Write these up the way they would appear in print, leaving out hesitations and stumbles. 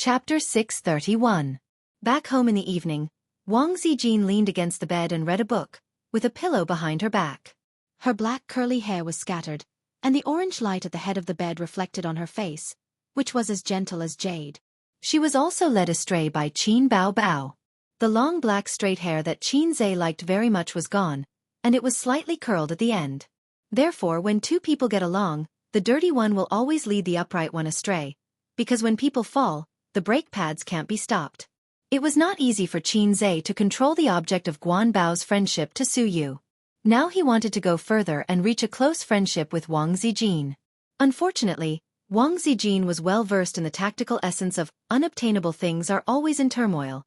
Chapter 631. Back home in the evening, Wang Zijin leaned against the bed and read a book, with a pillow behind her back. Her black curly hair was scattered, and the orange light at the head of the bed reflected on her face, which was as gentle as jade. She was also led astray by Qin Bao Bao. The long black straight hair that Qin Zhe liked very much was gone, and it was slightly curled at the end. Therefore, when two people get along, the dirty one will always lead the upright one astray, because when people fall, the brake pads can't be stopped. It was not easy for Qin Zhe to control the object of Guan Bao's friendship to Su Yu. Now he wanted to go further and reach a close friendship with Wang Zijin. Unfortunately, Wang Zijin was well versed in the tactical essence of unobtainable things are always in turmoil,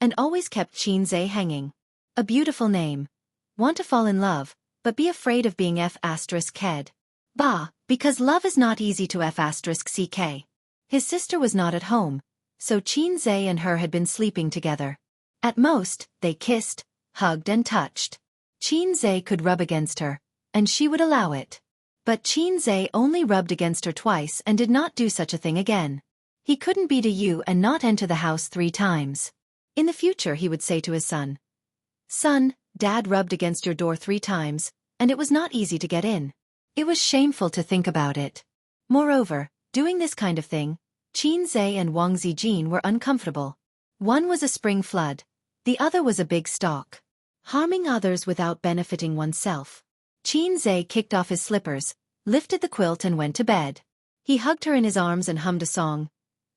and always kept Qin Zhe hanging. A beautiful name. Want to fall in love, but be afraid of being f***ked. Bah, because love is not easy to f***ck. His sister was not at home, so Qin Zhe and her had been sleeping together. At most, they kissed, hugged and touched. Qin Zhe could rub against her, and she would allow it. But Qin Zhe only rubbed against her twice and did not do such a thing again. He couldn't be to you and not enter the house 3 times. In the future he would say to his son, "Son, Dad rubbed against your door 3 times, and it was not easy to get in." It was shameful to think about it. Moreover, doing this kind of thing, Qin Zhe and Wang Zijin were uncomfortable. One was a spring flood, the other was a big stalk. Harming others without benefiting oneself. Qin Zhe kicked off his slippers, lifted the quilt and went to bed. He hugged her in his arms and hummed a song.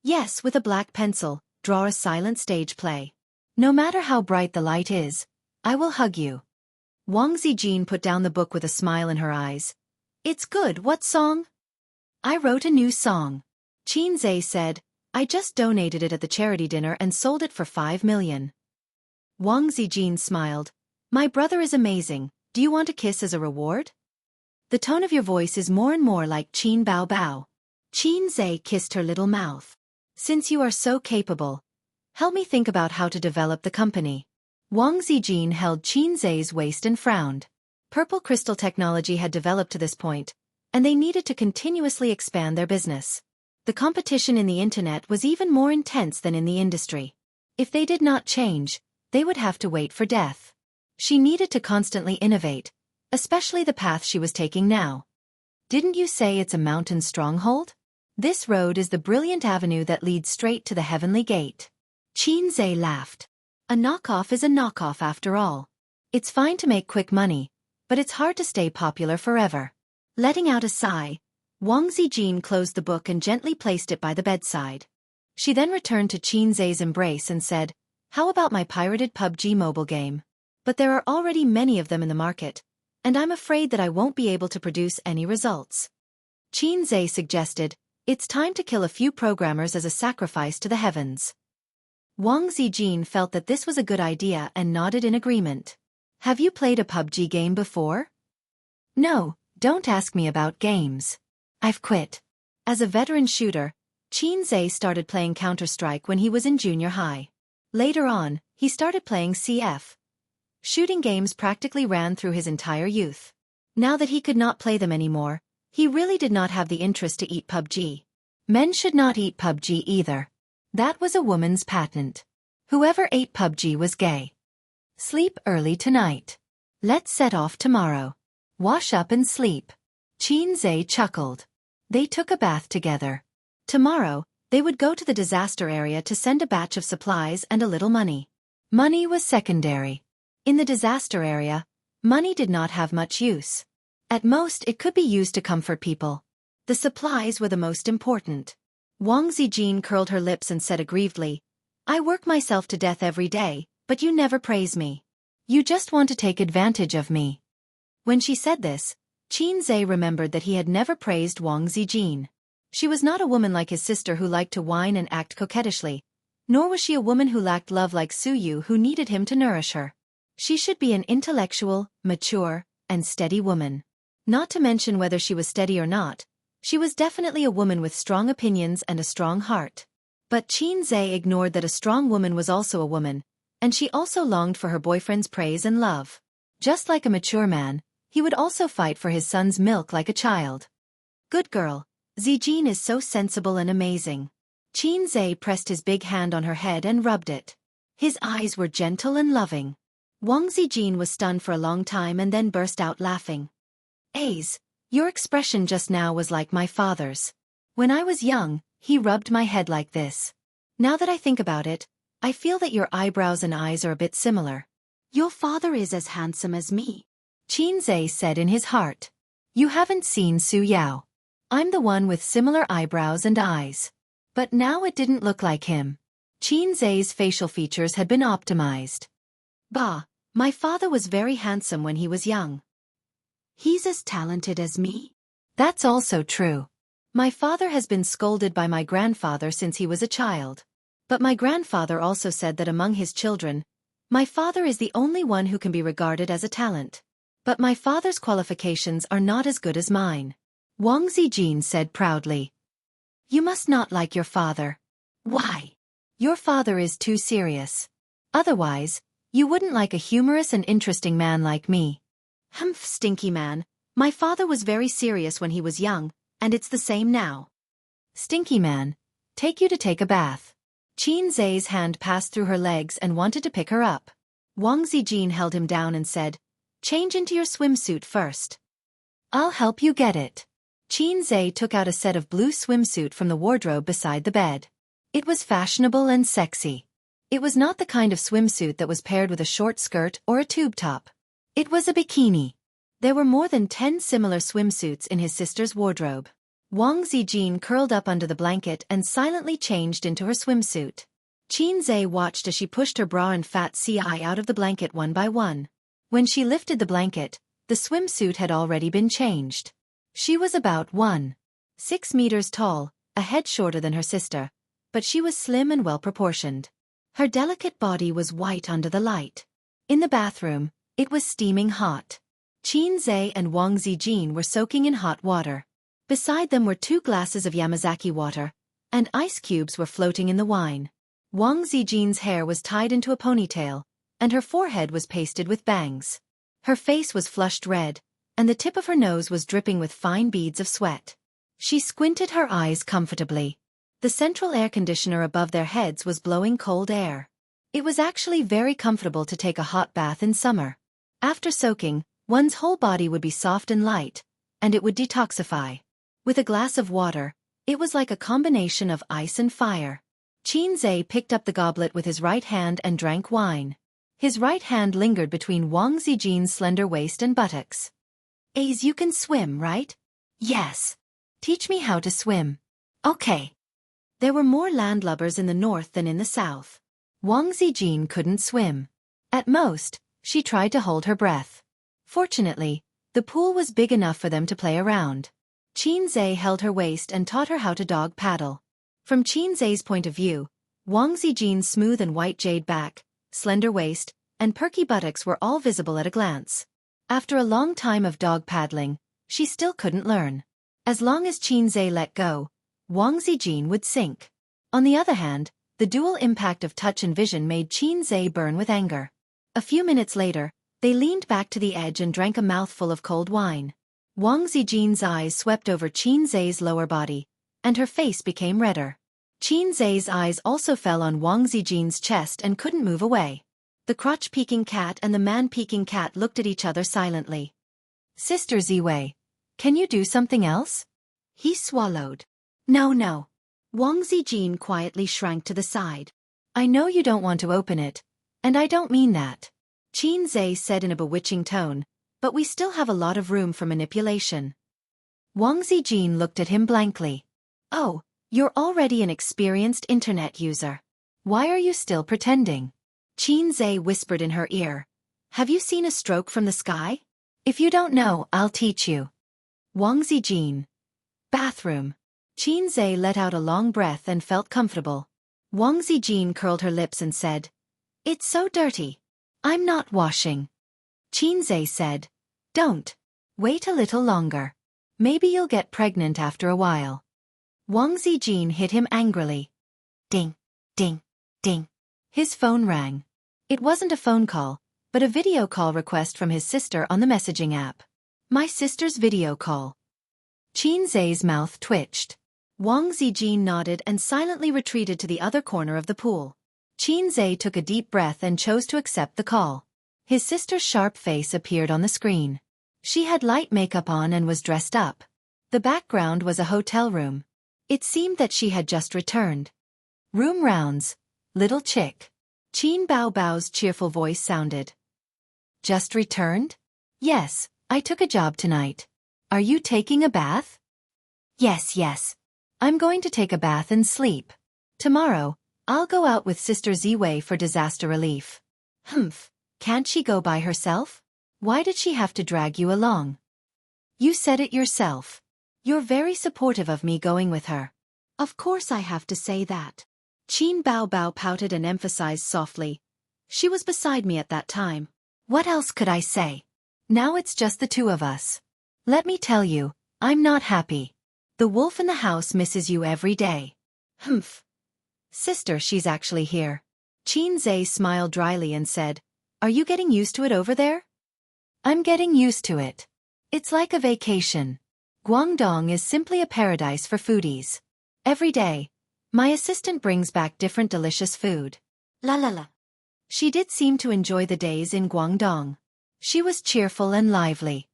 Yes, with a black pencil, draw a silent stage play. No matter how bright the light is, I will hug you. Wang Zijin put down the book with a smile in her eyes. It's good, what song? I wrote a new song. Qin Zhe said, I just donated it at the charity dinner and sold it for 5 million. Wang Zijin smiled. My brother is amazing, do you want a kiss as a reward? The tone of your voice is more and more like Qin Bao Bao. Qin Zhe kissed her little mouth. Since you are so capable, help me think about how to develop the company. Wang Zijin held Qin Zhe's waist and frowned. Purple crystal technology had developed to this point, and they needed to continuously expand their business. The competition in the internet was even more intense than in the industry. If they did not change, they would have to wait for death. She needed to constantly innovate, especially the path she was taking now. Didn't you say it's a mountain stronghold? This road is the brilliant avenue that leads straight to the heavenly gate. Qin Zhe laughed. A knockoff is a knockoff after all. It's fine to make quick money, but it's hard to stay popular forever. Letting out a sigh, Wang Zijin closed the book and gently placed it by the bedside. She then returned to Qin Zhe's embrace and said, How about my pirated PUBG mobile game? But there are already many of them in the market, and I'm afraid that I won't be able to produce any results. Qin Zhe suggested, It's time to kill a few programmers as a sacrifice to the heavens. Wang Zijin felt that this was a good idea and nodded in agreement. Have you played a PUBG game before? No, don't ask me about games. I've quit. As a veteran shooter, Qin Zhe started playing Counter-Strike when he was in junior high. Later on, he started playing CF. Shooting games practically ran through his entire youth. Now that he could not play them anymore, he really did not have the interest to eat PUBG. Men should not eat PUBG either. That was a woman's patent. Whoever ate PUBG was gay. Sleep early tonight. Let's set off tomorrow. Wash up and sleep. Qin Zhe chuckled. They took a bath together. Tomorrow, they would go to the disaster area to send a batch of supplies and a little money. Money was secondary. In the disaster area, money did not have much use. At most it could be used to comfort people. The supplies were the most important. Wang Zijin curled her lips and said aggrievedly, I work myself to death every day, but you never praise me. You just want to take advantage of me. When she said this, Qin Zhe remembered that he had never praised Wang Zijin. She was not a woman like his sister who liked to whine and act coquettishly, nor was she a woman who lacked love like Su Yu who needed him to nourish her. She should be an intellectual, mature, and steady woman. Not to mention whether she was steady or not, she was definitely a woman with strong opinions and a strong heart. But Qin Zhe ignored that a strong woman was also a woman, and she also longed for her boyfriend's praise and love. Just like a mature man, he would also fight for his son's milk like a child. Good girl, Zijin is so sensible and amazing. Qin pressed his big hand on her head and rubbed it. His eyes were gentle and loving. Wang Zijin was stunned for a long time and then burst out laughing. Ace, your expression just now was like my father's. When I was young, he rubbed my head like this. Now that I think about it, I feel that your eyebrows and eyes are a bit similar. Your father is as handsome as me, Qin said in his heart. You haven't seen Su Yao. I'm the one with similar eyebrows and eyes. But now it didn't look like him. Qin's facial features had been optimized. Bah, my father was very handsome when he was young. He's as talented as me. That's also true. My father has been scolded by my grandfather since he was a child. But my grandfather also said that among his children, my father is the only one who can be regarded as a talent. But my father's qualifications are not as good as mine, Wang Zijin said proudly. You must not like your father. Why? Your father is too serious. Otherwise, you wouldn't like a humorous and interesting man like me. Humph, stinky man, my father was very serious when he was young, and it's the same now. Stinky man, take you to take a bath. Qin's hand passed through her legs and wanted to pick her up. Wang Zijin held him down and said, change into your swimsuit first. I'll help you get it. Qin took out a set of blue swimsuit from the wardrobe beside the bed. It was fashionable and sexy. It was not the kind of swimsuit that was paired with a short skirt or a tube top. It was a bikini. There were more than 10 similar swimsuits in his sister's wardrobe. Wang Zijin curled up under the blanket and silently changed into her swimsuit. Qin watched as she pushed her bra and fat CI out of the blanket one by one. When she lifted the blanket, the swimsuit had already been changed. She was about 1.6 meters tall, a head shorter than her sister, but she was slim and well-proportioned. Her delicate body was white under the light. In the bathroom, it was steaming hot. Qin and Wang Zijin were soaking in hot water. Beside them were 2 glasses of Yamazaki water, and ice cubes were floating in the wine. Wang Zijin's hair was tied into a ponytail, and her forehead was pasted with bangs. Her face was flushed red, and the tip of her nose was dripping with fine beads of sweat. She squinted her eyes comfortably. The central air conditioner above their heads was blowing cold air. It was actually very comfortable to take a hot bath in summer. After soaking, one's whole body would be soft and light, and it would detoxify. With a glass of water, it was like a combination of ice and fire. Qin picked up the goblet with his right hand and drank wine. His right hand lingered between Wang Zijin's slender waist and buttocks. Ace, you can swim, right? Yes. Teach me how to swim. Okay. There were more landlubbers in the north than in the south. Wang Zijin couldn't swim. At most, she tried to hold her breath. Fortunately, the pool was big enough for them to play around. Qin held her waist and taught her how to dog paddle. From Qin's point of view, Wang Zijin's smooth and white jade back, slender waist, and perky buttocks were all visible at a glance. After a long time of dog paddling, she still couldn't learn. As long as Qin let go, Wang Zijin would sink. On the other hand, the dual impact of touch and vision made Qin burn with anger. A few minutes later, they leaned back to the edge and drank a mouthful of cold wine. Wang Zijin's eyes swept over Qin's lower body, and her face became redder. Qin's eyes also fell on Wang Zijin's chest and couldn't move away. The crotch-peeking cat and the man-peeking cat looked at each other silently. Sister Ziwei, can you do something else? He swallowed. No. Wang Zijin quietly shrank to the side. I know you don't want to open it, and I don't mean that. Qin said in a bewitching tone, but we still have a lot of room for manipulation. Wang Zijin looked at him blankly. Oh, you're already an experienced internet user. Why are you still pretending? Qin whispered in her ear. Have you seen a stroke from the sky? If you don't know, I'll teach you. Wang Zijin. Bathroom. Qin let out a long breath and felt comfortable. Wang Zijin curled her lips and said, It's so dirty. I'm not washing. Qin said, Don't. Wait a little longer. Maybe you'll get pregnant after a while. Wang Zijin hit him angrily. Ding, ding, ding. His phone rang. It wasn't a phone call, but a video call request from his sister on the messaging app. My sister's video call. Qin's mouth twitched. Wang Zijin nodded and silently retreated to the other corner of the pool. Qin Zhe took a deep breath and chose to accept the call. His sister's sharp face appeared on the screen. She had light makeup on and was dressed up. The background was a hotel room. It seemed that she had just returned. Room rounds, little chick. Qin Bao Bao's cheerful voice sounded. Just returned? Yes, I took a job tonight. Are you taking a bath? Yes. I'm going to take a bath and sleep. Tomorrow, I'll go out with Sister Ziwei for disaster relief. Humph, can't she go by herself? Why did she have to drag you along? You said it yourself. You're very supportive of me going with her. Of course I have to say that. Qin Bao Bao pouted and emphasized softly. She was beside me at that time. What else could I say? Now it's just the two of us. Let me tell you, I'm not happy. The wolf in the house misses you every day. Humph. Sister, she's actually here. Qin Zhe smiled dryly and said, Are you getting used to it over there? I'm getting used to it. It's like a vacation. Guangdong is simply a paradise for foodies. Every day, my assistant brings back different delicious food. La la la. She did seem to enjoy the days in Guangdong. She was cheerful and lively.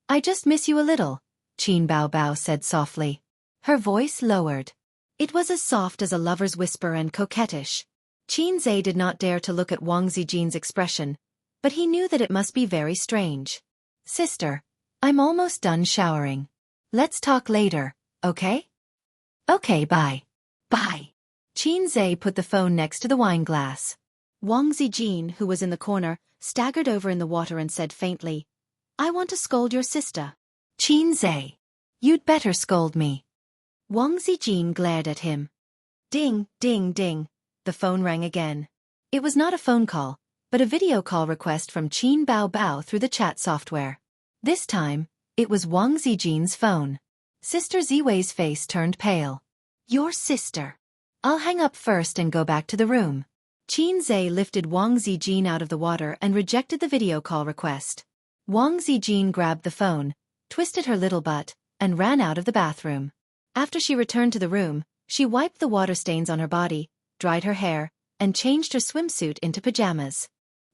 I just miss you a little, Qin Bao Bao said softly. Her voice lowered. It was as soft as a lover's whisper and coquettish. Qin Zhe did not dare to look at Wang Zijin's expression, but he knew that it must be very strange. Sister, I'm almost done showering. Let's talk later, okay? Okay, bye. Bye. Qin Zhe put the phone next to the wine glass. Wang Zijin, who was in the corner, staggered over in the water and said faintly, I want to scold your sister. Qin Zhe, you'd better scold me. Wang Zijin glared at him. Ding, ding, ding. The phone rang again. It was not a phone call, but a video call request from Qin Bao Bao through the chat software. This time, it was Wang Zijin's phone. Sister Ziwei's face turned pale. Your sister. I'll hang up first and go back to the room. Qin Zhe lifted Wang Zijin out of the water and rejected the video call request. Wang Zijin grabbed the phone, twisted her little butt, and ran out of the bathroom. After she returned to the room, she wiped the water stains on her body, dried her hair, and changed her swimsuit into pajamas.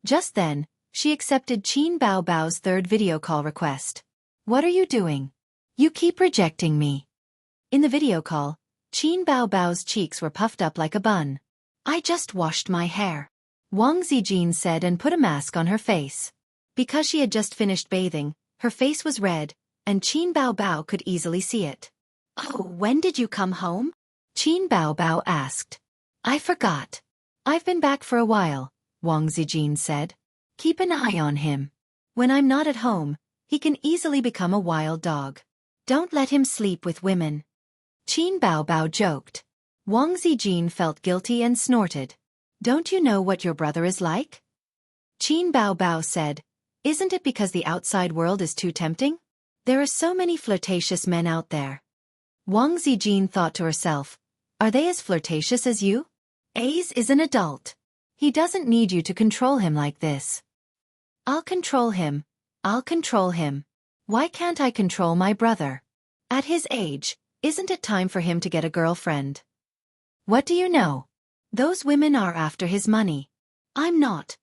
Just then, she accepted Qin Bao Bao's third video call request. What are you doing? You keep rejecting me. In the video call, Qin Bao Bao's cheeks were puffed up like a bun. I just washed my hair, Wang Zijin said and put a mask on her face. Because she had just finished bathing, her face was red, and Qin Bao Bao could easily see it. Oh, when did you come home? Qin Bao Bao asked. I forgot. I've been back for a while, Wang Zijin said. Keep an eye on him. When I'm not at home, he can easily become a wild dog. Don't let him sleep with women. Qin Bao Bao joked. Wang Zijin felt guilty and snorted. Don't you know what your brother is like? Qin Bao Bao said, Isn't it because the outside world is too tempting? There are so many flirtatious men out there. Wang Zijin thought to herself, Are they as flirtatious as you? Ace is an adult. He doesn't need you to control him like this. I'll control him. I'll control him. Why can't I control my brother? At his age, isn't it time for him to get a girlfriend? What do you know? Those women are after his money. I'm not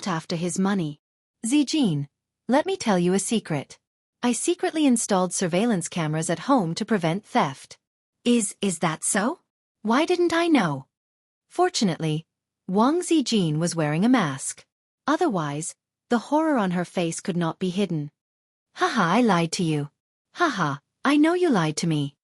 after his money. Zijin, let me tell you a secret. I secretly installed surveillance cameras at home to prevent theft. Is that so? Why didn't I know? Fortunately, Wang Zijin was wearing a mask. Otherwise, the horror on her face could not be hidden. Haha, I lied to you. Haha, I know you lied to me.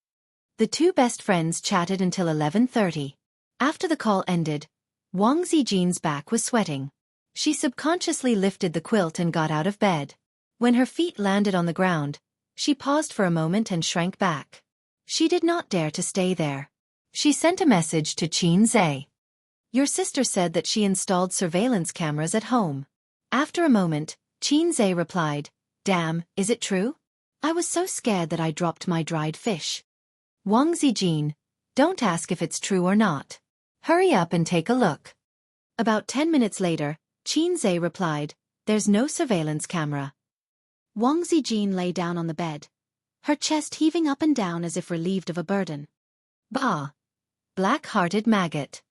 The two best friends chatted until 11:30. After the call ended, Wang Zijin's back was sweating. She subconsciously lifted the quilt and got out of bed. When her feet landed on the ground, she paused for a moment and shrank back. She did not dare to stay there. She sent a message to Qin Zhe. Your sister said that she installed surveillance cameras at home. After a moment, Qin Zhe replied, Damn, is it true? I was so scared that I dropped my dried fish. Wang Zijin, don't ask if it's true or not. Hurry up and take a look. About 10 minutes later, Qin Zhe replied, There's no surveillance camera. Wang Zijin lay down on the bed, her chest heaving up and down as if relieved of a burden. Bah! Black-hearted maggot.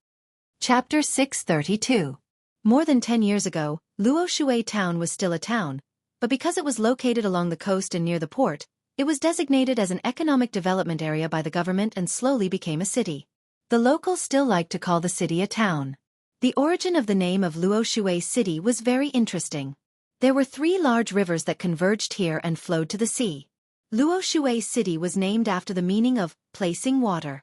Chapter 632. More than 10 years ago, Luo Shui town was still a town, but because it was located along the coast and near the port, it was designated as an economic development area by the government and slowly became a city. The locals still like to call the city a town. The origin of the name of Luo Shui City was very interesting. There were 3 large rivers that converged here and flowed to the sea. Luo Shui City was named after the meaning of placing water.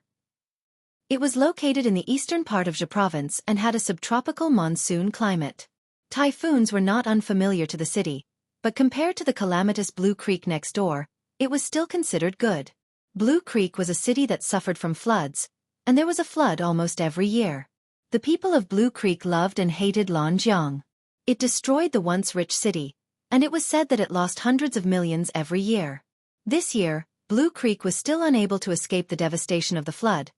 It was located in the eastern part of Zhe province and had a subtropical monsoon climate. Typhoons were not unfamiliar to the city, but compared to the calamitous Blue Creek next door, it was still considered good. Blue Creek was a city that suffered from floods, and there was a flood almost every year. The people of Blue Creek loved and hated Lanjiang. It destroyed the once rich city, and it was said that it lost hundreds of millions every year. This year, Blue Creek was still unable to escape the devastation of the flood,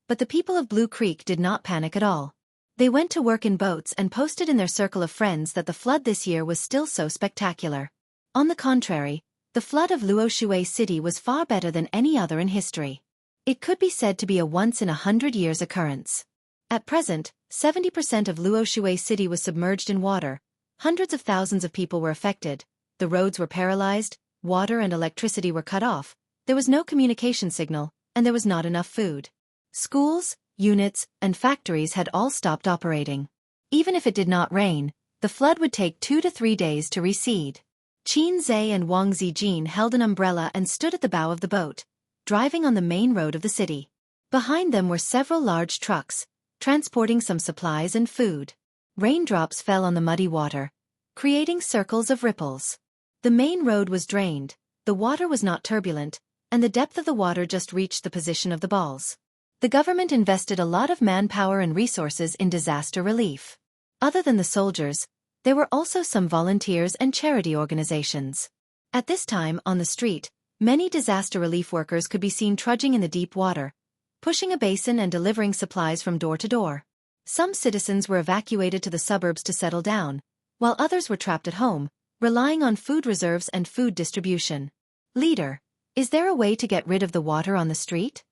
but the people of Blue Creek did not panic at all. They went to work in boats and posted in their circle of friends that the flood this year was still so spectacular. On the contrary, the flood of Luo Shui City was far better than any other in history. It could be said to be a once-in-a-100-years occurrence. At present, 70% of Luo Shui City was submerged in water. Hundreds of thousands of people were affected. The roads were paralyzed, water and electricity were cut off, there was no communication signal, and there was not enough food. Schools, units, and factories had all stopped operating. Even if it did not rain, the flood would take 2 to 3 days to recede. Qin Zhe and Wang Zijin held an umbrella and stood at the bow of the boat, driving on the main road of the city. Behind them were several large trucks, transporting some supplies and food. Raindrops fell on the muddy water, creating circles of ripples. The main road was drained, the water was not turbulent, and the depth of the water just reached the position of the balls. The government invested a lot of manpower and resources in disaster relief. Other than the soldiers, there were also some volunteers and charity organizations. At this time, on the street, many disaster relief workers could be seen trudging in the deep water, pushing a basin and delivering supplies from door to door. Some citizens were evacuated to the suburbs to settle down, while others were trapped at home, relying on food reserves and food distribution. Leader, is there a way to get rid of the water on the street?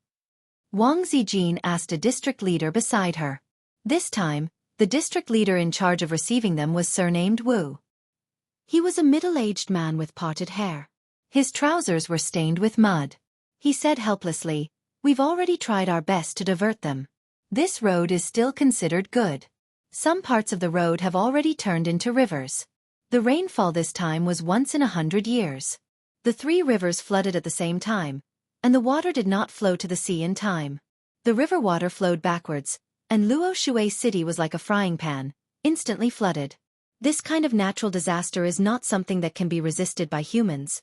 Wang Zijin asked a district leader beside her. This time, the district leader in charge of receiving them was surnamed Wu. He was a middle-aged man with parted hair. His trousers were stained with mud. He said helplessly, "We've already tried our best to divert them. This road is still considered good. Some parts of the road have already turned into rivers. The rainfall this time was once in 100 years. The 3 rivers flooded at the same time, and the water did not flow to the sea in time. The river water flowed backwards, and Luo Shui City was like a frying pan, instantly flooded. This kind of natural disaster is not something that can be resisted by humans."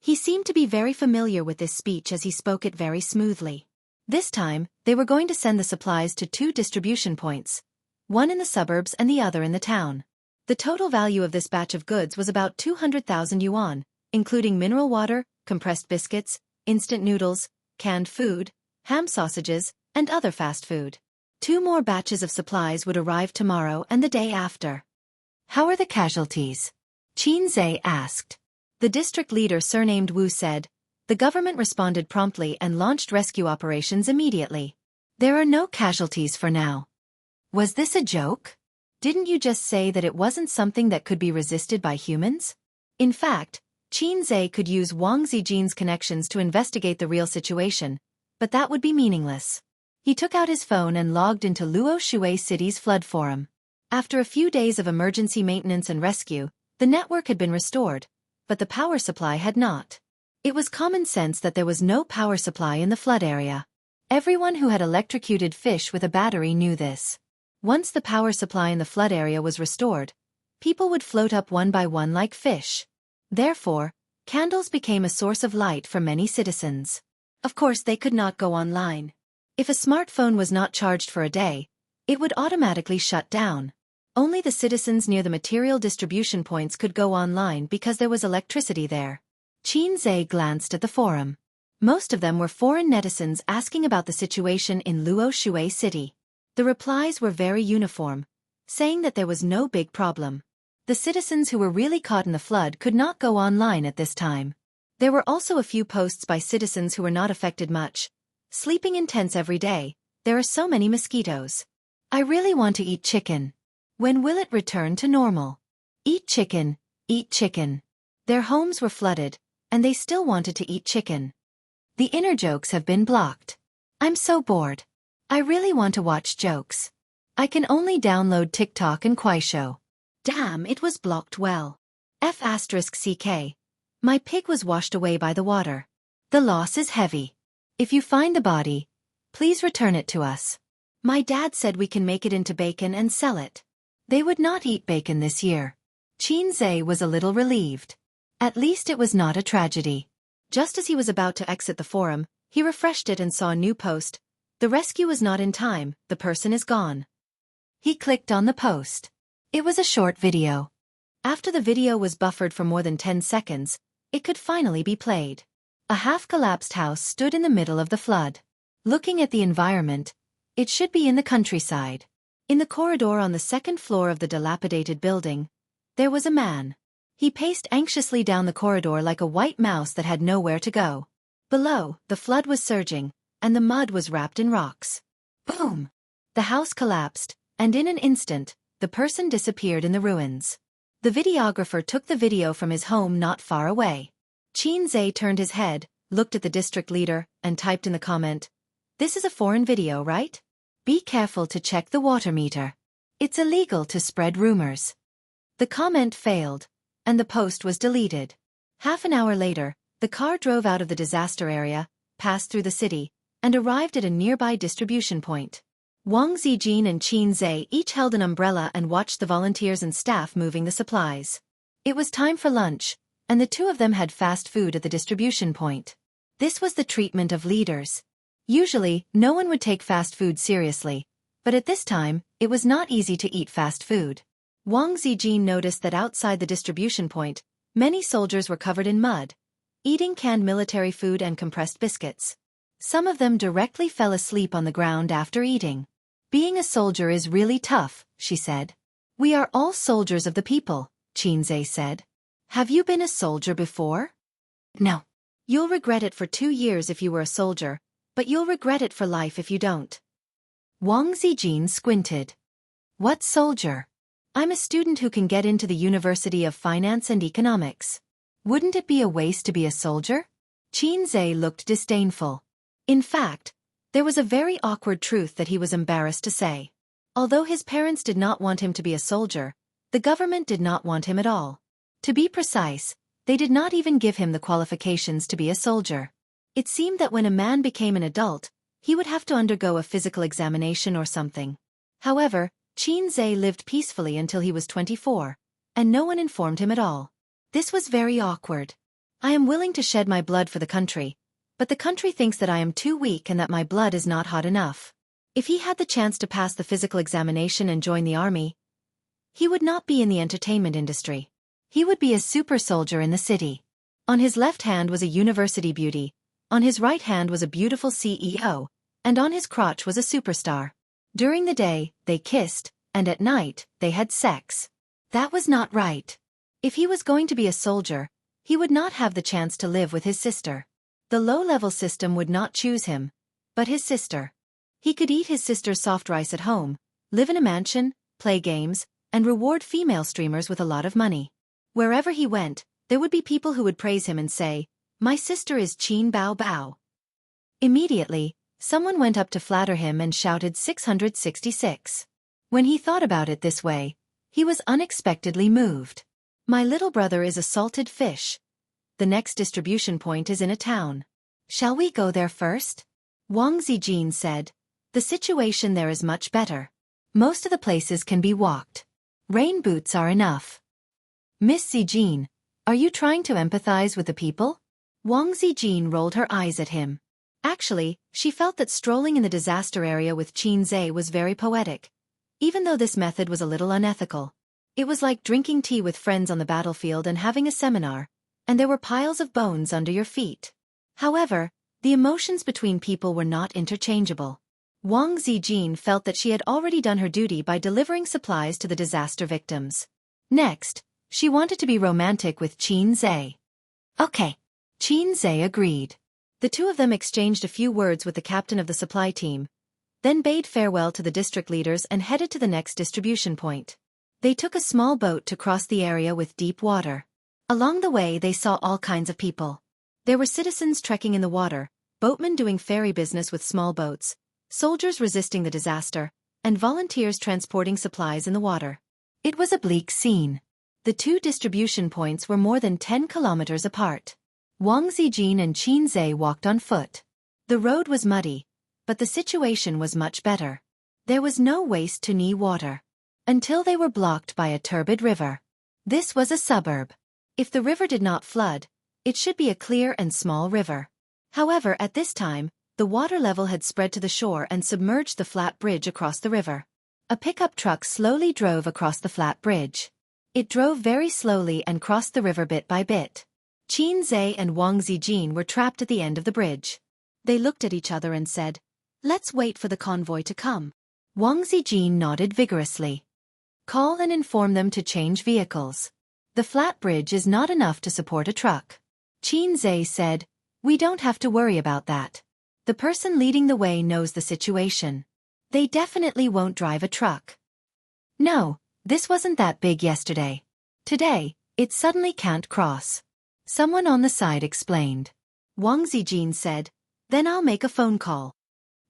He seemed to be very familiar with this speech as he spoke it very smoothly. This time, they were going to send the supplies to 2 distribution points, one in the suburbs and the other in the town. The total value of this batch of goods was about 200,000 yuan, including mineral water, compressed biscuits, instant noodles, canned food, ham sausages, and other fast food. 2 more batches of supplies would arrive tomorrow and the day after. "How are the casualties?" Qin Zhe asked. The district leader surnamed Wu said, "The government responded promptly and launched rescue operations immediately. There are no casualties for now." "Was this a joke? Didn't you just say that it wasn't something that could be resisted by humans?" In fact, Qin Zhe could use Wang Zijin's connections to investigate the real situation, but that would be meaningless. He took out his phone and logged into Luo Shui City's flood forum. After a few days of emergency maintenance and rescue, the network had been restored, but the power supply had not. It was common sense that there was no power supply in the flood area. Everyone who had electrocuted fish with a battery knew this. Once the power supply in the flood area was restored, people would float up one by one like fish. Therefore, candles became a source of light for many citizens. Of course, they could not go online. If a smartphone was not charged for a day, it would automatically shut down. Only the citizens near the material distribution points could go online because there was electricity there. Qin Zhe glanced at the forum. Most of them were foreign netizens asking about the situation in Luo Shui City. The replies were very uniform, saying that there was no big problem. The citizens who were really caught in the flood could not go online at this time. There were also a few posts by citizens who were not affected much, Sleeping in tents every day, there are so many mosquitoes. I really want to eat chicken. When will it return to normal? Eat chicken, eat chicken. Their homes were flooded, and they still wanted to eat chicken. The inner jokes have been blocked. I'm so bored. I really want to watch jokes. I can only download TikTok and Kuaishou. Damn, it was blocked well. F***ck. My pig was washed away by the water. The loss is heavy. If you find the body, please return it to us. My dad said we can make it into bacon and sell it. They would not eat bacon this year. Qinzhe was a little relieved. At least it was not a tragedy. Just as he was about to exit the forum, he refreshed it and saw a new post. The rescue was not in time, the person is gone. He clicked on the post. It was a short video. After the video was buffered for more than 10 seconds, it could finally be played. A half-collapsed house stood in the middle of the flood. Looking at the environment, it should be in the countryside. In the corridor on the second floor of the dilapidated building, there was a man. He paced anxiously down the corridor like a white mouse that had nowhere to go. Below, the flood was surging, and the mud was wrapped in rocks. Boom! The house collapsed, and in an instant, the person disappeared in the ruins. The videographer took the video from his home not far away. Qinzhe turned his head, looked at the district leader, and typed in the comment, "This is a foreign video, right? Be careful to check the water meter. It's illegal to spread rumors." The comment failed, and the post was deleted. Half an hour later, the car drove out of the disaster area, passed through the city, and arrived at a nearby distribution point. Wang Zijin and Qinzhe each held an umbrella and watched the volunteers and staff moving the supplies. It was time for lunch, and the two of them had fast food at the distribution point. This was the treatment of leaders. Usually, no one would take fast food seriously, but at this time, it was not easy to eat fast food. Wang Zijin noticed that outside the distribution point, many soldiers were covered in mud, eating canned military food and compressed biscuits. Some of them directly fell asleep on the ground after eating. "Being a soldier is really tough," she said. "We are all soldiers of the people," Qinzhe said. "Have you been a soldier before?" "No. You'll regret it for 2 years if you were a soldier, but you'll regret it for life if you don't." Wang Zijin squinted. "What soldier?" "I'm a student who can get into the University of Finance and Economics. Wouldn't it be a waste to be a soldier?" Qinzhe looked disdainful. In fact, there was a very awkward truth that he was embarrassed to say. Although his parents did not want him to be a soldier, the government did not want him at all. To be precise, they did not even give him the qualifications to be a soldier. It seemed that when a man became an adult, he would have to undergo a physical examination or something. However, Qinzhe lived peacefully until he was 24, and no one informed him at all. This was very awkward. "I am willing to shed my blood for the country, but the country thinks that I am too weak and that my blood is not hot enough." If he had the chance to pass the physical examination and join the army, he would not be in the entertainment industry. He would be a super soldier in the city. On his left hand was a university beauty, on his right hand was a beautiful CEO, and on his crotch was a superstar. During the day, they kissed, and at night, they had sex. That was not right. If he was going to be a soldier, he would not have the chance to live with his sister. The low-level system would not choose him, but his sister. He could eat his sister's soft rice at home, live in a mansion, play games, and reward female streamers with a lot of money. Wherever he went, there would be people who would praise him and say, "My sister is Qin Bao Bao." Immediately, someone went up to flatter him and shouted 666. When he thought about it this way, he was unexpectedly moved. "My little brother is a salted fish. The next distribution point is in a town. Shall we go there first?" Wang Zijin said. "The situation there is much better. Most of the places can be walked. Rain boots are enough." "Miss Zijin, are you trying to empathize with the people?" Wang Zijin rolled her eyes at him. Actually, she felt that strolling in the disaster area with Qinzhe was very poetic, even though this method was a little unethical. It was like drinking tea with friends on the battlefield and having a seminar, and there were piles of bones under your feet. However, the emotions between people were not interchangeable. Wang Zijin felt that she had already done her duty by delivering supplies to the disaster victims. Next, she wanted to be romantic with Qinzhe. "Okay." Qinzhe agreed. The two of them exchanged a few words with the captain of the supply team, then bade farewell to the district leaders and headed to the next distribution point. They took a small boat to cross the area with deep water. Along the way they saw all kinds of people. There were citizens trekking in the water, boatmen doing ferry business with small boats, soldiers resisting the disaster, and volunteers transporting supplies in the water. It was a bleak scene. The two distribution points were more than 10 kilometers apart. Wang Zijin and Qin Zhe walked on foot. The road was muddy, but the situation was much better. There was no waist-to-knee water. Until they were blocked by a turbid river. This was a suburb. If the river did not flood, it should be a clear and small river. However, at this time, the water level had spread to the shore and submerged the flat bridge across the river. A pickup truck slowly drove across the flat bridge. It drove very slowly and crossed the river bit by bit. Qin Zhe and Wang Zijin were trapped at the end of the bridge. They looked at each other and said, "Let's wait for the convoy to come." Wang Zijin nodded vigorously. "Call and inform them to change vehicles. The flat bridge is not enough to support a truck." Qin Zhe said, "We don't have to worry about that. The person leading the way knows the situation. They definitely won't drive a truck." "No, this wasn't that big yesterday. Today, it suddenly can't cross." Someone on the side explained. Wang Zijin said, "Then I'll make a phone call."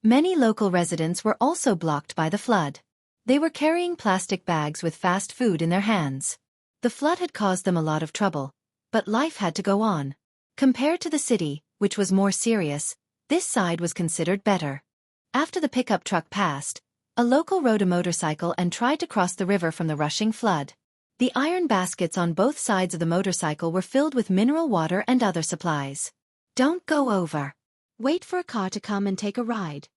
Many local residents were also blocked by the flood. They were carrying plastic bags with fast food in their hands. The flood had caused them a lot of trouble, but life had to go on. Compared to the city, which was more serious, this side was considered better. After the pickup truck passed, a local rode a motorcycle and tried to cross the river from the rushing flood. The iron baskets on both sides of the motorcycle were filled with mineral water and other supplies. "Don't go over. Wait for a car to come and take a ride,"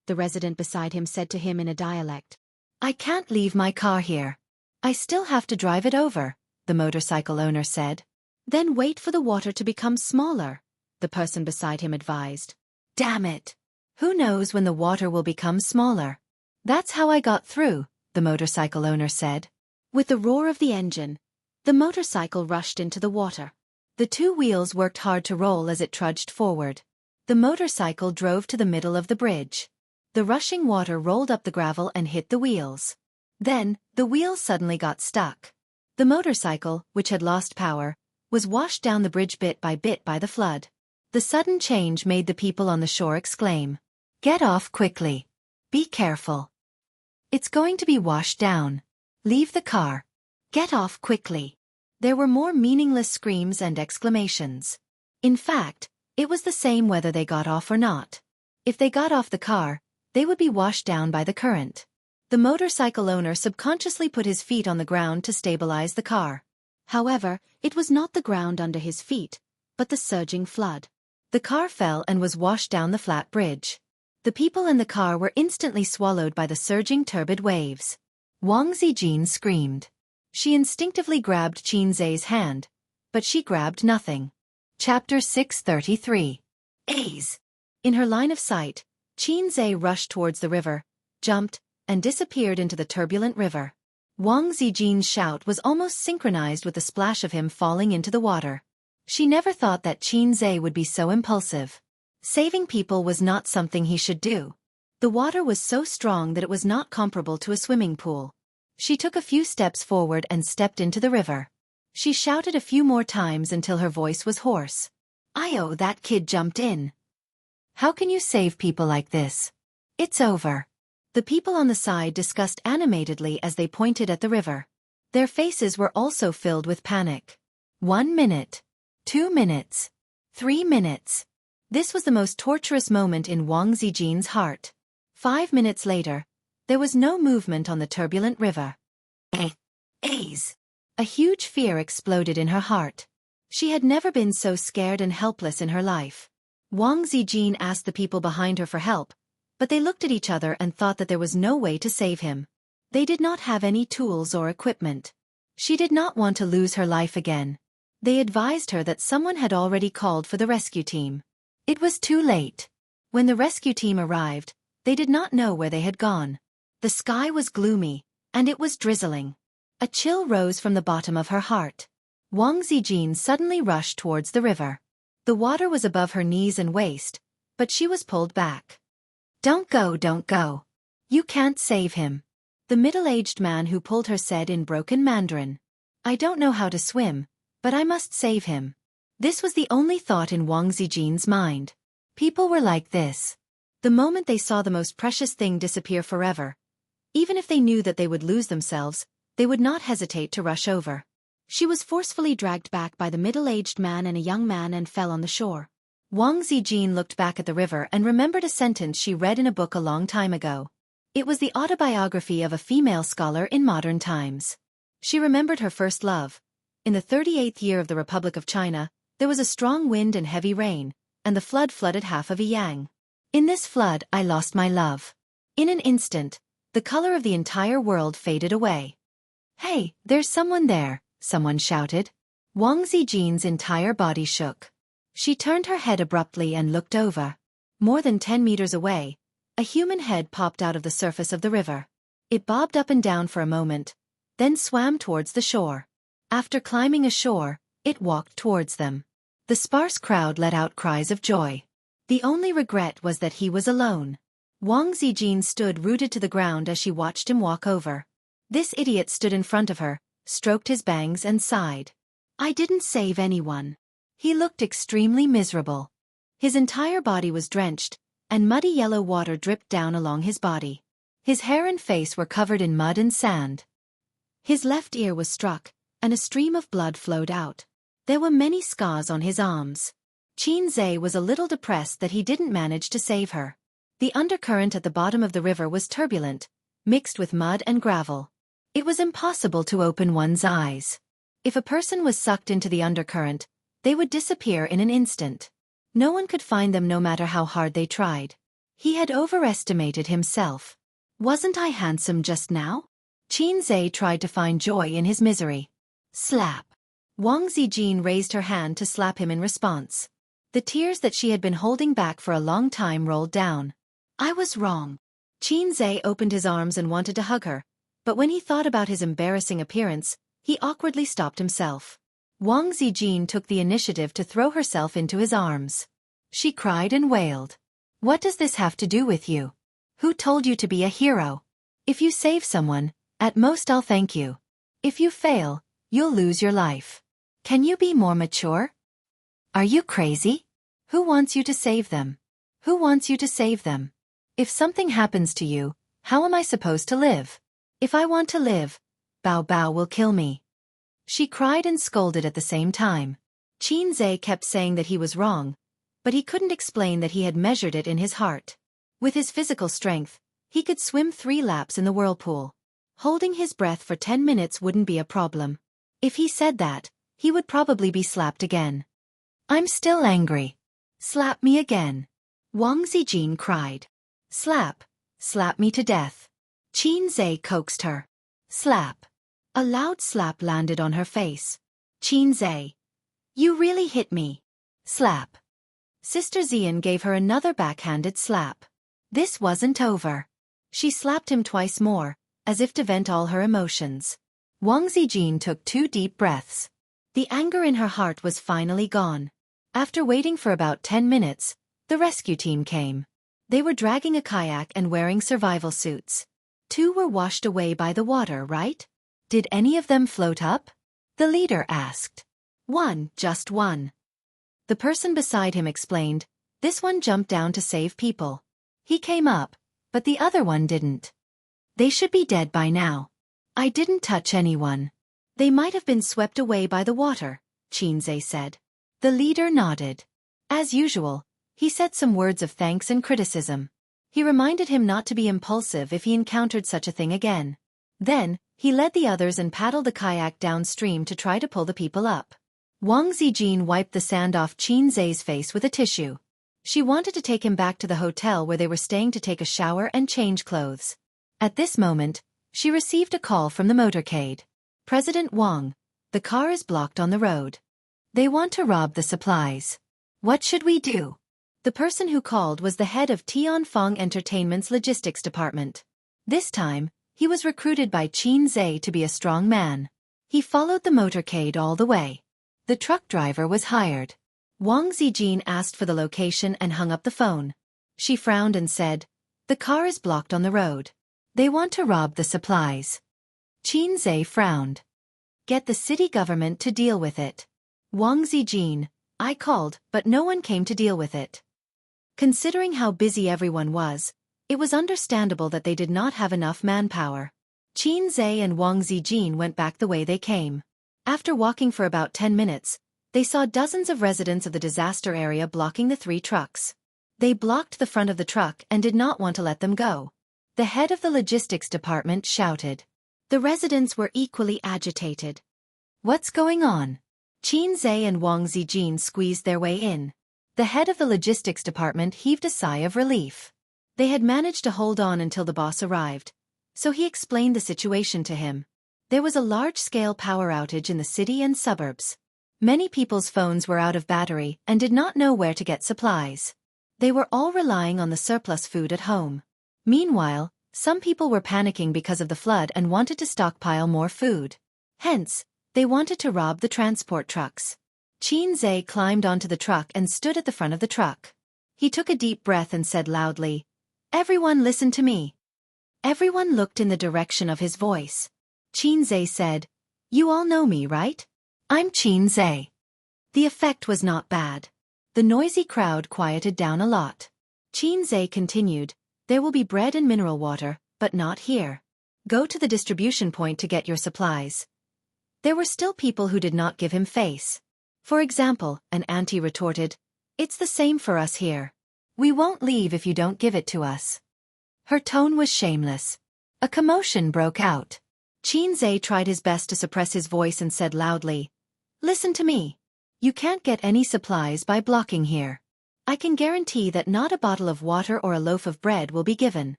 the resident beside him said to him in a dialect. "I can't leave my car here. I still have to drive it over," the motorcycle owner said. "Then wait for the water to become smaller," the person beside him advised. "Damn it. Who knows when the water will become smaller?" "That's how I got through," the motorcycle owner said. With the roar of the engine, the motorcycle rushed into the water. The two wheels worked hard to roll as it trudged forward. The motorcycle drove to the middle of the bridge. The rushing water rolled up the gravel and hit the wheels. Then, the wheels suddenly got stuck. The motorcycle, which had lost power, was washed down the bridge bit by the flood. The sudden change made the people on the shore exclaim, "Get off quickly. Be careful. It's going to be washed down. Leave the car. Get off quickly." There were more meaningless screams and exclamations. In fact, it was the same whether they got off or not. If they got off the car, they would be washed down by the current. The motorcycle owner subconsciously put his feet on the ground to stabilize the car. However, it was not the ground under his feet, but the surging flood. The car fell and was washed down the flat bridge. The people in the car were instantly swallowed by the surging turbid waves. Wang Zijin screamed. She instinctively grabbed Qin Zhe's hand, but she grabbed nothing. Chapter 633. A's. In her line of sight, Qin Zhe rushed towards the river, jumped, and disappeared into the turbulent river. Wang Zijin's shout was almost synchronized with the splash of him falling into the water. She never thought that Qin Zhe would be so impulsive. Saving people was not something he should do. The water was so strong that it was not comparable to a swimming pool. She took a few steps forward and stepped into the river. She shouted a few more times until her voice was hoarse. "Ayo, that kid jumped in. How can you save people like this? It's over." The people on the side discussed animatedly as they pointed at the river. Their faces were also filled with panic. 1 minute. 2 minutes. 3 minutes. This was the most torturous moment in Wang Zijin's heart. 5 minutes later, there was no movement on the turbulent river. A's. A huge fear exploded in her heart. She had never been so scared and helpless in her life. Wang Zijin asked the people behind her for help, but they looked at each other and thought that there was no way to save him. They did not have any tools or equipment. She did not want to lose her life again. They advised her that someone had already called for the rescue team. It was too late. When the rescue team arrived, they did not know where they had gone. The sky was gloomy, and it was drizzling. A chill rose from the bottom of her heart. Wang Zijin suddenly rushed towards the river. The water was above her knees and waist, but she was pulled back. Don't go, don't go. You can't save him. The middle-aged man who pulled her said in broken Mandarin. I don't know how to swim, but I must save him. This was the only thought in Wang Zijin's mind. People were like this. The moment they saw the most precious thing disappear forever, even if they knew that they would lose themselves, they would not hesitate to rush over. She was forcefully dragged back by the middle-aged man and a young man and fell on the shore. Wang Zijin looked back at the river and remembered a sentence she read in a book a long time ago. It was the autobiography of a female scholar in modern times. She remembered her first love. In the 38th year of the Republic of China, there was a strong wind and heavy rain, and the flood flooded half of Yang. In this flood I lost my love. In an instant, the color of the entire world faded away. Hey, there's someone there, someone shouted. Wang Zijin's entire body shook. She turned her head abruptly and looked over. More than 10 meters away, a human head popped out of the surface of the river. It bobbed up and down for a moment, then swam towards the shore. After climbing ashore, it walked towards them. The sparse crowd let out cries of joy. The only regret was that he was alone. Wang Zijin stood rooted to the ground as she watched him walk over. This idiot stood in front of her, stroked his bangs and sighed. I didn't save anyone. He looked extremely miserable. His entire body was drenched, and muddy yellow water dripped down along his body. His hair and face were covered in mud and sand. His left ear was struck, and a stream of blood flowed out. There were many scars on his arms. Qin Zhe was a little depressed that he didn't manage to save her. The undercurrent at the bottom of the river was turbulent, mixed with mud and gravel. It was impossible to open one's eyes. If a person was sucked into the undercurrent, they would disappear in an instant. No one could find them no matter how hard they tried. He had overestimated himself. Wasn't I handsome just now? Qin Zhe tried to find joy in his misery. Slap. Wang Zijin raised her hand to slap him in response. The tears that she had been holding back for a long time rolled down. I was wrong. Qin Zhe opened his arms and wanted to hug her, but when he thought about his embarrassing appearance, he awkwardly stopped himself. Wang Zijin took the initiative to throw herself into his arms. She cried and wailed. What does this have to do with you? Who told you to be a hero? If you save someone, at most I'll thank you. If you fail, you'll lose your life. Can you be more mature? Are you crazy? Who wants you to save them? Who wants you to save them? If something happens to you, how am I supposed to live? If I want to live, Bao Bao will kill me. She cried and scolded at the same time. Qin Zhe kept saying that he was wrong, but he couldn't explain that he had measured it in his heart. With his physical strength, he could swim 3 laps in the whirlpool. Holding his breath for 10 minutes wouldn't be a problem. If he said that, he would probably be slapped again. I'm still angry. Slap me again. Wang Zijin cried. Slap. Slap me to death. Qin Zhe coaxed her. Slap. A loud slap landed on her face. Qin Zhe. You really hit me. Slap. Sister Xian gave her another backhanded slap. This wasn't over. She slapped him twice more, as if to vent all her emotions. Wang Zijin took 2 deep breaths. The anger in her heart was finally gone. After waiting for about 10 minutes, the rescue team came. They were dragging a kayak and wearing survival suits. 2 were washed away by the water, right? Did any of them float up? The leader asked. 1, just 1. The person beside him explained, this one jumped down to save people. He came up, but the other one didn't. They should be dead by now. I didn't touch anyone. They might have been swept away by the water, Qin Zhe said. The leader nodded. As usual, he said some words of thanks and criticism. He reminded him not to be impulsive if he encountered such a thing again. Then, he led the others and paddled the kayak downstream to try to pull the people up. Wang Zijin wiped the sand off Qin Zhe's face with a tissue. She wanted to take him back to the hotel where they were staying to take a shower and change clothes. At this moment, she received a call from the motorcade. President Wang, the car is blocked on the road. They want to rob the supplies. What should we do? The person who called was the head of Tianfeng Entertainment's logistics department. This time, he was recruited by Qin Zhe to be a strong man. He followed the motorcade all the way. The truck driver was hired. Wang Zijin asked for the location and hung up the phone. She frowned and said, "The car is blocked on the road. They want to rob the supplies." Qin Zhe frowned. "Get the city government to deal with it." Wang Zijin, "I called, but no one came to deal with it." Considering how busy everyone was, it was understandable that they did not have enough manpower. Qin Zhe and Wang Zijin went back the way they came. After walking for about 10 minutes, they saw dozens of residents of the disaster area blocking the 3 trucks. They blocked the front of the truck and did not want to let them go. The head of the logistics department shouted. The residents were equally agitated. "What's going on?" Qin Zhe and Wang Zijin squeezed their way in. The head of the logistics department heaved a sigh of relief. They had managed to hold on until the boss arrived, so he explained the situation to him. There was a large-scale power outage in the city and suburbs. Many people's phones were out of battery and did not know where to get supplies. They were all relying on the surplus food at home. Meanwhile, some people were panicking because of the flood and wanted to stockpile more food. Hence, they wanted to rob the transport trucks. Qin Zhe climbed onto the truck and stood at the front of the truck. He took a deep breath and said loudly, "Everyone listen to me." Everyone looked in the direction of his voice. Qin Zhe said, "You all know me, right? I'm Qin Zhe." The effect was not bad. The noisy crowd quieted down a lot. Qin Zhe continued, "There will be bread and mineral water, but not here. Go to the distribution point to get your supplies." There were still people who did not give him face. For example, an auntie retorted, "It's the same for us here. We won't leave if you don't give it to us." Her tone was shameless. A commotion broke out. Qin Zhe tried his best to suppress his voice and said loudly, "Listen to me. You can't get any supplies by blocking here. I can guarantee that not a bottle of water or a loaf of bread will be given.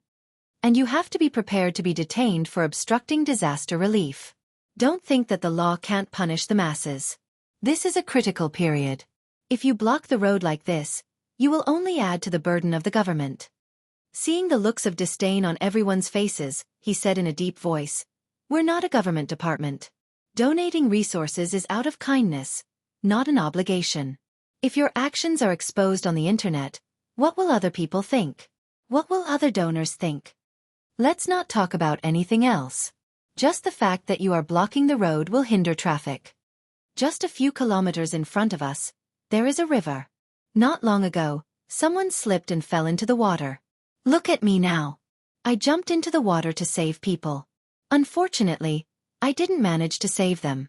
And you have to be prepared to be detained for obstructing disaster relief. Don't think that the law can't punish the masses. This is a critical period. If you block the road like this, you will only add to the burden of the government." Seeing the looks of disdain on everyone's faces, he said in a deep voice, "We're not a government department. Donating resources is out of kindness, not an obligation. If your actions are exposed on the internet, what will other people think? What will other donors think? Let's not talk about anything else. Just the fact that you are blocking the road will hinder traffic. Just a few kilometers in front of us, there is a river. Not long ago, someone slipped and fell into the water. Look at me now. I jumped into the water to save people. Unfortunately, I didn't manage to save them.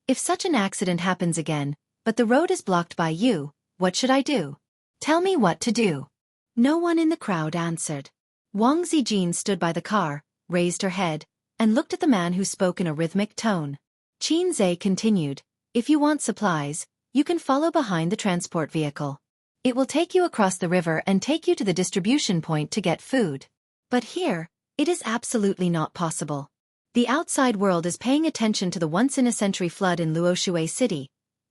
If such an accident happens again, but the road is blocked by you, what should I do? Tell me what to do." No one in the crowd answered. Wang Zijin stood by the car, raised her head, and looked at the man who spoke in a rhythmic tone. Qin Zhe continued, "If you want supplies, you can follow behind the transport vehicle. It will take you across the river and take you to the distribution point to get food. But here, it is absolutely not possible. The outside world is paying attention to the once-in-a-century flood in Luoshui City,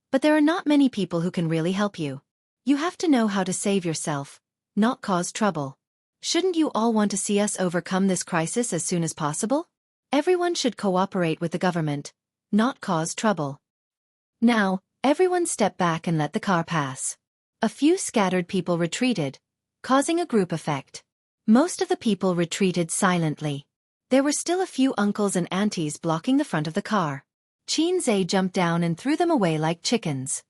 but there are not many people who can really help you. You have to know how to save yourself, not cause trouble. Shouldn't you all want to see us overcome this crisis as soon as possible? Everyone should cooperate with the government, not cause trouble." Now, everyone stepped back and let the car pass. A few scattered people retreated, causing a group effect. Most of the people retreated silently. There were still a few uncles and aunties blocking the front of the car. Qin Zhe jumped down and threw them away like chickens.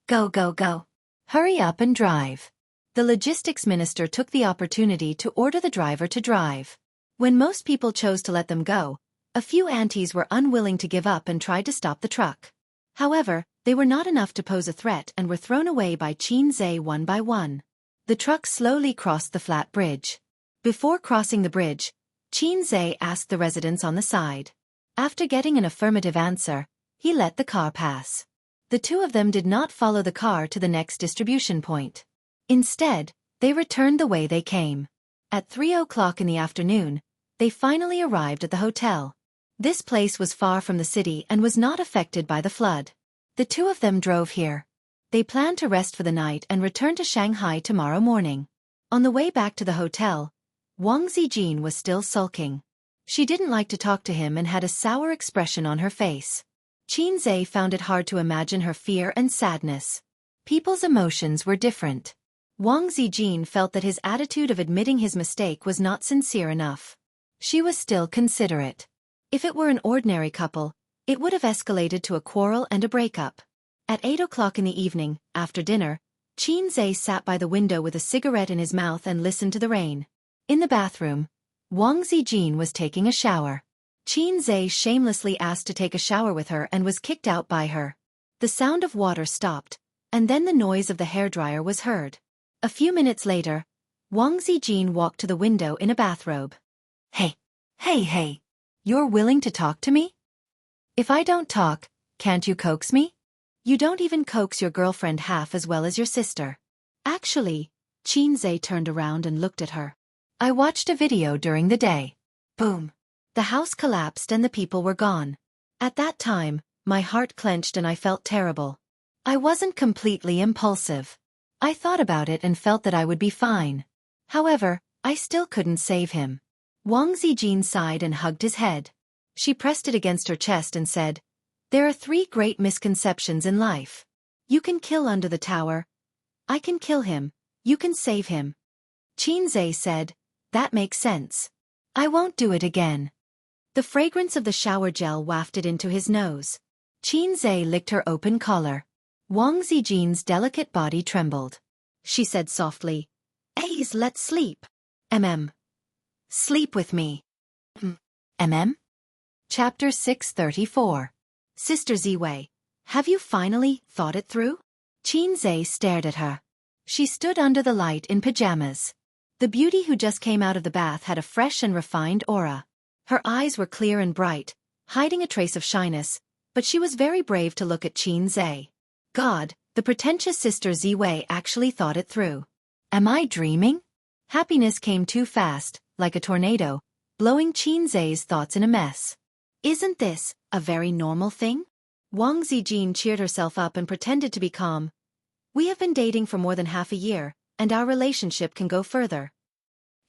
"Go, go, go. Hurry up and drive." The logistics minister took the opportunity to order the driver to drive. When most people chose to let them go, a few aunties were unwilling to give up and tried to stop the truck. However, they were not enough to pose a threat and were thrown away by Qin Zhe one by one. The truck slowly crossed the flat bridge. Before crossing the bridge, Qin Zhe asked the residents on the side. After getting an affirmative answer, he let the car pass. The two of them did not follow the car to the next distribution point. Instead, they returned the way they came. At 3 o'clock in the afternoon, they finally arrived at the hotel. This place was far from the city and was not affected by the flood. The two of them drove here. They planned to rest for the night and return to Shanghai tomorrow morning. On the way back to the hotel, Wang Zijin was still sulking. She didn't like to talk to him and had a sour expression on her face. Qin Zhe found it hard to imagine her fear and sadness. People's emotions were different. Wang Zijin felt that his attitude of admitting his mistake was not sincere enough. She was still considerate. If it were an ordinary couple, it would have escalated to a quarrel and a breakup. At 8 o'clock in the evening, after dinner, Qin Zhe sat by the window with a cigarette in his mouth and listened to the rain. In the bathroom, Wang Zijin was taking a shower. Qin Zhe shamelessly asked to take a shower with her and was kicked out by her. The sound of water stopped, and then the noise of the hairdryer was heard. A few minutes later, Wang Zijin walked to the window in a bathrobe. Hey, you're willing to talk to me? If I don't talk, can't you coax me? You don't even coax your girlfriend half as well as your sister. Actually, Qin Zhe turned around and looked at her. I watched a video during the day. Boom. The house collapsed and the people were gone. At that time, my heart clenched and I felt terrible. I wasn't completely impulsive. I thought about it and felt that I would be fine. However, I still couldn't save him. Wang Zijin sighed and hugged his head. She pressed it against her chest and said, "There are 3 great misconceptions in life. You can kill under the tower. I can kill him. You can save him." Qin Zhe said, "That makes sense. I won't do it again." The fragrance of the shower gel wafted into his nose. Qin Zhe licked her open collar. Wang Zijin's delicate body trembled. She said softly, "Ace, let's sleep. Sleep with me. Chapter 634. Sister Ziwei, have you finally thought it through? Qin Zhe stared at her. She stood under the light in pajamas. The beauty who just came out of the bath had a fresh and refined aura. Her eyes were clear and bright, hiding a trace of shyness, but she was very brave to look at Qin Zhe. God, the pretentious Sister Ziwei actually thought it through. Am I dreaming? Happiness came too fast, like a tornado, blowing Qin Zhe's thoughts in a mess. Isn't this a very normal thing? Wang Zijin cheered herself up and pretended to be calm. We have been dating for more than half a year, and our relationship can go further.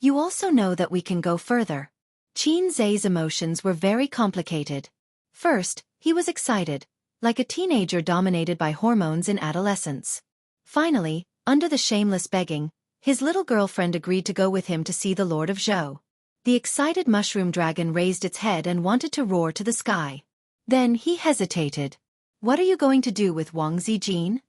You also know that we can go further. Qin Zhe's emotions were very complicated. First, he was excited, like a teenager dominated by hormones in adolescence. Finally, under the shameless begging, his little girlfriend agreed to go with him to see the Lord of Zhou. The excited mushroom dragon raised its head and wanted to roar to the sky. Then he hesitated. What are you going to do with Wang Zijin?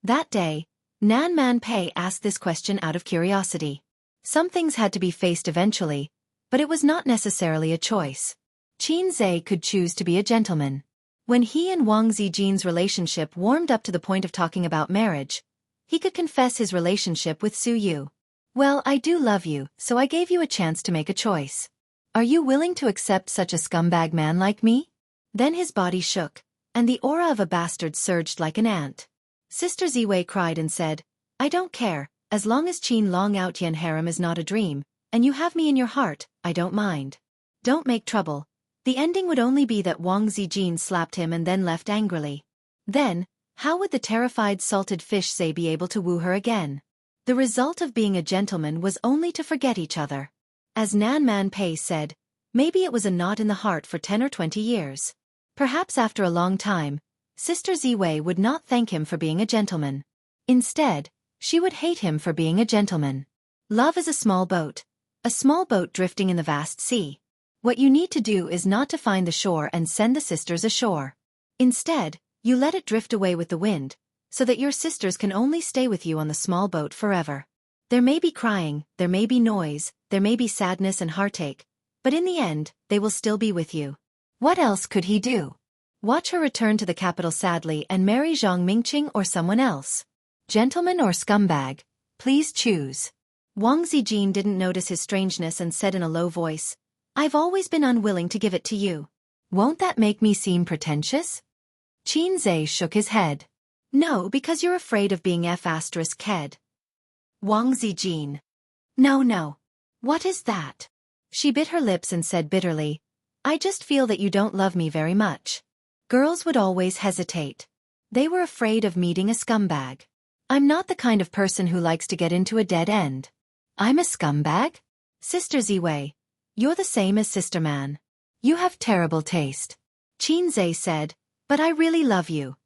That day, Nan Man Pei asked this question out of curiosity. Some things had to be faced eventually, but it was not necessarily a choice. Qin Zhe could choose to be a gentleman. When he and Wang Zijin's relationship warmed up to the point of talking about marriage, he could confess his relationship with Su Yu. Well, I do love you, so I gave you a chance to make a choice. Are you willing to accept such a scumbag man like me? Then his body shook, and the aura of a bastard surged like an ant. Sister Ziwei cried and said, I don't care, as long as Qin Long Outian harem is not a dream, and you have me in your heart, I don't mind. Don't make trouble. The ending would only be that Wang Zijin slapped him and then left angrily. Then, how would the terrified salted fish say be able to woo her again? The result of being a gentleman was only to forget each other. As Nan Man Pei said, maybe it was a knot in the heart for 10 or 20 years. Perhaps after a long time, Sister Ziwei would not thank him for being a gentleman. Instead, she would hate him for being a gentleman. Love is a small boat drifting in the vast sea. What you need to do is not to find the shore and send the sisters ashore. Instead, you let it drift away with the wind, so that your sisters can only stay with you on the small boat forever. There may be crying, there may be noise, there may be sadness and heartache, but in the end, they will still be with you. What else could he do? Watch her return to the capital sadly and marry Zhang Mingqing or someone else. Gentleman or scumbag, please choose. Wang Zijin didn't notice his strangeness and said in a low voice, I've always been unwilling to give it to you. Won't that make me seem pretentious? Qin Zhe shook his head. No, because you're afraid of being F***ed. Wang Zijin. No. What is that? She bit her lips and said bitterly, I just feel that you don't love me very much. Girls would always hesitate. They were afraid of meeting a scumbag. I'm not the kind of person who likes to get into a dead end. I'm a scumbag? Sister Ziwei, you're the same as Sister Man. You have terrible taste. Qin Zhe said, but I really love you.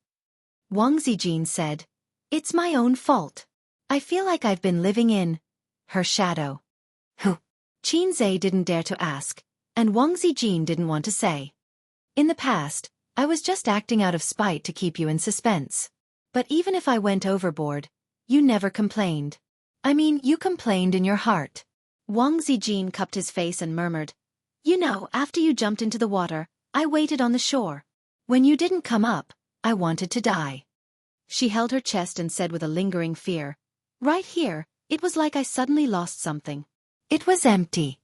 Wang Zijin said, It's my own fault. I feel like I've been living in her shadow. Who? Qin Zhe didn't dare to ask, and Wang Zijin didn't want to say. In the past, I was just acting out of spite to keep you in suspense. But even if I went overboard, you never complained. I mean, you complained in your heart. Wang Zijin cupped his face and murmured, "You know, after you jumped into the water, I waited on the shore. When you didn't come up, I wanted to die." She held her chest and said with a lingering fear, "Right here, it was like I suddenly lost something. It was empty."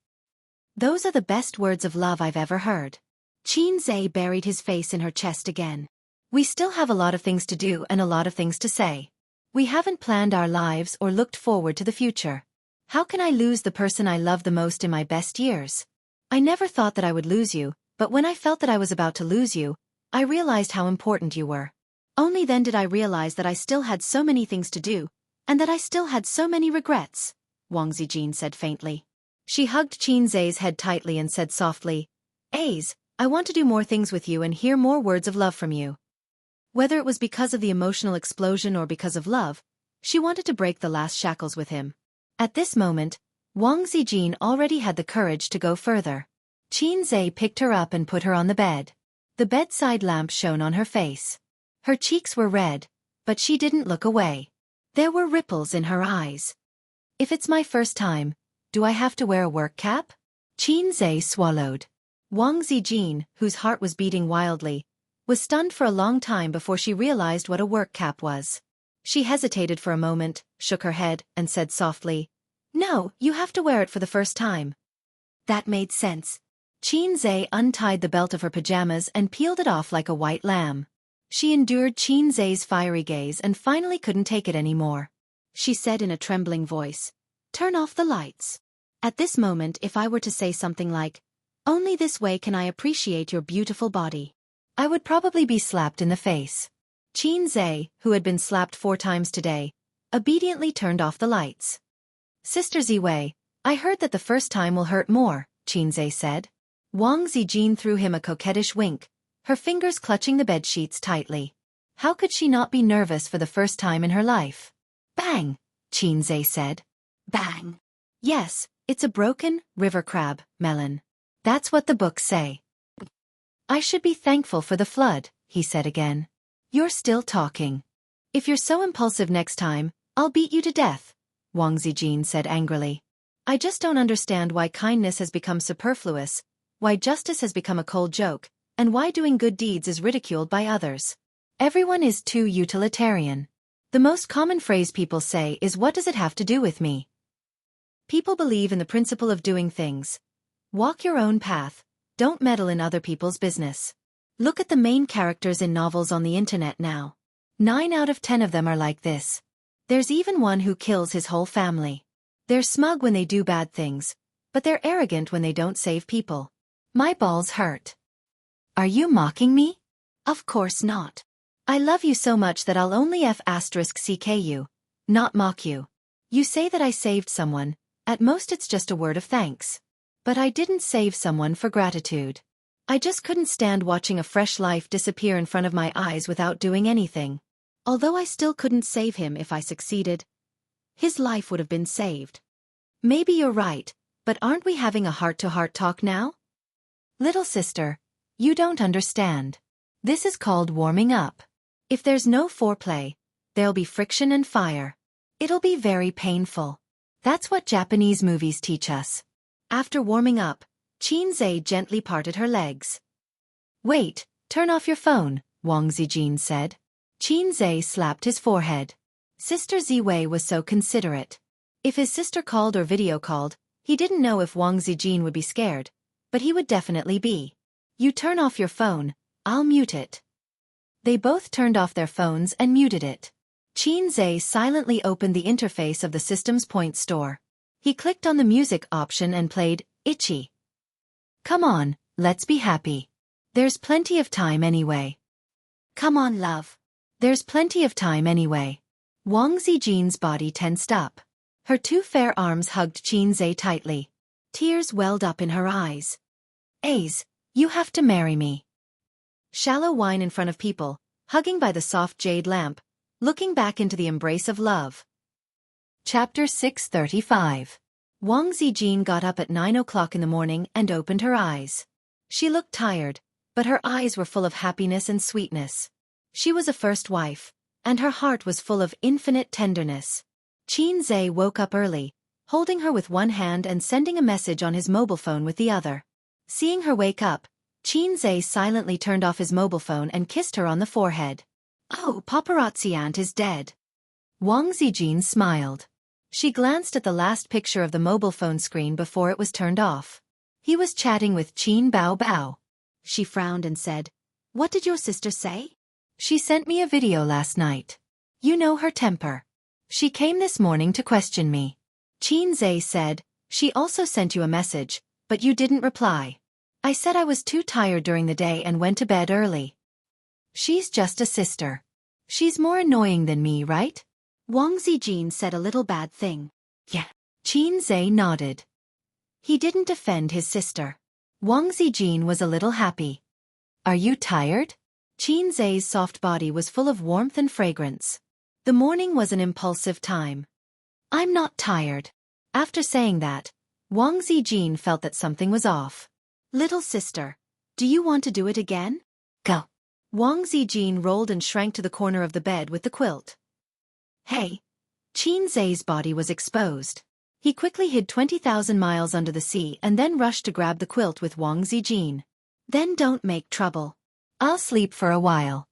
Those are the best words of love I've ever heard. Qin Zhe buried his face in her chest again. We still have a lot of things to do and a lot of things to say. We haven't planned our lives or looked forward to the future. How can I lose the person I love the most in my best years? I never thought that I would lose you, but when I felt that I was about to lose you, I realized how important you were. Only then did I realize that I still had so many things to do, and that I still had so many regrets, Wang Zijin said faintly. She hugged Qin Zhe's head tightly and said softly, "Aze, I want to do more things with you and hear more words of love from you." Whether it was because of the emotional explosion or because of love, she wanted to break the last shackles with him. At this moment, Wang Zijin already had the courage to go further. Qin Zhe picked her up and put her on the bed. The bedside lamp shone on her face. Her cheeks were red, but she didn't look away. There were ripples in her eyes. "If it's my first time, do I have to wear a work cap?" Qin Zhe swallowed. Wang Zijin, whose heart was beating wildly, was stunned for a long time before she realized what a work cap was. She hesitated for a moment, shook her head, and said softly, "No, you have to wear it for the first time." That made sense. Qin Zhe untied the belt of her pajamas and peeled it off like a white lamb. She endured Qin Zhe's fiery gaze and finally couldn't take it anymore. She said in a trembling voice, "Turn off the lights." At this moment, if I were to say something like, "Only this way can I appreciate your beautiful body," I would probably be slapped in the face. Qin Zhe, who had been slapped 4 times today, obediently turned off the lights. "Sister Ziwei, I heard that the first time will hurt more," Qin Zhe said. Wang Zijin threw him a coquettish wink, her fingers clutching the bedsheets tightly. How could she not be nervous for the first time in her life? "Bang," Qin Zhe said. "Bang." "Yes, it's a broken river crab, Melon. That's what the books say." "I should be thankful for the flood," he said again. "You're still talking. If you're so impulsive next time, I'll beat you to death," Wang Zijin said angrily. "I just don't understand why kindness has become superfluous, why justice has become a cold joke, and why doing good deeds is ridiculed by others. Everyone is too utilitarian. The most common phrase people say is, 'What does it have to do with me?' People believe in the principle of doing things. Walk your own path, don't meddle in other people's business. Look at the main characters in novels on the internet now. 9 out of 10 of them are like this. There's even one who kills his whole family. They're smug when they do bad things, but they're arrogant when they don't save people. My balls hurt." "Are you mocking me?" "Of course not. I love you so much that I'll only *CK you, not mock you. You say that I saved someone, at most it's just a word of thanks. But I didn't save someone for gratitude. I just couldn't stand watching a fresh life disappear in front of my eyes without doing anything. Although I still couldn't save him if I succeeded. His life would have been saved." "Maybe you're right, but aren't we having a heart-to-heart talk now?" "Little sister, you don't understand. This is called warming up. If there's no foreplay, there'll be friction and fire. It'll be very painful. That's what Japanese movies teach us." After warming up, Qin Zhe gently parted her legs. "Wait, turn off your phone," Wang Zijin said. Qin Zhe slapped his forehead. Sister Ziwei was so considerate. If his sister called or video called, he didn't know if Wang Zijin would be scared, but he would definitely be. "You turn off your phone, I'll mute it." They both turned off their phones and muted it. Qin Zhe silently opened the interface of the system's point store. He clicked on the music option and played Itchy. "Come on, let's be happy. There's plenty of time anyway." "Come on, love. There's plenty of time anyway." Wang Zijin's body tensed up. Her 2 fair arms hugged Qin Zhe tightly. Tears welled up in her eyes. "Aze, you have to marry me." Shallow wine in front of people, hugging by the soft jade lamp, looking back into the embrace of love. Chapter 635. Wang Zijin got up at 9 o'clock in the morning and opened her eyes. She looked tired, but her eyes were full of happiness and sweetness. She was a first wife, and her heart was full of infinite tenderness. Qin Zhe woke up early, holding her with one hand and sending a message on his mobile phone with the other. Seeing her wake up, Qin Zhe silently turned off his mobile phone and kissed her on the forehead. "Oh, paparazzi aunt is dead." Wang Zijin smiled. She glanced at the last picture of the mobile phone screen before it was turned off. He was chatting with Qin Bao Bao. She frowned and said, "What did your sister say?" "She sent me a video last night. You know her temper. She came this morning to question me." Qin Zhe said, "She also sent you a message, but you didn't reply." "I said I was too tired during the day and went to bed early." "She's just a sister. She's more annoying than me, right?" Wang Zijin said a little bad thing. "Yeah." Qin Zhe nodded. He didn't defend his sister. Wang Zijin was a little happy. "Are you tired?" Qin Zhe's soft body was full of warmth and fragrance. The morning was an impulsive time. "I'm not tired." After saying that, Wang Zijin felt that something was off. "Little sister, do you want to do it again?" "Go." Wang Zijin rolled and shrank to the corner of the bed with the quilt. "Hey!" Qin Zhe's body was exposed. He quickly hid 20,000 miles under the sea and then rushed to grab the quilt with Wang Zijin. "Then don't make trouble. I'll sleep for a while."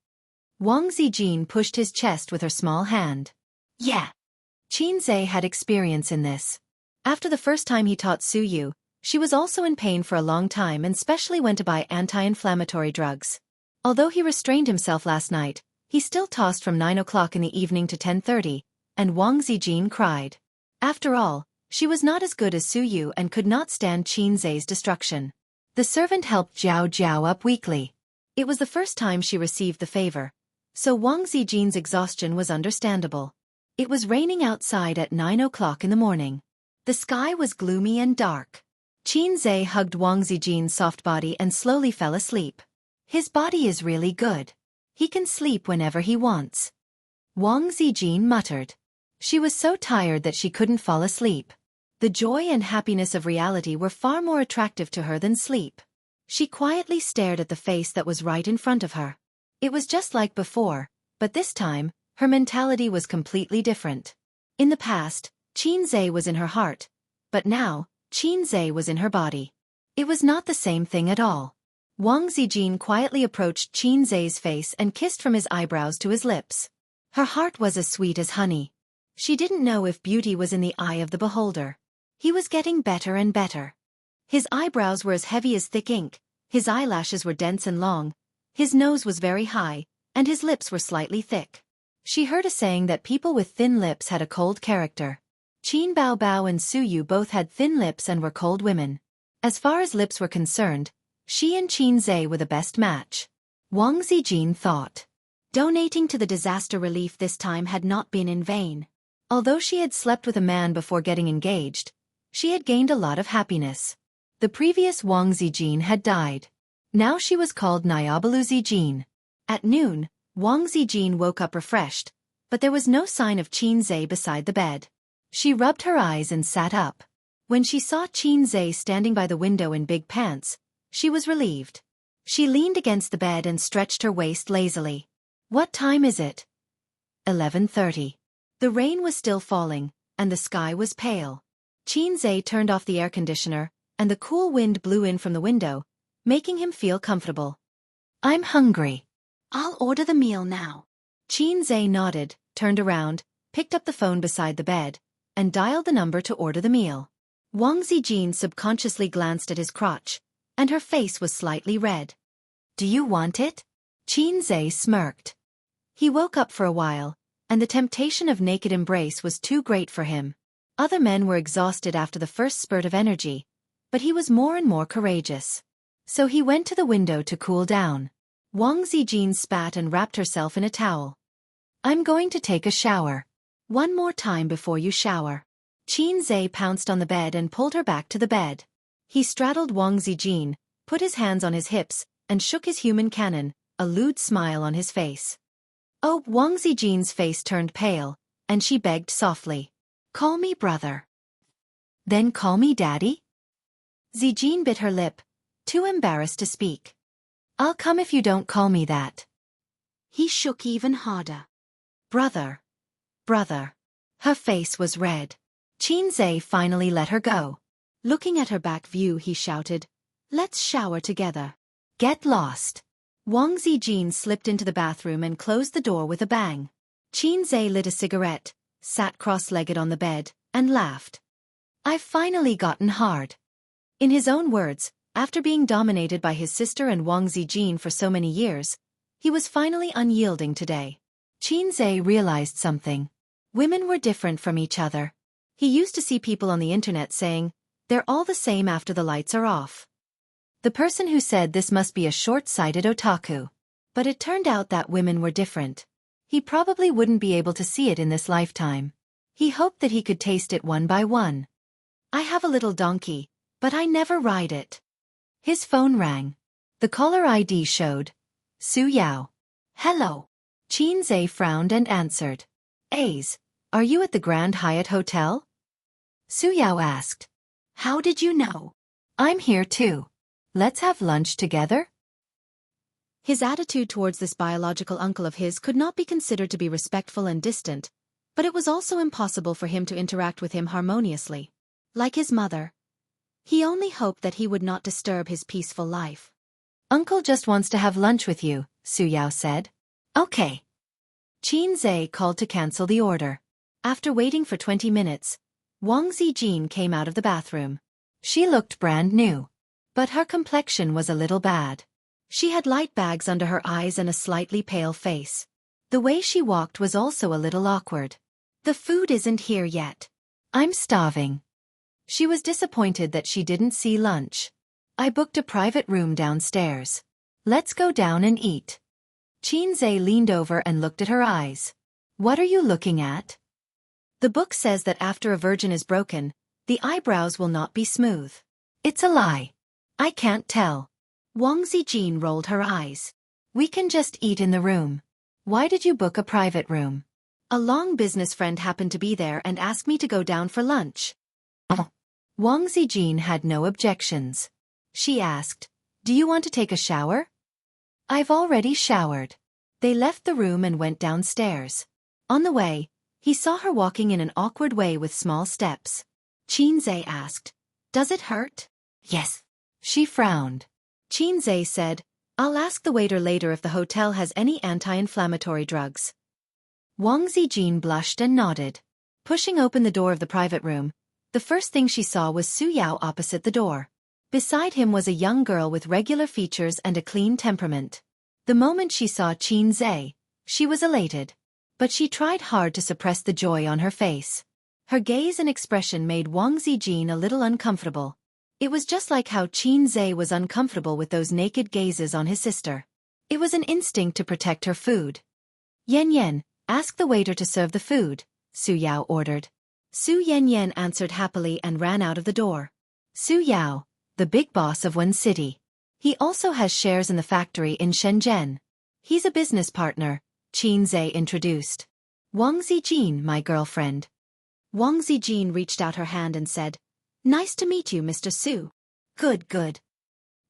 Wang Zijin pushed his chest with her small hand. "Yeah." Qin Zhe had experience in this. After the first time he taught Su Yu, she was also in pain for a long time and specially went to buy anti-inflammatory drugs. Although he restrained himself last night, he still tossed from 9 o'clock in the evening to 10:30, and Wang Zijin cried. After all, she was not as good as Su Yu and could not stand Qin Zhe's destruction. The servant helped Jiao Jiao up weekly. It was the first time she received the favor, so Wang Zijin's exhaustion was understandable. It was raining outside at 9 o'clock in the morning. The sky was gloomy and dark. Qin Zhe hugged Wang Zijin's soft body and slowly fell asleep. His body is really good. He can sleep whenever he wants. Wang Zijin muttered. She was so tired that she couldn't fall asleep. The joy and happiness of reality were far more attractive to her than sleep. She quietly stared at the face that was right in front of her. It was just like before, but this time, her mentality was completely different. In the past, Qin Zhe was in her heart, but now, Qin Zhe was in her body. It was not the same thing at all. Wang Zijin quietly approached Qin Zhe's face and kissed from his eyebrows to his lips. Her heart was as sweet as honey. She didn't know if beauty was in the eye of the beholder. He was getting better and better. His eyebrows were as heavy as thick ink, his eyelashes were dense and long, his nose was very high, and his lips were slightly thick. She heard a saying that people with thin lips had a cold character. Qin Bao Bao and Su Yu both had thin lips and were cold women. As far as lips were concerned, she and Qin Zhe were the best match. Wang Zijin thought. Donating to the disaster relief this time had not been in vain. Although she had slept with a man before getting engaged, she had gained a lot of happiness. The previous Wang Zijin had died. Now she was called Nyabalu Zijin. At noon, Wang Zijin woke up refreshed, but there was no sign of Qin Zhe beside the bed. She rubbed her eyes and sat up. When she saw Qin Zhe standing by the window in big pants, she was relieved. She leaned against the bed and stretched her waist lazily. "What time is it?" 11:30. The rain was still falling, and the sky was pale. Qin Zhe turned off the air conditioner, and the cool wind blew in from the window, making him feel comfortable. "I'm hungry. I'll order the meal now." Qin Zhe nodded, turned around, picked up the phone beside the bed, and dialed the number to order the meal. Wang Zijin subconsciously glanced at his crotch, and her face was slightly red. "Do you want it?" Qin Zhe smirked. He woke up for a while, and the temptation of naked embrace was too great for him. Other men were exhausted after the first spurt of energy, but he was more and more courageous. So he went to the window to cool down. Wang Zijin spat and wrapped herself in a towel. "I'm going to take a shower. One more time before you shower." Qin Zhe pounced on the bed and pulled her back to the bed. He straddled Wang Zijin, put his hands on his hips, and shook his human cannon, a lewd smile on his face. Oh, Wang Zijin's face turned pale, and she begged softly. Call me brother. Then call me daddy? Zijin bit her lip, too embarrassed to speak. I'll come if you don't call me that. He shook even harder. Brother. Brother. Her face was red. Qinzhe finally let her go. Looking at her back view, he shouted, Let's shower together. Get lost. Wang Zijin slipped into the bathroom and closed the door with a bang. Qinzhe lit a cigarette, sat cross-legged on the bed, and laughed. I've finally gotten hard. In his own words, after being dominated by his sister and Wang Zijin for so many years, he was finally unyielding today. Qinzhe realized something. Women were different from each other. He used to see people on the internet saying, they're all the same after the lights are off. The person who said this must be a short-sighted otaku. But it turned out that women were different. He probably wouldn't be able to see it in this lifetime. He hoped that he could taste it one by one. I have a little donkey, but I never ride it. His phone rang. The caller ID showed Su Yao. Hello. Qinzhe frowned and answered. Ace, are you at the Grand Hyatt Hotel? Su Yao asked. How did you know? I'm here too. Let's have lunch together? His attitude towards this biological uncle of his could not be considered to be respectful and distant, but it was also impossible for him to interact with him harmoniously. Like his mother, he only hoped that he would not disturb his peaceful life. Uncle just wants to have lunch with you, Su Yao said. Okay. Qinzhe called to cancel the order. After waiting for 20 minutes, Wang Zijin came out of the bathroom. She looked brand new. But her complexion was a little bad. She had light bags under her eyes and a slightly pale face. The way she walked was also a little awkward. The food isn't here yet. I'm starving. She was disappointed that she didn't see lunch. I booked a private room downstairs. Let's go down and eat. Qinzhe leaned over and looked at her eyes. What are you looking at? The book says that after a virgin is broken, the eyebrows will not be smooth. It's a lie. I can't tell. Wang Zijin rolled her eyes. We can just eat in the room. Why did you book a private room? A long business friend happened to be there and asked me to go down for lunch. Wang Zijin had no objections. She asked, Do you want to take a shower? I've already showered. They left the room and went downstairs. On the way, he saw her walking in an awkward way with small steps. Qinzhe asked, Does it hurt? Yes. She frowned. Qinzhe said, I'll ask the waiter later if the hotel has any anti-inflammatory drugs. Wang Zijin blushed and nodded. Pushing open the door of the private room, the first thing she saw was Su Yao opposite the door. Beside him was a young girl with regular features and a clean temperament. The moment she saw Qinzhe, she was elated. But she tried hard to suppress the joy on her face. Her gaze and expression made Wang Zijin a little uncomfortable. It was just like how Qinzhe was uncomfortable with those naked gazes on his sister. It was an instinct to protect her food. Yan, ask the waiter to serve the food, Su Yao ordered. Su Yan answered happily and ran out of the door. Su Yao, the big boss of one city. He also has shares in the factory in Shenzhen. He's a business partner, Qinzhe introduced. Wang Zijin, my girlfriend. Wang Zijin reached out her hand and said, Nice to meet you, Mr. Su. Good.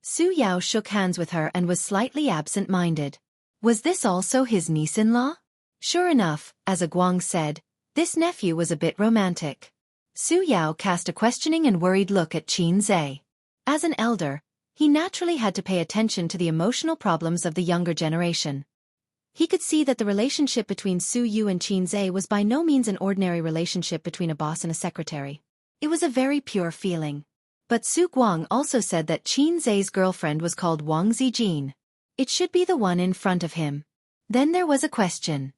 Su Yao shook hands with her and was slightly absent-minded. Was this also his niece-in-law? Sure enough, as Guang said, this nephew was a bit romantic. Su Yao cast a questioning and worried look at Qinzhe. As an elder, he naturally had to pay attention to the emotional problems of the younger generation. He could see that the relationship between Su Yu and Qinzhe was by no means an ordinary relationship between a boss and a secretary. It was a very pure feeling. But Su Guang also said that Qinzhe's girlfriend was called Wang Zijin. It should be the one in front of him. Then there was a question.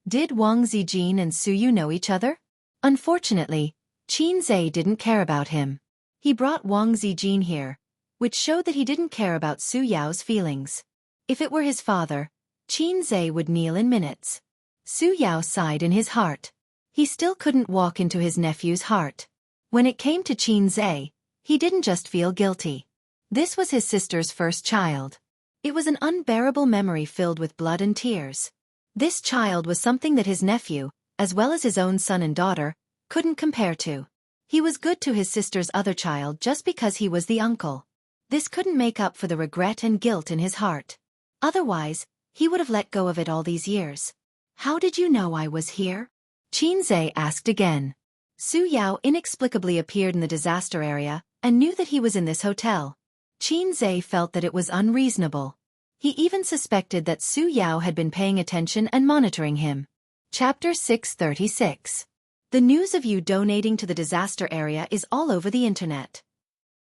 Did Wang Zijin and Su Yu know each other? Unfortunately, Qinzhe didn't care about him. He brought Wang Zijin here, which showed that he didn't care about Su Yao's feelings. If it were his father, Qinzhe would kneel in minutes. Su Yao sighed in his heart. He still couldn't walk into his nephew's heart. When it came to Qinzhe, he didn't just feel guilty. This was his sister's first child. It was an unbearable memory filled with blood and tears. This child was something that his nephew, as well as his own son and daughter, couldn't compare to. He was good to his sister's other child just because he was the uncle. This couldn't make up for the regret and guilt in his heart. Otherwise, he would have let go of it all these years. How did you know I was here? Qinzhe asked again. Su Yao inexplicably appeared in the disaster area and knew that he was in this hotel. Qinzhe felt that it was unreasonable. He even suspected that Su Yao had been paying attention and monitoring him. Chapter 636. The news of you donating to the disaster area is all over the internet.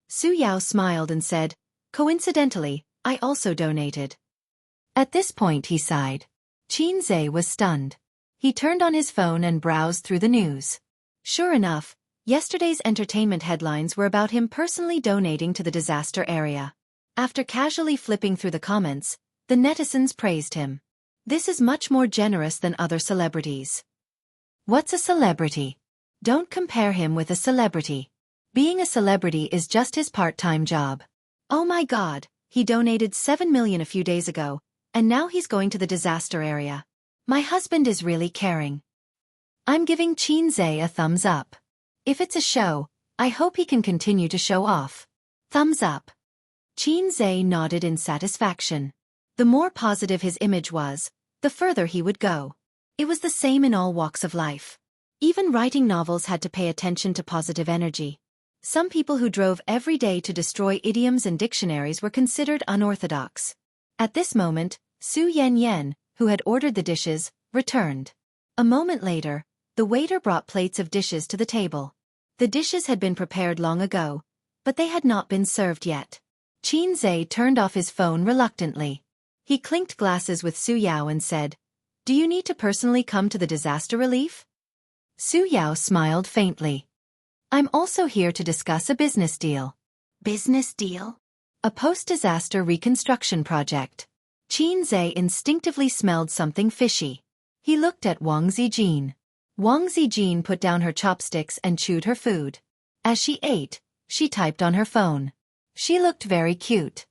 Su Yao smiled and said, "Coincidentally, I also donated." At this point he sighed. Qinzhe was stunned. He turned on his phone and browsed through the news. Sure enough, yesterday's entertainment headlines were about him personally donating to the disaster area. After casually flipping through the comments, the netizens praised him. This is much more generous than other celebrities. What's a celebrity? Don't compare him with a celebrity. Being a celebrity is just his part-time job. Oh my God, he donated 7 million a few days ago, and now he's going to the disaster area. My husband is really caring. I'm giving Qinzhe a thumbs up. If it's a show, I hope he can continue to show off. Thumbs up. Qinzhe nodded in satisfaction. The more positive his image was, the further he would go. It was the same in all walks of life. Even writing novels had to pay attention to positive energy. Some people who drove every day to destroy idioms and dictionaries were considered unorthodox. At this moment, Su Yan, who had ordered the dishes, returned. A moment later, the waiter brought plates of dishes to the table. The dishes had been prepared long ago, but they had not been served yet. Qinzhe turned off his phone reluctantly. He clinked glasses with Su Yao and said, "Do you need to personally come to the disaster relief?" Su Yao smiled faintly. "I'm also here to discuss a business deal." Business deal? A post-disaster reconstruction project. Qinzhe instinctively smelled something fishy. He looked at Wang Zijin. Wang Zijin put down her chopsticks and chewed her food. As she ate, she typed on her phone. She looked very cute.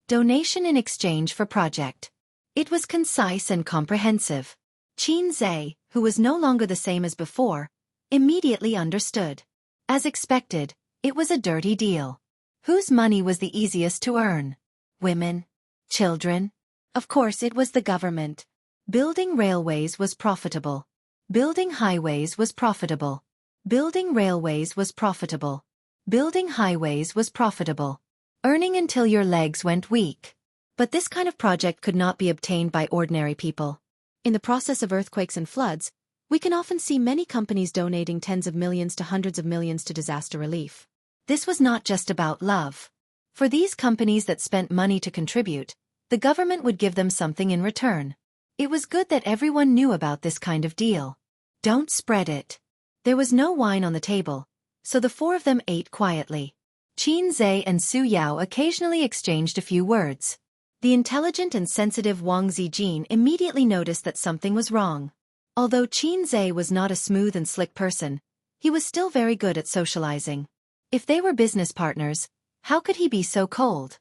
Donation in exchange for project. It was concise and comprehensive. Qinzhe, who was no longer the same as before, immediately understood. As expected, it was a dirty deal. Whose money was the easiest to earn? Women? Children? Of course it was the government. Building railways was profitable. Building highways was profitable. Building railways was profitable. Building highways was profitable. Earning until your legs went weak. But this kind of project could not be obtained by ordinary people. In the process of earthquakes and floods, we can often see many companies donating tens of millions to hundreds of millions to disaster relief. This was not just about love. For these companies that spent money to contribute, the government would give them something in return. It was good that everyone knew about this kind of deal. Don't spread it. There was no wine on the table, so the four of them ate quietly. Qinzhe and Su Yao occasionally exchanged a few words. The intelligent and sensitive Wang Zijin immediately noticed that something was wrong. Although Qinzhe was not a smooth and slick person, he was still very good at socializing. If they were business partners, how could he be so cold?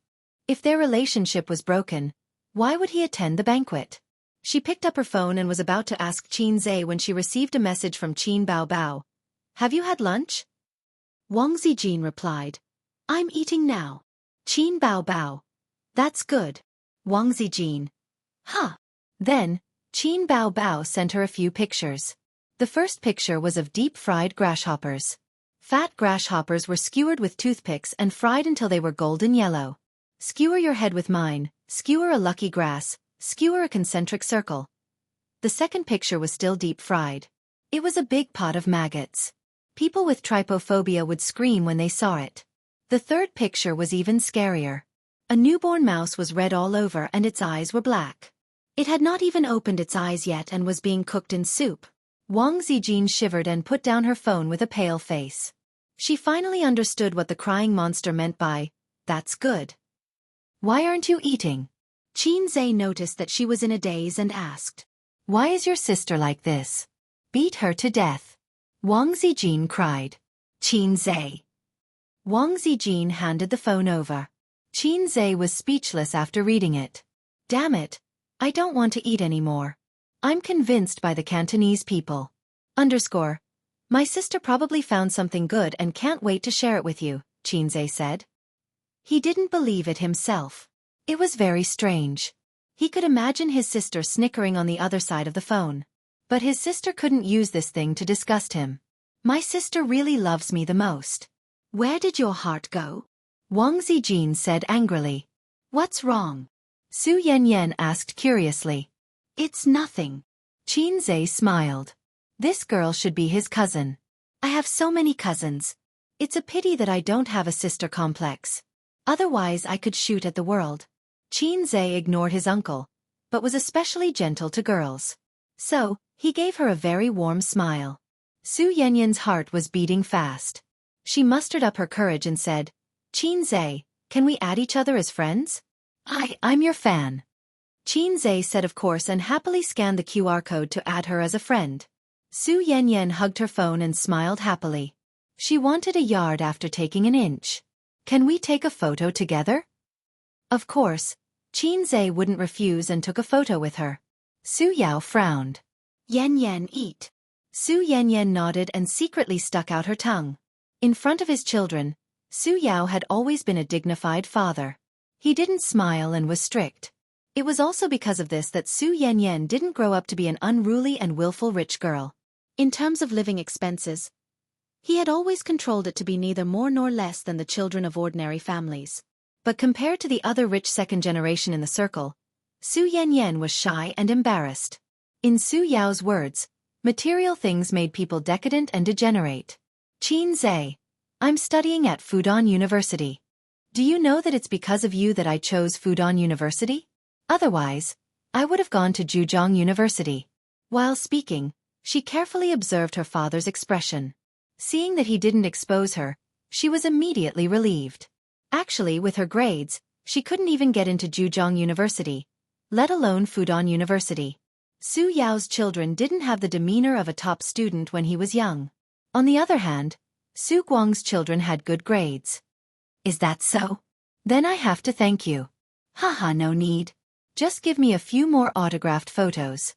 If their relationship was broken, why would he attend the banquet? She picked up her phone and was about to ask Qinzhe when she received a message from Qin Baobao. "Have you had lunch?" Wang Zijin replied, "I'm eating now." Qin Baobao. "That's good." Wang Zijin. "Huh." Then, Qin Baobao sent her a few pictures. The first picture was of deep-fried grasshoppers. Fat grasshoppers were skewered with toothpicks and fried until they were golden yellow. "Skewer your head with mine, skewer a lucky grass, skewer a concentric circle." The second picture was still deep-fried. It was a big pot of maggots. People with trypophobia would scream when they saw it. The third picture was even scarier. A newborn mouse was red all over and its eyes were black. It had not even opened its eyes yet and was being cooked in soup. Wang Zijin shivered and put down her phone with a pale face. She finally understood what the crying monster meant by, "That's good." "Why aren't you eating?" Qinzhe noticed that she was in a daze and asked, "Why is your sister like this? Beat her to death." Wang Zijin cried. "Qinzhe." Wang Zijin handed the phone over. Qinzhe was speechless after reading it. "Damn it, I don't want to eat anymore. I'm convinced by the Cantonese people. Underscore. My sister probably found something good and can't wait to share it with you, Chinze said. He didn't believe it himself. It was very strange. He could imagine his sister snickering on the other side of the phone. But his sister couldn't use this thing to disgust him. My sister really loves me the most. Where did your heart go? Wang Zijin said angrily. What's wrong? Su Yanyan asked curiously. It's nothing. Chinze smiled. This girl should be his cousin. I have so many cousins. It's a pity that I don't have a sister complex. Otherwise I could shoot at the world. Chinze ignored his uncle, but was especially gentle to girls. So, he gave her a very warm smile. Su Yanyan's heart was beating fast. She mustered up her courage and said, Chinze, can we add each other as friends? I'm your fan. Chinze said of course and happily scanned the QR code to add her as a friend. Su Yanyan hugged her phone and smiled happily. She wanted a yard after taking an inch. Can we take a photo together? Of course, Chinze wouldn't refuse and took a photo with her. Su Yao frowned. Yanyan eat. Su Yanyan nodded and secretly stuck out her tongue. In front of his children, Su Yao had always been a dignified father. He didn't smile and was strict. It was also because of this that Su Yanyan didn't grow up to be an unruly and willful rich girl. In terms of living expenses, he had always controlled it to be neither more nor less than the children of ordinary families. But compared to the other rich second generation in the circle, Su Yanyan was shy and embarrassed. In Su Yao's words, material things made people decadent and degenerate. Chinze, I'm studying at Fudan University. Do you know that it's because of you that I chose Fudan University? Otherwise, I would have gone to Zhejiang University. While speaking, she carefully observed her father's expression. Seeing that he didn't expose her, she was immediately relieved. Actually, with her grades, she couldn't even get into Zhejiang University, let alone Fudan University. Su Yao's children didn't have the demeanor of a top student when he was young. On the other hand, Su Guang's children had good grades. Is that so? Then I have to thank you. Haha, no need. Just give me a few more autographed photos.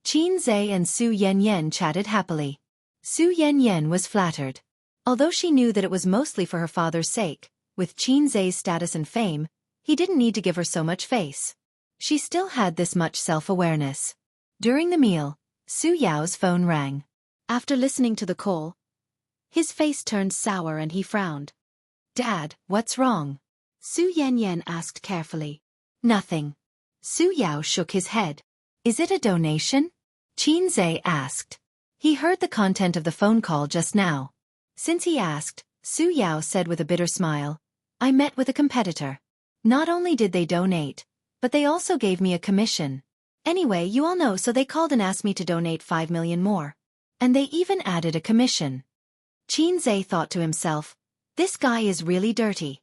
Chinze and Su Yanyan chatted happily. Su Yanyan was flattered. Although she knew that it was mostly for her father's sake, with Chinze's status and fame, he didn't need to give her so much face. She still had this much self-awareness. During the meal, Su Yao's phone rang. After listening to the call, his face turned sour and he frowned. Dad, what's wrong? Su Yanyan asked carefully. Nothing. Su Yao shook his head. Is it a donation? Chinze asked. He heard the content of the phone call just now. Since he asked, Su Yao said with a bitter smile, I met with a competitor. Not only did they donate, but they also gave me a commission. Anyway, you all know, so they called and asked me to donate 5 million more. And they even added a commission. Chinze thought to himself, this guy is really dirty.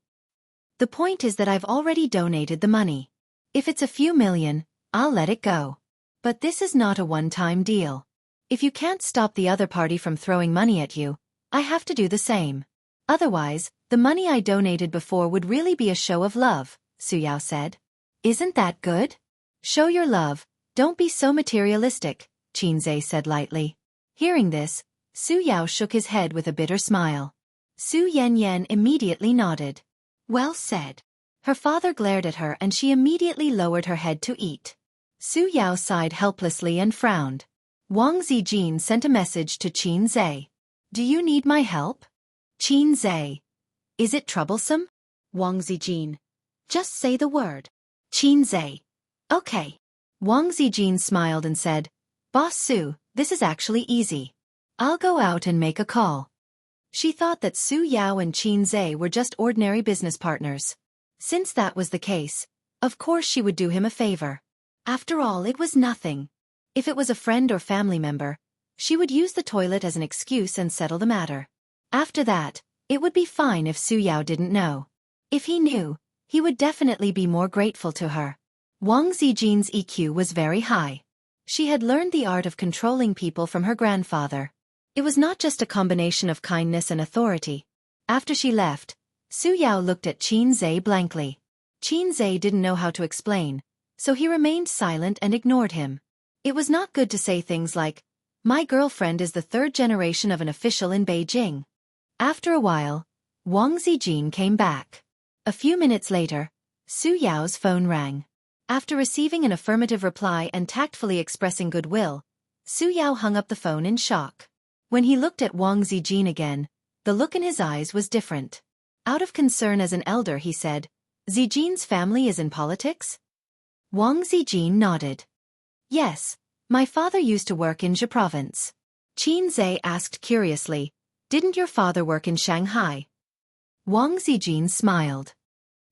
The point is that I've already donated the money. If it's a few million, I'll let it go. But this is not a one-time deal. If you can't stop the other party from throwing money at you, I have to do the same. Otherwise, the money I donated before would really be a show of love, Su Yao said. Isn't that good? Show your love, don't be so materialistic, Chinze said lightly. Hearing this, Su Yao shook his head with a bitter smile. Su Yanyan immediately nodded. Well said. Her father glared at her and she immediately lowered her head to eat. Su Yao sighed helplessly and frowned. Wang Zijin sent a message to Chinze. Do you need my help? Chinze. Is it troublesome? Wang Zijin. Just say the word. Chinze. Okay. Wang Zijin smiled and said, Boss Su, this is actually easy. I'll go out and make a call. She thought that Su Yao and Chinze were just ordinary business partners. Since that was the case, of course she would do him a favor. After all, it was nothing. If it was a friend or family member, she would use the toilet as an excuse and settle the matter. After that, it would be fine if Su Yao didn't know. If he knew, he would definitely be more grateful to her. Wang Zijin's EQ was very high. She had learned the art of controlling people from her grandfather. It was not just a combination of kindness and authority. After she left, Su Yao looked at Chinze blankly. Chinze didn't know how to explain, so he remained silent and ignored him. It was not good to say things like, "My girlfriend is the third generation of an official in Beijing." After a while, Wang Zijin came back. A few minutes later, Su Yao's phone rang. After receiving an affirmative reply and tactfully expressing goodwill, Su Yao hung up the phone in shock. When he looked at Wang Zijin again, the look in his eyes was different. Out of concern as an elder, he said, "Zijin's family is in politics?" Wang Zijin nodded. "Yes, my father used to work in Zhe province." Qin Zhe asked curiously, "Didn't your father work in Shanghai?" Wang Zijin smiled.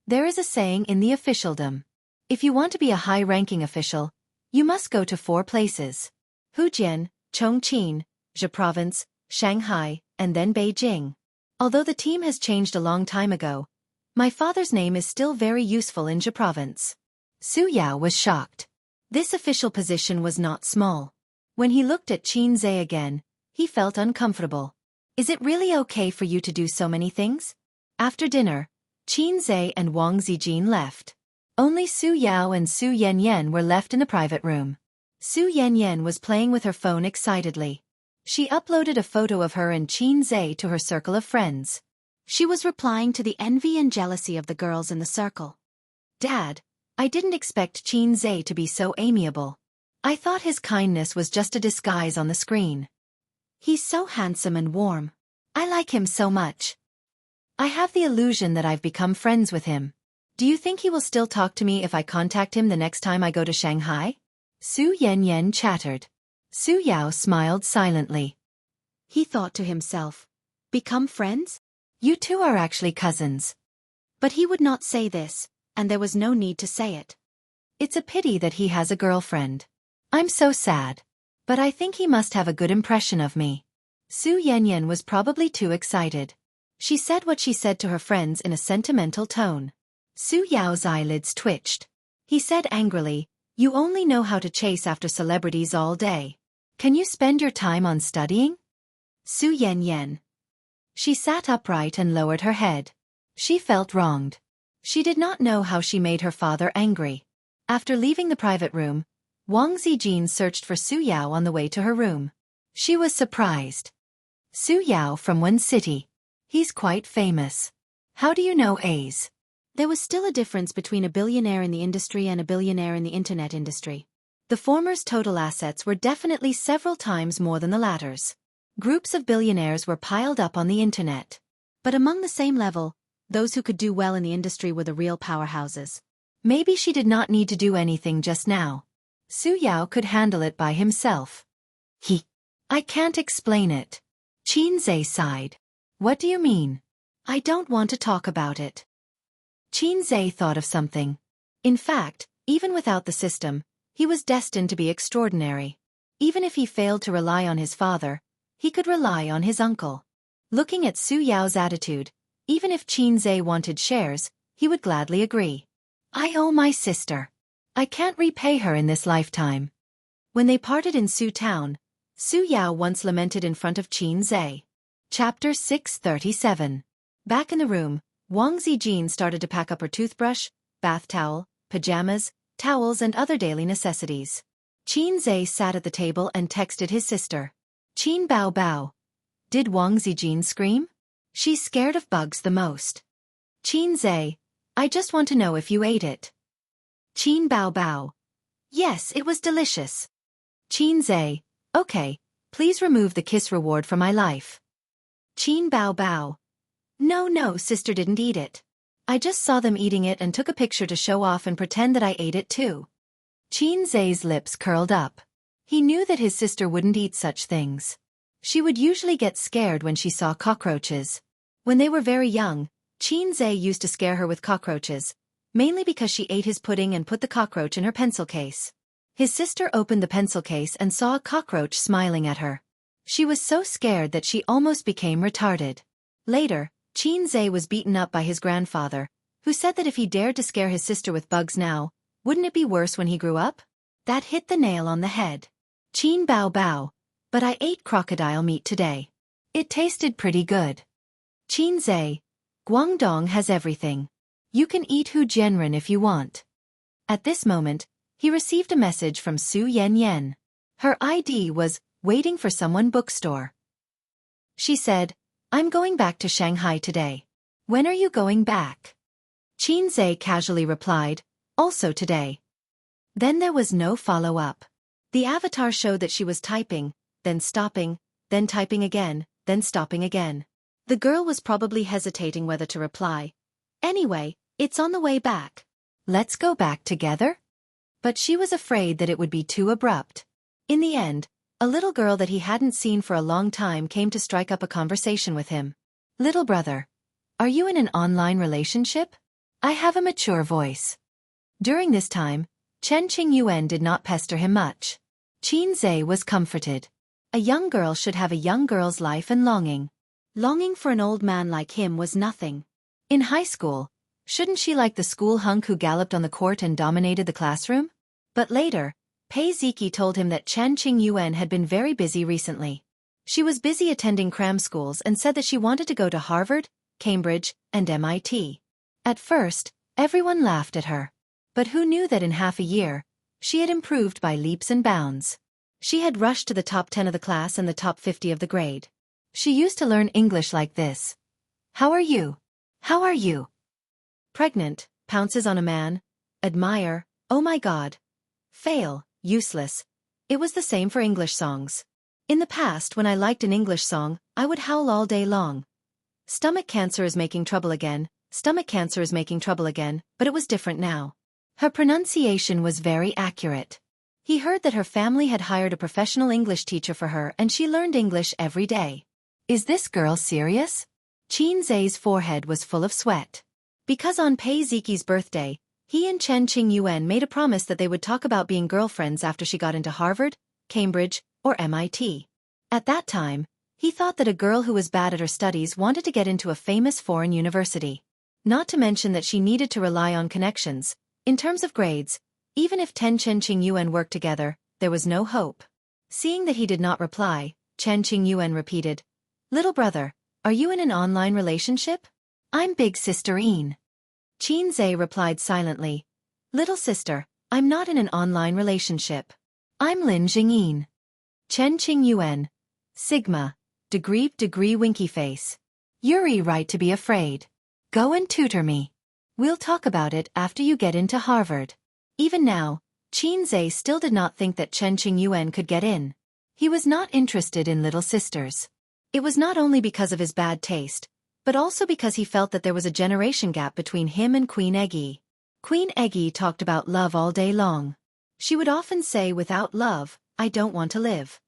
"There is a saying in the officialdom. If you want to be a high-ranking official, you must go to 4 places: Fujian, Chongqing, Zhe province, Shanghai, and then Beijing. Although the team has changed a long time ago, my father's name is still very useful in Zhe province." Su Yao was shocked. This official position was not small. When he looked at Qin Zhe again, he felt uncomfortable. "Is it really okay for you to do so many things?" After dinner, Qin Zhe and Wang Zijin left. Only Su Yao and Su Yanyan were left in the private room. Su Yanyan was playing with her phone excitedly. She uploaded a photo of her and Qin Zhe to her circle of friends. She was replying to the envy and jealousy of the girls in the circle. "Dad, I didn't expect Qin Zhe to be so amiable. I thought his kindness was just a disguise on the screen. He's so handsome and warm. I like him so much. I have the illusion that I've become friends with him. Do you think he will still talk to me if I contact him the next time I go to Shanghai?" Su Yanyan chattered. Su Yao smiled silently. He thought to himself, "Become friends? You two are actually cousins." But he would not say this, and there was no need to say it. "It's a pity that he has a girlfriend. I'm so sad. But I think he must have a good impression of me." Su Yanyan was probably too excited. She said what she said to her friends in a sentimental tone. Su Yao's eyelids twitched. He said angrily, "You only know how to chase after celebrities all day. Can you spend your time on studying?" Su Yanyan. She sat upright and lowered her head. She felt wronged. She did not know how she made her father angry. After leaving the private room, Wang Zijin searched for Su Yao on the way to her room. She was surprised. "Su Yao from one city. He's quite famous. How do you know A's?" There was still a difference between a billionaire in the industry and a billionaire in the internet industry. The former's total assets were definitely several times more than the latter's. Groups of billionaires were piled up on the internet. But among the same level, those who could do well in the industry were the real powerhouses. Maybe she did not need to do anything just now. Su Yao could handle it by himself. I can't explain it." Qin Zhe sighed. "What do you mean?" "I don't want to talk about it." Qin Zhe thought of something. In fact, even without the system, he was destined to be extraordinary. Even if he failed to rely on his father, he could rely on his uncle. Looking at Su Yao's attitude, even if Qin Zhe wanted shares, he would gladly agree. "I owe my sister. I can't repay her in this lifetime." When they parted in Su Town, Su Yao once lamented in front of Qin Zhe. Chapter 637. Back in the room, Wang Zijin started to pack up her toothbrush, bath towel, pajamas, towels and other daily necessities. Qin Zhe sat at the table and texted his sister. "Qin Bao Bao." Did Wang Zijin scream? "She's scared of bugs the most." "Qin Zhe, I just want to know if you ate it." Qin Bao Bao. "Yes, it was delicious." Qin Zhe. "Okay, please remove the kiss reward from my life." Qin Bao Bao. No, sister didn't eat it. I just saw them eating it and took a picture to show off and pretend that I ate it too." Qin Zhe's lips curled up. He knew that his sister wouldn't eat such things. She would usually get scared when she saw cockroaches. When they were very young, Qin Zhe used to scare her with cockroaches, mainly because she ate his pudding and put the cockroach in her pencil case. His sister opened the pencil case and saw a cockroach smiling at her. She was so scared that she almost became retarded. Later, Qin Zhe was beaten up by his grandfather, who said that if he dared to scare his sister with bugs now, wouldn't it be worse when he grew up? That hit the nail on the head. Qin Bao Bao. But I ate crocodile meat today. It tasted pretty good. Qin Zhe. Guangdong has everything. You can eat Hu Jianren if you want. At this moment, he received a message from Su Yanyan. Her ID was waiting for someone bookstore. She said, I'm going back to Shanghai today. When are you going back? Qinzhe casually replied, also today. Then there was no follow-up. The avatar showed that she was typing, then stopping, then typing again, then stopping again. The girl was probably hesitating whether to reply. Anyway, it's on the way back. Let's go back together? But she was afraid that it would be too abrupt. In the end, a little girl that he hadn't seen for a long time came to strike up a conversation with him. Little brother, are you in an online relationship? I have a mature voice. During this time, Chen Qingyuan did not pester him much. Qinzhe was comforted. A young girl should have a young girl's life and longing. Longing for an old man like him was nothing. In high school, shouldn't she like the school hunk who galloped on the court and dominated the classroom? But later, Pei Ziki told him that Chen Qingyuan had been very busy recently. She was busy attending cram schools and said that she wanted to go to Harvard, Cambridge, and MIT. At first, everyone laughed at her. But who knew that in half a year, she had improved by leaps and bounds. She had rushed to the top 10 of the class and the top 50 of the grade. She used to learn English like this. How are you? How are you? Pregnant, pounces on a man. Admire, oh my God. Fail, useless. It was the same for English songs. In the past, when I liked an English song, I would howl all day long. Stomach cancer is making trouble again, stomach cancer is making trouble again, but it was different now. Her pronunciation was very accurate. He heard that her family had hired a professional English teacher for her and she learned English every day. Is this girl serious? Qinzhe's forehead was full of sweat. Because on Pei Ziki's birthday, he and Chen Qingyuan made a promise that they would talk about being girlfriends after she got into Harvard, Cambridge, or MIT. At that time, he thought that a girl who was bad at her studies wanted to get into a famous foreign university. Not to mention that she needed to rely on connections. In terms of grades, even if Chen Qingyuan worked together, there was no hope. Seeing that he did not reply, Chen Qingyuan repeated, Little brother, are you in an online relationship? I'm big sister Een. Qinzhe replied silently, Little sister, I'm not in an online relationship. I'm Lin Jingyin. Chen Qingyuan. Sigma. Degree winky face. You're right to be afraid. Go and tutor me. We'll talk about it after you get into Harvard. Even now, Qinzhe still did not think that Chen Qingyuan could get in. He was not interested in little sisters. It was not only because of his bad taste, but also because he felt that there was a generation gap between him and Queen Eggy. Queen Eggy talked about love all day long. She would often say, without love, I don't want to live.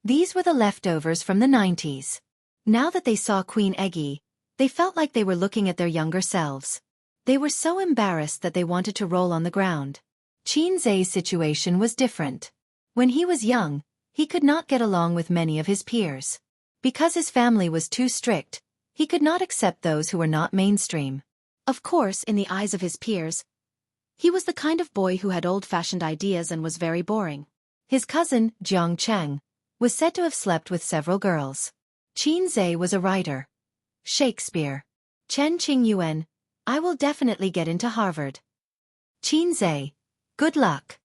These were the leftovers from the 90s. Now that they saw Queen Eggy, they felt like they were looking at their younger selves. They were so embarrassed that they wanted to roll on the ground. Qinzhe's situation was different. When he was young, he could not get along with many of his peers. Because his family was too strict, he could not accept those who were not mainstream. Of course, in the eyes of his peers, he was the kind of boy who had old-fashioned ideas and was very boring. His cousin, Jiang Cheng, was said to have slept with several girls. Qinzhe was a writer. Shakespeare. Chen Qingyuan, I will definitely get into Harvard. Qinzhe, good luck.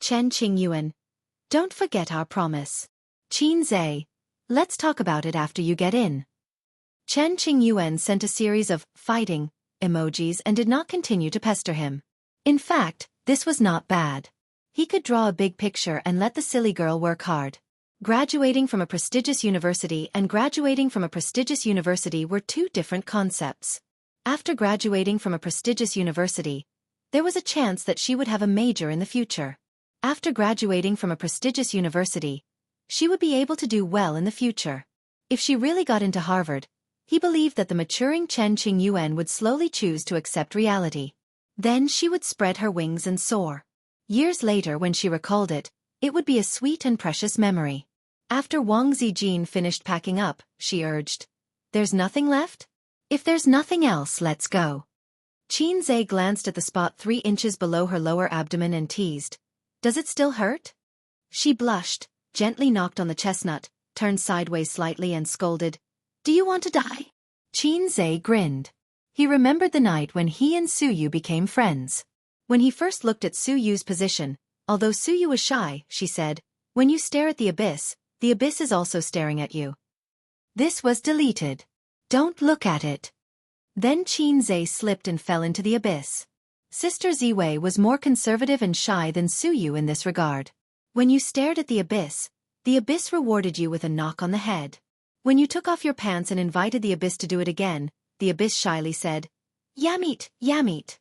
Chen Qingyuan, don't forget our promise. Qinzhe, let's talk about it after you get in. Chen Qingyuan sent a series of fighting emojis and did not continue to pester him. In fact, this was not bad. He could draw a big picture and let the silly girl work hard. Graduating from a prestigious university and graduating from a prestigious university were two different concepts. After graduating from a prestigious university, there was a chance that she would have a major in the future. After graduating from a prestigious university, she would be able to do well in the future. If she really got into Harvard, he believed that the maturing Chen Qingyuan would slowly choose to accept reality. Then she would spread her wings and soar. Years later, when she recalled it, it would be a sweet and precious memory. After Wang Zijin finished packing up, she urged, There's nothing left? If there's nothing else, let's go. Qinzhe glanced at the spot 3 inches below her lower abdomen and teased, Does it still hurt? She blushed, gently knocked on the chestnut, turned sideways slightly and scolded, Do you want to die? Qinzhe grinned. He remembered the night when he and Suyu became friends. When he first looked at Suyu's position, although Suyu was shy, she said, When you stare at the abyss is also staring at you. This was deleted. Don't look at it. Then Qin Zhe slipped and fell into the abyss. Sister Ziwei was more conservative and shy than Suyu in this regard. When you stared at the abyss rewarded you with a knock on the head. When you took off your pants and invited the abyss to do it again, the abyss shyly said, "Yamit, yamit."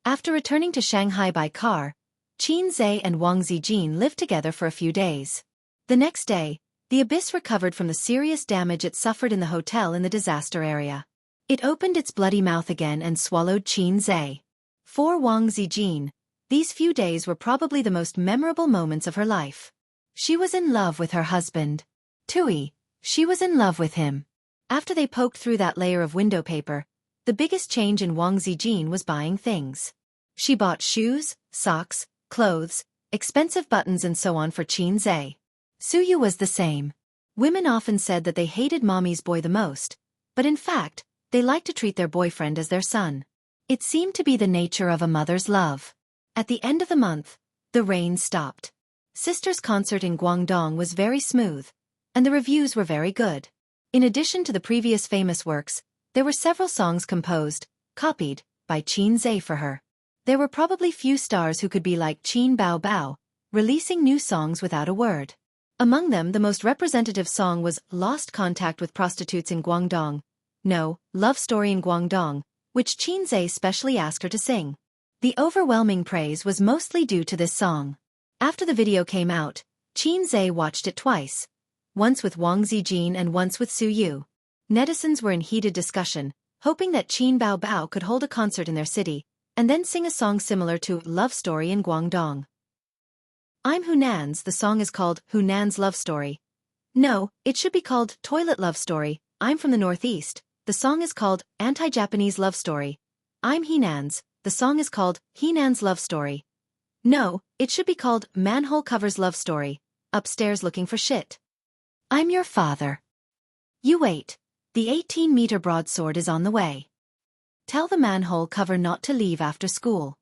After returning to Shanghai by car, Qin Zhe and Wang Zijin lived together for a few days. The next day, the abyss recovered from the serious damage it suffered in the hotel in the disaster area. It opened its bloody mouth again and swallowed Qin Zhe. For Wang Zijin, these few days were probably the most memorable moments of her life. She was in love with her husband. Tui, she was in love with him. After they poked through that layer of window paper, the biggest change in Wang Zijin was buying things. She bought shoes, socks, clothes, expensive buttons and so on for Qin Zhe. Suyu was the same. Women often said that they hated mommy's boy the most, but in fact, they liked to treat their boyfriend as their son. It seemed to be the nature of a mother's love. At the end of the month, the rain stopped. Sister's concert in Guangdong was very smooth, and the reviews were very good. In addition to the previous famous works, there were several songs composed, copied, by Qin Zhe for her. There were probably few stars who could be like Qin Bao Bao, releasing new songs without a word. Among them, the most representative song was Lost Contact with Prostitutes in Guangdong. No, Love Story in Guangdong, which Qin Zhe specially asked her to sing. The overwhelming praise was mostly due to this song. After the video came out, Qin Zhe watched it twice, once with Wang Zijin and once with Suyu. Netizens were in heated discussion, hoping that Qin Bao Bao could hold a concert in their city, and then sing a song similar to Love Story in Guangdong. I'm Hunan's, the song is called Hunan's Love Story. No, it should be called Toilet Love Story. I'm from the Northeast, the song is called Anti-Japanese Love Story. I'm Henan's, the song is called Henan's Love Story. No, it should be called Manhole Covers Love Story. Upstairs looking for shit. I'm your father. You wait. The 18-meter broadsword is on the way. Tell the manhole cover not to leave after school.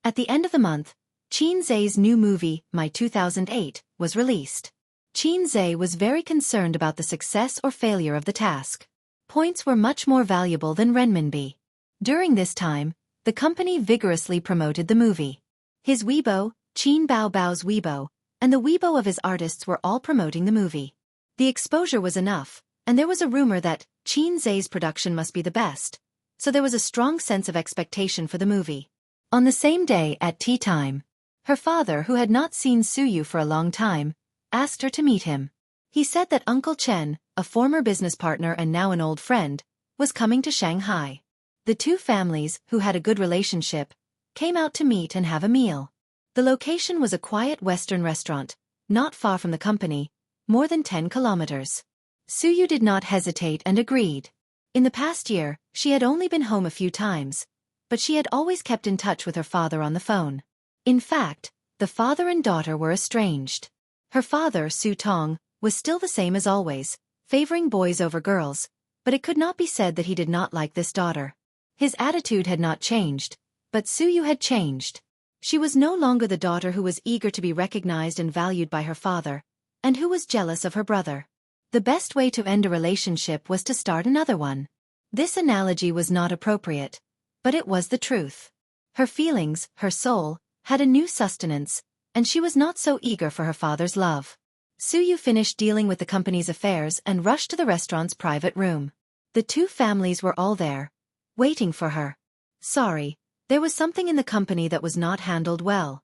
At the end of the month, Qin Zhe's new movie, My 2008, was released. Qin Zhe was very concerned about the success or failure of the task. Points were much more valuable than renminbi. During this time, the company vigorously promoted the movie. His Weibo, Qin Bao Bao's Weibo, and the Weibo of his artists were all promoting the movie. The exposure was enough, and there was a rumor that Qin Zhe's production must be the best, so there was a strong sense of expectation for the movie. On the same day at tea time, her father, who had not seen Suyu for a long time, asked her to meet him. He said that Uncle Chen, a former business partner and now an old friend, was coming to Shanghai. The two families, who had a good relationship, came out to meet and have a meal. The location was a quiet Western restaurant, not far from the company, more than 10 kilometers. Suyu did not hesitate and agreed. In the past year, she had only been home a few times, but she had always kept in touch with her father on the phone. In fact, the father and daughter were estranged. Her father, Su Tong, was still the same as always, favoring boys over girls, but it could not be said that he did not like this daughter. His attitude had not changed, but Suyu had changed. She was no longer the daughter who was eager to be recognized and valued by her father, and who was jealous of her brother. The best way to end a relationship was to start another one. This analogy was not appropriate, but it was the truth. Her feelings, her soul, had a new sustenance, and she was not so eager for her father's love. Suyu finished dealing with the company's affairs and rushed to the restaurant's private room. The two families were all there, waiting for her. Sorry, there was something in the company that was not handled well.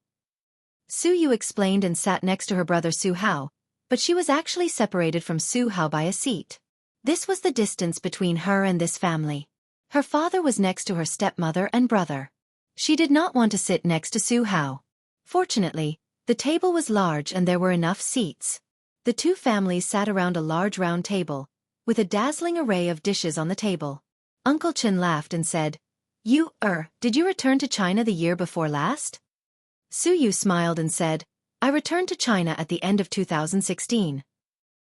Suyu explained and sat next to her brother Su Hao, but she was actually separated from Su Hao by a seat. This was the distance between her and this family. Her father was next to her stepmother and brother. She did not want to sit next to Su Hao. Fortunately, the table was large and there were enough seats. The two families sat around a large round table, with a dazzling array of dishes on the table. Uncle Chen laughed and said, Did you return to China the year before last? Suyu smiled and said, I returned to China at the end of 2016.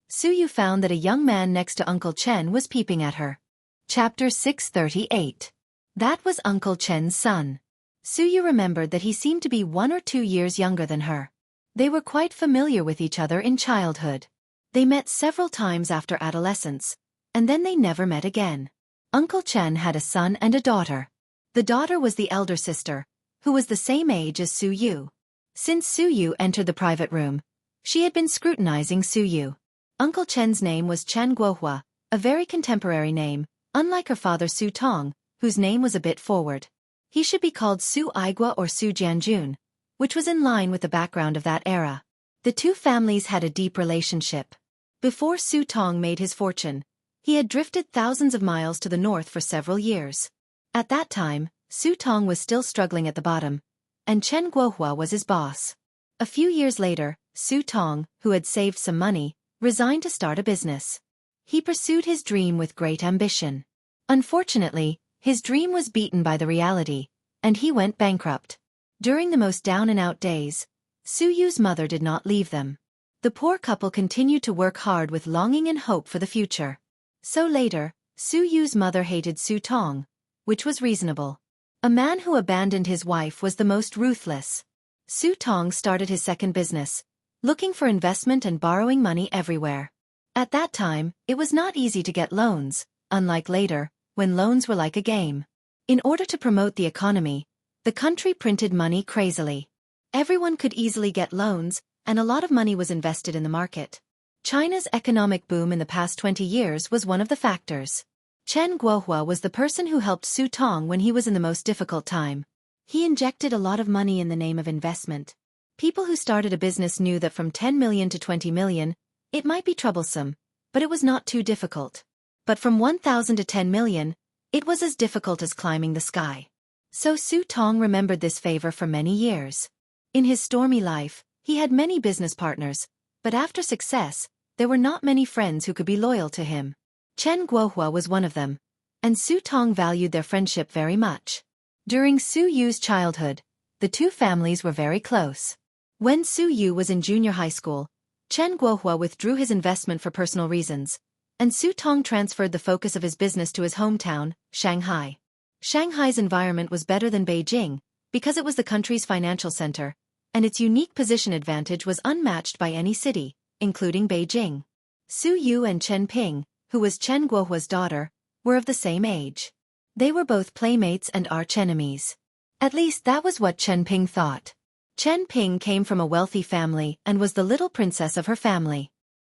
Suyu found that a young man next to Uncle Chen was peeping at her. Chapter 638. That was Uncle Chen's son. Suyu remembered that he seemed to be 1 or 2 years younger than her. They were quite familiar with each other in childhood. They met several times after adolescence, and then they never met again. Uncle Chen had a son and a daughter. The daughter was the elder sister, who was the same age as Su Yu. Since Su Yu entered the private room, she had been scrutinizing Su Yu. Uncle Chen's name was Chen Guohua, a very contemporary name, unlike her father Su Tong, whose name was a bit forward. He should be called Su Aigua or Su Jianjun, which was in line with the background of that era. The two families had a deep relationship. Before Su Tong made his fortune, he had drifted thousands of miles to the north for several years. At that time, Su Tong was still struggling at the bottom, and Chen Guohua was his boss. A few years later, Su Tong, who had saved some money, resigned to start a business. He pursued his dream with great ambition. Unfortunately, his dream was beaten by the reality, and he went bankrupt. During the most down-and-out days, Su Yu's mother did not leave them. The poor couple continued to work hard with longing and hope for the future. So later, Su Yu's mother hated Su Tong, which was reasonable. A man who abandoned his wife was the most ruthless. Su Tong started his second business, looking for investment and borrowing money everywhere. At that time, it was not easy to get loans, unlike later, when loans were like a game. In order to promote the economy, the country printed money crazily. Everyone could easily get loans, and a lot of money was invested in the market. China's economic boom in the past 20 years was one of the factors. Chen Guohua was the person who helped Su Tong when he was in the most difficult time. He injected a lot of money in the name of investment. People who started a business knew that from 10 million to 20 million, it might be troublesome, but it was not too difficult. But from 1,000 to 10 million, it was as difficult as climbing the sky. So Su Tong remembered this favor for many years. In his stormy life, he had many business partners, but after success, there were not many friends who could be loyal to him. Chen Guohua was one of them, and Su Tong valued their friendship very much. During Su Yu's childhood, the two families were very close. When Su Yu was in junior high school, Chen Guohua withdrew his investment for personal reasons, and Su Tong transferred the focus of his business to his hometown, Shanghai. Shanghai's environment was better than Beijing, because it was the country's financial center, and its unique position advantage was unmatched by any city, including Beijing. Su Yu and Chen Ping, who was Chen Guohua's daughter, were of the same age. They were both playmates and arch-enemies. At least that was what Chen Ping thought. Chen Ping came from a wealthy family and was the little princess of her family.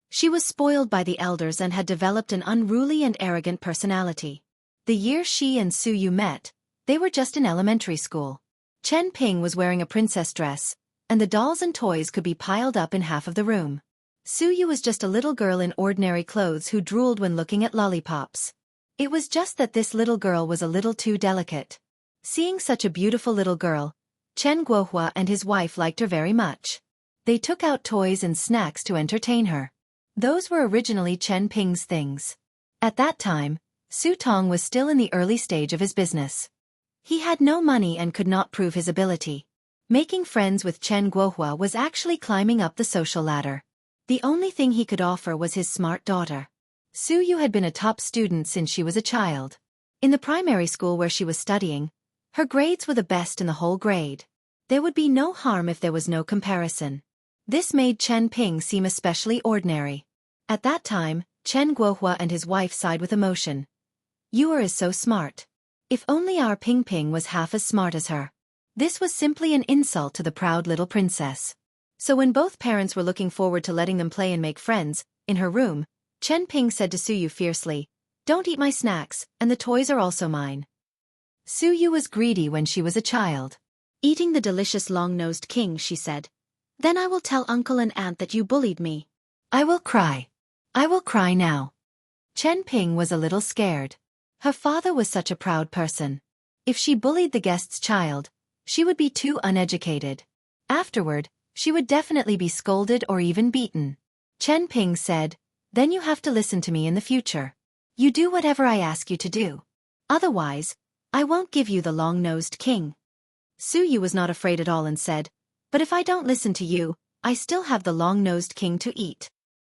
She was spoiled by the elders and had developed an unruly and arrogant personality. The year she and Su Yu met, they were just in elementary school. Chen Ping was wearing a princess dress, and the dolls and toys could be piled up in half of the room. Su Yu was just a little girl in ordinary clothes who drooled when looking at lollipops. It was just that this little girl was a little too delicate. Seeing such a beautiful little girl, Chen Guohua and his wife liked her very much. They took out toys and snacks to entertain her. Those were originally Chen Ping's things. At that time, Su Tong was still in the early stage of his business. He had no money and could not prove his ability. Making friends with Chen Guohua was actually climbing up the social ladder. The only thing he could offer was his smart daughter. Su Yu had been a top student since she was a child. In the primary school where she was studying, her grades were the best in the whole grade. There would be no harm if there was no comparison. This made Chen Ping seem especially ordinary. At that time, Chen Guohua and his wife sighed with emotion. "You are so smart. If only our Ping Ping was half as smart as her." This was simply an insult to the proud little princess. So when both parents were looking forward to letting them play and make friends, in her room, Chen Ping said to Su Yu fiercely, "Don't eat my snacks, and the toys are also mine." Su Yu was greedy when she was a child. "Eating the delicious long-nosed king," she said. "Then I will tell uncle and aunt that you bullied me. I will cry. I will cry now." Chen Ping was a little scared. Her father was such a proud person. If she bullied the guest's child, she would be too uneducated. Afterward, she would definitely be scolded or even beaten. Chen Ping said, "Then you have to listen to me in the future. You do whatever I ask you to do. Otherwise, I won't give you the long-nosed king." Su Yu was not afraid at all and said, "But if I don't listen to you, I still have the long-nosed king to eat."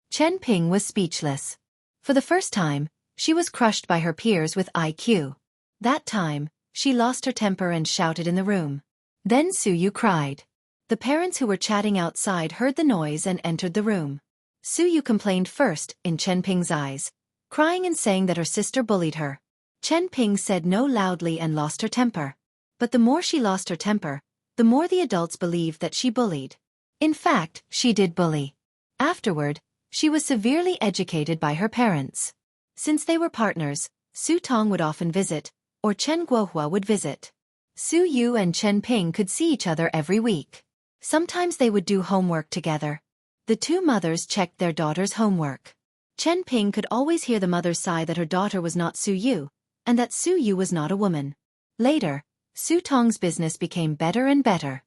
Chen Ping was speechless. For the first time, she was crushed by her peers with IQ. That time, she lost her temper and shouted in the room. Then Su Yu cried. The parents who were chatting outside heard the noise and entered the room. Suyu complained first, in Chen Ping's eyes, crying and saying that her sister bullied her. Chen Ping said no loudly and lost her temper. But the more she lost her temper, the more the adults believed that she bullied. In fact, she did bully. Afterward, she was severely educated by her parents. Since they were partners, Su Tong would often visit, or Chen Guohua would visit. Su Yu and Chen Ping could see each other every week. Sometimes they would do homework together. The two mothers checked their daughter's homework. Chen Ping could always hear the mother sigh that her daughter was not Su Yu, and that Su Yu was not a woman. Later, Su Tong's business became better and better.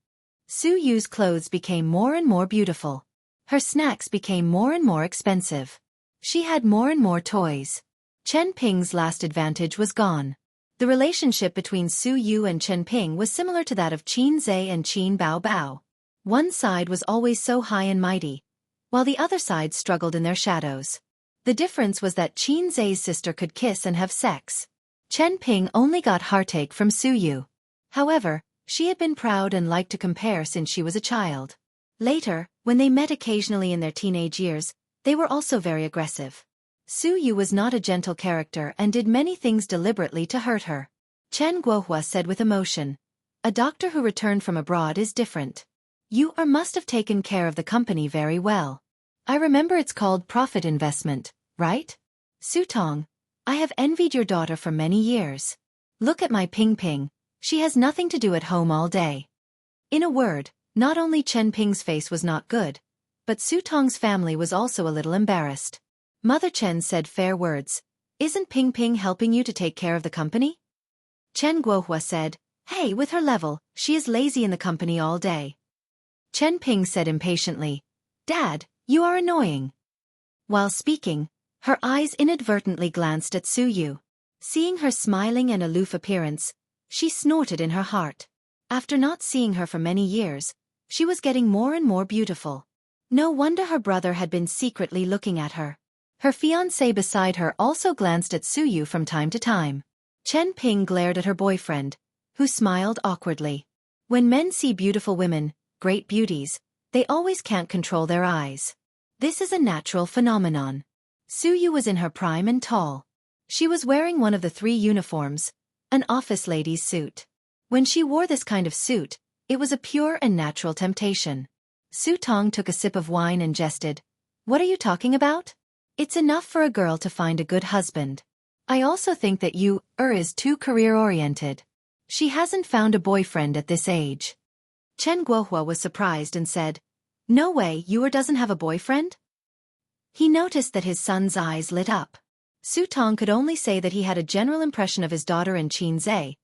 Su Yu's clothes became more and more beautiful. Her snacks became more and more expensive. She had more and more toys. Chen Ping's last advantage was gone. The relationship between Su Yu and Chen Ping was similar to that of Qin Zhe and Qin Bao Bao. One side was always so high and mighty, while the other side struggled in their shadows. The difference was that Qin Zhe's sister could kiss and have sex. Chen Ping only got heartache from Su Yu. However, she had been proud and liked to compare since she was a child. Later, when they met occasionally in their teenage years, they were also very aggressive. Su Yu was not a gentle character and did many things deliberately to hurt her. Chen Guohua said with emotion, "A doctor who returned from abroad is different. You must have taken care of the company very well. I remember it's called profit investment, right? Su Tong, I have envied your daughter for many years. Look at my Ping Ping, she has nothing to do at home all day." In a word, not only Chen Ping's face was not good, but Su Tong's family was also a little embarrassed. Mother Chen said fair words. "Isn't Ping Ping helping you to take care of the company?" Chen Guohua said, "Hey, with her level, she is lazy in the company all day." Chen Ping said impatiently, "Dad, you are annoying." While speaking, her eyes inadvertently glanced at Su Yu. Seeing her smiling and aloof appearance, she snorted in her heart. After not seeing her for many years, she was getting more and more beautiful. No wonder her brother had been secretly looking at her. Her fiancé beside her also glanced at Su Yu from time to time. Chen Ping glared at her boyfriend, who smiled awkwardly. When men see beautiful women, great beauties, they always can't control their eyes. This is a natural phenomenon. Su Yu was in her prime and tall. She was wearing one of the 3 uniforms, an office lady's suit. When she wore this kind of suit, it was a pure and natural temptation. Su Tong took a sip of wine and jested, "What are you talking about? It's enough for a girl to find a good husband. I also think that you is too career-oriented. She hasn't found a boyfriend at this age." Chen Guohua was surprised and said, "No way, you doesn't have a boyfriend?" He noticed that his son's eyes lit up. Su Tong could only say that he had a general impression of his daughter in Qin Zhe,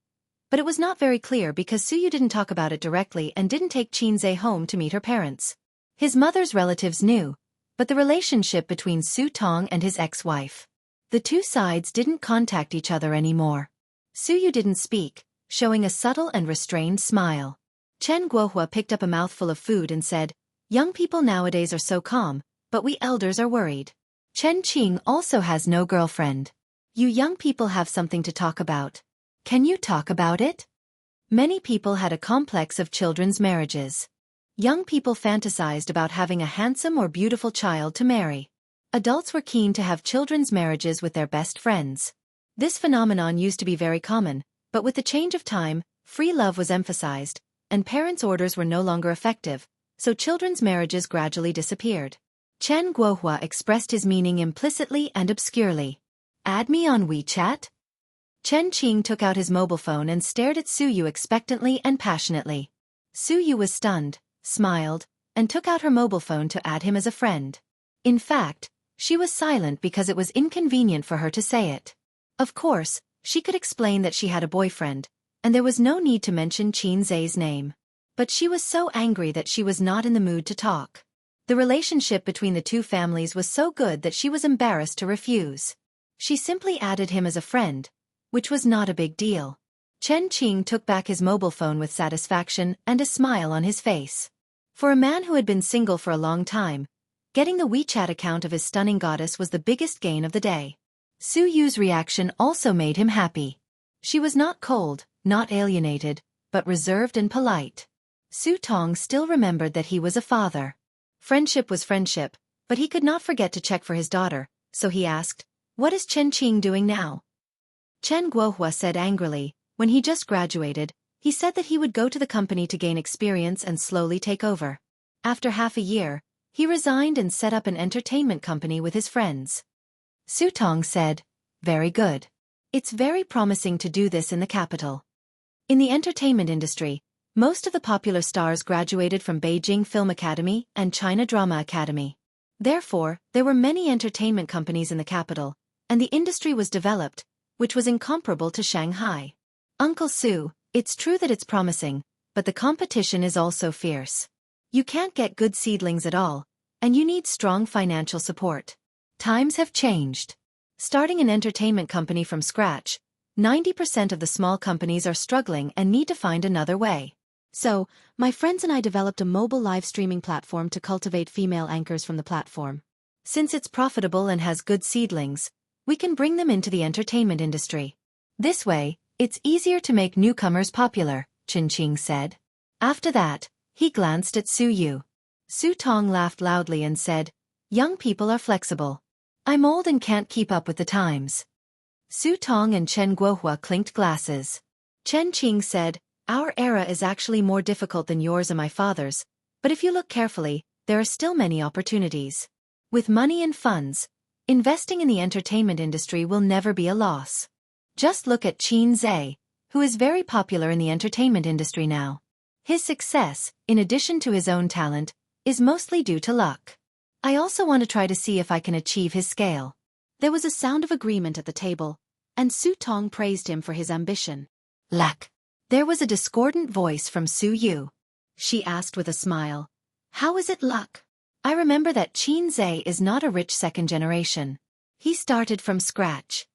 but it was not very clear because Su Yu didn't talk about it directly and didn't take Qin Zhe home to meet her parents. His mother's relatives knew, but the relationship between Su Tong and his ex-wife. The two sides didn't contact each other anymore. Su Yu didn't speak, showing a subtle and restrained smile. Chen Guohua picked up a mouthful of food and said, "Young people nowadays are so calm, but we elders are worried. Chen Qing also has no girlfriend. You young people have something to talk about. Can you talk about it?" Many people had a complex of children's marriages. Young people fantasized about having a handsome or beautiful child to marry. Adults were keen to have children's marriages with their best friends. This phenomenon used to be very common, but with the change of time, free love was emphasized, and parents' orders were no longer effective, so children's marriages gradually disappeared. Chen Guohua expressed his meaning implicitly and obscurely. "Add me on WeChat?" Chen Qing took out his mobile phone and stared at Su Yu expectantly and passionately. Su Yu was stunned, smiled, and took out her mobile phone to add him as a friend. In fact, she was silent because it was inconvenient for her to say it. Of course, she could explain that she had a boyfriend, and there was no need to mention Qin Zhe's name. But she was so angry that she was not in the mood to talk. The relationship between the two families was so good that she was embarrassed to refuse. She simply added him as a friend, which was not a big deal. Chen Qing took back his mobile phone with satisfaction and a smile on his face. For a man who had been single for a long time, getting the WeChat account of his stunning goddess was the biggest gain of the day. Su Yu's reaction also made him happy. She was not cold, not alienated, but reserved and polite. Su Tong still remembered that he was a father. Friendship was friendship, but he could not forget to check for his daughter, so he asked, "What is Chen Qing doing now?" Chen Guohua said angrily, "When he just graduated, he said that he would go to the company to gain experience and slowly take over. After half a year, he resigned and set up an entertainment company with his friends." Su Tong said, "Very good. It's very promising to do this in the capital." In the entertainment industry, most of the popular stars graduated from Beijing Film Academy and China Drama Academy. Therefore, there were many entertainment companies in the capital, and the industry was developed, which was incomparable to Shanghai. "Uncle Su, it's true that it's promising, but the competition is also fierce. You can't get good seedlings at all, and you need strong financial support. Times have changed. Starting an entertainment company from scratch, 90% of the small companies are struggling and need to find another way. So, my friends and I developed a mobile live streaming platform to cultivate female anchors from the platform. Since it's profitable and has good seedlings, we can bring them into the entertainment industry. This way, it's easier to make newcomers popular," Chen Qing said. After that, he glanced at Su Yu. Su Tong laughed loudly and said, "Young people are flexible. I'm old and can't keep up with the times." Su Tong and Chen Guohua clinked glasses. Chen Qing said, "Our era is actually more difficult than yours and my father's, but if you look carefully, there are still many opportunities. With money and funds, investing in the entertainment industry will never be a loss. Just look at Qin Zhe, who is very popular in the entertainment industry now. His success, in addition to his own talent, is mostly due to luck. I also want to try to see if I can achieve his scale." There was a sound of agreement at the table, and Su Tong praised him for his ambition. "Luck." There was a discordant voice from Su Yu. She asked with a smile, "How is it luck? I remember that Qin Zhe is not a rich second generation. He started from scratch."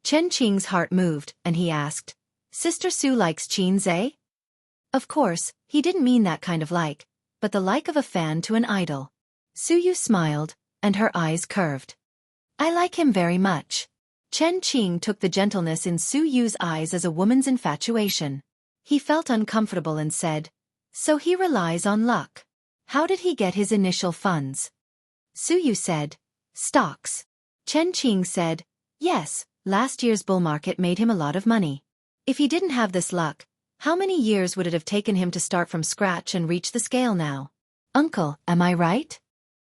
Chen Qing's heart moved, and he asked, "Sister Su likes Qin Zhe?" Of course, he didn't mean that kind of like, but the like of a fan to an idol. Su Yu smiled, and her eyes curved. "I like him very much." Chen Qing took the gentleness in Su Yu's eyes as a woman's infatuation. He felt uncomfortable and said, "So he relies on luck. How did he get his initial funds?" Su Yu said, "Stocks." Chen Qing said, "Yes, last year's bull market made him a lot of money. If he didn't have this luck, how many years would it have taken him to start from scratch and reach the scale now? Uncle, am I right?"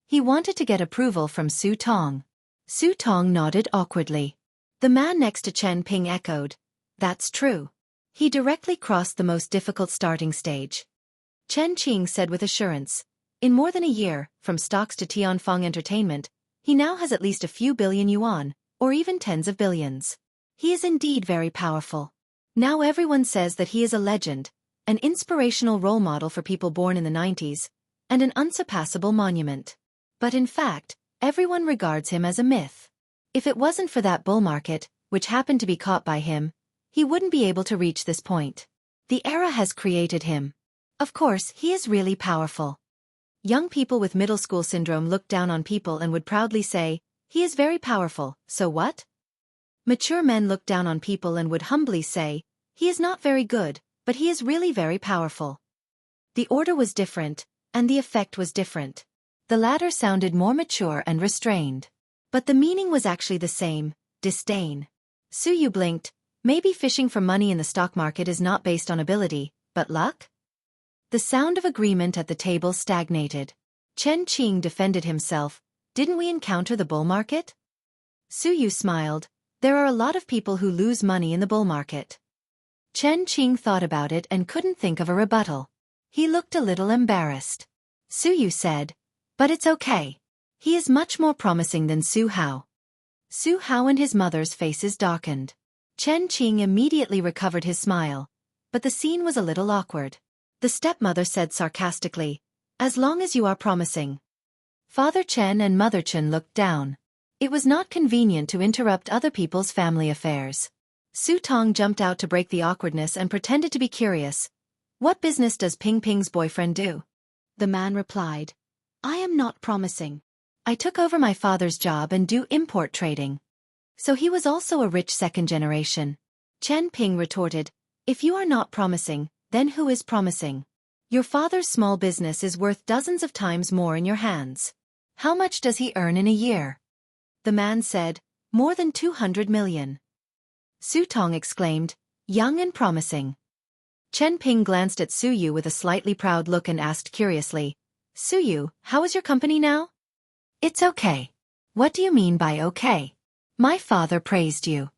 He wanted to get approval from Su Tong. Su Tong nodded awkwardly. The man next to Chen Ping echoed, "That's true. He directly crossed the most difficult starting stage." Chen Qing said with assurance, "In more than a year, from stocks to Tianfeng Entertainment, he now has at least a few billion yuan, or even tens of billions. He is indeed very powerful. Now everyone says that he is a legend, an inspirational role model for people born in the 90s, and an unsurpassable monument. But in fact, everyone regards him as a myth. If it wasn't for that bull market, which happened to be caught by him, he wouldn't be able to reach this point. The era has created him. Of course, he is really powerful." Young people with middle school syndrome looked down on people and would proudly say, "He is very powerful, so what?" Mature men looked down on people and would humbly say, "He is not very good, but he is really very powerful." The order was different, and the effect was different. The latter sounded more mature and restrained. But the meaning was actually the same, disdain. Su Yu blinked. Maybe fishing for money in the stock market is not based on ability, but luck? The sound of agreement at the table stagnated. Chen Qing defended himself. "Didn't we encounter the bull market?" Su Yu smiled. "There are a lot of people who lose money in the bull market." Chen Qing thought about it and couldn't think of a rebuttal. He looked a little embarrassed. Su Yu said, "But it's okay. He is much more promising than Su Hao." Su Hao and his mother's faces darkened. Chen Qing immediately recovered his smile, but the scene was a little awkward. The stepmother said sarcastically, "As long as you are promising." Father Chen and Mother Chen looked down. It was not convenient to interrupt other people's family affairs. Su Tong jumped out to break the awkwardness and pretended to be curious. "What business does Ping Ping's boyfriend do?" The man replied, "I am not promising. I took over my father's job and do import trading." So he was also a rich second generation. Chen Ping retorted, "If you are not promising, then who is promising?" Your father's small business is worth dozens of times more in your hands. How much does he earn in a year? The man said, more than 200 million. Su Tong exclaimed, young and promising. Chen Ping glanced at Su Yu with a slightly proud look and asked curiously, Su Yu, how is your company now? It's okay. What do you mean by okay? My father praised you.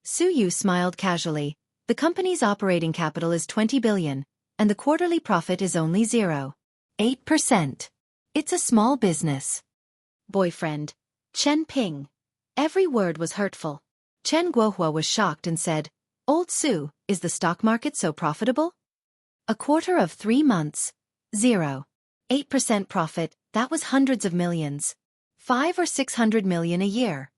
Su Yu smiled casually. The company's operating capital is 20 billion, and the quarterly profit is only 0.8%. It's a small business. Boyfriend. Chen Ping. Every word was hurtful. Chen Guohua was shocked and said, Old Su, is the stock market so profitable? A quarter of 3 months. 0.8% profit, that was hundreds of millions. 500 or 600 million a year.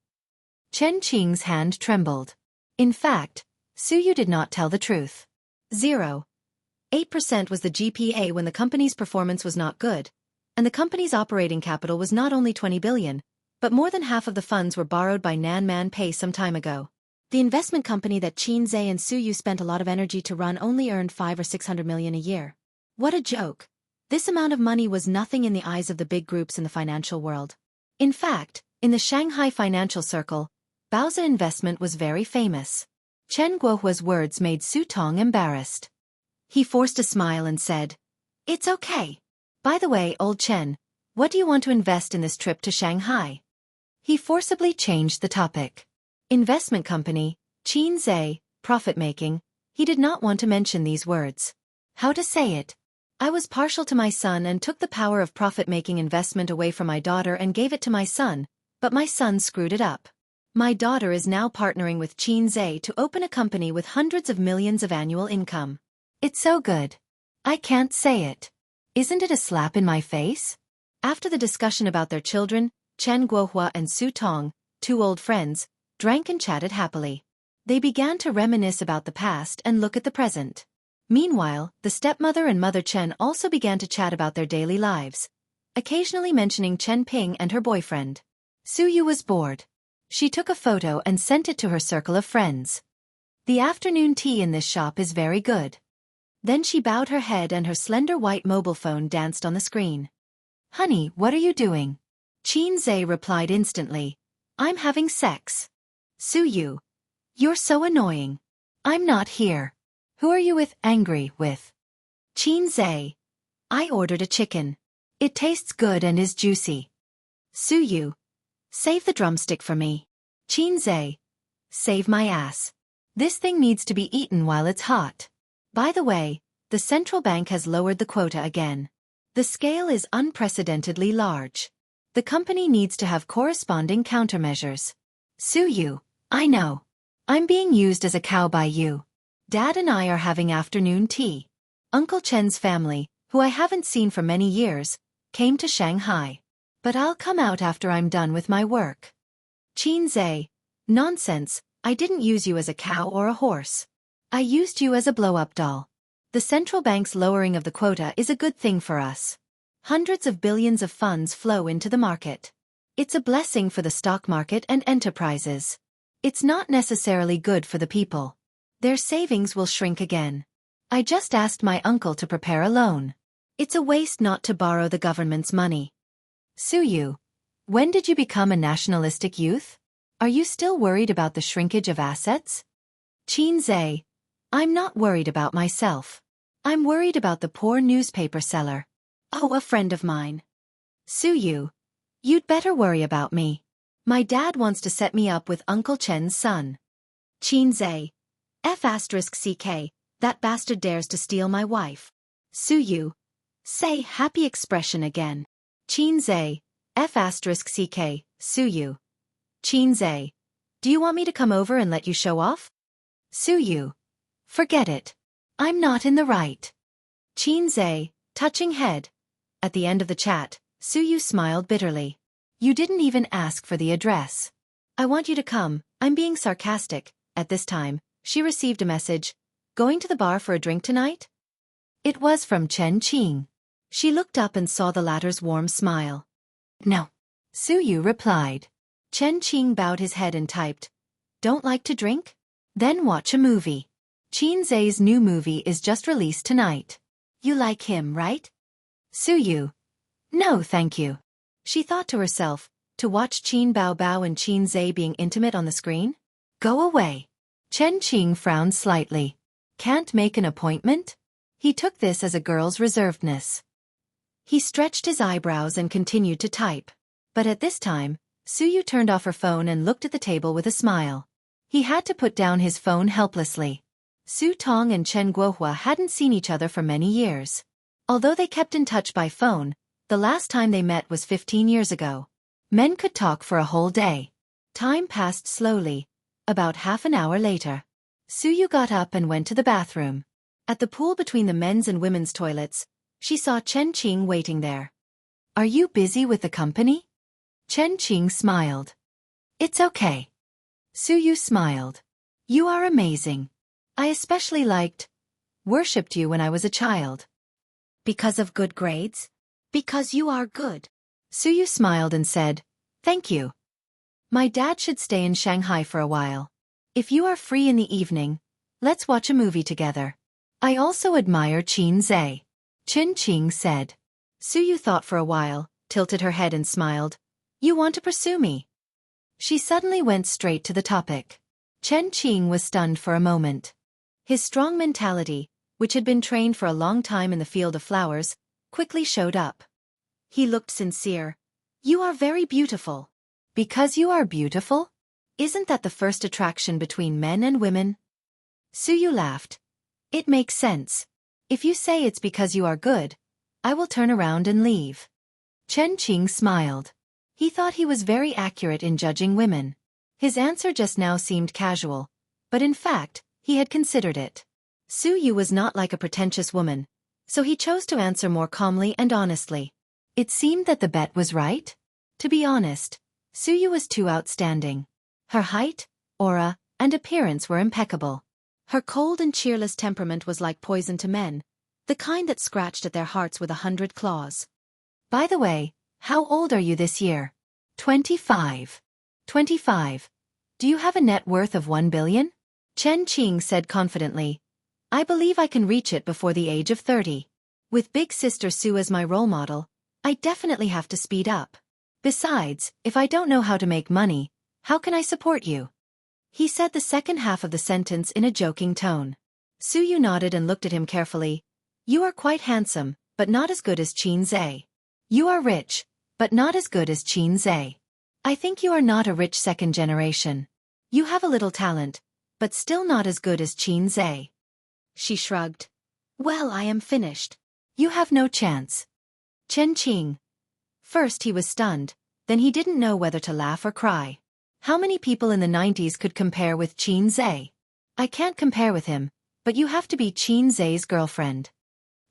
Chen Qing's hand trembled. In fact, Su Yu did not tell the truth. 0.8% was the GPA when the company's performance was not good, and the company's operating capital was not only 20 billion, but more than half of the funds were borrowed by Nan Man Pei some time ago. The investment company that Qin Zhe and Su Yu spent a lot of energy to run only earned 500 or 600 million a year. What a joke. This amount of money was nothing in the eyes of the big groups in the financial world. In fact, in the Shanghai financial circle, Baozi Investment was very famous. Chen Guohua's words made Su Tong embarrassed. He forced a smile and said, It's okay. By the way, old Chen, what do you want to invest in this trip to Shanghai? He forcibly changed the topic. Investment company, Qin Zhe, profit-making. He did not want to mention these words. How to say it? I was partial to my son and took the power of profit-making investment away from my daughter and gave it to my son, but my son screwed it up. My daughter is now partnering with Qin Zhe to open a company with hundreds of millions of annual income. It's so good. I can't say it. Isn't it a slap in my face? After the discussion about their children, Chen Guohua and Su Tong, 2 old friends, drank and chatted happily. They began to reminisce about the past and look at the present. Meanwhile, the stepmother and Mother Chen also began to chat about their daily lives, occasionally mentioning Chen Ping and her boyfriend. Su Yu was bored. She took a photo and sent it to her circle of friends. The afternoon tea in this shop is very good. Then she bowed her head and her slender white mobile phone danced on the screen. Honey, what are you doing? Qin Zhe replied instantly. I'm having sex. Su Yu. You're so annoying. I'm not here. Who are you angry with? Qin Zhe. I ordered a chicken. It tastes good and is juicy. Su Yu. Save the drumstick for me. Qin Zhe. Save my ass. This thing needs to be eaten while it's hot. By the way, the central bank has lowered the quota again. The scale is unprecedentedly large. The company needs to have corresponding countermeasures. Su Yu. I know. I'm being used as a cow by you. Dad and I are having afternoon tea. Uncle Chen's family, who I haven't seen for many years, came to Shanghai. But I'll come out after I'm done with my work. Qin Zhe. Nonsense, I didn't use you as a cow or a horse. I used you as a blow-up doll. The central bank's lowering of the quota is a good thing for us. Hundreds of billions of funds flow into the market. It's a blessing for the stock market and enterprises. It's not necessarily good for the people. Their savings will shrink again. I just asked my uncle to prepare a loan. It's a waste not to borrow the government's money. Su Yu. When did you become a nationalistic youth? Are you still worried about the shrinkage of assets? Qin Zhe. I'm not worried about myself. I'm worried about the poor newspaper seller. Oh, a friend of mine. Su Yu. You'd better worry about me. My dad wants to set me up with Uncle Chen's son. Qin Zhe. F***ck, that bastard dares to steal my wife. Su Yu. Say happy expression again. Qin Zhe. F***ck, Su Yu. Qin Zhe. Do you want me to come over and let you show off? Su Yu. Forget it. I'm not in the right. Qin Zhe, touching head. At the end of the chat, Su Yu smiled bitterly. You didn't even ask for the address. I want you to come, I'm being sarcastic. At this time, she received a message. Going to the bar for a drink tonight? It was from Chen Qing. She looked up and saw the latter's warm smile. No. Su Yu replied. Chen Qing bowed his head and typed. Don't like to drink? Then watch a movie. Qin Zhe's new movie is just released tonight. You like him, right? Suyu. No, thank you. She thought to herself, to watch Qin Bao Bao and Qin Zhe being intimate on the screen? Go away. Chen Qing frowned slightly. Can't make an appointment? He took this as a girl's reservedness. He stretched his eyebrows and continued to type. But at this time, Suyu turned off her phone and looked at the table with a smile. He had to put down his phone helplessly. Su Tong and Chen Guohua hadn't seen each other for many years. Although they kept in touch by phone, the last time they met was 15 years ago. Men could talk for a whole day. Time passed slowly. About half an hour later, Suyu got up and went to the bathroom. At the pool between the men's and women's toilets, she saw Chen Qing waiting there. Are you busy with the company? Chen Qing smiled. It's okay. Suyu smiled. You are amazing. I especially worshipped you when I was a child. Because of good grades? Because you are good. Suyu smiled and said, Thank you. My dad should stay in Shanghai for a while. If you are free in the evening, let's watch a movie together. I also admire Qin Zhe. Chen Qing said. Suyu thought for a while, tilted her head and smiled. You want to pursue me? She suddenly went straight to the topic. Chen Qing was stunned for a moment. His strong mentality, which had been trained for a long time in the field of flowers, quickly showed up. He looked sincere. You are very beautiful. Because you are beautiful? Isn't that the first attraction between men and women? Suyu laughed. It makes sense. If you say it's because you are good, I will turn around and leave. Chen Qing smiled. He thought he was very accurate in judging women. His answer just now seemed casual, but in fact, he had considered it. Suyu was not like a pretentious woman, so he chose to answer more calmly and honestly. It seemed that the bet was right. To be honest, Suyu was too outstanding. Her height, aura, and appearance were impeccable. Her cold and cheerless temperament was like poison to men, the kind that scratched at their hearts with 100 claws. By the way, how old are you this year? 25. 25. Do you have a net worth of 1 billion? Chen Qing said confidently. I believe I can reach it before the age of 30. With big sister Sue as my role model, I definitely have to speed up. Besides, if I don't know how to make money, how can I support you? He said the second half of the sentence in a joking tone. Suyu nodded and looked at him carefully. You are quite handsome, but not as good as Qin Zhe. You are rich, but not as good as Qin Zhe. I think you are not a rich second generation. You have a little talent, but still not as good as Qin Zhe. She shrugged. Well, I am finished. You have no chance. Chen Qing. First he was stunned, then he didn't know whether to laugh or cry. How many people in the 90s could compare with Qin Zhe? I can't compare with him, but you have to be Qin Zhe's girlfriend.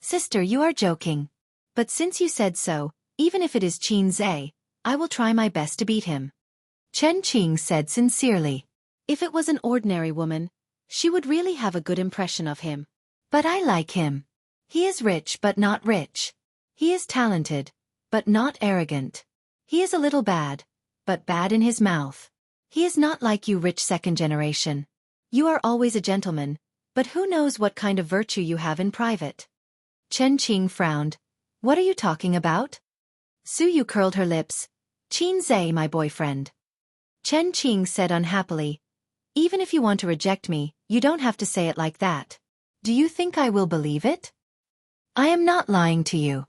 Sister, you are joking. But since you said so, even if it is Qin Zhe, I will try my best to beat him. Chen Qing said sincerely. If it was an ordinary woman, she would really have a good impression of him. But I like him. He is rich but not rich. He is talented, but not arrogant. He is a little bad, but bad in his mouth. He is not like you rich second generation. You are always a gentleman, but who knows what kind of virtue you have in private. Chen Qing frowned. What are you talking about? Suyu curled her lips. Qin Zhe, my boyfriend. Chen Qing said unhappily. Even if you want to reject me, you don't have to say it like that. Do you think I will believe it? I am not lying to you.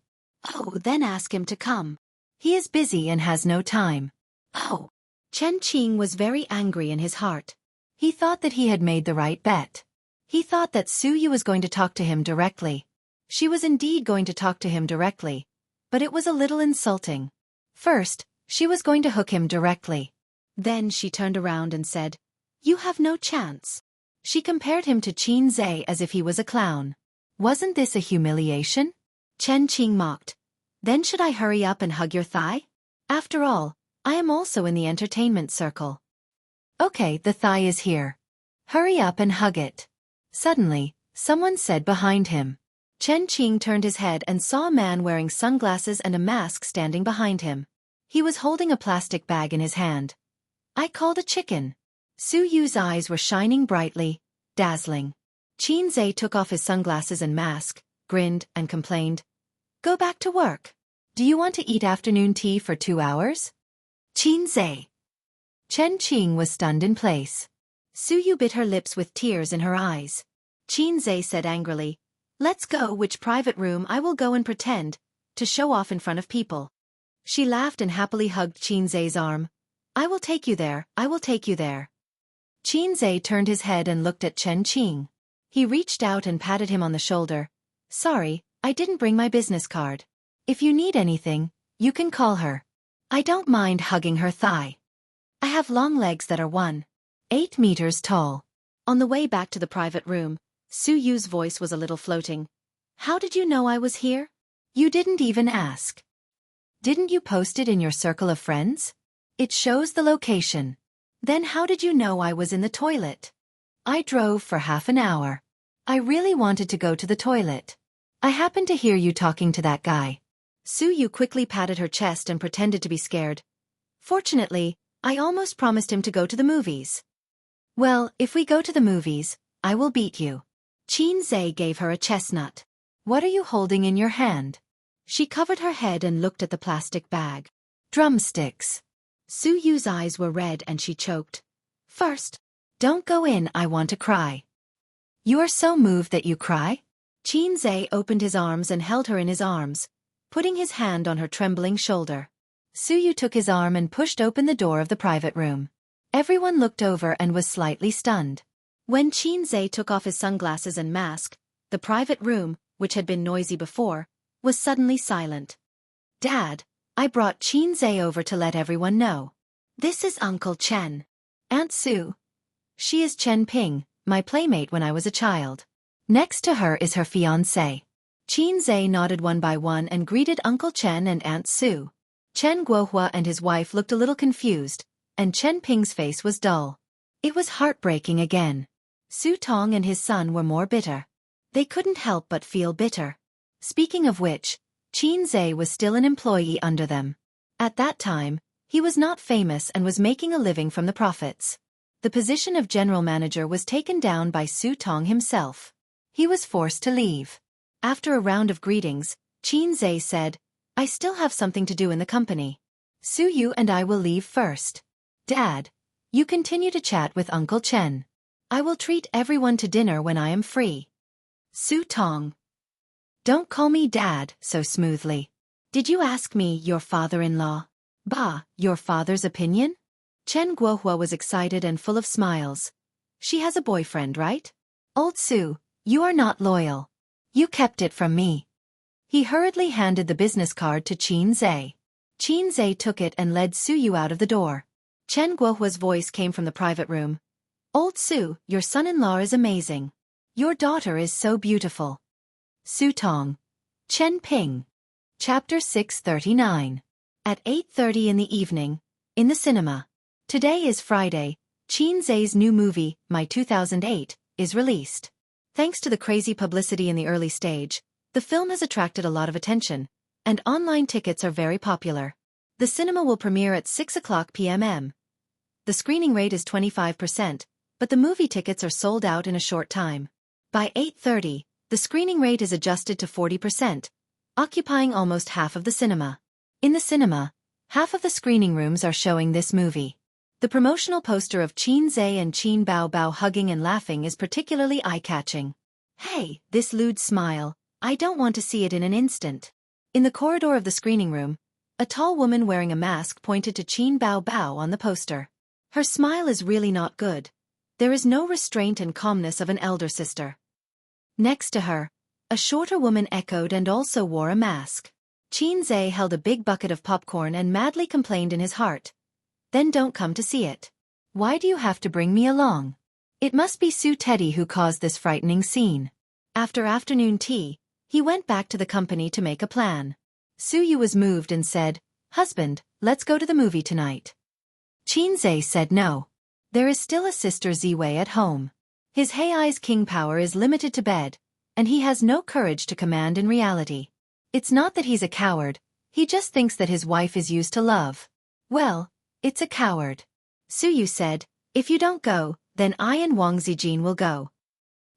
Oh, then ask him to come. He is busy and has no time. Oh. Chen Qing was very angry in his heart. He thought that he had made the right bet. He thought that Suyu was going to talk to him directly. She was indeed going to talk to him directly, but it was a little insulting. First, she was going to hook him directly. Then she turned around and said, You have no chance. She compared him to Qin Zhe as if he was a clown. Wasn't this a humiliation? Chen Qing mocked. Then should I hurry up and hug your thigh? After all, I am also in the entertainment circle. Okay, the thigh is here. Hurry up and hug it. Suddenly, someone said behind him. Chen Qing turned his head and saw a man wearing sunglasses and a mask standing behind him. He was holding a plastic bag in his hand. I called a chicken. Suyu's eyes were shining brightly, dazzling. Qin Zhe took off his sunglasses and mask, grinned, and complained. Go back to work. Do you want to eat afternoon tea for 2 hours? Qinzei. Chen Qing was stunned in place. Suyu bit her lips with tears in her eyes. Qinzei said angrily, let's go. Which private room? I will go and pretend to show off in front of people. She laughed and happily hugged Qinzei's arm. I will take you there, I will take you there. Qinzei turned his head and looked at Chen Qing. He reached out and patted him on the shoulder. Sorry, I didn't bring my business card. If you need anything, you can call her. I don't mind hugging her thigh. I have long legs that are 1.8 meters tall. On the way back to the private room, Suyu's voice was a little floating. How did you know I was here? You didn't even ask. Didn't you post it in your circle of friends? It shows the location. Then how did you know I was in the toilet? I drove for half an hour. I really wanted to go to the toilet. I happened to hear you talking to that guy. Suyu quickly patted her chest and pretended to be scared. Fortunately, I almost promised him to go to the movies. Well, if we go to the movies, I will beat you. Qinzei gave her a chestnut. What are you holding in your hand? She covered her head and looked at the plastic bag. Drumsticks. Suyu's eyes were red and she choked. First, don't go in, I want to cry. You are so moved that you cry? Qinzei opened his arms and held her in his arms, putting his hand on her trembling shoulder. Suyu took his arm and pushed open the door of the private room. Everyone looked over and was slightly stunned. When Qinzei took off his sunglasses and mask, the private room, which had been noisy before, was suddenly silent. Dad, I brought Qinzei over to let everyone know. This is Uncle Chen. Aunt Sue. She is Chen Ping, my playmate when I was a child. Next to her is her fiancé. Qinzei nodded one by one and greeted Uncle Chen and Aunt Sue. Chen Guohua and his wife looked a little confused, and Chen Ping's face was dull. It was heartbreaking again. Su Tong and his son were more bitter. They couldn't help but feel bitter. Speaking of which, Qinzei was still an employee under them. At that time, he was not famous and was making a living from the profits. The position of general manager was taken down by Su Tong himself. He was forced to leave. After a round of greetings, Qinzei said, I still have something to do in the company. Suyu and I will leave first. Dad, you continue to chat with Uncle Chen. I will treat everyone to dinner when I am free. Su Tong. Don't call me Dad so smoothly. Did you ask me, your father-in-law? Bah, your father's opinion? Chen Guohua was excited and full of smiles. She has a boyfriend, right? Old Su, you are not loyal. You kept it from me. He hurriedly handed the business card to Qinzei. Qinzei took it and led Suyu out of the door. Chen Guohua's voice came from the private room. Old Su, your son-in-law is amazing. Your daughter is so beautiful. Su Tong. Chen Ping. Chapter 639. At 8:30 in the evening, in the cinema. Today is Friday. Qinzei's new movie, My 2008, is released. Thanks to the crazy publicity in the early stage, the film has attracted a lot of attention, and online tickets are very popular. The cinema will premiere at 6:00 p.m. The screening rate is 25%, but the movie tickets are sold out in a short time. By 8:30, the screening rate is adjusted to 40%, occupying almost half of the cinema. In the cinema, half of the screening rooms are showing this movie. The promotional poster of Qinzei and Qin Bao Bao hugging and laughing is particularly eye-catching. Hey, this lewd smile. I don't want to see it in an instant. In the corridor of the screening room, a tall woman wearing a mask pointed to Qin Bao Bao on the poster. Her smile is really not good. There is no restraint and calmness of an elder sister. Next to her, a shorter woman echoed and also wore a mask. Qinzei held a big bucket of popcorn and madly complained in his heart. Then don't come to see it. Why do you have to bring me along? It must be Su Teddy who caused this frightening scene. After afternoon tea, he went back to the company to make a plan. Suyu was moved and said, Husband, let's go to the movie tonight. Qinzei said no. There is still a sister Ziwei at home. His Hei's king power is limited to bed, and he has no courage to command in reality. It's not that he's a coward, he just thinks that his wife is used to love. Well, it's a coward. Suyu said, if you don't go, then I and Wang Zijin will go.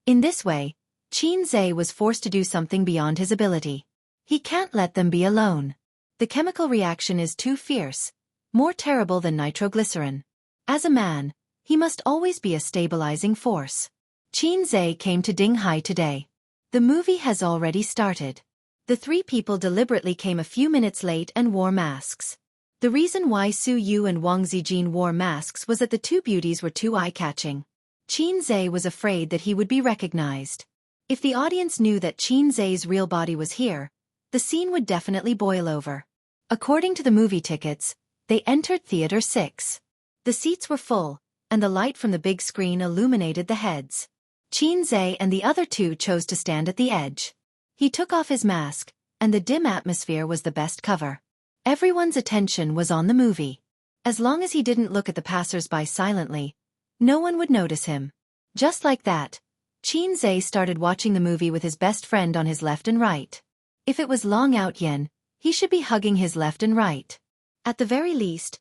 In this way, Qin Zhe was forced to do something beyond his ability. He can't let them be alone. The chemical reaction is too fierce, more terrible than nitroglycerin. As a man, he must always be a stabilizing force. Qin Zhe came to Dinghai today. The movie has already started. The three people deliberately came a few minutes late and wore masks. The reason why Su Yu and Wang Zijin wore masks was that the two beauties were too eye-catching. Qin Zhe was afraid that he would be recognized. If the audience knew that Qin Zhe's real body was here, the scene would definitely boil over. According to the movie tickets, they entered Theater 6. The seats were full, and the light from the big screen illuminated the heads. Qin Zhe and the other two chose to stand at the edge. He took off his mask, and the dim atmosphere was the best cover. Everyone's attention was on the movie. As long as he didn't look at the passers-by silently, no one would notice him. Just like that, Qin Zhe started watching the movie with his best friend on his left and right. If it was Long Out Yen, he should be hugging his left and right. At the very least,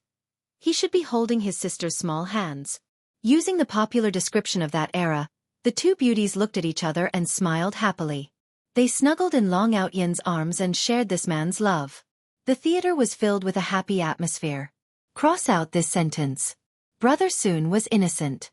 he should be holding his sister's small hands. Using the popular description of that era, the two beauties looked at each other and smiled happily. They snuggled in Long Out Yen's arms and shared this man's love. The theater was filled with a happy atmosphere. Cross out this sentence. Brother Sun was innocent.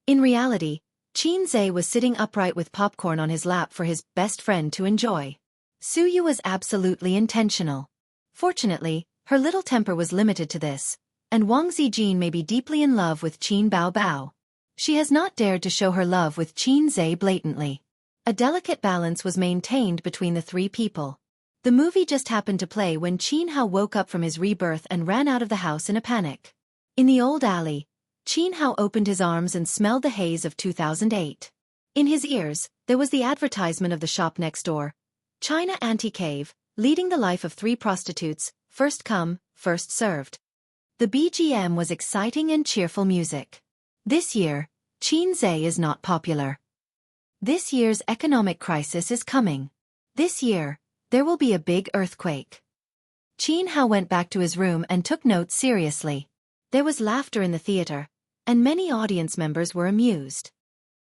In reality, Qin Zhe was sitting upright with popcorn on his lap for his best friend to enjoy. Su Yu was absolutely intentional. Fortunately, her little temper was limited to this, and Wang Zijin may be deeply in love with Qin Bao Bao. She has not dared to show her love with Qin Zhe blatantly. A delicate balance was maintained between the three people. The movie just happened to play when Qin Hao woke up from his rebirth and ran out of the house in a panic. In the old alley, Qin Hao opened his arms and smelled the haze of 2008. In his ears, there was the advertisement of the shop next door, China Anti-Cave, leading the life of three prostitutes, first come, first served. The BGM was exciting and cheerful music. This year, Qin Zhe is not popular. This year's economic crisis is coming. This year, there will be a big earthquake. Qin Hao went back to his room and took notes seriously. There was laughter in the theater, and many audience members were amused.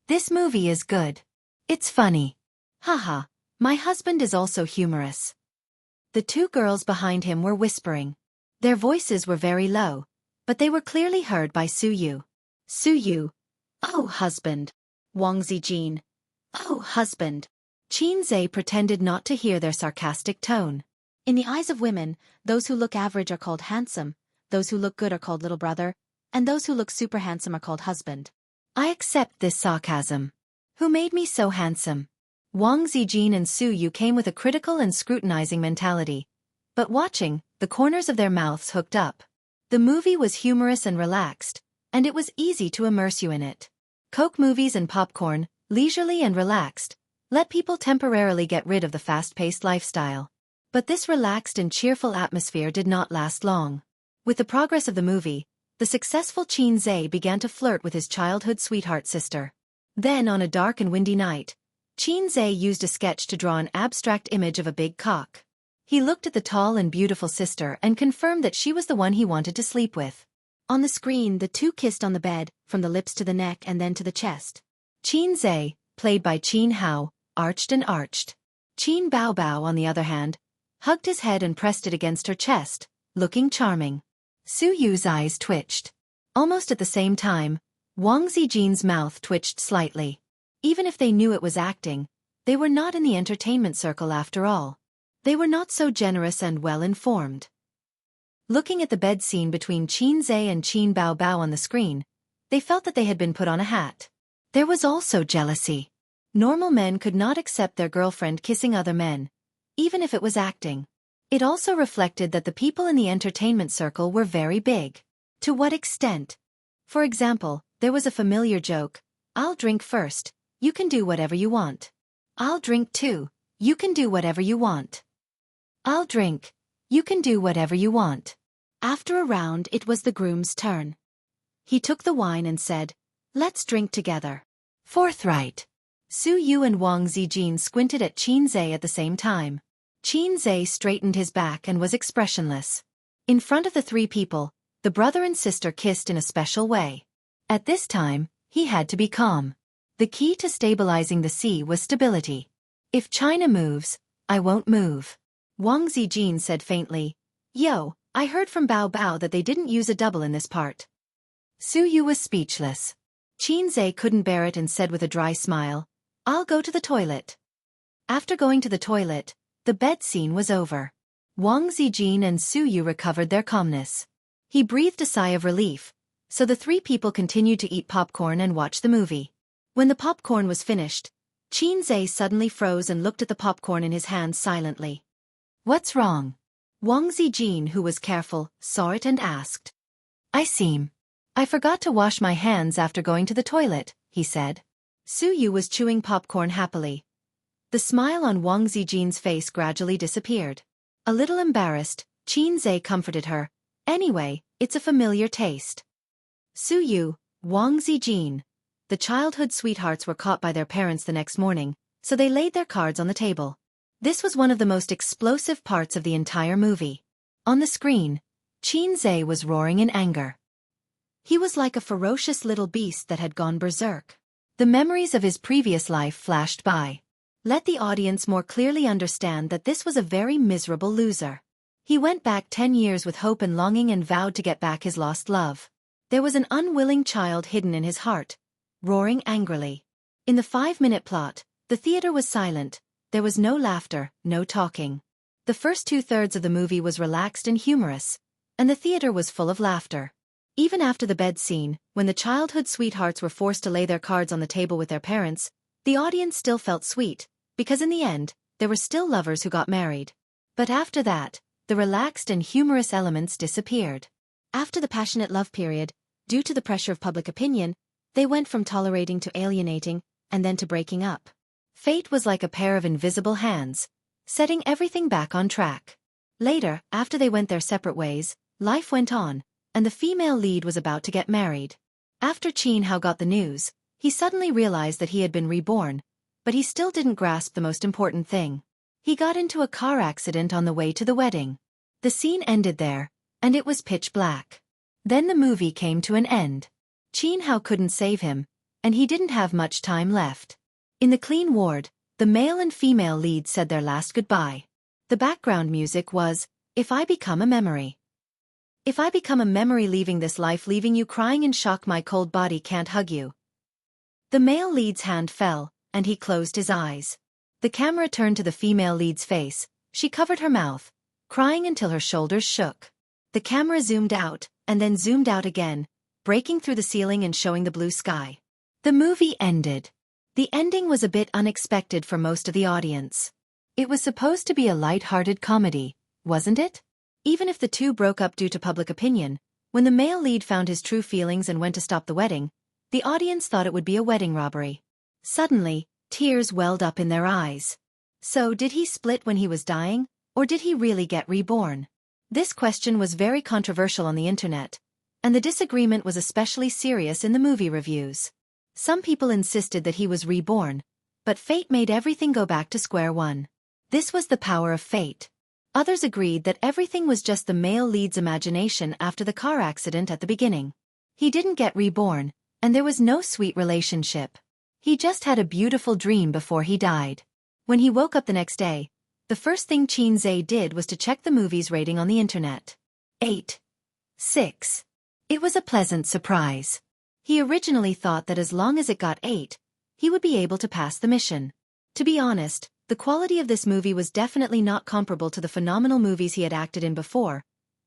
This movie is good. It's funny. Haha, my husband is also humorous. The two girls behind him were whispering. Their voices were very low, but they were clearly heard by Su Yu. Su Yu. Oh, husband. Wang Zijin. Oh, husband. Qin Zhe pretended not to hear their sarcastic tone. In the eyes of women, those who look average are called handsome, those who look good are called little brother, and those who look super handsome are called husband. I accept this sarcasm. Who made me so handsome? Wang Zijin and Su Yu came with a critical and scrutinizing mentality. But watching, the corners of their mouths hooked up. The movie was humorous and relaxed, and it was easy to immerse you in it. Coke movies and popcorn, leisurely and relaxed, let people temporarily get rid of the fast-paced lifestyle. But this relaxed and cheerful atmosphere did not last long. With the progress of the movie, the successful Qin Zhe began to flirt with his childhood sweetheart sister. Then on a dark and windy night, Qin Zhe used a sketch to draw an abstract image of a big cock. He looked at the tall and beautiful sister and confirmed that she was the one he wanted to sleep with. On the screen, the two kissed on the bed, from the lips to the neck and then to the chest. Qin Zhe, played by Qin Hao, arched and arched. Qin Bao Bao, on the other hand, hugged his head and pressed it against her chest, looking charming. Su Yu's eyes twitched. Almost at the same time, Wang Zijin's mouth twitched slightly. Even if they knew it was acting, they were not in the entertainment circle after all. They were not so generous and well-informed. Looking at the bed scene between Qin Zhe and Qin Bao Bao on the screen, they felt that they had been put on a hat. There was also jealousy. Normal men could not accept their girlfriend kissing other men, even if it was acting. It also reflected that the people in the entertainment circle were very big. To what extent? For example, there was a familiar joke, "I'll drink first, you can do whatever you want. I'll drink too, you can do whatever you want. I'll drink, you can do whatever you want." After a round, it was the groom's turn. He took the wine and said, "Let's drink together." Forthright. Su Yu and Wang Zijin squinted at Qin Zhe at the same time. Qin Zhe straightened his back and was expressionless. In front of the three people, the brother and sister kissed in a special way. At this time, he had to be calm. The key to stabilizing the sea was stability. If China moves, I won't move. Wang Zijin said faintly, "Yo, I heard from Bao Bao that they didn't use a double in this part." Su Yu was speechless. Qin Zhe couldn't bear it and said with a dry smile, "I'll go to the toilet." After going to the toilet, the bed scene was over. Wang Zijin and Su Yu recovered their calmness. He breathed a sigh of relief, so the three people continued to eat popcorn and watch the movie. When the popcorn was finished, Qin Zhe suddenly froze and looked at the popcorn in his hands silently. "What's wrong?" Wang Zijin, who was careful, saw it and asked. I forgot to wash my hands after going to the toilet," he said. Su Yu was chewing popcorn happily. The smile on Wang Zijin's face gradually disappeared. A little embarrassed, Qin Zhe comforted her. "Anyway, it's a familiar taste." Su Yu, Wang Zijin. The childhood sweethearts were caught by their parents the next morning, so they laid their cards on the table. This was one of the most explosive parts of the entire movie. On the screen, Qin Zhe was roaring in anger. He was like a ferocious little beast that had gone berserk. The memories of his previous life flashed by. Let the audience more clearly understand that this was a very miserable loser. He went back 10 years with hope and longing and vowed to get back his lost love. There was an unwilling child hidden in his heart, roaring angrily. In the 5-minute plot, the theater was silent. There was no laughter, no talking. The first 2/3 of the movie was relaxed and humorous, and the theater was full of laughter. Even after the bed scene, when the childhood sweethearts were forced to lay their cards on the table with their parents, the audience still felt sweet, because in the end, there were still lovers who got married. But after that, the relaxed and humorous elements disappeared. After the passionate love period, due to the pressure of public opinion, they went from tolerating to alienating, and then to breaking up. Fate was like a pair of invisible hands, setting everything back on track. Later, after they went their separate ways, life went on, and the female lead was about to get married. After Qin Hao got the news, he suddenly realized that he had been reborn, but he still didn't grasp the most important thing. He got into a car accident on the way to the wedding. The scene ended there, and it was pitch black. Then the movie came to an end. Qin Hao couldn't save him, and he didn't have much time left. In the clean ward, the male and female leads said their last goodbye. The background music was, "If I Become a Memory." If I become a memory, leaving this life, leaving you crying in shock, my cold body can't hug you. The male lead's hand fell, and he closed his eyes. The camera turned to the female lead's face. She covered her mouth, crying until her shoulders shook. The camera zoomed out, and then zoomed out again, breaking through the ceiling and showing the blue sky. The movie ended. The ending was a bit unexpected for most of the audience. It was supposed to be a light-hearted comedy, wasn't it? Even if the two broke up due to public opinion, when the male lead found his true feelings and went to stop the wedding, the audience thought it would be a wedding robbery. Suddenly, tears welled up in their eyes. So did he split when he was dying, or did he really get reborn? This question was very controversial on the internet, and the disagreement was especially serious in the movie reviews. Some people insisted that he was reborn, but fate made everything go back to square one. This was the power of fate. Others agreed that everything was just the male lead's imagination after the car accident at the beginning. He didn't get reborn, and there was no sweet relationship. He just had a beautiful dream before he died. When he woke up the next day, the first thing Qin Zhe did was to check the movie's rating on the internet. 8.6. It was a pleasant surprise. He originally thought that as long as it got 8, he would be able to pass the mission. To be honest, the quality of this movie was definitely not comparable to the phenomenal movies he had acted in before,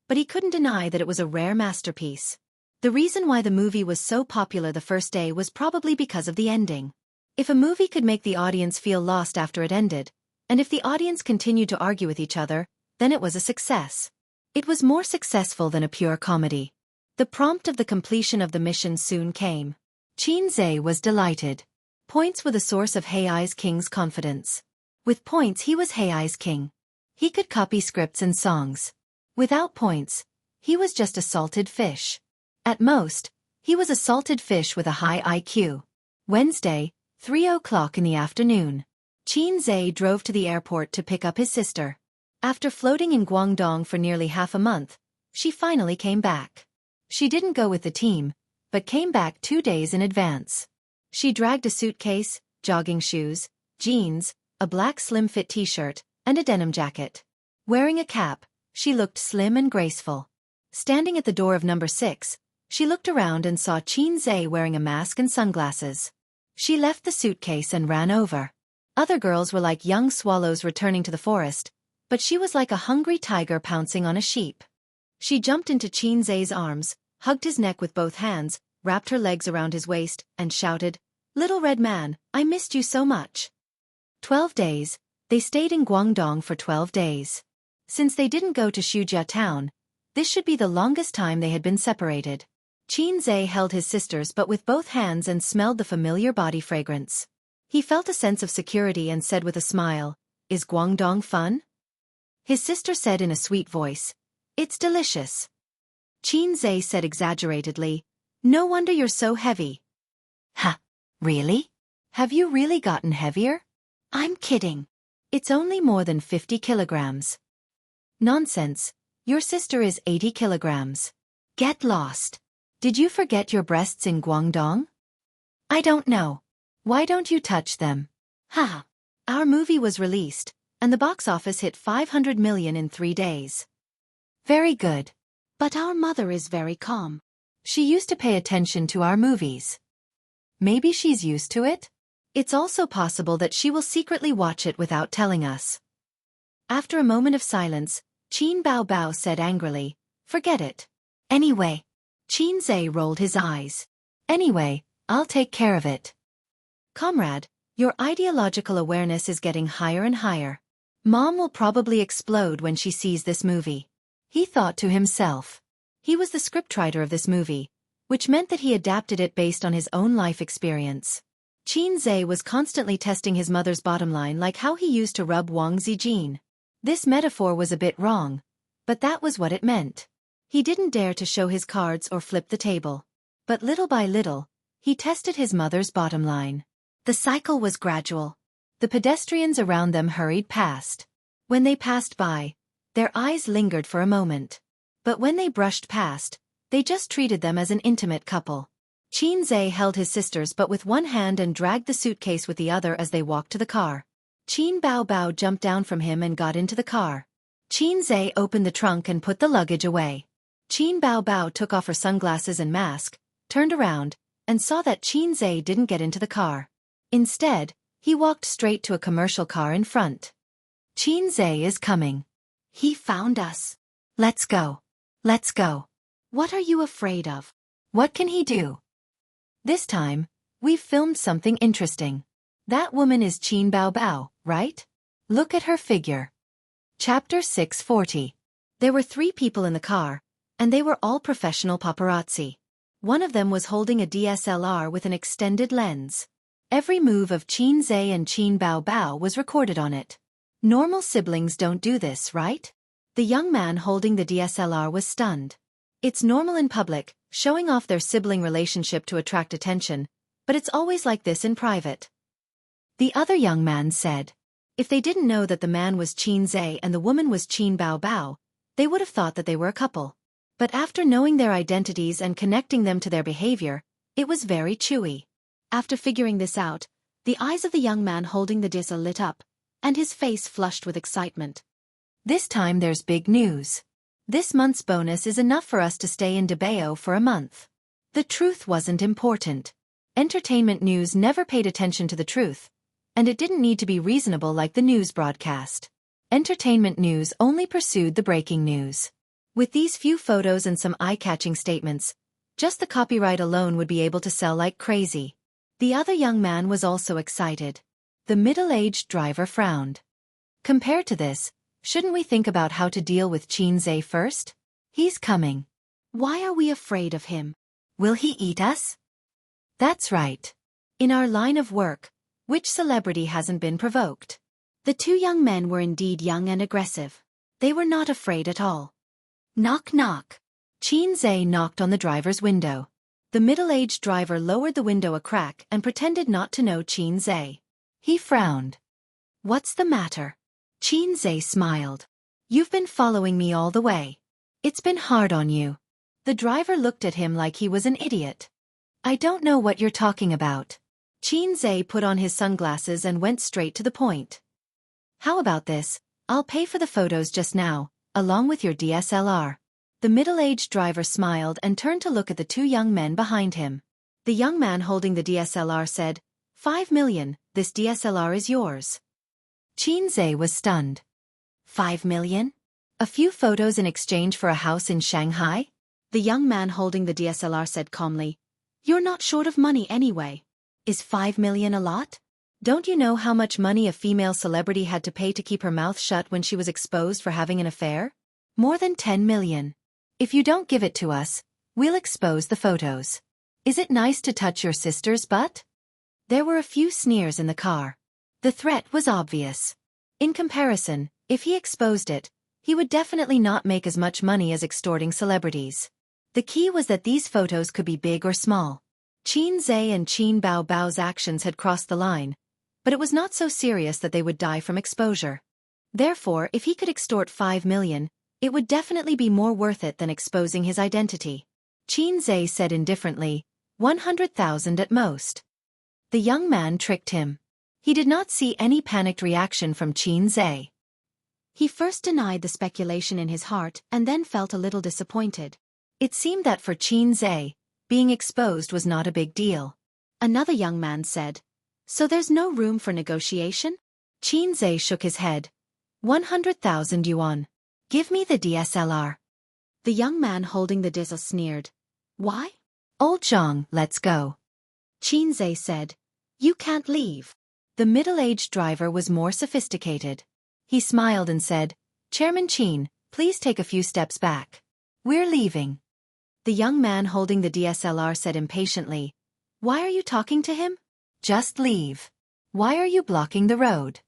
but he couldn't deny that it was a rare masterpiece. The reason why the movie was so popular the first day was probably because of the ending. If a movie could make the audience feel lost after it ended, and if the audience continued to argue with each other, then it was a success. It was more successful than a pure comedy. The prompt of the completion of the mission soon came. Qin Zhe was delighted. Points were the source of Hei's King's confidence. With points he was Hei's king. He could copy scripts and songs. Without points, he was just a salted fish. At most, he was a salted fish with a high IQ. Wednesday, 3:00 in the afternoon. Qin Zhe drove to the airport to pick up his sister. After floating in Guangdong for nearly half a month, she finally came back. She didn't go with the team, but came back 2 days in advance. She dragged a suitcase, jogging shoes, jeans, a black slim-fit t-shirt, and a denim jacket. Wearing a cap, she looked slim and graceful. Standing at the door of number 6, she looked around and saw Qin wearing a mask and sunglasses. She left the suitcase and ran over. Other girls were like young swallows returning to the forest, but she was like a hungry tiger pouncing on a sheep. She jumped into Qin arms, hugged his neck with both hands, wrapped her legs around his waist, and shouted, "Little red man, I missed you so much." 12 days, they stayed in Guangdong for 12 days. Since they didn't go to Shujia town, this should be the longest time they had been separated. Qin held his sisters but with both hands and smelled the familiar body fragrance. He felt a sense of security and said with a smile, "Is Guangdong fun?" His sister said in a sweet voice, "It's delicious." Qin said exaggeratedly, "No wonder you're so heavy." "Ha, really? Have you really gotten heavier?" "I'm kidding. It's only more than 50 kilograms. "Nonsense. Your sister is 80 kilograms. Get lost. Did you forget your breasts in Guangdong?" "I don't know. Why don't you touch them?" "Ha." Our movie was released, and the box office hit 500 million in 3 days. Very good. But our mother is very calm. She used to pay attention to our movies. Maybe she's used to it? It's also possible that she will secretly watch it without telling us. After a moment of silence, Qin Bao said angrily, "Forget it." "Anyway." Qin rolled his eyes. "Anyway, I'll take care of it." "Comrade, your ideological awareness is getting higher and higher. Mom will probably explode when she sees this movie." He thought to himself. He was the scriptwriter of this movie, which meant that he adapted it based on his own life experience. Qin was constantly testing his mother's bottom line like how he used to rub Wang Zijin. This metaphor was a bit wrong, but that was what it meant. He didn't dare to show his cards or flip the table. But little by little, he tested his mother's bottom line. The cycle was gradual. The pedestrians around them hurried past. When they passed by, their eyes lingered for a moment. But when they brushed past, they just treated them as an intimate couple. Qin held his sisters but with one hand and dragged the suitcase with the other as they walked to the car. Qin Bao jumped down from him and got into the car. Qin opened the trunk and put the luggage away. Qin Bao took off her sunglasses and mask, turned around, and saw that Qin didn't get into the car. Instead, he walked straight to a commercial car in front. "Qin is coming. He found us. Let's go. Let's go." "What are you afraid of? What can he do?" "This time, we've filmed something interesting. That woman is Qin Bao, right? Look at her figure." Chapter 640. There were 3 people in the car, and they were all professional paparazzi. One of them was holding a DSLR with an extended lens. Every move of Qin and Qin Bao was recorded on it. Normal siblings don't do this, right? The young man holding the DSLR was stunned. It's normal in public, showing off their sibling relationship to attract attention, but it's always like this in private. The other young man said. If they didn't know that the man was Qin and the woman was Qin Bao, they would have thought that they were a couple. But after knowing their identities and connecting them to their behavior, it was very chewy. After figuring this out, the eyes of the young man holding the DSLR lit up, and his face flushed with excitement. "This time there's big news. This month's bonus is enough for us to stay in Debao for a month." The truth wasn't important. Entertainment news never paid attention to the truth, and it didn't need to be reasonable like the news broadcast. Entertainment news only pursued the breaking news. With these few photos and some eye-catching statements, just the copyright alone would be able to sell like crazy. The other young man was also excited. The middle-aged driver frowned. Compared to this, shouldn't we think about how to deal with Qin first? He's coming. Why are we afraid of him? Will he eat us? That's right. In our line of work, which celebrity hasn't been provoked? The 2 young men were indeed young and aggressive. They were not afraid at all. Knock knock. Qin knocked on the driver's window. The middle-aged driver lowered the window a crack and pretended not to know Qin. He frowned. "What's the matter?" Qin smiled. "You've been following me all the way. It's been hard on you." The driver looked at him like he was an idiot. "I don't know what you're talking about." Zhe put on his sunglasses and went straight to the point. How about this? I'll pay for the photos just now, along with your DSLR. The middle-aged driver smiled and turned to look at the two young men behind him. The young man holding the DSLR said, "5 million, this DSLR is yours." Zhe was stunned. 5 million? A few photos in exchange for a house in Shanghai? The young man holding the DSLR said calmly, "You're not short of money anyway. Is 5 million a lot? Don't you know how much money a female celebrity had to pay to keep her mouth shut when she was exposed for having an affair? More than 10 million. If you don't give it to us, we'll expose the photos. Is it nice to touch your sister's butt?" There were a few sneers in the car. The threat was obvious. In comparison, if he exposed it, he would definitely not make as much money as extorting celebrities. The key was that these photos could be big or small. Zhe and Qin Bao's actions had crossed the line, but it was not so serious that they would die from exposure. Therefore, if he could extort 5 million, it would definitely be more worth it than exposing his identity. Zhe said indifferently, 100,000 at most. The young man tricked him. He did not see any panicked reaction from Zhe. He first denied the speculation in his heart and then felt a little disappointed. It seemed that for Zhe, being exposed was not a big deal. Another young man said, "So there's no room for negotiation?" Zhe shook his head. 100,000 yuan. Give me the DSLR. The young man holding the DSLR sneered. "Why?" "Old Zhang, let's go." Zhe said, "You can't leave." The middle-aged driver was more sophisticated. He smiled and said, "Chairman Qin, please take a few steps back. We're leaving." The young man holding the DSLR said impatiently, "Why are you talking to him? Just leave. Why are you blocking the road?"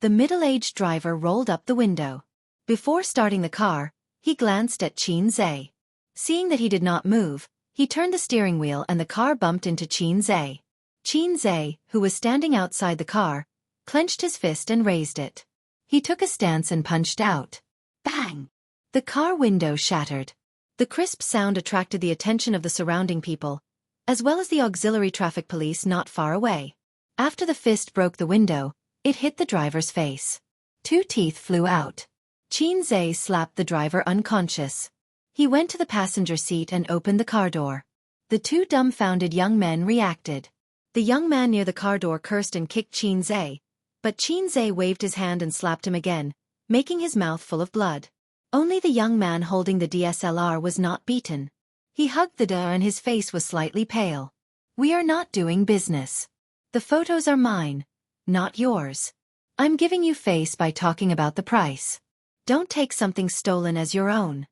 The middle-aged driver rolled up the window. Before starting the car, he glanced at Zhe. Seeing that he did not move, he turned the steering wheel and the car bumped into Zhe. Zhe, who was standing outside the car, clenched his fist and raised it. He took a stance and punched out. Bang! The car window shattered. The crisp sound attracted the attention of the surrounding people, as well as the auxiliary traffic police not far away. After the fist broke the window, it hit the driver's face. 2 teeth flew out. Zhe slapped the driver unconscious. He went to the passenger seat and opened the car door. The two dumbfounded young men reacted. The young man near the car door cursed and kicked Zhe, but Zhe waved his hand and slapped him again, making his mouth full of blood. Only the young man holding the DSLR was not beaten. He hugged the door and his face was slightly pale. "We are not doing business. The photos are mine, not yours. I'm giving you face by talking about the price. Don't take something stolen as your own."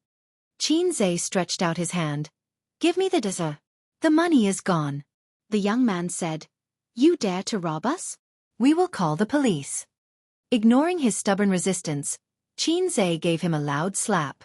Zhe stretched out his hand. "Give me the DSLR. The money is gone." The young man said, "You dare to rob us? We will call the police." Ignoring his stubborn resistance, Zhe gave him a loud slap.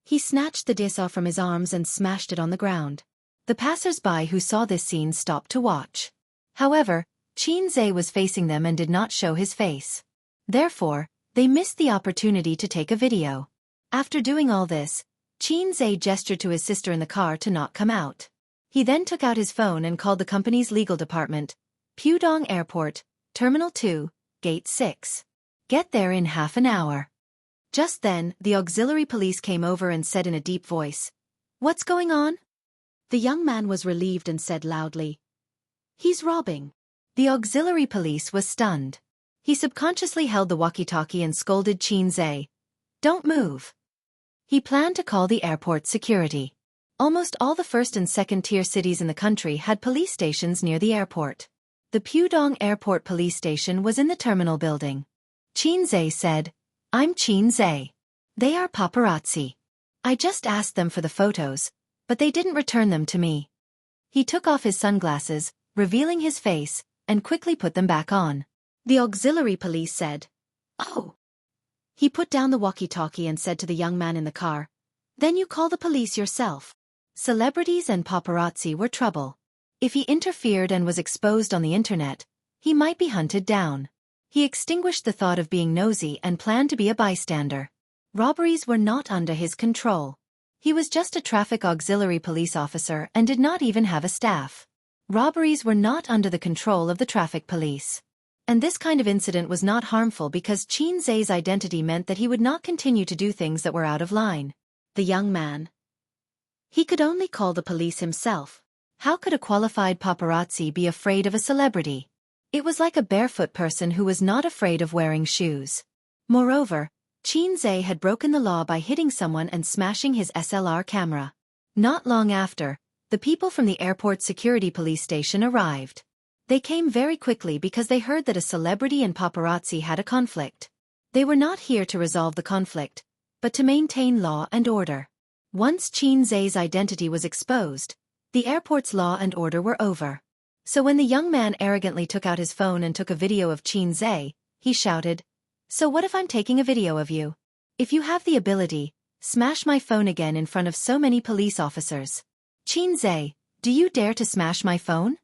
He snatched the DSLR from his arms and smashed it on the ground. The passers-by who saw this scene stopped to watch. However, Zhe was facing them and did not show his face. Therefore, they missed the opportunity to take a video. After doing all this, Zhe gestured to his sister in the car to not come out. He then took out his phone and called the company's legal department. Pudong Airport, Terminal 2, Gate 6. Get there in half an hour. Just then, the auxiliary police came over and said in a deep voice, "What's going on?" The young man was relieved and said loudly, "He's robbing." The auxiliary police was stunned. He subconsciously held the walkie-talkie and scolded Zhe, "Don't move." He planned to call the airport security. Almost all the first and second-tier cities in the country had police stations near the airport. The Pudong Airport police station was in the terminal building. Zhe said, "I'm Zhe. They are paparazzi. I just asked them for the photos, but they didn't return them to me." He took off his sunglasses, revealing his face, and quickly put them back on. The auxiliary police said, "Oh." He put down the walkie-talkie and said to the young man in the car, "Then you call the police yourself." Celebrities and paparazzi were trouble. If he interfered and was exposed on the internet, he might be hunted down. He extinguished the thought of being nosy and planned to be a bystander. Robberies were not under his control. He was just a traffic auxiliary police officer and did not even have a staff. Robberies were not under the control of the traffic police. And this kind of incident was not harmful because Qin Zhe's identity meant that he would not continue to do things that were out of line. The young man. He could only call the police himself. How could a qualified paparazzi be afraid of a celebrity? It was like a barefoot person who was not afraid of wearing shoes. Moreover, Qin Zhe had broken the law by hitting someone and smashing his SLR camera. Not long after, the people from the airport security police station arrived. They came very quickly because they heard that a celebrity and paparazzi had a conflict. They were not here to resolve the conflict, but to maintain law and order. Once Qin Zhe's identity was exposed, the airport's law and order were over. So when the young man arrogantly took out his phone and took a video of Qin Zhe, he shouted, "So what if I'm taking a video of you? If you have the ability, smash my phone again in front of so many police officers. Qin Zhe, do you dare to smash my phone?"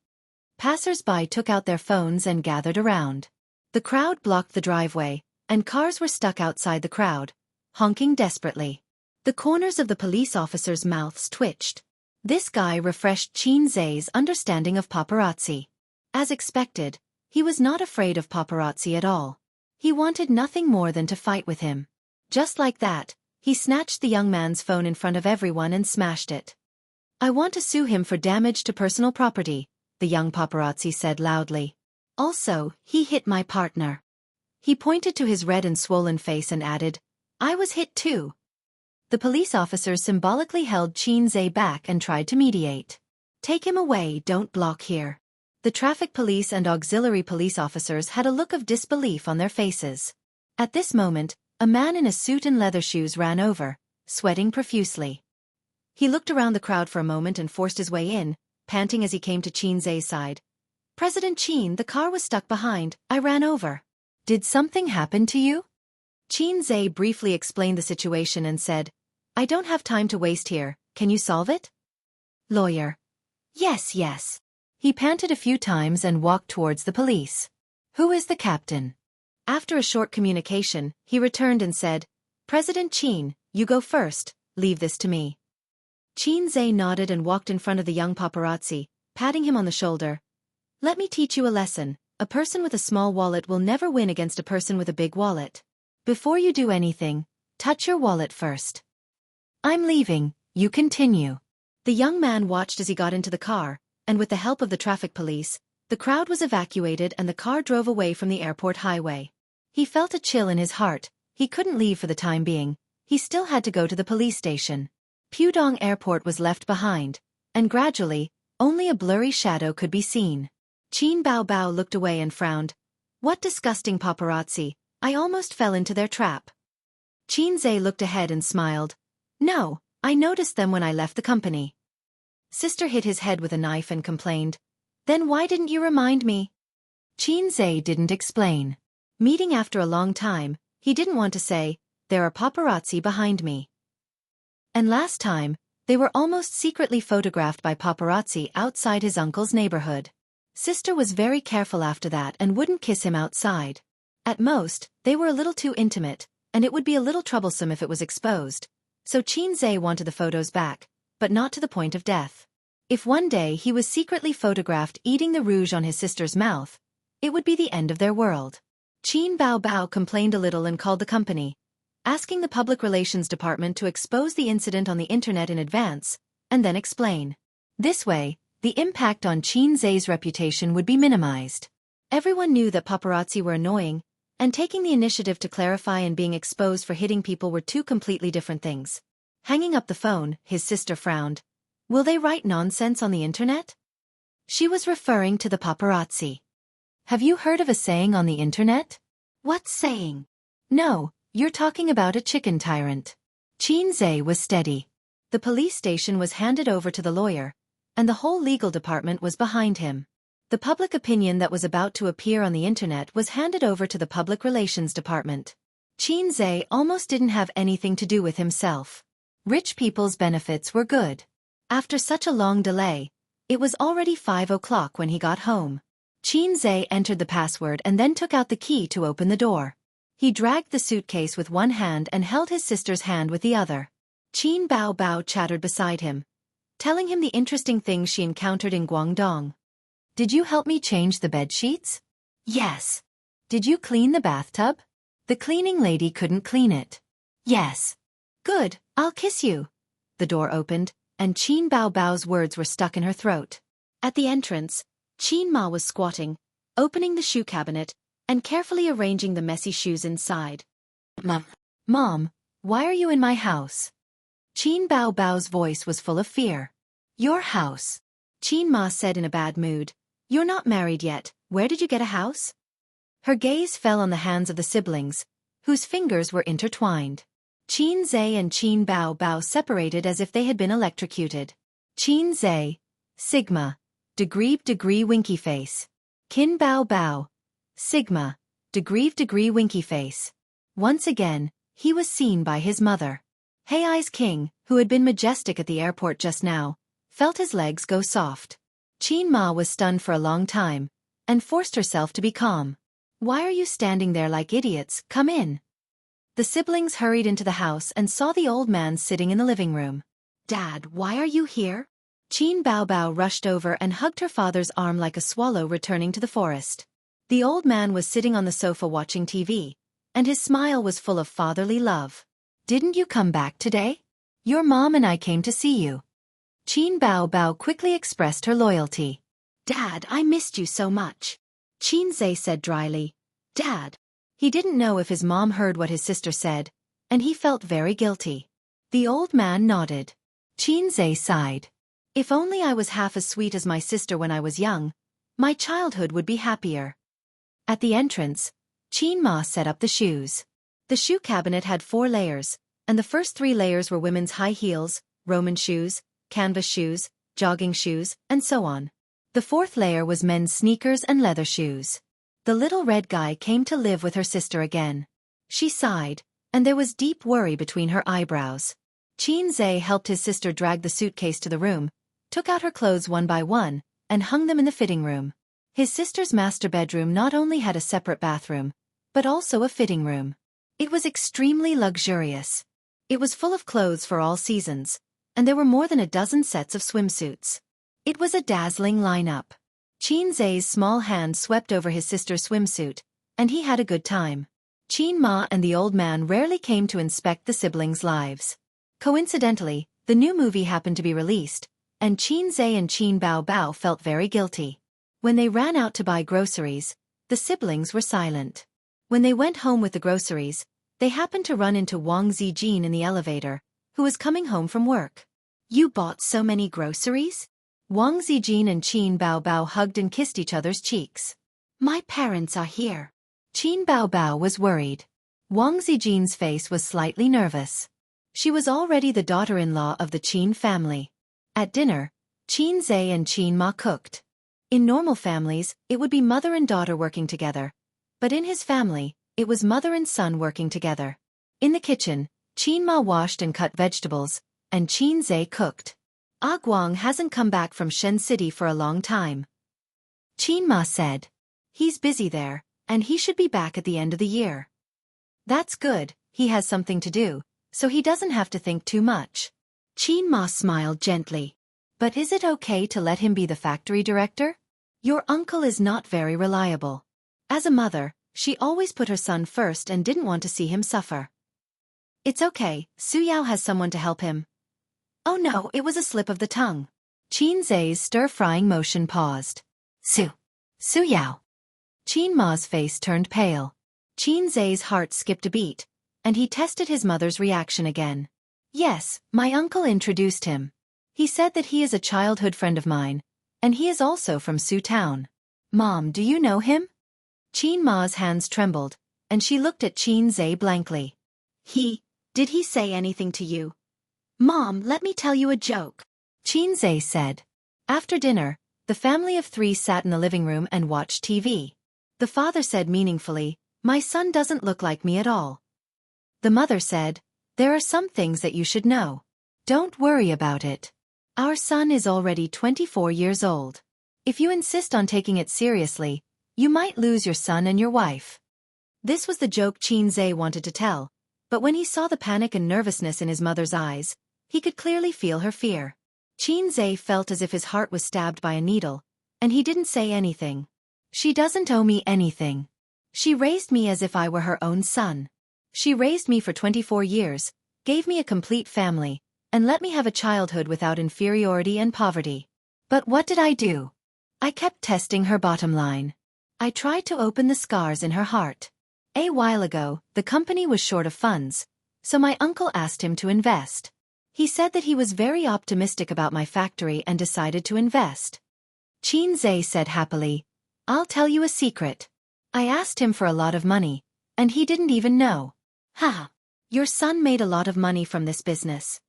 Passers-by took out their phones and gathered around. The crowd blocked the driveway, and cars were stuck outside the crowd, honking desperately. The corners of the police officers' mouths twitched. This guy refreshed Qin Zhe's understanding of paparazzi. As expected, he was not afraid of paparazzi at all. He wanted nothing more than to fight with him. Just like that, he snatched the young man's phone in front of everyone and smashed it. "I want to sue him for damage to personal property," the young paparazzi said loudly. "Also, he hit my partner." He pointed to his red and swollen face and added, "I was hit too." The police officers symbolically held Qin Zhe back and tried to mediate. "Take him away, don't block here." The traffic police and auxiliary police officers had a look of disbelief on their faces. At this moment, a man in a suit and leather shoes ran over, sweating profusely. He looked around the crowd for a moment and forced his way in, panting as he came to Qin Zhe's side. "President Qin, the car was stuck behind, I ran over." "Did something happen to you?" Qin Zhe briefly explained the situation and said, "I don't have time to waste here, can you solve it?" Lawyer. Yes. He panted a few times and walked towards the police. "Who is the captain?" After a short communication, he returned and said, "President Qin, you go first, leave this to me." Qin Zhe nodded and walked in front of the young paparazzi, patting him on the shoulder. "Let me teach you a lesson. A person with a small wallet will never win against a person with a big wallet. Before you do anything, touch your wallet first." "I'm leaving, you continue." The young man watched as he got into the car, and with the help of the traffic police, the crowd was evacuated and the car drove away from the airport highway. He felt a chill in his heart. He couldn't leave for the time being. He still had to go to the police station. Pudong Airport was left behind, and gradually, only a blurry shadow could be seen. Qin Bao looked away and frowned. "What disgusting paparazzi, I almost fell into their trap." Qin Zhe looked ahead and smiled. "No, I noticed them when I left the company." Sister hit his head with a knife and complained, "Then why didn't you remind me?" Qin Zhe didn't explain. Meeting after a long time, he didn't want to say, "There are paparazzi behind me." And last time, they were almost secretly photographed by paparazzi outside his uncle's neighborhood. Sister was very careful after that and wouldn't kiss him outside. At most, they were a little too intimate, and it would be a little troublesome if it was exposed. So Qin Zhe wanted the photos back, but not to the point of death. If one day he was secretly photographed eating the rouge on his sister's mouth, it would be the end of their world. Qin Bao complained a little and called the company, asking the public relations department to expose the incident on the internet in advance, and then explain. This way, the impact on Qin Zhe's reputation would be minimized. Everyone knew that paparazzi were annoying, and taking the initiative to clarify and being exposed for hitting people were two completely different things. Hanging up the phone, his sister frowned. Will they write nonsense on the internet? She was referring to the paparazzi. Have you heard of a saying on the internet? What saying? No, you're talking about a chicken tyrant. Qin Zhe was steady. The police station was handed over to the lawyer, and the whole legal department was behind him. The public opinion that was about to appear on the internet was handed over to the public relations department. Qin Zhe almost didn't have anything to do with himself. Rich people's benefits were good. After such a long delay, it was already 5 o'clock when he got home. Qin Zhe entered the password and then took out the key to open the door. He dragged the suitcase with one hand and held his sister's hand with the other. Qin Bao chattered beside him, telling him the interesting things she encountered in Guangdong. Did you help me change the bed sheets? Yes. Did you clean the bathtub? The cleaning lady couldn't clean it. Yes. Good, I'll kiss you. The door opened, and Qin Bao Bao's words were stuck in her throat. At the entrance, Qin Ma was squatting, opening the shoe cabinet, and carefully arranging the messy shoes inside. Mom, why are you in my house? Qin Bao Bao's voice was full of fear. Your house. Qin Ma said in a bad mood. You're not married yet, where did you get a house? Her gaze fell on the hands of the siblings, whose fingers were intertwined. Qin Zhe and Qin Bao Bao separated as if they had been electrocuted. Qin Zhe, Sigma, degree winky face. Qin Bao Bao, Sigma, degree winky face. Once again, he was seen by his mother. Hei's king, who had been majestic at the airport just now, felt his legs go soft. Qin Ma was stunned for a long time, and forced herself to be calm. Why are you standing there like idiots? Come in. The siblings hurried into the house and saw the old man sitting in the living room. Dad, why are you here? Qin Bao Bao rushed over and hugged her father's arm like a swallow returning to the forest. The old man was sitting on the sofa watching TV, and his smile was full of fatherly love. Didn't you come back today? Your mom and I came to see you. Qin Bao Bao quickly expressed her loyalty. Dad, I missed you so much. Qin Zhe said dryly. Dad. He didn't know if his mom heard what his sister said, and he felt very guilty. The old man nodded. Qin Zhe sighed. If only I was half as sweet as my sister when I was young, my childhood would be happier. At the entrance, Qin Ma set up the shoes. The shoe cabinet had 4 layers, and the first 3 layers were women's high heels, Roman shoes, canvas shoes, jogging shoes, and so on. The 4th layer was men's sneakers and leather shoes. The little red guy came to live with her sister again. She sighed, and there was deep worry between her eyebrows. Qin Zhe helped his sister drag the suitcase to the room, took out her clothes one by one, and hung them in the fitting room. His sister's master bedroom not only had a separate bathroom, but also a fitting room. It was extremely luxurious. It was full of clothes for all seasons, and there were more than a dozen sets of swimsuits. It was a dazzling lineup. Qin Zhe's small hand swept over his sister's swimsuit, and he had a good time. Qin Ma and the old man rarely came to inspect the siblings' lives. Coincidentally, the new movie happened to be released, and Qin Zhe and Qin Bao Bao felt very guilty. When they ran out to buy groceries, the siblings were silent. When they went home with the groceries, they happened to run into Wang Zijin in the elevator, who was coming home from work. You bought so many groceries? Wang Zijin and Qin Bao Bao hugged and kissed each other's cheeks. My parents are here. Qin Bao Bao was worried. Wang Zijin's face was slightly nervous. She was already the daughter-in-law of the Qin family. At dinner, Qin Zhe and Qin Ma cooked. In normal families, it would be mother and daughter working together. But in his family, it was mother and son working together. In the kitchen, Qin Ma washed and cut vegetables, and Qin Zhe cooked. Ah Guang hasn't come back from Shen City for a long time. Qin Ma said. He's busy there, and he should be back at the end of the year. That's good, he has something to do, so he doesn't have to think too much. Qin Ma smiled gently. But is it okay to let him be the factory director? Your uncle is not very reliable. As a mother, she always put her son first and didn't want to see him suffer. It's okay, Su Yao has someone to help him. Oh no, it was a slip of the tongue. Qin Zhe's stir-frying motion paused. Su Yao. Qin Ma's face turned pale. Qin Zhe's heart skipped a beat, and he tested his mother's reaction again. Yes, my uncle introduced him. He said that he is a childhood friend of mine, and he is also from Su Town. Mom, do you know him? Qin Ma's hands trembled, and she looked at Qin Zhe blankly. Did he say anything to you? Mom, let me tell you a joke. Qin Zhe said. After dinner, the family of 3 sat in the living room and watched TV. The father said meaningfully, my son doesn't look like me at all. The mother said, there are some things that you should know. Don't worry about it. Our son is already 24 years old. If you insist on taking it seriously, you might lose your son and your wife. This was the joke Qin Zhe wanted to tell, but when he saw the panic and nervousness in his mother's eyes, he could clearly feel her fear. Qin Zhe felt as if his heart was stabbed by a needle, And he didn't say anything. She doesn't owe me anything. She raised me as if I were her own son. She raised me for 24 years, gave me a complete family, and let me have a childhood without inferiority and poverty. But what did I do? I kept testing her bottom line. I tried to open the scars in her heart. A while ago, the company was short of funds, so my uncle asked him to invest. He said that he was very optimistic about my factory and decided to invest. Qinzhe said happily, "I'll tell you a secret. I asked him for a lot of money, and he didn't even know." "Ha! Your son made a lot of money from this business."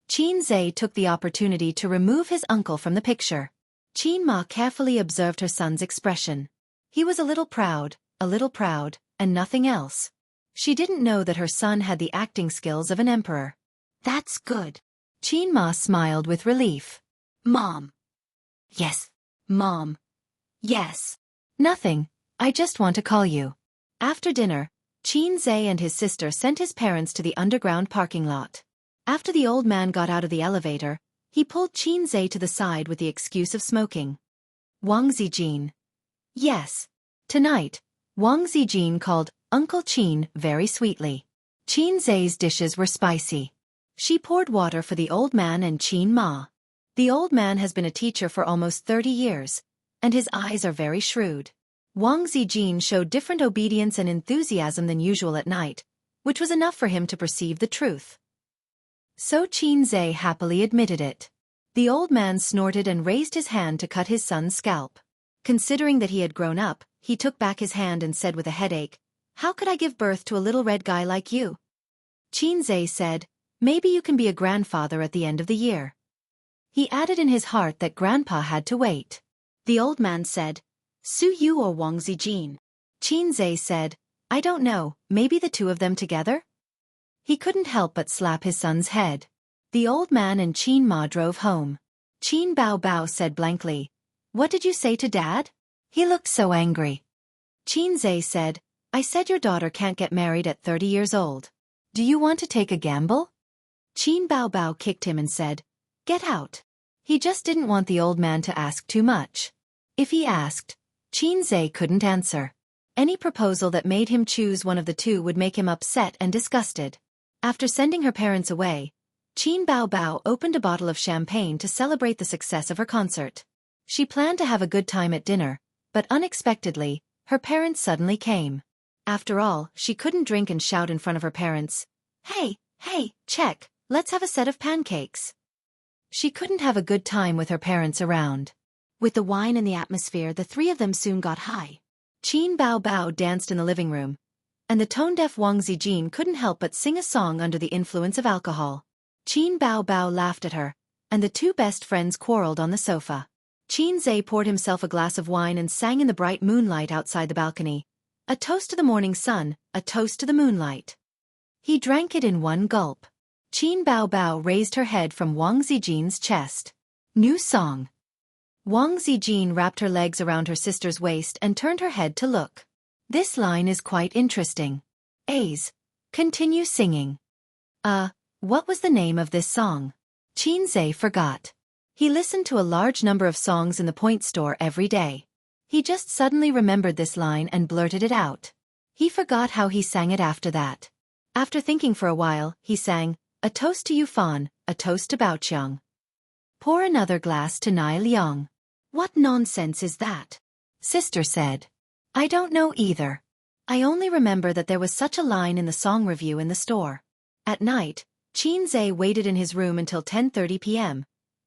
Qinzhe took the opportunity to remove his uncle from the picture. Qinma carefully observed her son's expression. He was a little proud, and nothing else. She didn't know that her son had the acting skills of an emperor. "That's good." Qinma smiled with relief. "Mom." "Yes, Mom." "Yes." "Nothing, I just want to call you." After dinner, Qinzhe and his sister sent his parents to the underground parking lot. After the old man got out of the elevator, he pulled Qinzhe to the side with the excuse of smoking. "Wang Zijin." "Yes." Tonight, Wang Zijin called Uncle Qin very sweetly. Qinzhe's dishes were spicy. She poured water for the old man and Qin Ma. The old man has been a teacher for almost 30 years, and his eyes are very shrewd. Wang Zijin showed different obedience and enthusiasm than usual at night, which was enough for him to perceive the truth. So Qinzhe happily admitted it. The old man snorted and raised his hand to cut his son's scalp. Considering that he had grown up, he took back his hand and said with a headache, "How could I give birth to a little red guy like you?" Qinzhe said, "Maybe you can be a grandfather at the end of the year." He added in his heart that Grandpa had to wait. The old man said, "Su Yu or Wang Zijin?" Qinzhe said, "I don't know, maybe the two of them together?" He couldn't help but slap his son's head. The old man and Qin Ma drove home. Qin Bao Bao said blankly, "What did you say to Dad?" He looked so angry. Qinzhe said, "I said your daughter can't get married at 30 years old. Do you want to take a gamble?" Qin Bao Bao kicked him and said, "Get out." He just didn't want the old man to ask too much. If he asked, Qinzhe couldn't answer. Any proposal that made him choose one of the two would make him upset and disgusted. After sending her parents away, Qin Bao Bao opened a bottle of champagne to celebrate the success of her concert. She planned to have a good time at dinner, but unexpectedly, her parents suddenly came. After all, she couldn't drink and shout in front of her parents, Hey, check, let's have a set of pancakes." She couldn't have a good time with her parents around. With the wine and the atmosphere, the three of them soon got high. Qin Bao Bao danced in the living room, and the tone-deaf Wang Zijin couldn't help but sing a song under the influence of alcohol. Qin Bao Bao laughed at her, and the two best friends quarreled on the sofa. Qinzhe poured himself a glass of wine and sang in the bright moonlight outside the balcony, "A toast to the morning sun, a toast to the moonlight." He drank it in one gulp. Qin Bao Bao raised her head from Wang Zijin's chest. New song. Wang Zijin wrapped her legs around her sister's waist and turned her head to look. "This line is quite interesting. A's. Continue singing." What was the name of this song? Qinzhe forgot. He listened to a large number of songs in the point store every day. He just suddenly remembered this line and blurted it out. He forgot how he sang it after that. After thinking for a while, he sang, "A toast to Yufan, a toast to Baoqiang. Pour another glass to Nai Liang." "What nonsense is that?" Sister said. "I don't know either. I only remember that there was such a line in the song review in the store." At night, Qinzhe waited in his room until 10:30 p.m.,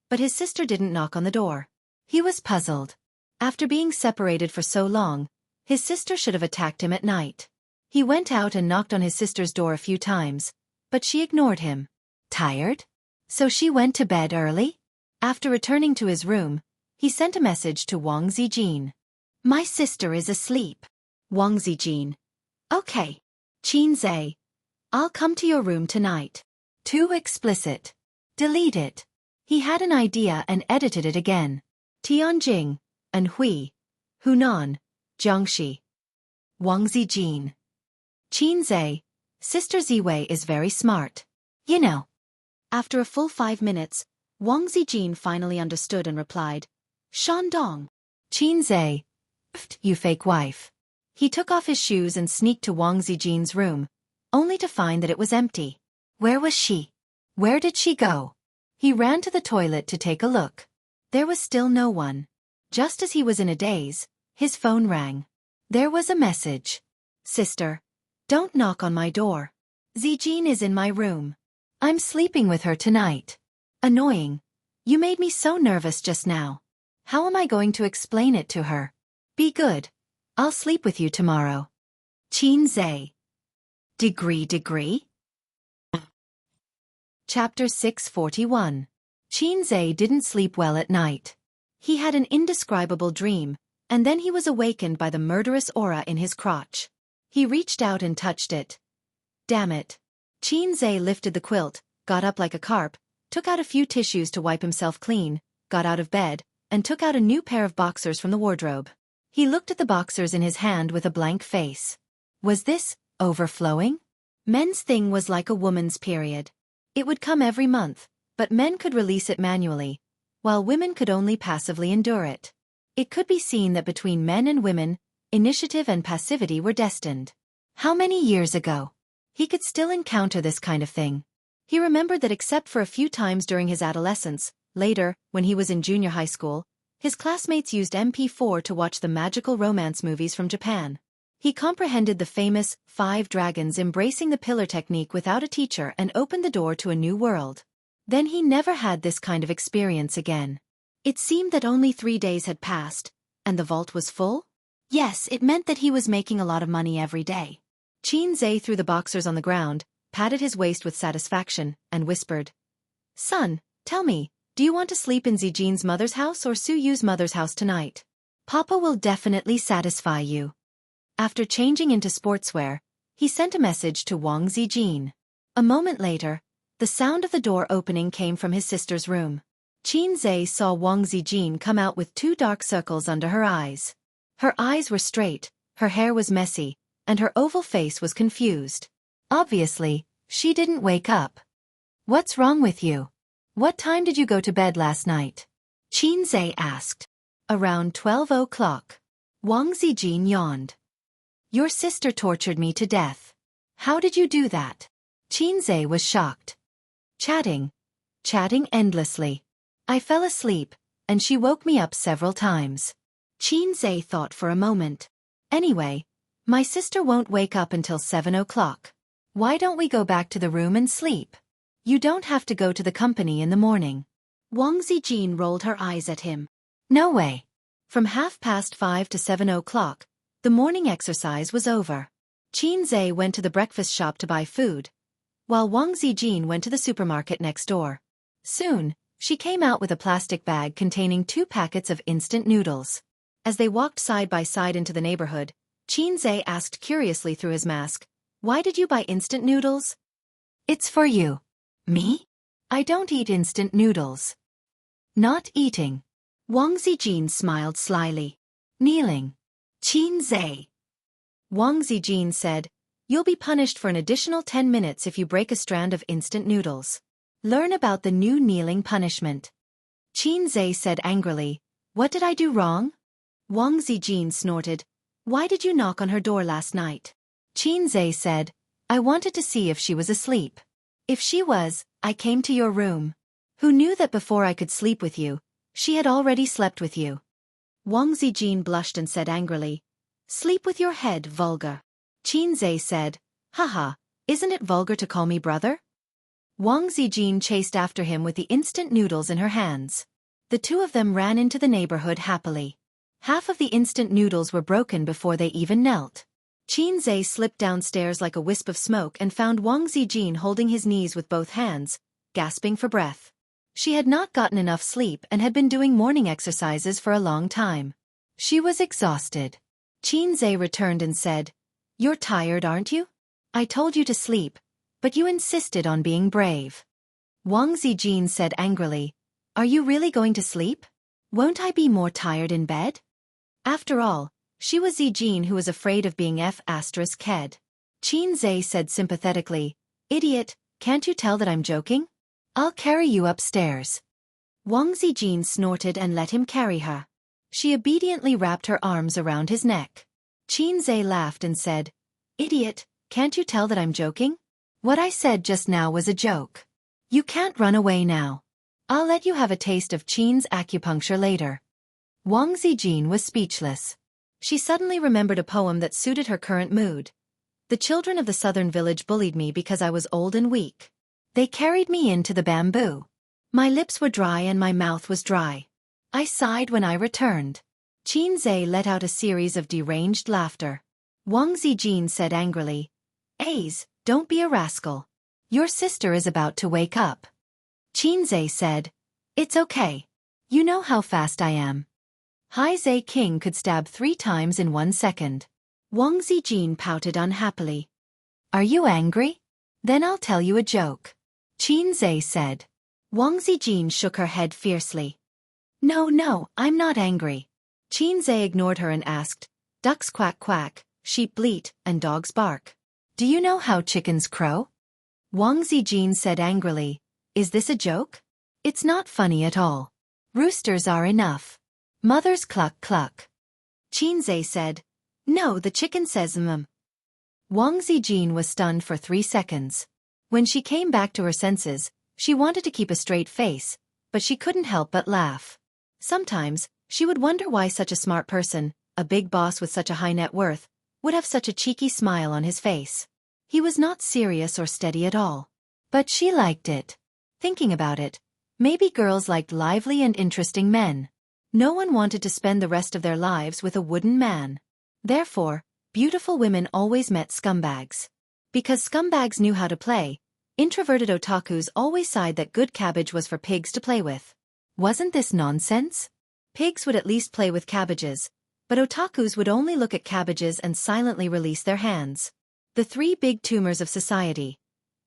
but his sister didn't knock on the door. He was puzzled. After being separated for so long, his sister should have attacked him at night. He went out and knocked on his sister's door a few times, but she ignored him. Tired? So she went to bed early? After returning to his room, he sent a message to Wang Zijin. "My sister is asleep." Wang Zijin. "Okay. Qinzhe. I'll come to your room tonight." Too explicit. Delete it. He had an idea and edited it again. Tianjing, Anhui, Hunan, Jiangxi. Wang Zijin. "Qinzhe, Sister Ziwei is very smart. You know." After a full 5 minutes, Wang Zijin finally understood and replied, "Shandong." Qinze. Pfft, you fake wife. He took off his shoes and sneaked to Wang Zijin's room, only to find that it was empty. Where was she? Where did she go? He ran to the toilet to take a look. There was still no one. Just as he was in a daze, his phone rang. There was a message. Sister, don't knock on my door. Zijin is in my room. I'm sleeping with her tonight. Annoying. You made me so nervous just now. How am I going to explain it to her? Be good. I'll sleep with you tomorrow. Qinze. Degree? Chapter 641. Qinze didn't sleep well at night. He had an indescribable dream, and then he was awakened by the murderous aura in his crotch. He reached out and touched it. Damn it. Qinze lifted the quilt, got up like a carp, took out a few tissues to wipe himself clean, got out of bed, and took out a new pair of boxers from the wardrobe. He looked at the boxers in his hand with a blank face. Was this overflowing? Men's thing was like a woman's period. It would come every month, but men could release it manually, while women could only passively endure it. It could be seen that between men and women, initiative and passivity were destined. How many years ago? He could still encounter this kind of thing. He remembered that except for a few times during his adolescence, later, when he was in junior high school, his classmates used MP4 to watch the magical romance movies from Japan. He comprehended the famous 5 dragons embracing the pillar technique without a teacher and opened the door to a new world. Then he never had this kind of experience again. It seemed that only 3 days had passed, and the vault was full? Yes, it meant that he was making a lot of money every day. Qinze threw the boxers on the ground, patted his waist with satisfaction, and whispered, Son, tell me, do you want to sleep in Zijin's mother's house or Su Yu's mother's house tonight? Papa will definitely satisfy you. After changing into sportswear, he sent a message to Wang Zijin. A moment later, the sound of the door opening came from his sister's room. Qinze saw Wang Zijin come out with 2 dark circles under her eyes. Her eyes were straight, her hair was messy, and her oval face was confused. Obviously, she didn't wake up. What's wrong with you? What time did you go to bed last night? Qinze asked. Around 12 o'clock. Wang Zijin yawned. Your sister tortured me to death. How did you do that? Qinze was shocked. Chatting endlessly. I fell asleep, and she woke me up several times. Qinze thought for a moment. Anyway, my sister won't wake up until 7 o'clock. Why don't we go back to the room and sleep? You don't have to go to the company in the morning. Wang Zijin rolled her eyes at him. No way. From 5:30 to 7 o'clock, the morning exercise was over. Qinze went to the breakfast shop to buy food, while Wang Zijin went to the supermarket next door. Soon, she came out with a plastic bag containing 2 packets of instant noodles. As they walked side by side into the neighborhood, Qinze asked curiously through his mask, Why did you buy instant noodles? It's for you. Me? I don't eat instant noodles. Not eating. Wang Zijin smiled slyly. Kneeling. Qinze. Wang Zijin said, You'll be punished for an additional 10 minutes if you break a strand of instant noodles. Learn about the new kneeling punishment. Qinze said angrily, What did I do wrong? Wang Zijin snorted, Why did you knock on her door last night? Qinze said, I wanted to see if she was asleep. If she was, I came to your room. Who knew that before I could sleep with you, she had already slept with you? Wang Zijin blushed and said angrily, Sleep with your head, vulgar. Qinze said, Haha, isn't it vulgar to call me brother? Wang Zijin chased after him with the instant noodles in her hands. The 2 of them ran into the neighborhood happily. Half of the instant noodles were broken before they even knelt. Qinze slipped downstairs like a wisp of smoke and found Wang Zijin holding his knees with both hands, gasping for breath. She had not gotten enough sleep and had been doing morning exercises for a long time. She was exhausted. Qinze returned and said, You're tired, aren't you? I told you to sleep, but you insisted on being brave. Wang Zijin said angrily, Are you really going to sleep? Won't I be more tired in bed? After all, she was Zijin who was afraid of being F***ed. Qinze said sympathetically, Idiot, can't you tell that I'm joking? I'll carry you upstairs. Wang Zijin snorted and let him carry her. She obediently wrapped her arms around his neck. Qinze laughed and said, "Idiot, can't you tell that I'm joking? What I said just now was a joke. You can't run away now. I'll let you have a taste of Qin's acupuncture later." Wang Zijin was speechless. She suddenly remembered a poem that suited her current mood. "The children of the southern village bullied me because I was old and weak. They carried me into the bamboo. My lips were dry and my mouth was dry. I sighed when I returned." Qinze let out a series of deranged laughter. Wang Zijin said angrily, "Aze, don't be a rascal. Your sister is about to wake up." Qinze said, "It's okay. You know how fast I am." Zhe King could stab 3 times in 1 second. Wang Zijin pouted unhappily. "Are you angry? Then I'll tell you a joke," Qinze said. Wang Zijin shook her head fiercely. No, I'm not angry." Qinze ignored her and asked, "Ducks quack quack, sheep bleat, and dogs bark. Do you know how chickens crow?" Wang Zijin said angrily, "Is this a joke? It's not funny at all. Roosters are enough. Mothers cluck cluck." Qinze said, "No, the chicken says Wang Zijin was stunned for 3 seconds. When she came back to her senses, she wanted to keep a straight face, but she couldn't help but laugh. Sometimes, she would wonder why such a smart person, a big boss with such a high net worth, would have such a cheeky smile on his face. He was not serious or steady at all. But she liked it. Thinking about it, maybe girls liked lively and interesting men. No one wanted to spend the rest of their lives with a wooden man. Therefore, beautiful women always met scumbags. Because scumbags knew how to play, introverted otakus always sighed that good cabbage was for pigs to play with. Wasn't this nonsense? Pigs would at least play with cabbages, but otakus would only look at cabbages and silently release their hands. The 3 big tumors of society: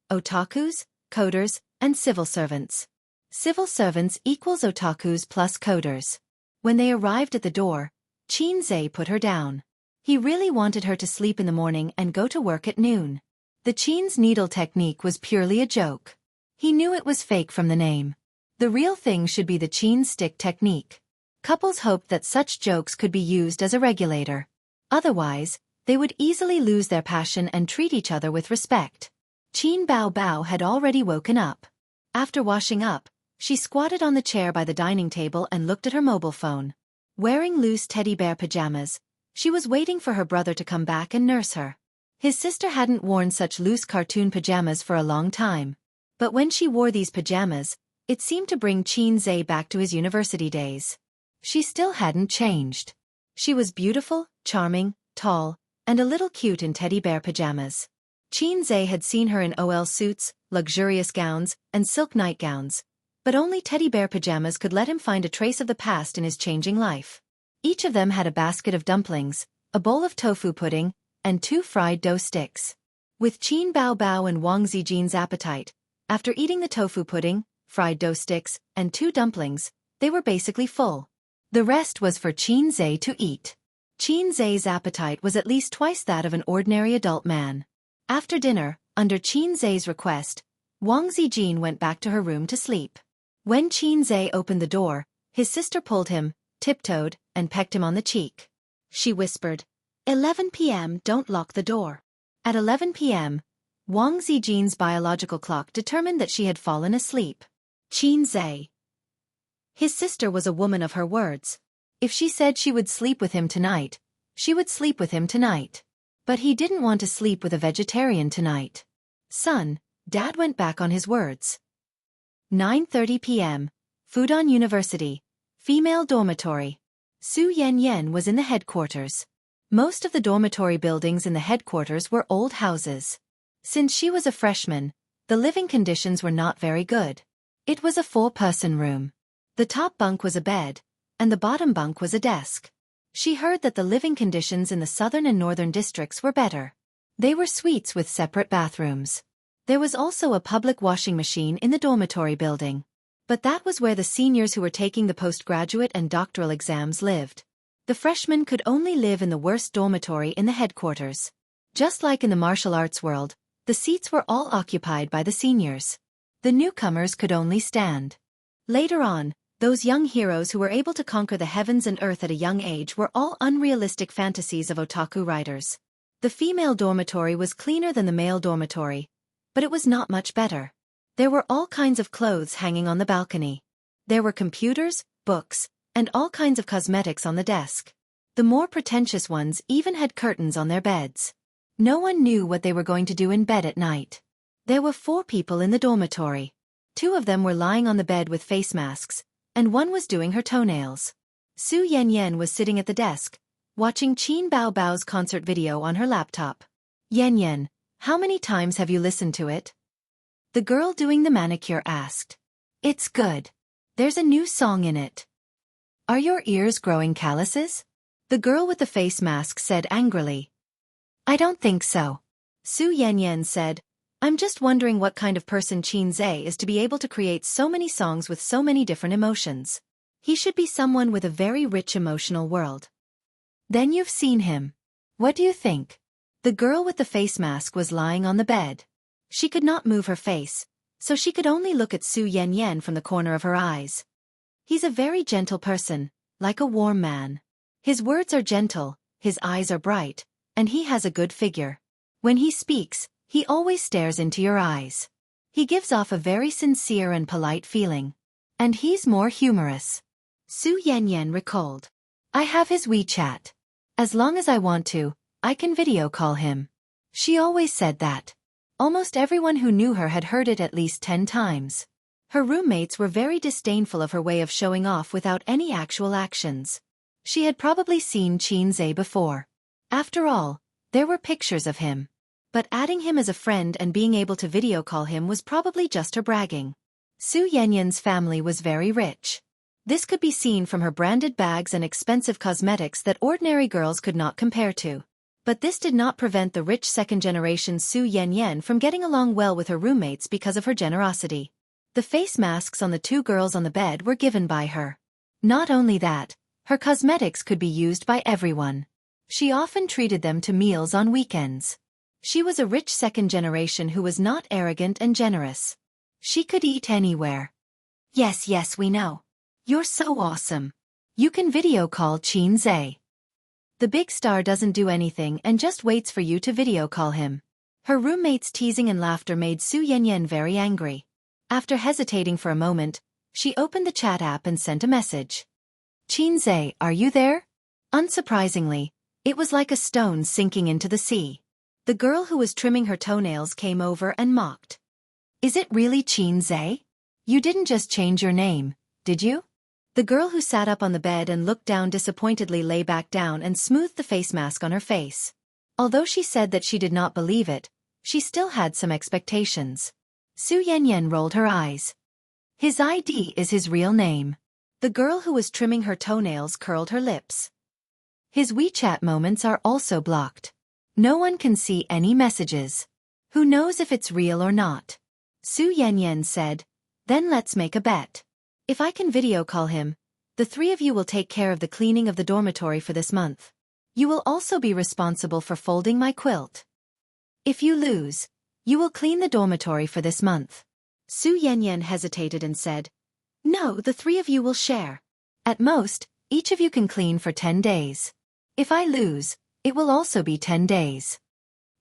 otakus, coders, and civil servants. Civil servants equals otakus plus coders. When they arrived at the door, Qinze put her down. He really wanted her to sleep in the morning and go to work at noon. The Qin's needle technique was purely a joke. He knew it was fake from the name. The real thing should be the Qin stick technique. Couples hoped that such jokes could be used as a regulator. Otherwise, they would easily lose their passion and treat each other with respect. Qin Bao Bao had already woken up. After washing up, she squatted on the chair by the dining table and looked at her mobile phone. Wearing loose teddy bear pajamas, she was waiting for her brother to come back and nurse her. His sister hadn't worn such loose cartoon pajamas for a long time. But when she wore these pajamas, it seemed to bring Qinze back to his university days. She still hadn't changed. She was beautiful, charming, tall, and a little cute in teddy bear pajamas. Qinze had seen her in OL suits, luxurious gowns, and silk nightgowns, but only teddy bear pajamas could let him find a trace of the past in his changing life. Each of them had a basket of dumplings, a bowl of tofu pudding, and 2 fried dough sticks. With Qin Bao Bao and Wang Zijin's appetite, after eating the tofu pudding, fried dough sticks, and 2 dumplings, they were basically full. The rest was for Qinze to eat. Qinze's appetite was at least twice that of an ordinary adult man. After dinner, under Qinze's request, Wang Zijin went back to her room to sleep. When Qinze opened the door, his sister pulled him, tiptoed, and pecked him on the cheek. She whispered, 11 p.m. Don't lock the door. At 11 p.m., Wang Zijin's biological clock determined that she had fallen asleep. Qinze. His sister was a woman of her words. If she said she would sleep with him tonight, she would sleep with him tonight. But he didn't want to sleep with a vegetarian tonight. Son, Dad went back on his words. 9:30 p.m., Fudan University, female dormitory. Su Yan was in the headquarters. Most of the dormitory buildings in the headquarters were old houses. Since she was a freshman, the living conditions were not very good. It was a 4-person room. The top bunk was a bed, and the bottom bunk was a desk. She heard that the living conditions in the southern and northern districts were better. They were suites with separate bathrooms. There was also a public washing machine in the dormitory building. But that was where the seniors who were taking the postgraduate and doctoral exams lived. The freshmen could only live in the worst dormitory in the headquarters. Just like in the martial arts world, the seats were all occupied by the seniors. The newcomers could only stand. Later on, Those young heroes who were able to conquer the heavens and earth at a young age were all unrealistic fantasies of otaku writers. The female dormitory was cleaner than the male dormitory, but it was not much better. There were all kinds of clothes hanging on the balcony. There were computers, books, and all kinds of cosmetics on the desk. The more pretentious ones even had curtains on their beds. No one knew what they were going to do in bed at night. There were 4 people in the dormitory. 2 of them were lying on the bed with face masks, and one was doing her toenails. Su Yanyan was sitting at the desk, watching Qin Bao Bao's concert video on her laptop. Yanyan, how many times have you listened to it? The girl doing the manicure asked. It's good. There's a new song in it. Are your ears growing calluses? The girl with the face mask said angrily. I don't think so. Su Yanyan said, I'm just wondering what kind of person Qin Zhe is to be able to create so many songs with so many different emotions. He should be someone with a very rich emotional world. Then you've seen him. What do you think? The girl with the face mask was lying on the bed. She could not move her face, so she could only look at Su Yanyan from the corner of her eyes. He's a very gentle person, like a warm man. His words are gentle, his eyes are bright, and he has a good figure. When he speaks, he always stares into your eyes. He gives off a very sincere and polite feeling. And he's more humorous. Su Yanyan recalled. I have his WeChat. As long as I want to, I can video call him. She always said that. Almost everyone who knew her had heard it at least 10 times. Her roommates were very disdainful of her way of showing off without any actual actions. She had probably seen Qin Zhe before. After all, there were pictures of him. But adding him as a friend and being able to video call him was probably just her bragging. Su Yanyan's family was very rich. This could be seen from her branded bags and expensive cosmetics that ordinary girls could not compare to. But this did not prevent the rich second-generation Su Yanyan from getting along well with her roommates because of her generosity. The face masks on the 2 girls on the bed were given by her. Not only that, her cosmetics could be used by everyone. She often treated them to meals on weekends. She was a rich second generation who was not arrogant and generous. She could eat anywhere. Yes, we know. You're so awesome. You can video call Qin Zhe. The big star doesn't do anything and just waits for you to video call him. Her roommate's teasing and laughter made Su Yanyan very angry. After hesitating for a moment, she opened the chat app and sent a message. Qin Zhe, are you there? Unsurprisingly, it was like a stone sinking into the sea. The girl who was trimming her toenails came over and mocked. Is it really Qin Zhe? You didn't just change your name, did you? The girl who sat up on the bed and looked down disappointedly lay back down and smoothed the face mask on her face. Although she said that she did not believe it, she still had some expectations. Su Yanyan rolled her eyes. His ID is his real name. The girl who was trimming her toenails curled her lips. His WeChat moments are also blocked. No one can see any messages. Who knows if it's real or not? Su Yanyan said, then let's make a bet. If I can video call him, the 3 of you will take care of the cleaning of the dormitory for this month. You will also be responsible for folding my quilt. If you lose, you will clean the dormitory for this month. Su Yanyan hesitated and said, no, the 3 of you will share. At most, each of you can clean for 10 days. If I lose, it will also be 10 days.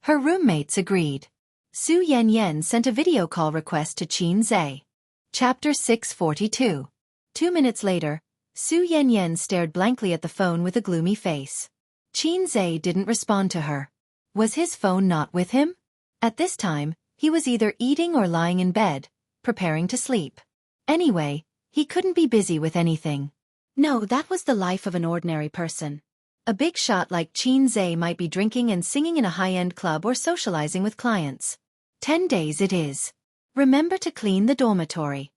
Her roommates agreed. Su Yanyan sent a video call request to Qin Zhe. Chapter 642. 2 minutes later, Su Yanyan stared blankly at the phone with a gloomy face. Qin Zhe didn't respond to her. Was his phone not with him? At this time, he was either eating or lying in bed, preparing to sleep. Anyway, he couldn't be busy with anything. No, that was the life of an ordinary person. A big shot like Qin Zhe might be drinking and singing in a high-end club or socializing with clients. 10 days it is. Remember to clean the dormitory.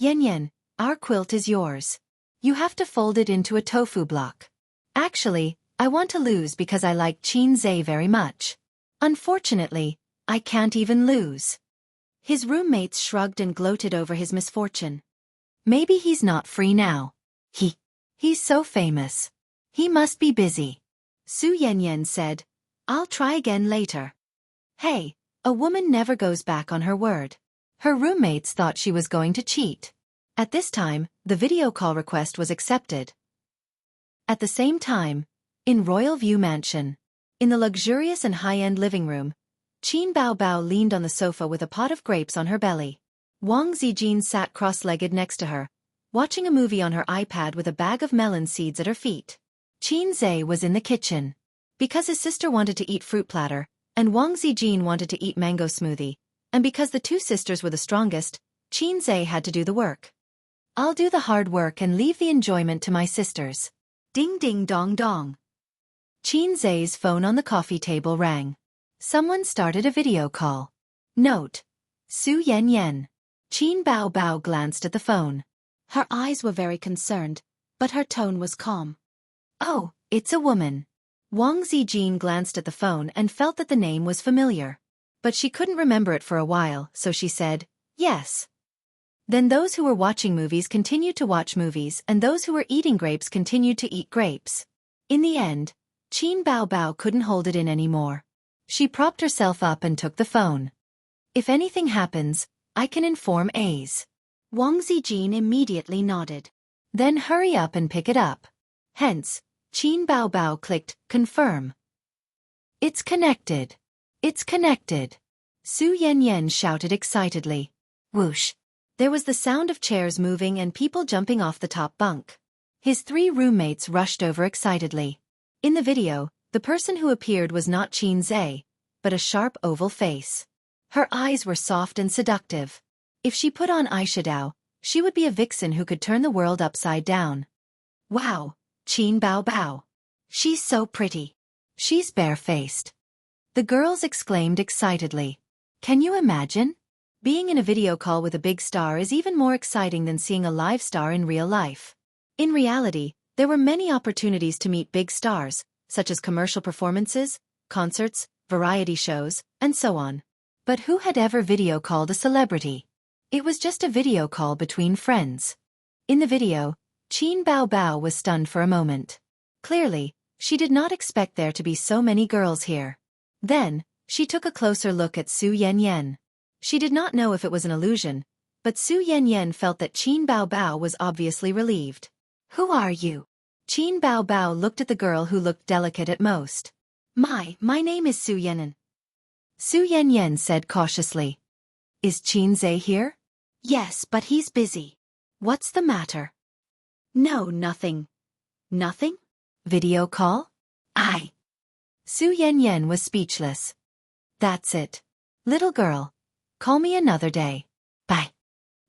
Yanyan, our quilt is yours. You have to fold it into a tofu block. Actually, I want to lose because I like Qin Zhe very much. Unfortunately, I can't even lose. His roommates shrugged and gloated over his misfortune. Maybe he's not free now. He's so famous. He must be busy. Su Yanyan said, I'll try again later. Hey, a woman never goes back on her word. Her roommates thought she was going to cheat. At this time, the video call request was accepted. At the same time, in Royal View Mansion, in the luxurious and high-end living room, Qin Baobao leaned on the sofa with a pot of grapes on her belly. Wang Zijin sat cross-legged next to her, watching a movie on her iPad with a bag of melon seeds at her feet. Qin Zhe was in the kitchen. Because his sister wanted to eat fruit platter, and Wang Zijin wanted to eat mango smoothie, and because the two sisters were the strongest, Qin Zhe had to do the work. I'll do the hard work and leave the enjoyment to my sisters. Ding ding dong dong. Qin Zhe's phone on the coffee table rang. Someone started a video call. Note: Su Yen Yen. Qin Baobao glanced at the phone. Her eyes were very concerned, but her tone was calm. Oh, it's a woman. Wang Zijin glanced at the phone and felt that the name was familiar. But she couldn't remember it for a while, so she said, yes. Then those who were watching movies continued to watch movies, and those who were eating grapes continued to eat grapes. In the end, Qin Baobao couldn't hold it in anymore. She propped herself up and took the phone. If anything happens, I can inform A's. Wang Zijin immediately nodded. Then hurry up and pick it up. Hence, Qin Baobao clicked, confirm. It's connected. It's connected. Su Yen Yen shouted excitedly. Whoosh. There was the sound of chairs moving and people jumping off the top bunk. His 3 roommates rushed over excitedly. In the video, the person who appeared was not Qin Zhe, but a sharp oval face. Her eyes were soft and seductive. If she put on eyeshadow, she would be a vixen who could turn the world upside down. Wow, Qin Baobao. She's so pretty. She's barefaced. The girls exclaimed excitedly. Can you imagine? Being in a video call with a big star is even more exciting than seeing a live star in real life. In reality, there were many opportunities to meet big stars, such as commercial performances, concerts, variety shows, and so on. But who had ever video called a celebrity? It was just a video call between friends. In the video, Qin Baobao was stunned for a moment. Clearly, she did not expect there to be so many girls here. Then, she took a closer look at Su Yen Yen. She did not know if it was an illusion, but Su Yen Yen felt that Qin Baobao was obviously relieved. Who are you? Qin Baobao looked at the girl who looked delicate at most. My name is Su Yen. Su Yen Yen said cautiously. Is Qin Zhe here? Yes, but he's busy. What's the matter? No, nothing. Nothing? Video call? Su Yen Yen was speechless. That's it. Little girl. Call me another day. Bye.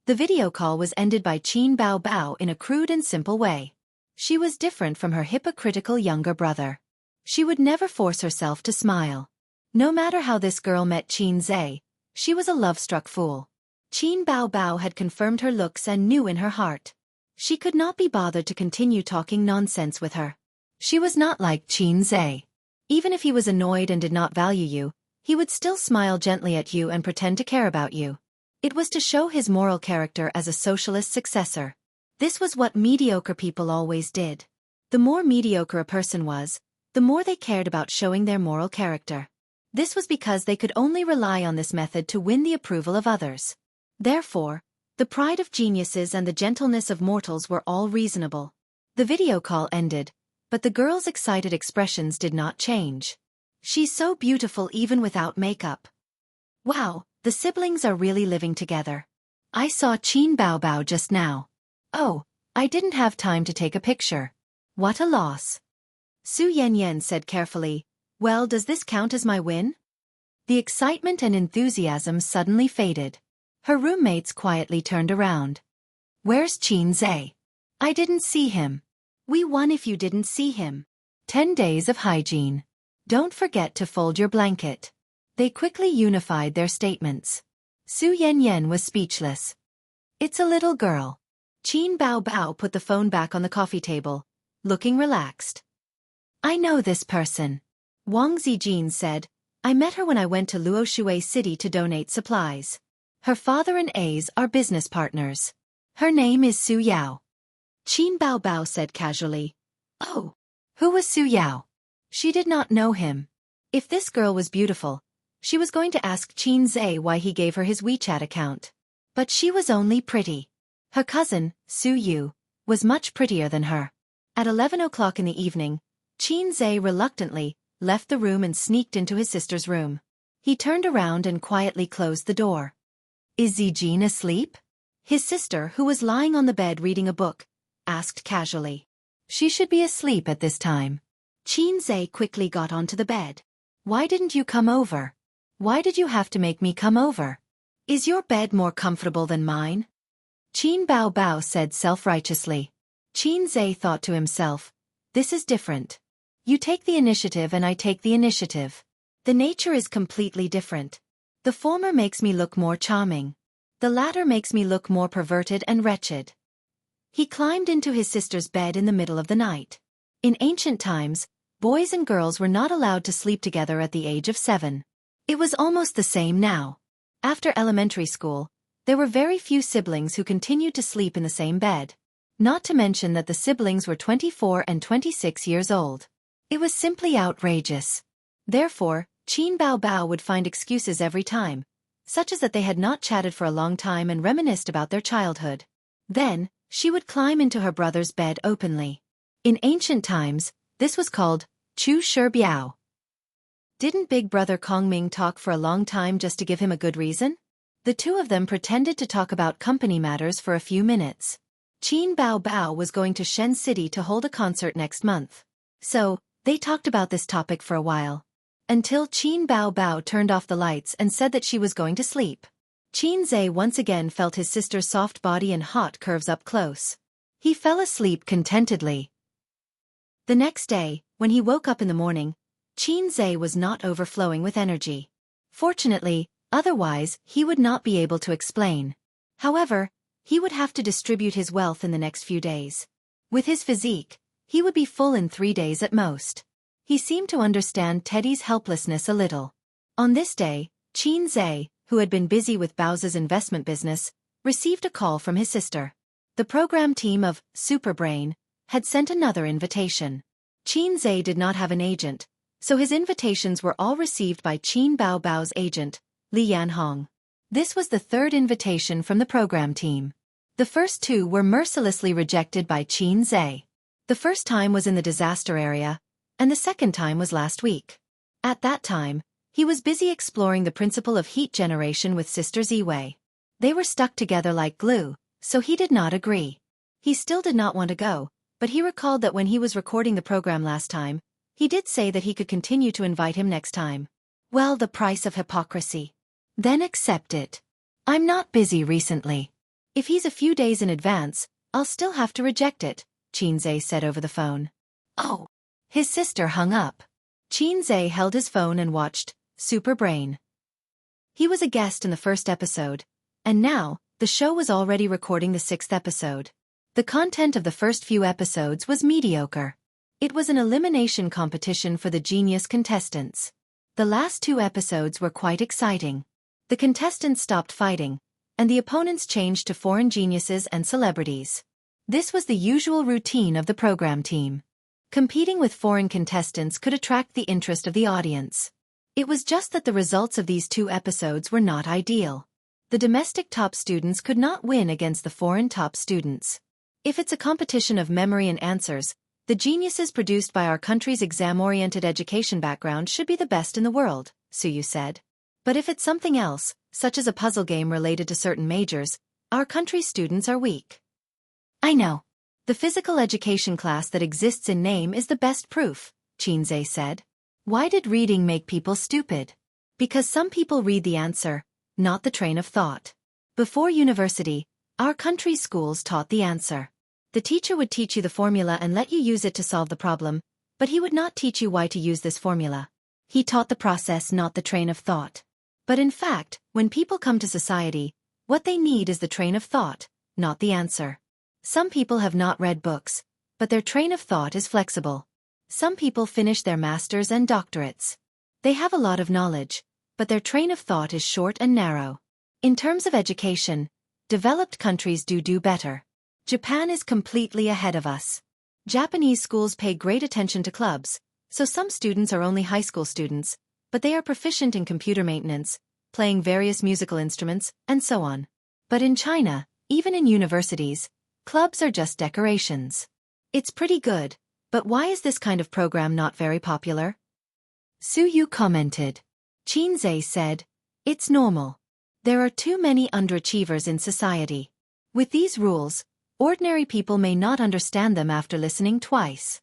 The video call was ended by Qin Baobao in a crude and simple way. She was different from her hypocritical younger brother. She would never force herself to smile. No matter how this girl met Qin Zhe, she was a love-struck fool. Qin Baobao had confirmed her looks and knew in her heart. She could not be bothered to continue talking nonsense with her. She was not like Qin Zhe. Even if he was annoyed and did not value you, he would still smile gently at you and pretend to care about you. It was to show his moral character as a socialist successor. This was what mediocre people always did. The more mediocre a person was, the more they cared about showing their moral character. This was because they could only rely on this method to win the approval of others. Therefore, the pride of geniuses and the gentleness of mortals were all reasonable. The video call ended, but the girl's excited expressions did not change. She's so beautiful even without makeup. Wow, the siblings are really living together. I saw Qin Baobao just now. Oh, I didn't have time to take a picture. What a loss. Su Yen Yen said carefully, well, does this count as my win? The excitement and enthusiasm suddenly faded. Her roommates quietly turned around. Where's Qin Zhe? I didn't see him. We won if you didn't see him. 10 days of hygiene. Don't forget to fold your blanket. They quickly unified their statements. Su Yen Yen was speechless. It's a little girl. Qin Baobao put the phone back on the coffee table, looking relaxed. I know this person. Wang Zijin said, I met her when I went to Luoshui City to donate supplies. Her father and A's are business partners. Her name is Su Yao. Qin Baobao said casually. Oh, who was Su Yao? She did not know him. If this girl was beautiful, she was going to ask Qin Zhe why he gave her his WeChat account. But she was only pretty. Her cousin, Su Yu, was much prettier than her. At 11 o'clock in the evening, Qin Zhe reluctantly left the room and sneaked into his sister's room. He turned around and quietly closed the door. Is Zijin asleep? His sister, who was lying on the bed reading a book, asked casually. She should be asleep at this time. Qin Zhe quickly got onto the bed. Why didn't you come over? Why did you have to make me come over? Is your bed more comfortable than mine? Qin Bao Bao said self-righteously. Qin Zhe thought to himself, this is different. You take the initiative and I take the initiative. The nature is completely different. The former makes me look more charming. The latter makes me look more perverted and wretched. He climbed into his sister's bed in the middle of the night. In ancient times, boys and girls were not allowed to sleep together at the age of 7. It was almost the same now. After elementary school, there were very few siblings who continued to sleep in the same bed. Not to mention that the siblings were 24 and 26 years old. It was simply outrageous. Therefore, Qin Bao Bao would find excuses every time, such as that they had not chatted for a long time and reminisced about their childhood. Then, she would climb into her brother's bed openly. In ancient times, this was called Chu Shi Biao. Didn't Big Brother Kongming talk for a long time just to give him a good reason? The two of them pretended to talk about company matters for a few minutes. Qin Bao Bao was going to Shen City to hold a concert next month. So, they talked about this topic for a while. Until Qin Bao Bao turned off the lights and said that she was going to sleep. Qin Zhe once again felt his sister's soft body and hot curves up close. He fell asleep contentedly. The next day, when he woke up in the morning, Qin Zhe was not overflowing with energy. Fortunately, otherwise he would not be able to explain. However, he would have to distribute his wealth in the next few days. With his physique, he would be full in 3 days at most. He seemed to understand Teddy's helplessness a little. On this day, Qin Zhe, who had been busy with Bao's investment business, received a call from his sister. The program team of Superbrain had sent another invitation. Qin Zhe did not have an agent, so his invitations were all received by Qin Bao Bao's agent, Li Yanhong. This was the third invitation from the program team. The first two were mercilessly rejected by Qin Zhe. The first time was in the disaster area, and the second time was last week. At that time, he was busy exploring the principle of heat generation with Sister Ziwei. They were stuck together like glue, so he did not agree. He still did not want to go, but he recalled that when he was recording the program last time, he did say that he could continue to invite him next time. Well, the price of hypocrisy. Then accept it. I'm not busy recently. If he's a few days in advance, I'll still have to reject it, Qin Zhe said over the phone. Oh. His sister hung up. Qin Zhe held his phone and watched Superbrain. He was a guest in the first episode, and now, the show was already recording the 6th episode. The content of the first few episodes was mediocre. It was an elimination competition for the genius contestants. The last 2 episodes were quite exciting. The contestants stopped fighting, and the opponents changed to foreign geniuses and celebrities. This was the usual routine of the program team. Competing with foreign contestants could attract the interest of the audience. It was just that the results of these 2 episodes were not ideal. The domestic top students could not win against the foreign top students. If it's a competition of memory and answers, the geniuses produced by our country's exam-oriented education background should be the best in the world, Suyu said. But if it's something else, such as a puzzle game related to certain majors, our country's students are weak. I know. The physical education class that exists in name is the best proof, Qin Zhe said. Why did reading make people stupid? Because some people read the answer, not the train of thought. Before university, our country's schools taught the answer. The teacher would teach you the formula and let you use it to solve the problem, but he would not teach you why to use this formula. He taught the process, not the train of thought. But in fact, when people come to society, what they need is the train of thought, not the answer. Some people have not read books, but their train of thought is flexible. Some people finish their masters and doctorates. They have a lot of knowledge, but their train of thought is short and narrow. In terms of education, developed countries do better. Japan is completely ahead of us. Japanese schools pay great attention to clubs, so some students are only high school students, but they are proficient in computer maintenance, playing various musical instruments, and so on. But in China, Even in universities, clubs are just decorations. It's pretty good, but why is this kind of program not very popular? Suyu commented. Chinze said, it's normal. There are too many underachievers in society. With these rules, ordinary people may not understand them after listening twice.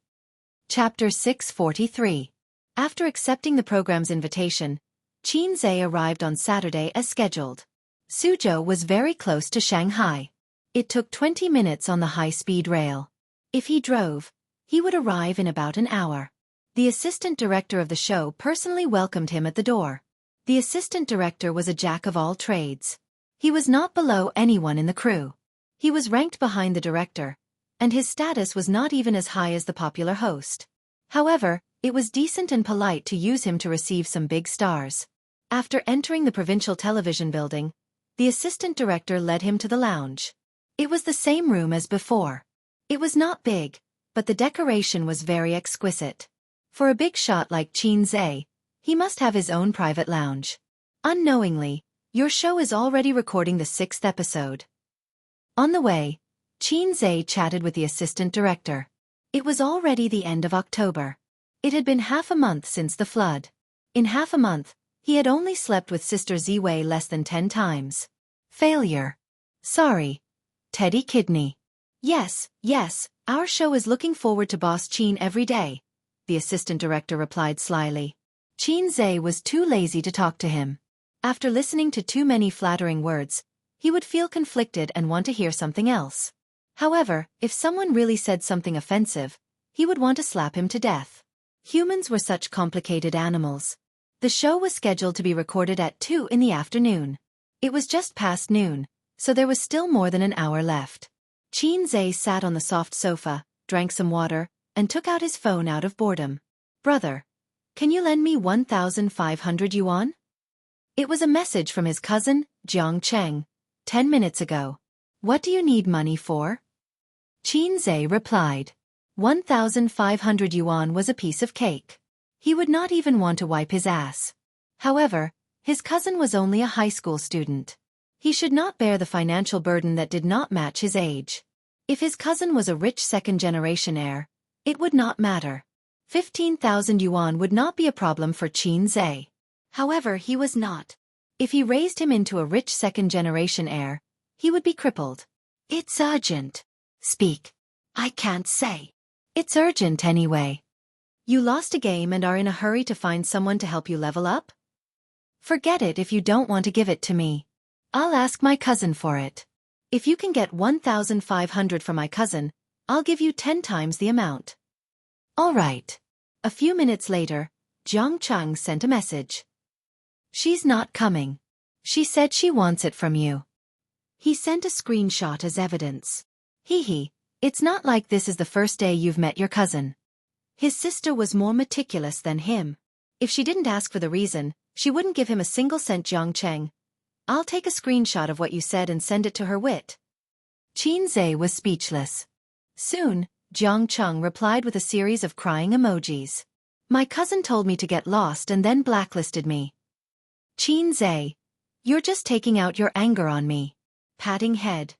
Chapter 643. After accepting the program's invitation, Chinze arrived on Saturday as scheduled. Suzhou was very close to Shanghai. It took 20 minutes on the high-speed rail. If he drove, he would arrive in about an hour. The assistant director of the show personally welcomed him at the door. The assistant director was a jack of all trades. He was not below anyone in the crew. He was ranked behind the director, and his status was not even as high as the popular host. However, it was decent and polite to use him to receive some big stars. After entering the provincial television building, the assistant director led him to the lounge. It was the same room as before. It was not big, but the decoration was very exquisite. For a big shot like Chinze, he must have his own private lounge. Unknowingly, your show is already recording the 6th episode. On the way, Chinze chatted with the assistant director. It was already the end of October. It had been half a month since the flood. In half a month, he had only slept with Sister Ziwei less than 10 times. Failure. Sorry. Teddy Kidney. Yes, our show is looking forward to Boss Chin every day, the assistant director replied slyly. Chinze was too lazy to talk to him. After listening to too many flattering words, he would feel conflicted and want to hear something else. However, if someone really said something offensive, he would want to slap him to death. Humans were such complicated animals. The show was scheduled to be recorded at 2 in the afternoon. It was just past noon, so there was still more than an hour left. Chinze sat on the soft sofa, drank some water, and took out his phone out of boredom. Brother, can you lend me 1,500 yuan? It was a message from his cousin, Jiang Cheng, 10 minutes ago. What do you need money for? Chinze replied. 1,500 yuan was a piece of cake. He would not even want to wipe his ass. However, his cousin was only a high school student. He should not bear the financial burden that did not match his age. If his cousin was a rich second-generation heir, it would not matter. 15,000 yuan would not be a problem for Chinze. However, he was not. If he raised him into a rich second-generation heir, he would be crippled. It's urgent. Speak. I can't say. It's urgent anyway. You lost a game and are in a hurry to find someone to help you level up? Forget it if you don't want to give it to me. I'll ask my cousin for it. If you can get 1,500 from my cousin, I'll give you 10 times the amount. All right. A few minutes later, Jiang Cheng sent a message. She's not coming. She said she wants it from you. He sent a screenshot as evidence. It's not like this is the first day you've met your cousin. His sister was more meticulous than him. If she didn't ask for the reason, she wouldn't give him a single cent. Jiang Cheng. I'll take a screenshot of what you said and send it to her. Wit. Chinze was speechless. Soon, Jiang Cheng replied with a series of crying emojis. My cousin told me to get lost and then blacklisted me. Chinze, you're just taking out your anger on me. Patting head.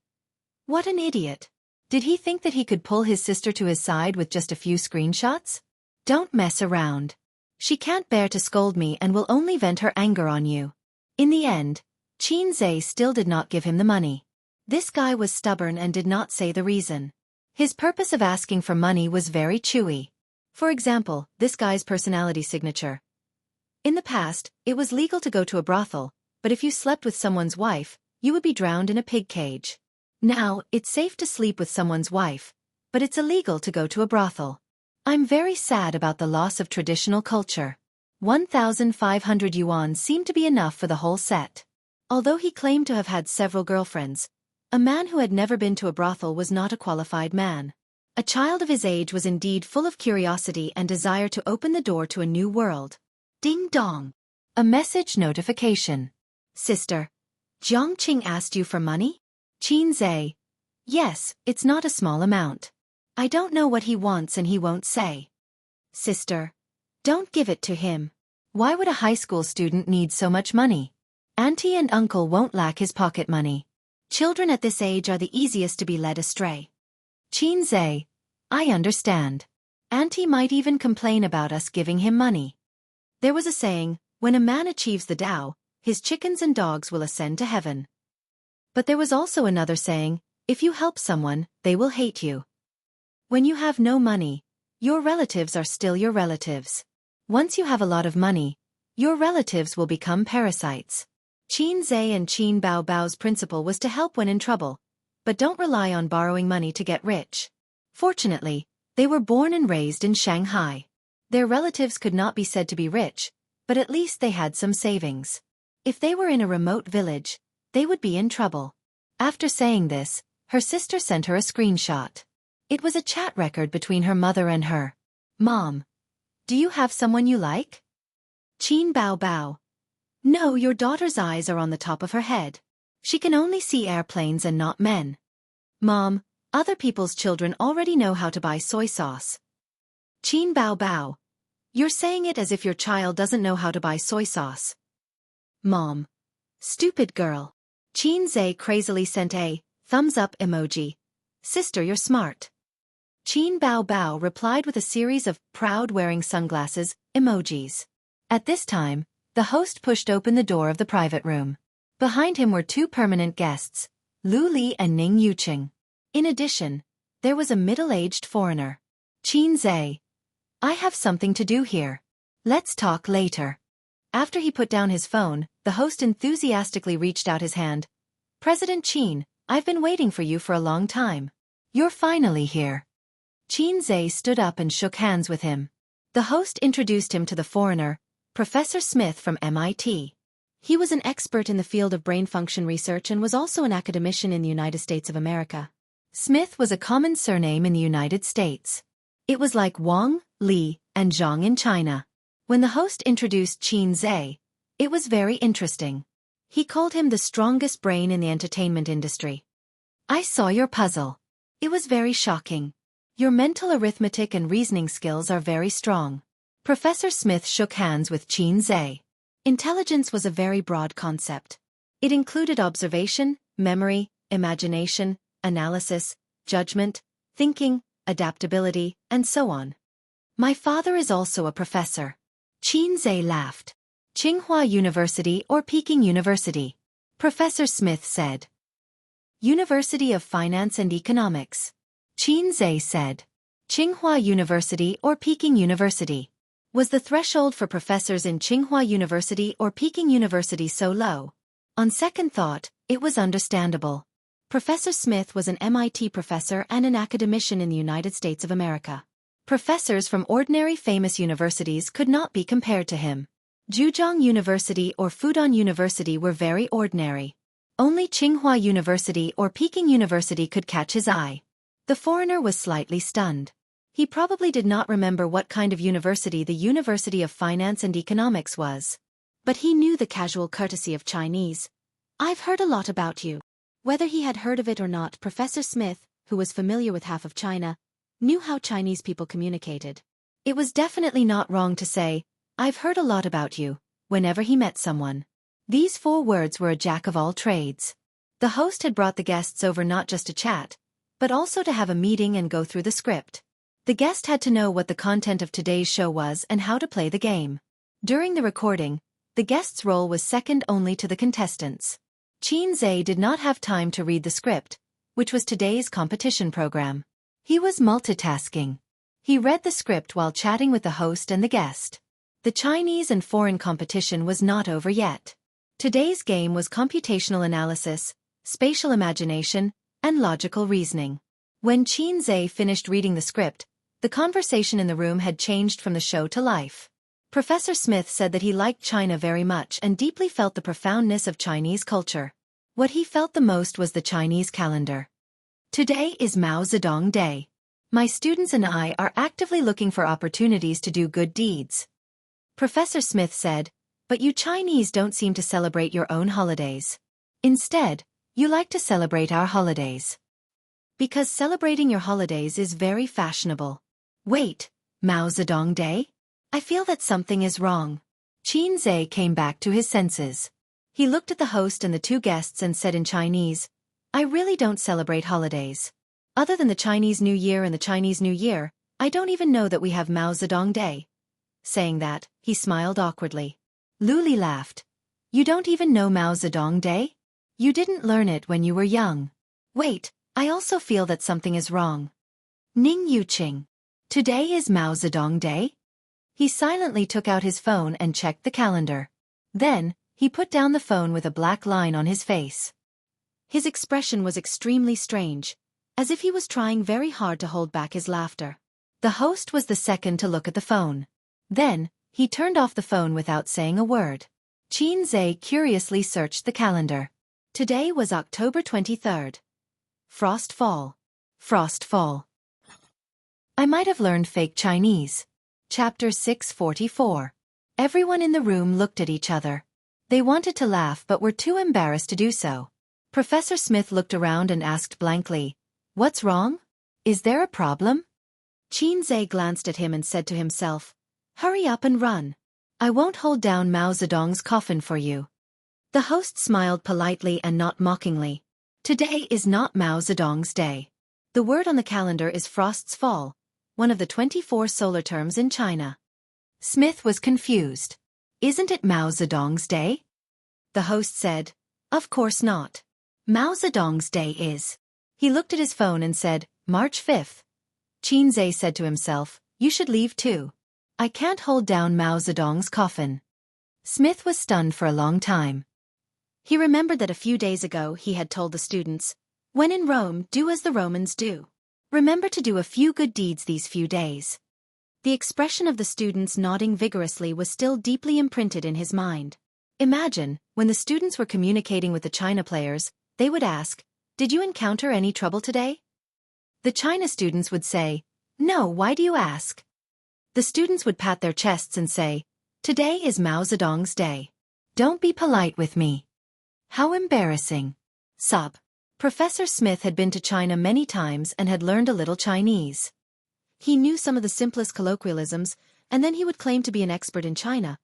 What an idiot. Did he think that he could pull his sister to his side with just a few screenshots? Don't mess around. She can't bear to scold me and will only vent her anger on you. In the end, Chinze still did not give him the money. This guy was stubborn and did not say the reason. His purpose of asking for money was very chewy. For example, this guy's personality signature. In the past, it was legal to go to a brothel, but if you slept with someone's wife, you would be drowned in a pig cage. Now, it's safe to sleep with someone's wife, but it's illegal to go to a brothel. I'm very sad about the loss of traditional culture. 1,500 yuan seemed to be enough for the whole set. Although he claimed to have had several girlfriends, a man who had never been to a brothel was not a qualified man. A child of his age was indeed full of curiosity and desire to open the door to a new world. Ding dong. A message notification. Sister, Jiang Qing asked you for money? Chinze. Yes, it's not a small amount. I don't know what he wants and he won't say. Sister. Don't give it to him. Why would a high school student need so much money? Auntie and uncle won't lack his pocket money. Children at this age are the easiest to be led astray. Qin Zhe, I understand. Auntie might even complain about us giving him money. There was a saying, when a man achieves the Tao, his chickens and dogs will ascend to heaven. But there was also another saying, if you help someone, they will hate you. When you have no money, your relatives are still your relatives. Once you have a lot of money, your relatives will become parasites. Qin Zhe and Qin Bao Bao's principle was to help when in trouble, but don't rely on borrowing money to get rich. Fortunately, they were born and raised in Shanghai. Their relatives could not be said to be rich, but at least they had some savings. If they were in a remote village, they would be in trouble. After saying this, her sister sent her a screenshot. It was a chat record between her mother and her. Mom, do you have someone you like? Qin Bao Bao. No, your daughter's eyes are on the top of her head. She can only see airplanes and not men. Mom, other people's children already know how to buy soy sauce. Qin Bao Bao. You're saying it as if your child doesn't know how to buy soy sauce. Mom. Stupid girl. Qin Zhe crazily sent a thumbs up emoji. Sister, you're smart. Qin Bao Bao replied with a series of proud wearing sunglasses emojis. At this time, the host pushed open the door of the private room. Behind him were two permanent guests, Lu Li and Ning Yuqing. In addition, there was a middle-aged foreigner. Qin Zhe. I have something to do here. Let's talk later. After he put down his phone, the host enthusiastically reached out his hand. President Qin, I've been waiting for you for a long time. You're finally here. Qin Zhe stood up and shook hands with him. The host introduced him to the foreigner, Professor Smith from MIT. He was an expert in the field of brain function research and was also an academician in the United States of America. Smith was a common surname in the United States. It was like Wang, Li, and Zhang in China. When the host introduced Qin Zhe, it was very interesting. He called him the strongest brain in the entertainment industry. I saw your puzzle. It was very shocking. Your mental arithmetic and reasoning skills are very strong. Professor Smith shook hands with Qin Zhe. Intelligence was a very broad concept. It included observation, memory, imagination, analysis, judgment, thinking, adaptability, and so on. My father is also a professor. Qin Zhe laughed. Tsinghua University or Peking University? Professor Smith said. University of Finance and Economics. Qin Zhe said. Tsinghua University or Peking University? Was the threshold for professors in Tsinghua University or Peking University so low? On second thought, it was understandable. Professor Smith was an MIT professor and an academician in the United States of America. Professors from ordinary famous universities could not be compared to him. Zhejiang University or Fudan University were very ordinary. Only Tsinghua University or Peking University could catch his eye. The foreigner was slightly stunned. He probably did not remember what kind of university the University of Finance and Economics was. But he knew the casual courtesy of Chinese. I've heard a lot about you. Whether he had heard of it or not, Professor Smith, who was familiar with half of China, knew how Chinese people communicated. It was definitely not wrong to say, I've heard a lot about you, whenever he met someone. These 4 words were a jack of all trades. The host had brought the guests over not just to chat, but also to have a meeting and go through the script. The guest had to know what the content of today's show was and how to play the game. During the recording, the guest's role was second only to the contestants. Qin Zhe did not have time to read the script, which was today's competition program. He was multitasking. He read the script while chatting with the host and the guest. The Chinese and foreign competition was not over yet. Today's game was computational analysis, spatial imagination, and logical reasoning. When Qin Zhe finished reading the script, the conversation in the room had changed from the show to life. Professor Smith said that he liked China very much and deeply felt the profoundness of Chinese culture. What he felt the most was the Chinese calendar. Today is Mao Zedong Day. My students and I are actively looking for opportunities to do good deeds. Professor Smith said, but you Chinese don't seem to celebrate your own holidays. Instead, you like to celebrate our holidays. Because celebrating your holidays is very fashionable. Wait, Mao Zedong Day? I feel that something is wrong. Qin Zhe came back to his senses. He looked at the host and the 2 guests and said in Chinese, I really don't celebrate holidays. Other than the Chinese New Year and the Chinese New Year, I don't even know that we have Mao Zedong Day. Saying that, he smiled awkwardly. Luli laughed. You don't even know Mao Zedong Day? You didn't learn it when you were young. Wait, I also feel that something is wrong. Ning Yuqing. Today is Mao Zedong Day? He silently took out his phone and checked the calendar. Then, he put down the phone with a black line on his face. His expression was extremely strange, as if he was trying very hard to hold back his laughter. The host was the second to look at the phone. Then, he turned off the phone without saying a word. Qin Zhe curiously searched the calendar. Today was October 23rd. Frost fall. Frost fall. I might have learned fake Chinese. Chapter 644. Everyone in the room looked at each other. They wanted to laugh but were too embarrassed to do so. Professor Smith looked around and asked blankly, "What's wrong? Is there a problem?" Qin Zhe glanced at him and said to himself, "Hurry up and run. I won't hold down Mao Zedong's coffin for you." The host smiled politely and not mockingly. Today is not Mao Zedong's day. The word on the calendar is Frost's Fall, one of the 24 solar terms in China. Smith was confused. Isn't it Mao Zedong's day? The host said, "Of course not. Mao Zedong's day is." He looked at his phone and said, "March 5th. Qin Zhe said to himself, "You should leave too. I can't hold down Mao Zedong's coffin." Smith was stunned for a long time. He remembered that a few days ago he had told the students, "When in Rome, do as the Romans do. Remember to do a few good deeds these few days." The expression of the students nodding vigorously was still deeply imprinted in his mind. Imagine, when the students were communicating with the China players, they would ask, "Did you encounter any trouble today?" The China students would say, "No, why do you ask?" The students would pat their chests and say, "Today is Mao Zedong's day. Don't be polite with me." How embarrassing. Sob. Professor Smith had been to China many times and had learned a little Chinese. He knew some of the simplest colloquialisms, and then he would claim to be an expert in China,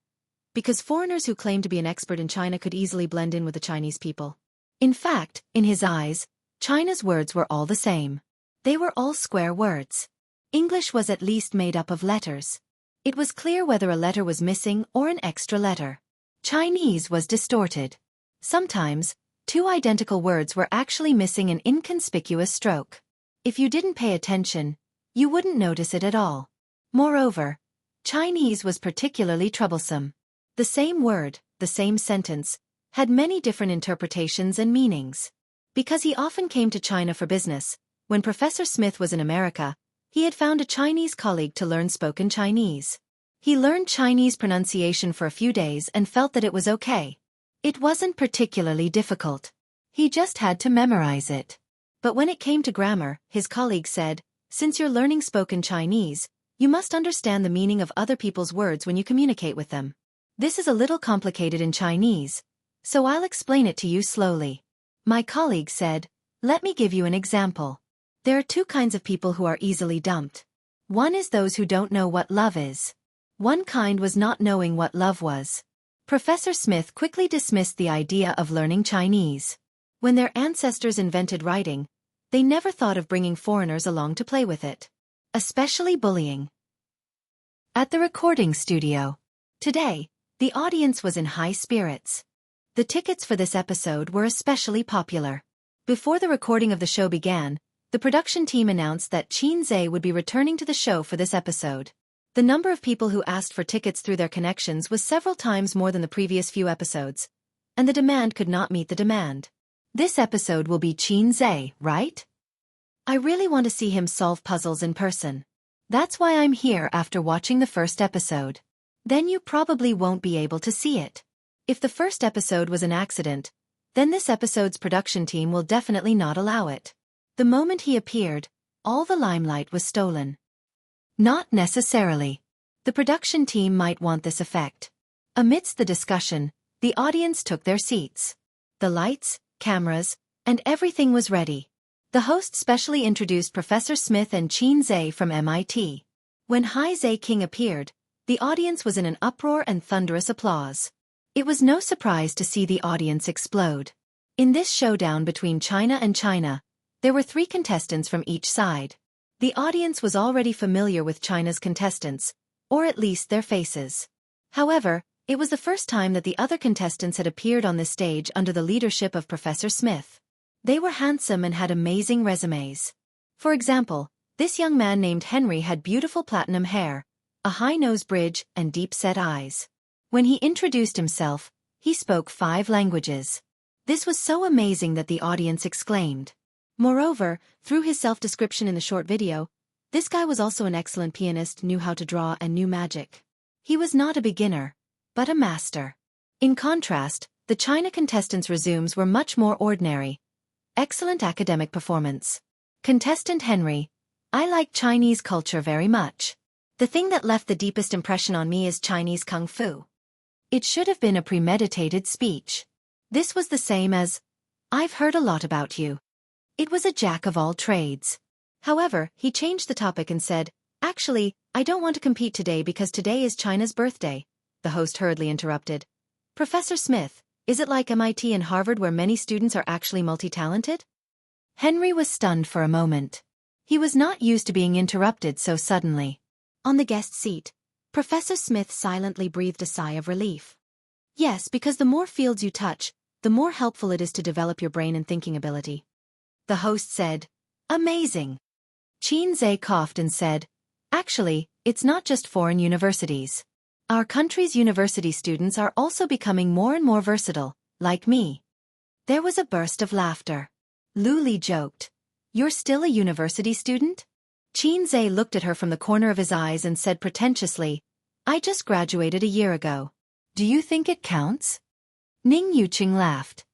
because foreigners who claimed to be an expert in China could easily blend in with the Chinese people. In fact, in his eyes, China's words were all the same. They were all square words. English was at least made up of letters. It was clear whether a letter was missing or an extra letter. Chinese was distorted. Sometimes, two identical words were actually missing an inconspicuous stroke. If you didn't pay attention, you wouldn't notice it at all. Moreover, Chinese was particularly troublesome. The same word, the same sentence, had many different interpretations and meanings. Because he often came to China for business, when Professor Smith was in America, he had found a Chinese colleague to learn spoken Chinese. He learned Chinese pronunciation for a few days and felt that it was okay. It wasn't particularly difficult. He just had to memorize it. But when it came to grammar, his colleague said, "Since you're learning spoken Chinese, you must understand the meaning of other people's words when you communicate with them. This is a little complicated in Chinese, so I'll explain it to you slowly." My colleague said, "Let me give you an example. There are two kinds of people who are easily dumped. One is those who don't know what love is. One kind was not knowing what love was." Professor Smith quickly dismissed the idea of learning Chinese. When their ancestors invented writing, they never thought of bringing foreigners along to play with it. Especially bullying. At the recording studio. Today, the audience was in high spirits. The tickets for this episode were especially popular. Before the recording of the show began, the production team announced that Qin Zhe would be returning to the show for this episode. The number of people who asked for tickets through their connections was several times more than the previous few episodes, and the demand could not meet the demand. This episode will be Qin Zhe, right? I really want to see him solve puzzles in person. That's why I'm here after watching the first episode. Then you probably won't be able to see it. If the first episode was an accident, then this episode's production team will definitely not allow it. The moment he appeared, all the limelight was stolen. Not necessarily. The production team might want this effect. Amidst the discussion, the audience took their seats. The lights, cameras, and everything was ready. The host specially introduced Professor Smith and Qin Zhe from MIT. When Hai Zhe King appeared, the audience was in an uproar and thunderous applause. It was no surprise to see the audience explode. In this showdown between China and China, there were 3 contestants from each side. The audience was already familiar with China's contestants, or at least their faces. However, it was the first time that the other contestants had appeared on this stage under the leadership of Professor Smith. They were handsome and had amazing resumes. For example, this young man named Henry had beautiful platinum hair, a high nose bridge, and deep-set eyes. When he introduced himself, he spoke 5 languages. This was so amazing that the audience exclaimed. Moreover, through his self-description in the short video, this guy was also an excellent pianist, knew how to draw and knew magic. He was not a beginner, but a master. In contrast, the China contestants' resumes were much more ordinary. Excellent academic performance. Contestant Henry: I like Chinese culture very much. The thing that left the deepest impression on me is Chinese kung fu. It should have been a premeditated speech. This was the same as, I've heard a lot about you. It was a jack of all trades. However, he changed the topic and said, actually, I don't want to compete today because today is China's birthday. The host hurriedly interrupted. Professor Smith, is it like MIT and Harvard where many students are actually multi-talented? Henry was stunned for a moment. He was not used to being interrupted so suddenly. On the guest seat, Professor Smith silently breathed a sigh of relief. Yes, because the more fields you touch, the more helpful it is to develop your brain and thinking ability. The host said, amazing. Qin Zhe coughed and said, actually, it's not just foreign universities. Our country's university students are also becoming more and more versatile, like me. There was a burst of laughter. Lu Li joked, you're still a university student? Qin Zhe looked at her from the corner of his eyes and said pretentiously, I just graduated a year ago. Do you think it counts? Ning Yuqing laughed.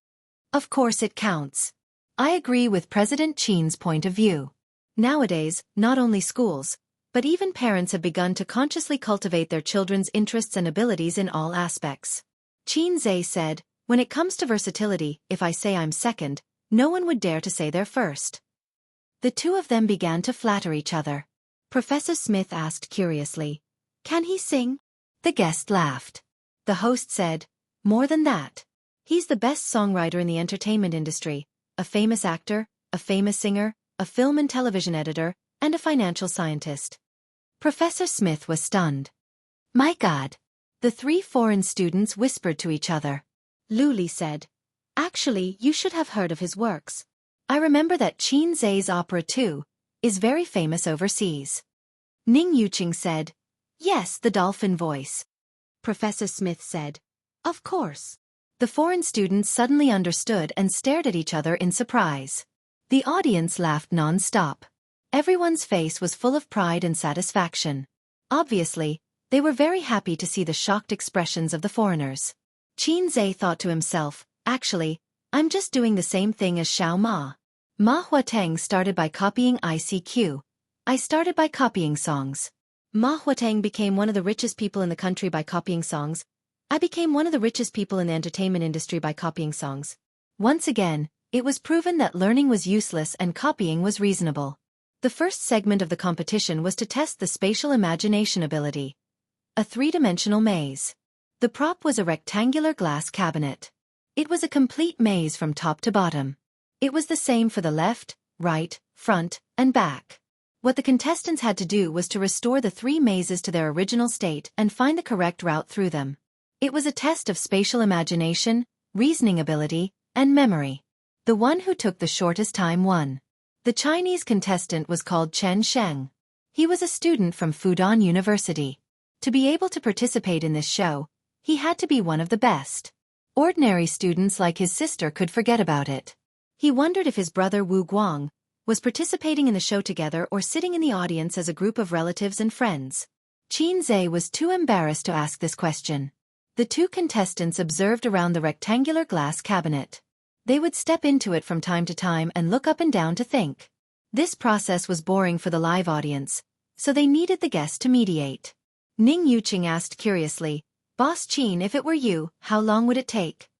Of course it counts. I agree with President Qin's point of view. Nowadays, not only schools, but even parents have begun to consciously cultivate their children's interests and abilities in all aspects. Qin Zhe said, when it comes to versatility, if I say I'm second, no one would dare to say they're first. The 2 of them began to flatter each other. Professor Smith asked curiously, can he sing? The guest laughed. The host said, more than that. He's the best songwriter in the entertainment industry, a famous actor, a famous singer, a film and television editor, and a financial scientist. Professor Smith was stunned. My God! The 3 foreign students whispered to each other. Lu Li said, actually, you should have heard of his works. I remember that Qin Zhe's opera too is very famous overseas. Ning Yuqing said, yes, the dolphin voice. Professor Smith said, of course. The foreign students suddenly understood and stared at each other in surprise. The audience laughed non-stop. Everyone's face was full of pride and satisfaction. Obviously, they were very happy to see the shocked expressions of the foreigners. Qin Zhe thought to himself, actually, I'm just doing the same thing as Xiao Ma. Ma Huateng started by copying ICQ. I started by copying songs. Ma Huateng became one of the richest people in the country by copying songs. I became one of the richest people in the entertainment industry by copying songs. Once again, it was proven that learning was useless and copying was reasonable. The first segment of the competition was to test the spatial imagination ability. A 3-dimensional maze. The prop was a rectangular glass cabinet. It was a complete maze from top to bottom. It was the same for the left, right, front, and back. What the contestants had to do was to restore the 3 mazes to their original state and find the correct route through them. It was a test of spatial imagination, reasoning ability, and memory. The one who took the shortest time won. The Chinese contestant was called Chen Sheng. He was a student from Fudan University. To be able to participate in this show, he had to be one of the best. Ordinary students like his sister could forget about it. He wondered if his brother Wu Guang was participating in the show together or sitting in the audience as a group of relatives and friends. Qin Zhe was too embarrassed to ask this question. The 2 contestants observed around the rectangular glass cabinet. They would step into it from time to time and look up and down to think. This process was boring for the live audience, so they needed the guest to mediate. Ning Yuqing asked curiously, Boss Qin, if it were you, how long would it take?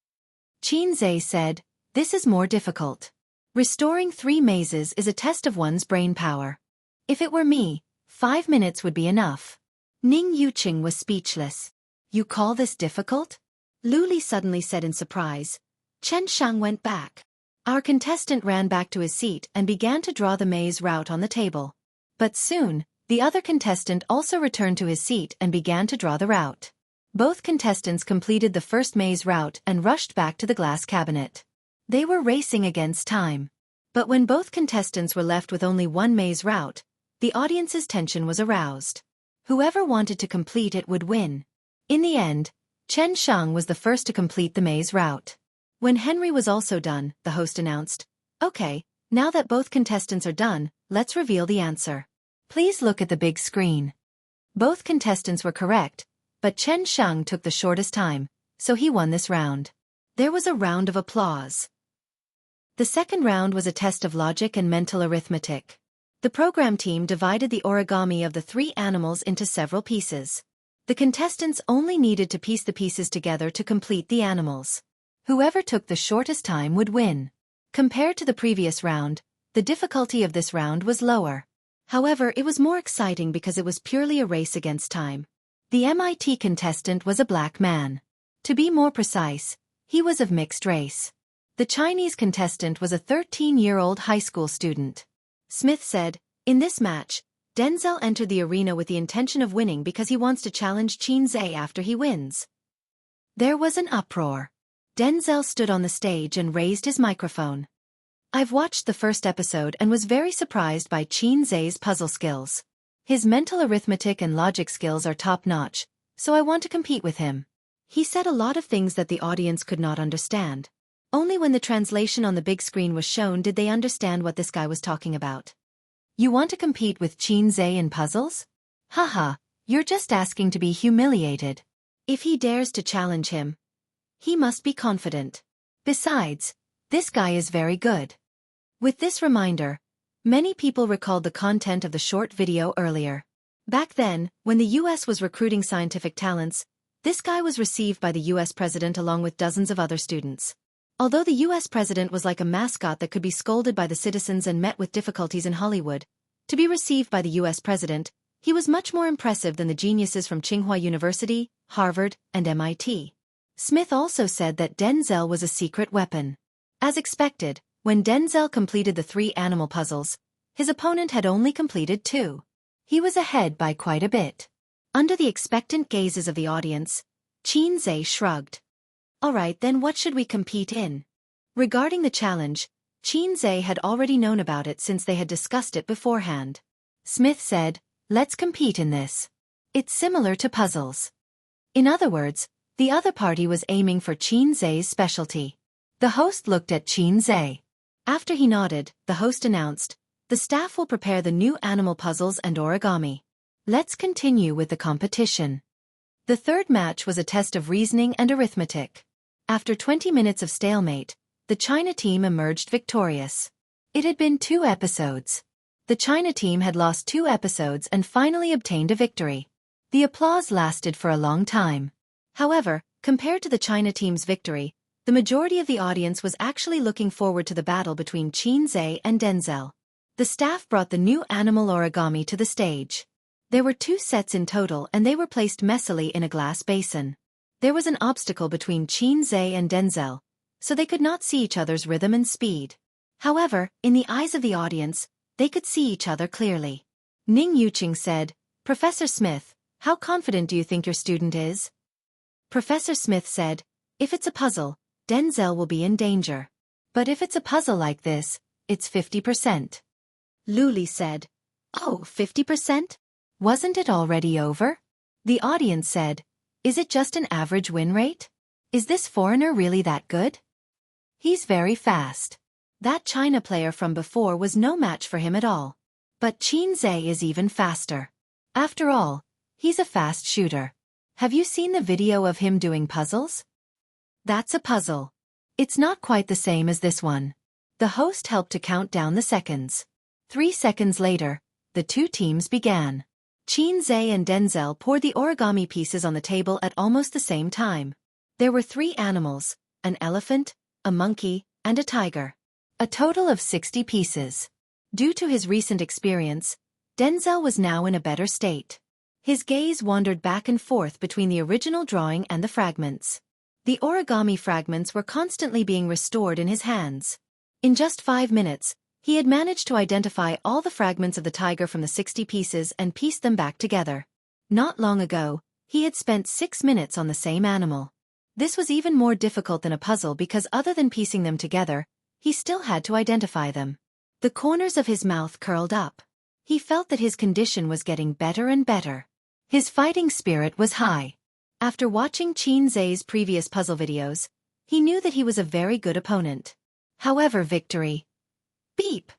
Qin Zhe said, this is more difficult. Restoring 3 mazes is a test of one's brain power. If it were me, 5 minutes would be enough. Ning Yuqing was speechless. You call this difficult? Lu Li suddenly said in surprise. Chen Shang went back. Our contestant ran back to his seat and began to draw the maze route on the table. But soon, the other contestant also returned to his seat and began to draw the route. Both contestants completed the first maze route and rushed back to the glass cabinet. They were racing against time. But when both contestants were left with only one maze route, the audience's tension was aroused. Whoever wanted to complete it would win. In the end, Chen Shang was the first to complete the maze route. When Henry was also done, the host announced, "Okay, now that both contestants are done, let's reveal the answer. Please look at the big screen." Both contestants were correct, but Chen Shang took the shortest time, so he won this round. There was a round of applause. The second round was a test of logic and mental arithmetic. The program team divided the origami of the three animals into several pieces. The contestants only needed to piece the pieces together to complete the animals. Whoever took the shortest time would win. Compared to the previous round, the difficulty of this round was lower. However, it was more exciting because it was purely a race against time. The MIT contestant was a black man. To be more precise, he was of mixed race. The Chinese contestant was a 13-year-old high school student. Smith said, "In this match, Denzel entered the arena with the intention of winning because he wants to challenge Qin Zhe after he wins." There was an uproar. Denzel stood on the stage and raised his microphone. "I've watched the first episode and was very surprised by Qin Zhe's puzzle skills. His mental arithmetic and logic skills are top-notch, so I want to compete with him. He said a lot of things that the audience could not understand. Only when the translation on the big screen was shown did they understand what this guy was talking about. You want to compete with Qin Zhe in puzzles? Haha, you're just asking to be humiliated. If he dares to challenge him, he must be confident. Besides, this guy is very good." With this reminder, many people recalled the content of the short video earlier. Back then, when the US was recruiting scientific talents, this guy was received by the US president along with dozens of other students. Although the US president was like a mascot that could be scolded by the citizens and met with difficulties in Hollywood, to be received by the US president, he was much more impressive than the geniuses from Tsinghua University, Harvard, and MIT. Smith also said that Denzel was a secret weapon. As expected, when Denzel completed the 3 animal puzzles, his opponent had only completed 2. He was ahead by quite a bit. Under the expectant gazes of the audience, Qin Zhe shrugged. "Alright, then what should we compete in?" Regarding the challenge, Qin Zhe had already known about it since they had discussed it beforehand. Smith said, "Let's compete in this. It's similar to puzzles." In other words, the other party was aiming for Qin Zhe's specialty. The host looked at Qin Zhe. After he nodded, the host announced, "The staff will prepare the new animal puzzles and origami. Let's continue with the competition." The third match was a test of reasoning and arithmetic. After 20 minutes of stalemate, the China team emerged victorious. It had been 2 episodes. The China team had lost 2 episodes and finally obtained a victory. The applause lasted for a long time. However, compared to the China team's victory, the majority of the audience was actually looking forward to the battle between Qin Zhe and Denzel. The staff brought the new animal origami to the stage. There were 2 sets in total and they were placed messily in a glass basin. There was an obstacle between Qin Zhe and Denzel, so they could not see each other's rhythm and speed. However, in the eyes of the audience, they could see each other clearly. Ning Yuqing said, "Professor Smith, how confident do you think your student is?" Professor Smith said, "If it's a puzzle, Denzel will be in danger. But if it's a puzzle like this, it's 50%. Luli said, "Oh, 50%? Wasn't it already over?" The audience said, "Is it just an average win rate? Is this foreigner really that good? He's very fast. That China player from before was no match for him at all. But Qin Zhe is even faster. After all, he's a fast shooter. Have you seen the video of him doing puzzles? That's a puzzle. It's not quite the same as this one." The host helped to count down the seconds. 3 seconds later, the 2 teams began. Qin Zhe and Denzel poured the origami pieces on the table at almost the same time. There were 3 animals, an elephant, a monkey, and a tiger. A total of 60 pieces. Due to his recent experience, Denzel was now in a better state. His gaze wandered back and forth between the original drawing and the fragments. The origami fragments were constantly being restored in his hands. In just 5 minutes, he had managed to identify all the fragments of the tiger from the 60 pieces and pieced them back together. Not long ago, he had spent 6 minutes on the same animal. This was even more difficult than a puzzle because other than piecing them together, he still had to identify them. The corners of his mouth curled up. He felt that his condition was getting better and better. His fighting spirit was high. After watching Qin Zhe's previous puzzle videos, he knew that he was a very good opponent. However, victory. Beep!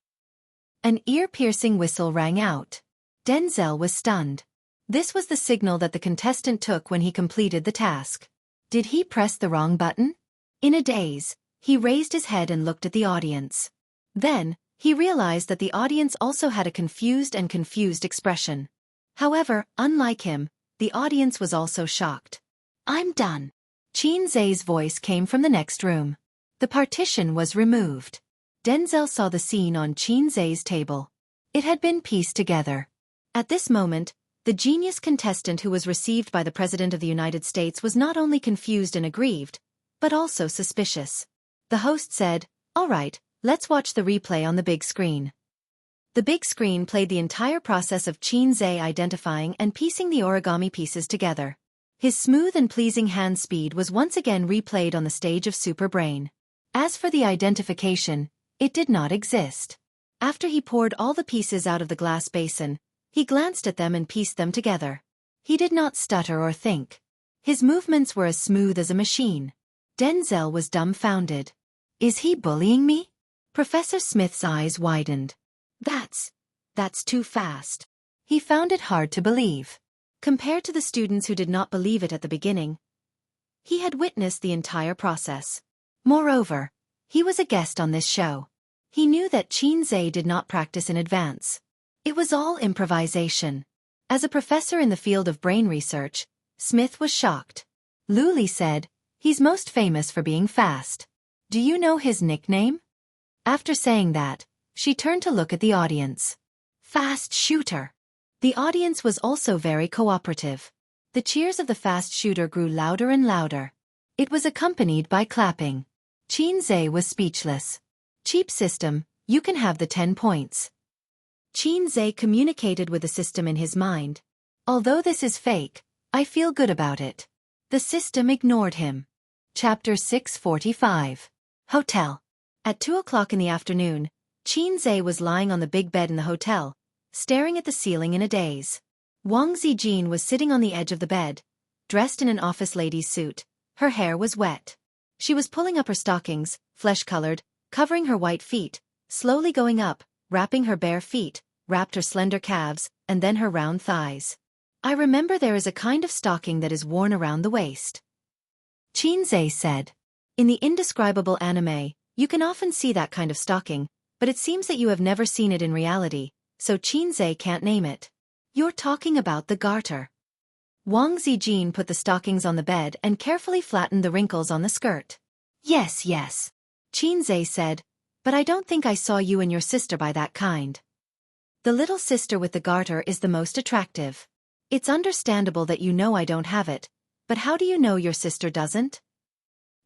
An ear-piercing whistle rang out. Denzel was stunned. This was the signal that the contestant took when he completed the task. Did he press the wrong button? In a daze, he raised his head and looked at the audience. Then, he realized that the audience also had a confused expression. However, unlike him, the audience was also shocked. "I'm done." Qin Zhe's voice came from the next room. The partition was removed. Denzel saw the scene on Qin Zhe's table. It had been pieced together. At this moment, the genius contestant who was received by the President of the United States was not only confused and aggrieved, but also suspicious. The host said, "All right, let's watch the replay on the big screen." The big screen played the entire process of Qin Zhe identifying and piecing the origami pieces together. His smooth and pleasing hand speed was once again replayed on the stage of Super Brain. As for the identification, it did not exist. After he poured all the pieces out of the glass basin, he glanced at them and pieced them together. He did not stutter or think. His movements were as smooth as a machine. Denzel was dumbfounded. "Is he bullying me?" Professor Smith's eyes widened. That's too fast." He found it hard to believe. Compared to the students who did not believe it at the beginning, he had witnessed the entire process. Moreover, he was a guest on this show. He knew that Qin Zhe did not practice in advance. It was all improvisation. As a professor in the field of brain research, Smith was shocked. Luli said, "He's most famous for being fast. Do you know his nickname?" After saying that, she turned to look at the audience. "Fast shooter." The audience was also very cooperative. The cheers of the fast shooter grew louder and louder. It was accompanied by clapping. Qin Zhe was speechless. "Cheap system, you can have the 10 points." Qin Zhe communicated with the system in his mind. "Although this is fake, I feel good about it." The system ignored him. Chapter 645. Hotel. At 2 o'clock in the afternoon, Qin Zhe was lying on the big bed in the hotel, staring at the ceiling in a daze. Wang Zijin was sitting on the edge of the bed, dressed in an office lady's suit. Her hair was wet. She was pulling up her stockings, flesh-colored, covering her white feet, slowly going up, wrapping her bare feet, wrapped her slender calves, and then her round thighs. "I remember there is a kind of stocking that is worn around the waist," Qin Zhe said. "In the indescribable anime, you can often see that kind of stocking, but it seems that you have never seen it in reality, so Qin Zhe can't name it." "You're talking about the garter." Wang Zijin put the stockings on the bed and carefully flattened the wrinkles on the skirt. Yes, Qin Zhe said, "but I don't think I saw you and your sister buy that kind." "The little sister with the garter is the most attractive. It's understandable that you know I don't have it, but how do you know your sister doesn't?"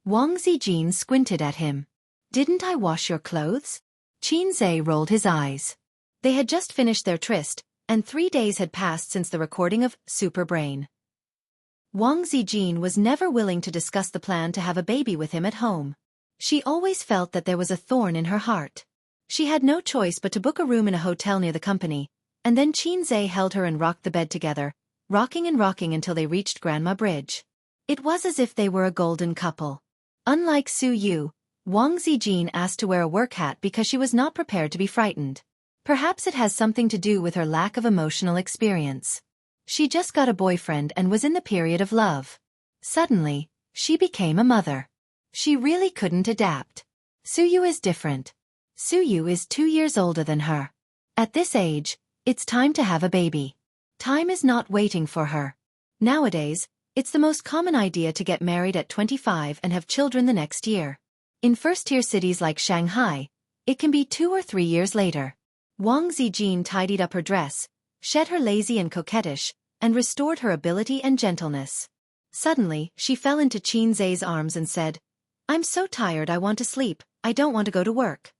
Wang Zijin squinted at him. "Didn't I wash your clothes?" Qin Zhe rolled his eyes. They had just finished their tryst, and 3 days had passed since the recording of Super Brain. Wang Zijin was never willing to discuss the plan to have a baby with him at home. She always felt that there was a thorn in her heart. She had no choice but to book a room in a hotel near the company, and then Qin Zhe held her and rocked the bed together, rocking and rocking until they reached Grandma Bridge. It was as if they were a golden couple. Unlike Su Yu, Wang Zijin asked to wear a work hat because she was not prepared to be frightened. Perhaps it has something to do with her lack of emotional experience. She just got a boyfriend and was in the period of love. Suddenly, she became a mother. She really couldn't adapt. Suyu is different. Suyu is 2 years older than her. At this age, it's time to have a baby. Time is not waiting for her. Nowadays, it's the most common idea to get married at 25 and have children the next year. In first-tier cities like Shanghai, it can be 2 or 3 years later. Wang Zijin tidied up her dress, shed her lazy and coquettish, and restored her ability and gentleness. Suddenly, she fell into Qin Zhe's arms and said, "I'm so tired I want to sleep, I don't want to go to work."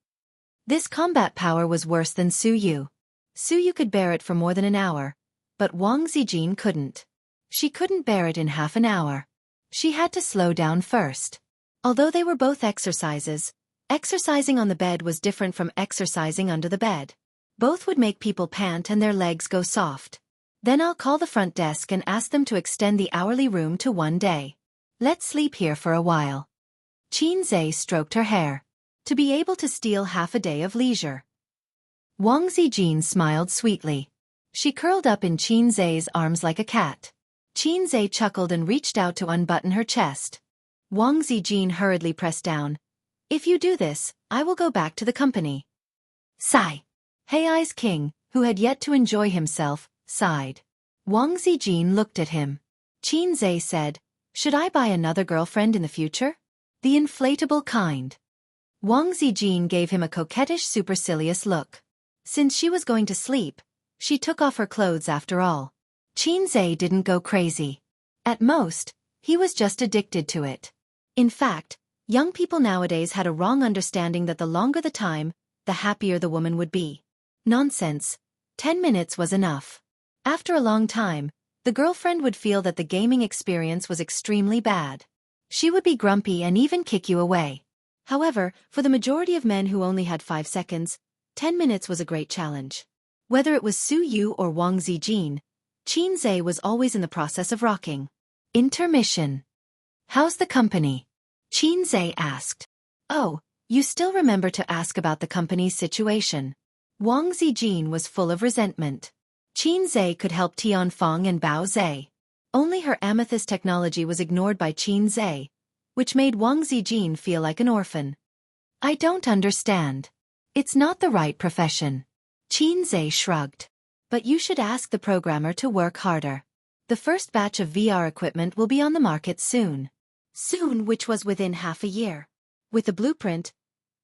This combat power was worse than Su Yu. Su Yu could bear it for more than an hour, but Wang Zijin couldn't. She couldn't bear it in half an hour. She had to slow down first. Although they were both exercises, exercising on the bed was different from exercising under the bed. Both would make people pant and their legs go soft. Then I'll call the front desk and ask them to extend the hourly room to 1 day. Let's sleep here for a while. Qin Zhe stroked her hair. To be able to steal half a day of leisure. Wang Zijin smiled sweetly. She curled up in Qin Zhe's arms like a cat. Qin Zhe chuckled and reached out to unbutton her chest. Wang Zijin hurriedly pressed down. "If you do this, I will go back to the company." Sigh. Hei's king, who had yet to enjoy himself, sighed. Wang Zijin looked at him. Qin Zhe said, "Should I buy another girlfriend in the future? The inflatable kind." Wang Zijin gave him a coquettish supercilious look. Since she was going to sleep, she took off her clothes after all. Qin Zhe didn't go crazy. At most, he was just addicted to it. In fact, young people nowadays had a wrong understanding that the longer the time, the happier the woman would be. Nonsense. 10 minutes was enough. After a long time, the girlfriend would feel that the gaming experience was extremely bad. She would be grumpy and even kick you away. However, for the majority of men who only had 5 seconds, 10 minutes was a great challenge. Whether it was Su Yu or Wang Zijin, Qin Zhe was always in the process of rocking. Intermission. "How's the company?" Qin Zhe asked. "Oh, you still remember to ask about the company's situation." Wang Zijin was full of resentment. Qin Zhe could help Tianfeng and Bao Zhe. Only her amethyst technology was ignored by Qin Zhe, which made Wang Zijin feel like an orphan. "I don't understand. It's not the right profession." Qin Zhe shrugged. "But you should ask the programmer to work harder. The first batch of VR equipment will be on the market soon." Soon, which was within half a year. With the blueprint,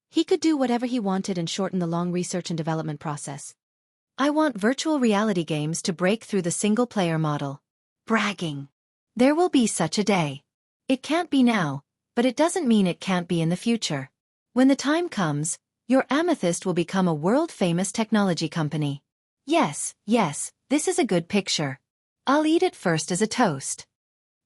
he could do whatever he wanted and shorten the long research and development process. "I want virtual reality games to break through the single-player model." Bragging. There will be such a day. It can't be now, but it doesn't mean it can't be in the future. When the time comes, your Amethyst will become a world-famous technology company. Yes, this is a good picture. I'll eat it first as a toast."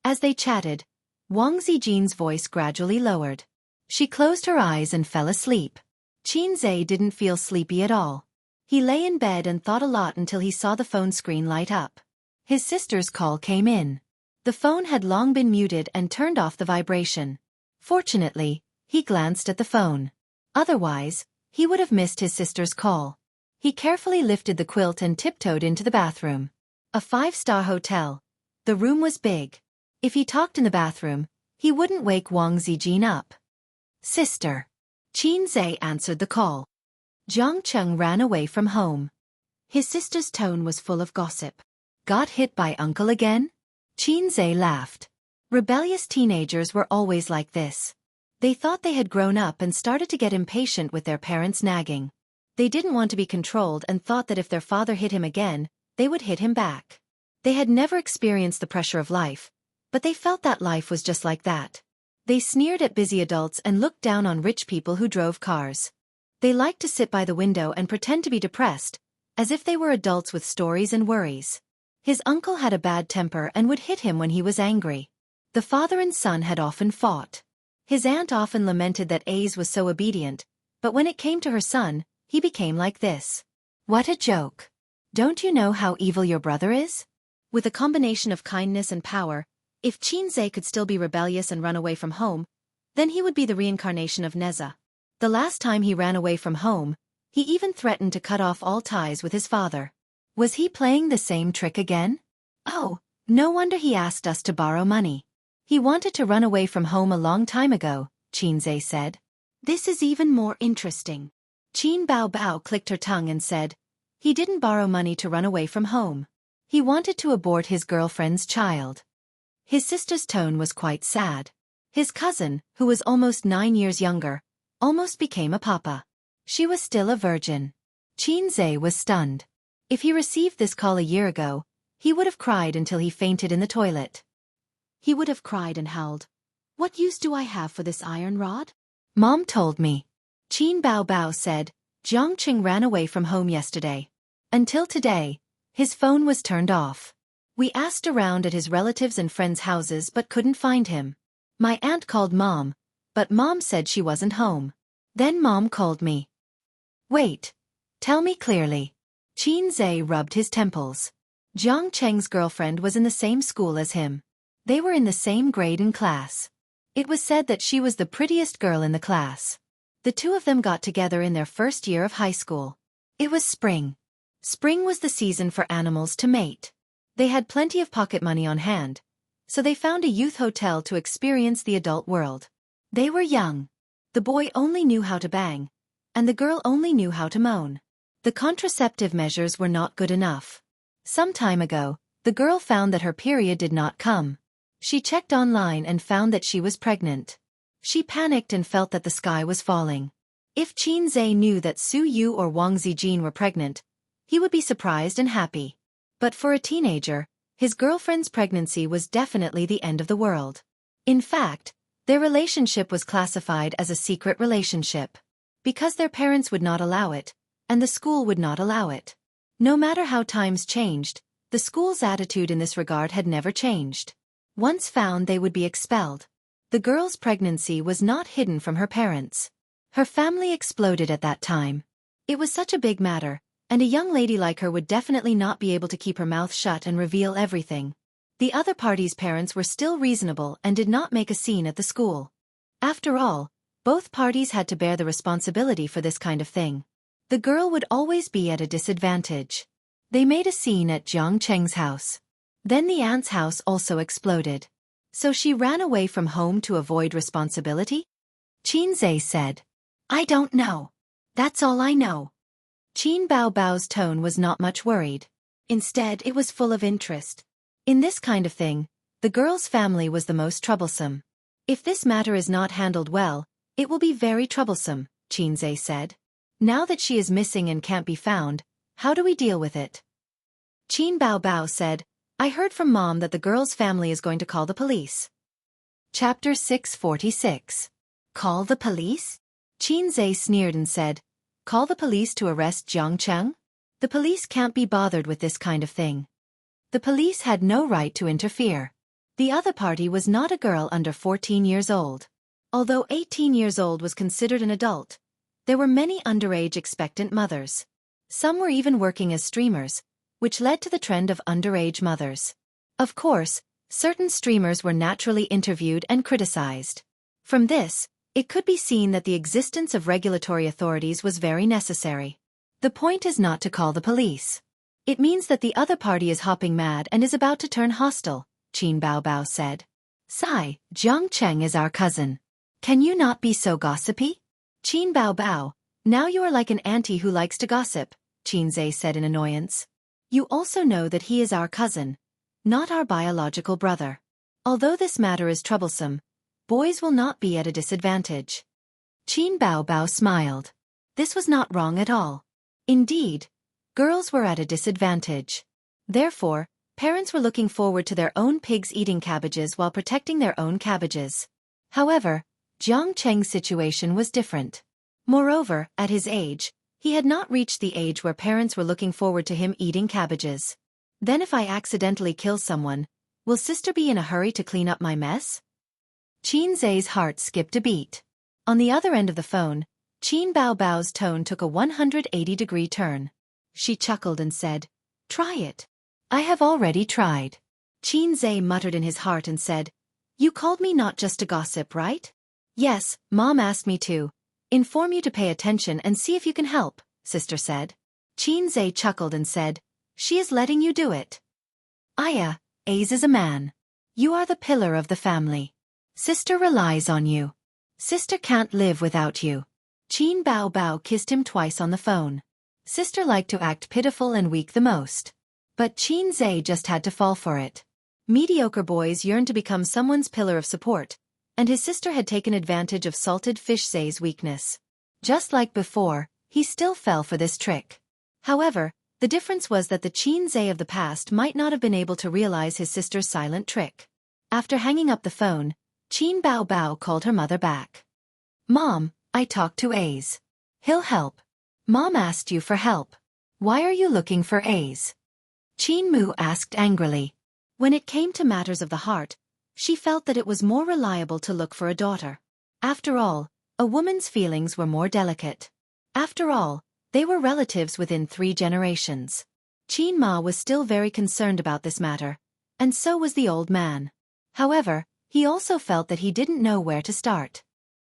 As they chatted, Wang Zijin's voice gradually lowered. She closed her eyes and fell asleep. Qin Zhe didn't feel sleepy at all. He lay in bed and thought a lot until he saw the phone screen light up. His sister's call came in. The phone had long been muted and turned off the vibration. Fortunately, he glanced at the phone. Otherwise, he would have missed his sister's call. He carefully lifted the quilt and tiptoed into the bathroom. A 5-star hotel. The room was big. If he talked in the bathroom, he wouldn't wake Wang Zijin up. "Sister." Qin Zhe answered the call. Jiang Cheng ran away from home. His sister's tone was full of gossip. "Got hit by uncle again?" Qin Zhe laughed. Rebellious teenagers were always like this. They thought they had grown up and started to get impatient with their parents' nagging. They didn't want to be controlled and thought that if their father hit him again, they would hit him back. They had never experienced the pressure of life, but they felt that life was just like that. They sneered at busy adults and looked down on rich people who drove cars. They liked to sit by the window and pretend to be depressed, as if they were adults with stories and worries. His uncle had a bad temper and would hit him when he was angry. The father and son had often fought. His aunt often lamented that Ace was so obedient, but when it came to her son, he became like this. What a joke. Don't you know how evil your brother is? With a combination of kindness and power, if Qin Zhe could still be rebellious and run away from home, then he would be the reincarnation of Neza. The last time he ran away from home, he even threatened to cut off all ties with his father. Was he playing the same trick again? Oh, no wonder he asked us to borrow money. He wanted to run away from home a long time ago, Qin Zhe said. This is even more interesting. Qin Bao Bao clicked her tongue and said, he didn't borrow money to run away from home. He wanted to abort his girlfriend's child. His sister's tone was quite sad. His cousin, who was almost 9 years younger, almost became a papa. She was still a virgin. Qin Zhe was stunned. If he received this call a year ago, he would have cried until he fainted in the toilet. he would have cried and howled. What use do I have for this iron rod? Mom told me. Qin Bao Bao said, Jiangqing ran away from home yesterday. Until today, his phone was turned off. We asked around at his relatives' and friends' houses but couldn't find him. My aunt called Mom, but Mom said she wasn't home. Then Mom called me. Wait. Tell me clearly. Qin Zhe rubbed his temples. Jiang Cheng's girlfriend was in the same school as him. They were in the same grade and class. It was said that she was the prettiest girl in the class. The two of them got together in their first year of high school. It was spring. Spring was the season for animals to mate. They had plenty of pocket money on hand, so they found a youth hotel to experience the adult world. They were young. The boy only knew how to bang, and the girl only knew how to moan. The contraceptive measures were not good enough. Some time ago, the girl found that her period did not come. She checked online and found that she was pregnant. She panicked and felt that the sky was falling. If Qin Zhe knew that Su Yu or Wang Zijin were pregnant, he would be surprised and happy. But for a teenager, his girlfriend's pregnancy was definitely the end of the world. In fact, their relationship was classified as a secret relationship. Because their parents would not allow it, and the school would not allow it. No matter how times changed, the school's attitude in this regard had never changed. Once found, they would be expelled. The girl's pregnancy was not hidden from her parents. Her family exploded at that time. It was such a big matter, and a young lady like her would definitely not be able to keep her mouth shut and reveal everything. The other party's parents were still reasonable and did not make a scene at the school. After all, both parties had to bear the responsibility for this kind of thing. The girl would always be at a disadvantage. They made a scene at Jiang Cheng's house. Then the aunt's house also exploded. So she ran away from home to avoid responsibility? Qin Zhe said. I don't know. That's all I know. Qin Bao Bao's tone was not much worried. Instead, it was full of interest. In this kind of thing, the girl's family was the most troublesome. If this matter is not handled well, it will be very troublesome, Qin Zhe said. Now that she is missing and can't be found, how do we deal with it? Qin Bao Bao said, I heard from Mom that the girl's family is going to call the police. Chapter 646. Call the police? Qin Zhe sneered and said, Call the police to arrest Jiang Cheng? The police can't be bothered with this kind of thing. The police had no right to interfere. The other party was not a girl under 14 years old. Although 18 years old was considered an adult, there were many underage expectant mothers. Some were even working as streamers, which led to the trend of underage mothers. Of course, certain streamers were naturally interviewed and criticized. From this, it could be seen that the existence of regulatory authorities was very necessary. The point is not to call the police. It means that the other party is hopping mad and is about to turn hostile, Qin Bao Bao said. Sigh, Jiang Cheng is our cousin. Can you not be so gossipy? Qin Bao Bao, now you are like an auntie who likes to gossip, Qin Zhe said in annoyance. You also know that he is our cousin, not our biological brother. Although this matter is troublesome, boys will not be at a disadvantage. Qin Bao Bao smiled. This was not wrong at all. Indeed, girls were at a disadvantage. Therefore, parents were looking forward to their own pigs eating cabbages while protecting their own cabbages. However, Jiang Cheng's situation was different. Moreover, at his age, he had not reached the age where parents were looking forward to him eating cabbages. Then if I accidentally kill someone, will sister be in a hurry to clean up my mess? Qin Zhe's heart skipped a beat. On the other end of the phone, Qin Bao Bao's tone took a 180-degree turn. She chuckled and said, Try it. I have already tried. Qin Zhe muttered in his heart and said, You called me not just to gossip, right? Yes, Mom asked me to. Inform you to pay attention and see if you can help, sister said. Qin Zhe chuckled and said, She is letting you do it. Aya, Aze is a man. You are the pillar of the family. Sister relies on you. Sister can't live without you. Qin Bao Bao kissed him twice on the phone. Sister liked to act pitiful and weak the most. But Qin Zhe just had to fall for it. Mediocre boys yearned to become someone's pillar of support, and his sister had taken advantage of salted fish Zhe's weakness. Just like before, he still fell for this trick. However, the difference was that the Qin Zhe of the past might not have been able to realize his sister's silent trick. After hanging up the phone, Qin Bao Bao called her mother back. Mom, I talked to Ace. He'll help. Mom asked you for help. Why are you looking for Ace? Qin Mu asked angrily. When it came to matters of the heart, she felt that it was more reliable to look for a daughter. After all, a woman's feelings were more delicate. After all, they were relatives within 3 generations. Qin Ma was still very concerned about this matter, and so was the old man. However, he also felt that he didn't know where to start.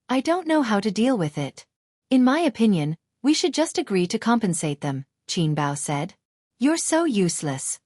I don't know how to deal with it. In my opinion, we should just agree to compensate them, Qin Bao said. You're so useless.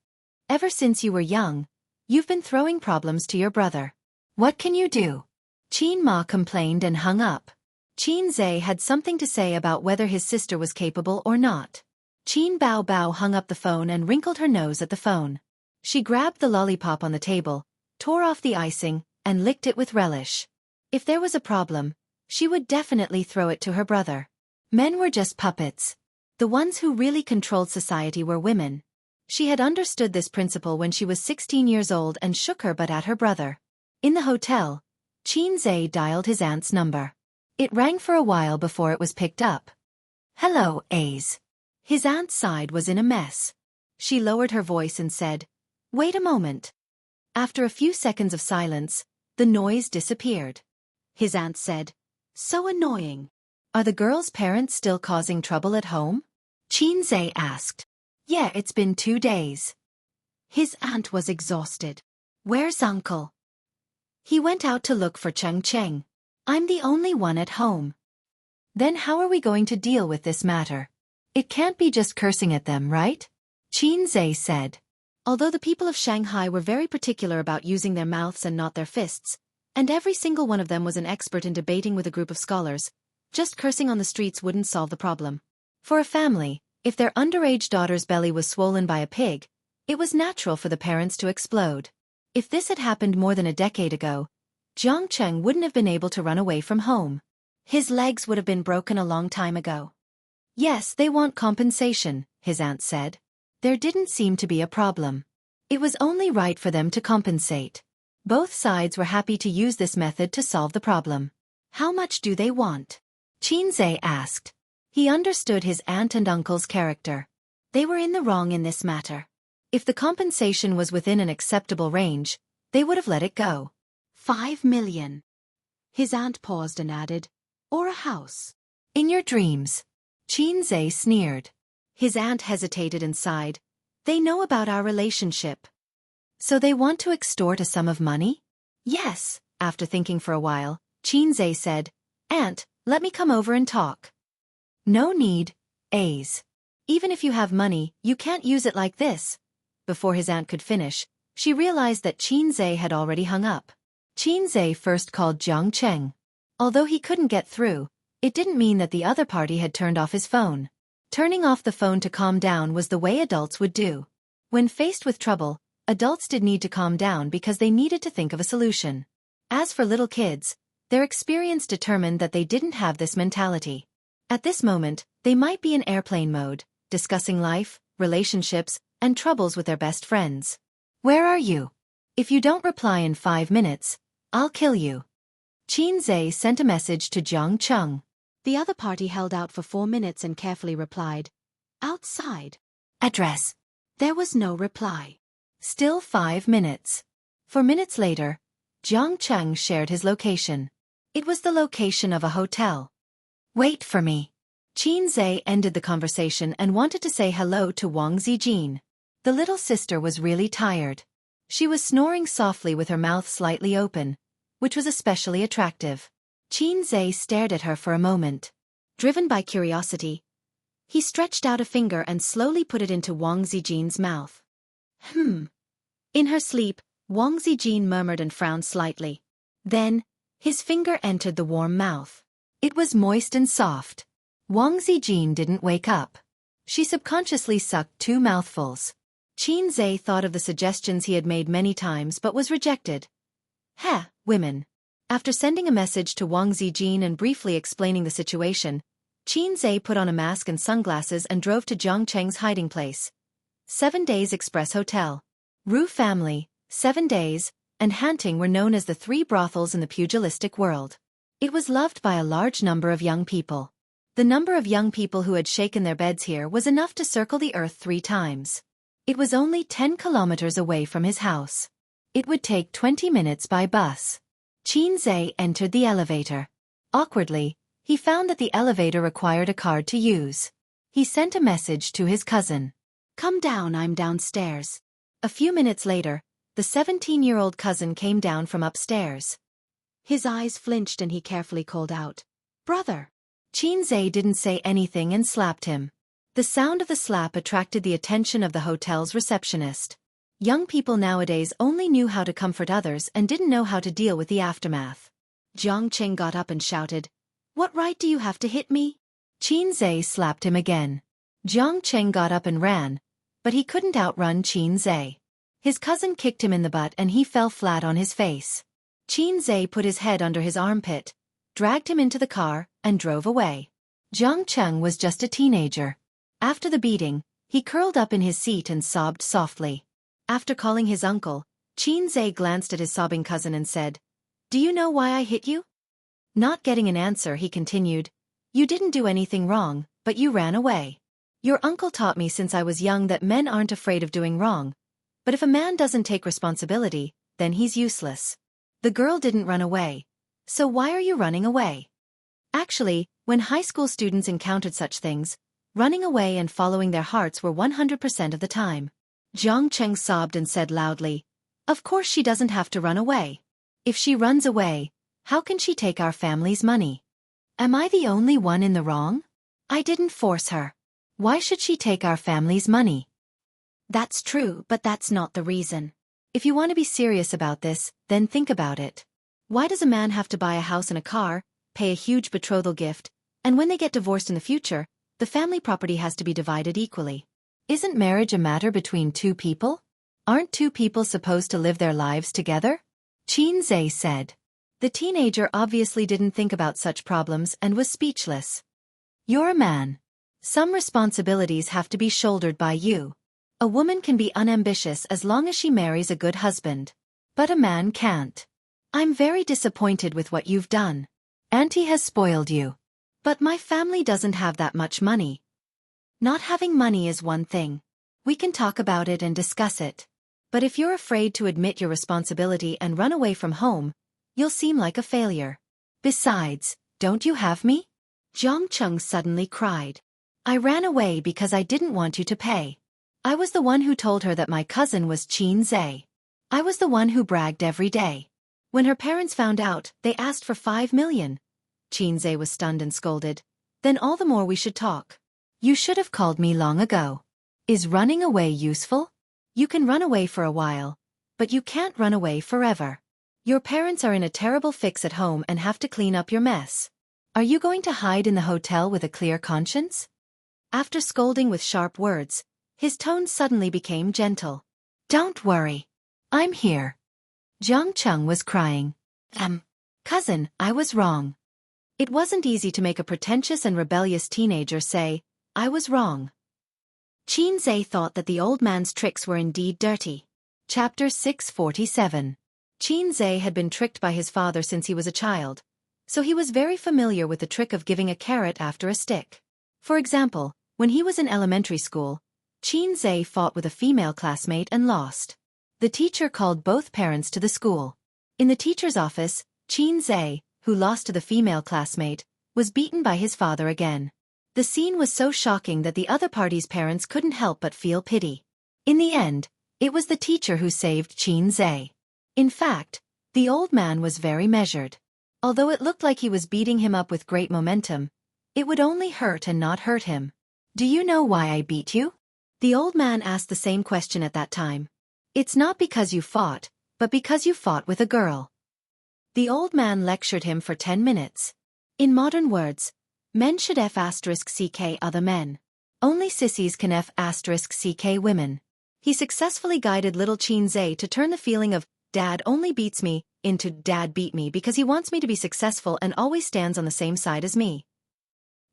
Ever since you were young, you've been throwing problems to your brother. What can you do? Qin Ma complained and hung up. Qin Zhe had something to say about whether his sister was capable or not. Qin Bao Bao hung up the phone and wrinkled her nose at the phone. She grabbed the lollipop on the table, tore off the icing, and licked it with relish. If there was a problem, she would definitely throw it to her brother. Men were just puppets. The ones who really controlled society were women. She had understood this principle when she was 16 years old and shook her butt at her brother. In the hotel, Qin Zhe dialed his aunt's number. It rang for a while before it was picked up. Hello, Ace. His aunt's side was in a mess. She lowered her voice and said, Wait a moment. After a few seconds of silence, the noise disappeared. His aunt said, So annoying. Are the girl's parents still causing trouble at home? Qin Zhe asked. Yeah, it's been 2 days. His aunt was exhausted. Where's Uncle? He went out to look for Cheng Cheng. I'm the only one at home. Then how are we going to deal with this matter? It can't be just cursing at them, right? Qin Zhe said. Although the people of Shanghai were very particular about using their mouths and not their fists, and every single one of them was an expert in debating with a group of scholars, just cursing on the streets wouldn't solve the problem. For a family, if their underage daughter's belly was swollen by a pig, it was natural for the parents to explode. If this had happened more than a decade ago, Jiang Cheng wouldn't have been able to run away from home. His legs would have been broken a long time ago. Yes, they want compensation, his aunt said. There didn't seem to be a problem. It was only right for them to compensate. Both sides were happy to use this method to solve the problem. How much do they want? Qin Zhe asked. He understood his aunt and uncle's character. They were in the wrong in this matter. If the compensation was within an acceptable range, they would have let it go. 5 million. His aunt paused and added, Or a house. In your dreams. Qin Zhe sneered. His aunt hesitated and sighed. They know about our relationship. So they want to extort a sum of money? Yes, after thinking for a while, Qin Zhe said, Aunt, let me come over and talk. No need, Ace. Even if you have money, you can't use it like this. Before his aunt could finish, she realized that Qin Zhe had already hung up. Qin Zhe first called Jiang Cheng. Although he couldn't get through, it didn't mean that the other party had turned off his phone. Turning off the phone to calm down was the way adults would do. When faced with trouble, adults did need to calm down because they needed to think of a solution. As for little kids, their experience determined that they didn't have this mentality. At this moment, they might be in airplane mode, discussing life, relationships, and troubles with their best friends. Where are you? If you don't reply in 5 minutes, I'll kill you. Qin Zhe sent a message to Jiang Cheng. The other party held out for 4 minutes and carefully replied, Outside. Address. There was no reply. Still 5 minutes. 4 minutes later, Jiang Cheng shared his location. It was the location of a hotel. Wait for me. Qin Zhe ended the conversation and wanted to say hello to Wang Zijin. The little sister was really tired. She was snoring softly with her mouth slightly open, which was especially attractive. Qin Zhe stared at her for a moment. Driven by curiosity, he stretched out a finger and slowly put it into Wang Zijin's mouth. In her sleep, Wang Zijin murmured and frowned slightly. Then, his finger entered the warm mouth. It was moist and soft. Wang Zijin didn't wake up. She subconsciously sucked 2 mouthfuls. Qin Zhe thought of the suggestions he had made many times but was rejected. Women. After sending a message to Wang Zijin and briefly explaining the situation, Qin Zhe put on a mask and sunglasses and drove to Jiang Cheng's hiding place. 7 Days Express Hotel. Ru family, 7 days, and Enchanting were known as the three brothels in the pugilistic world. It was loved by a large number of young people. The number of young people who had shaken their beds here was enough to circle the earth 3 times. It was only 10 kilometers away from his house. It would take 20 minutes by bus. Qin entered the elevator. Awkwardly, he found that the elevator required a card to use. He sent a message to his cousin. "Come down, I'm downstairs." A few minutes later, the 17-year-old cousin came down from upstairs. His eyes flinched and he carefully called out, "Brother." Qin didn't say anything and slapped him. The sound of the slap attracted the attention of the hotel's receptionist. Young people nowadays only knew how to comfort others and didn't know how to deal with the aftermath. Jiang Cheng got up and shouted, "What right do you have to hit me?" Qin slapped him again. Jiang Cheng got up and ran, but he couldn't outrun Qin. His cousin kicked him in the butt and he fell flat on his face. Qin put his head under his armpit, dragged him into the car, and drove away. Jiang Cheng was just a teenager. After the beating, he curled up in his seat and sobbed softly. After calling his uncle, Qin glanced at his sobbing cousin and said, "Do you know why I hit you?" Not getting an answer, he continued, "You didn't do anything wrong, but you ran away. Your uncle taught me since I was young that men aren't afraid of doing wrong. But if a man doesn't take responsibility, then he's useless. The girl didn't run away. So why are you running away?" Actually, when high school students encountered such things, running away and following their hearts were 100% of the time. Jiang Cheng sobbed and said loudly, "Of course she doesn't have to run away. If she runs away, how can she take our family's money? Am I the only one in the wrong? I didn't force her. Why should she take our family's money?" That's true, but that's not the reason. If you want to be serious about this, then think about it. Why does a man have to buy a house and a car, pay a huge betrothal gift, and when they get divorced in the future, the family property has to be divided equally? Isn't marriage a matter between 2 people? Aren't 2 people supposed to live their lives together? Qin said. The teenager obviously didn't think about such problems and was speechless. "You're a man. Some responsibilities have to be shouldered by you. A woman can be unambitious as long as she marries a good husband. But a man can't. I'm very disappointed with what you've done. Auntie has spoiled you. But my family doesn't have that much money." Not having money is one thing. We can talk about it and discuss it. But if you're afraid to admit your responsibility and run away from home, you'll seem like a failure. Besides, don't you have me? Jiang Cheng suddenly cried. "I ran away because I didn't want you to pay. I was the one who told her that my cousin was Qin. I was the one who bragged every day. When her parents found out, they asked for 5 million. Qin was stunned and scolded. "Then all the more we should talk. You should have called me long ago. Is running away useful? You can run away for a while, but you can't run away forever. Your parents are in a terrible fix at home and have to clean up your mess. Are you going to hide in the hotel with a clear conscience?" After scolding with sharp words, his tone suddenly became gentle. "Don't worry. I'm here." Jiang Cheng was crying. Cousin, I was wrong." It wasn't easy to make a pretentious and rebellious teenager say, "I was wrong." Qin thought that the old man's tricks were indeed dirty. Chapter 647. Qin had been tricked by his father since he was a child, so he was very familiar with the trick of giving a carrot after a stick. For example, when he was in elementary school, Qin fought with a female classmate and lost. The teacher called both parents to the school. In the teacher's office, Qin, who lost to the female classmate, was beaten by his father again. The scene was so shocking that the other party's parents couldn't help but feel pity. In the end, it was the teacher who saved Qin. In fact, the old man was very measured. Although it looked like he was beating him up with great momentum, it would only hurt and not hurt him. "Do you know why I beat you?" The old man asked the same question at that time. "It's not because you fought, but because you fought with a girl." The old man lectured him for 10 minutes. In modern words, men should f*ck other men. Only sissies can f*ck women. He successfully guided little Qin to turn the feeling of, "Dad only beats me," into "Dad beat me because he wants me to be successful and always stands on the same side as me."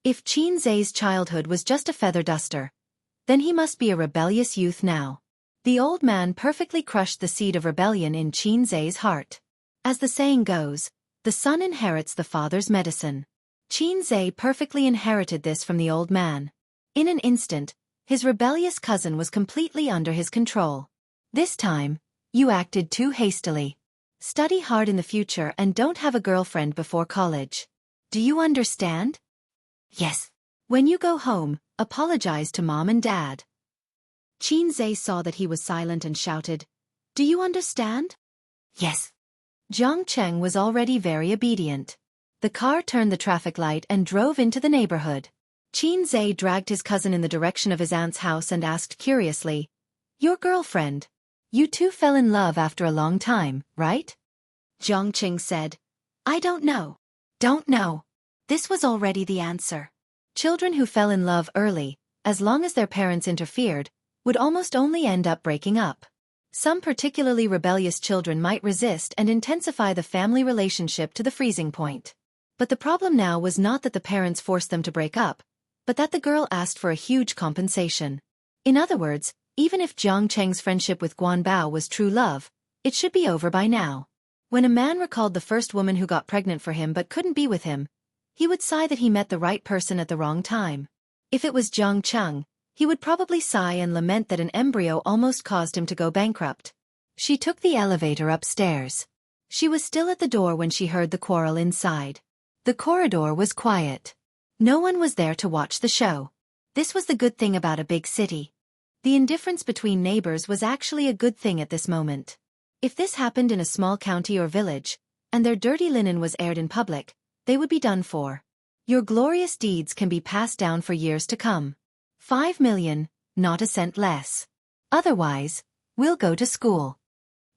If Qin's childhood was just a feather duster, then he must be a rebellious youth now. The old man perfectly crushed the seed of rebellion in Qin Zhe's heart. As the saying goes, the son inherits the father's medicine. Qin Zhe perfectly inherited this from the old man. In an instant, his rebellious cousin was completely under his control. This time, you acted too hastily. Study hard in the future and don't have a girlfriend before college. Do you understand? Yes. When you go home, apologize to mom and dad. Qin Zhe saw that he was silent and shouted, Do you understand? Yes. Jiang Cheng was already very obedient. The car turned the traffic light and drove into the neighborhood. Qin Zhe dragged his cousin in the direction of his aunt's house and asked curiously, Your girlfriend? You two fell in love after a long time, right? Jiang Cheng said, I don't know. Don't know. This was already the answer. Children who fell in love early, as long as their parents interfered, would almost only end up breaking up. Some particularly rebellious children might resist and intensify the family relationship to the freezing point. But the problem now was not that the parents forced them to break up, but that the girl asked for a huge compensation. In other words, even if Jiang Cheng's friendship with Guan Bao was true love, it should be over by now. When a man recalled the first woman who got pregnant for him but couldn't be with him, he would sigh that he met the right person at the wrong time. If it was Jiang Cheng, he would probably sigh and lament that an embryo almost caused him to go bankrupt. She took the elevator upstairs. She was still at the door when she heard the quarrel inside. The corridor was quiet. No one was there to watch the show. This was the good thing about a big city. The indifference between neighbors was actually a good thing at this moment. If this happened in a small county or village, and their dirty linen was aired in public, they would be done for. Your glorious deeds can be passed down for years to come. 5 million, not a cent less. Otherwise, we'll go to school.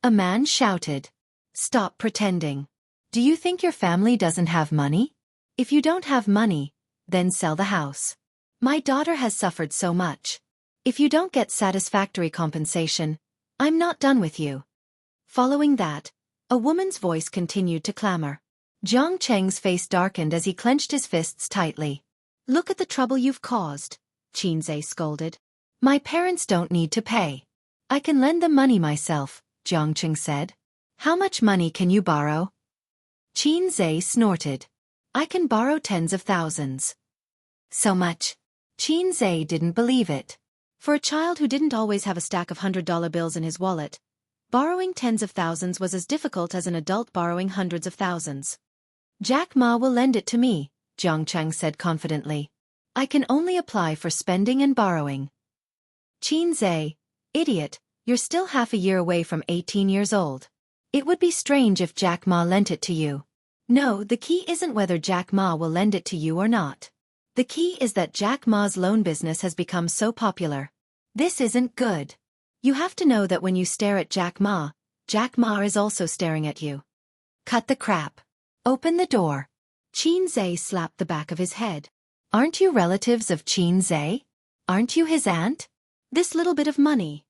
A man shouted. Stop pretending. Do you think your family doesn't have money? If you don't have money, then sell the house. My daughter has suffered so much. If you don't get satisfactory compensation, I'm not done with you. Following that, a woman's voice continued to clamor. Jiang Cheng's face darkened as he clenched his fists tightly. Look at the trouble you've caused, Qin Zhe scolded. My parents don't need to pay. I can lend them money myself, Jiang Cheng said. How much money can you borrow? Qin Zhe snorted. I can borrow tens of thousands. So much. Qin Zhe didn't believe it. For a child who didn't always have a stack of $100 bills in his wallet, borrowing tens of thousands was as difficult as an adult borrowing hundreds of thousands. Jack Ma will lend it to me, Jiang Cheng said confidently. I can only apply for spending and borrowing. Qin Zhe, idiot, you're still half a year away from 18 years old. It would be strange if Jack Ma lent it to you. No, the key isn't whether Jack Ma will lend it to you or not. The key is that Jack Ma's loan business has become so popular. This isn't good. You have to know that when you stare at Jack Ma is also staring at you. Cut the crap. Open the door. Qin Zhe slapped the back of his head. Aren't you relatives of Qin Zhe? Aren't you his aunt? This little bit of money.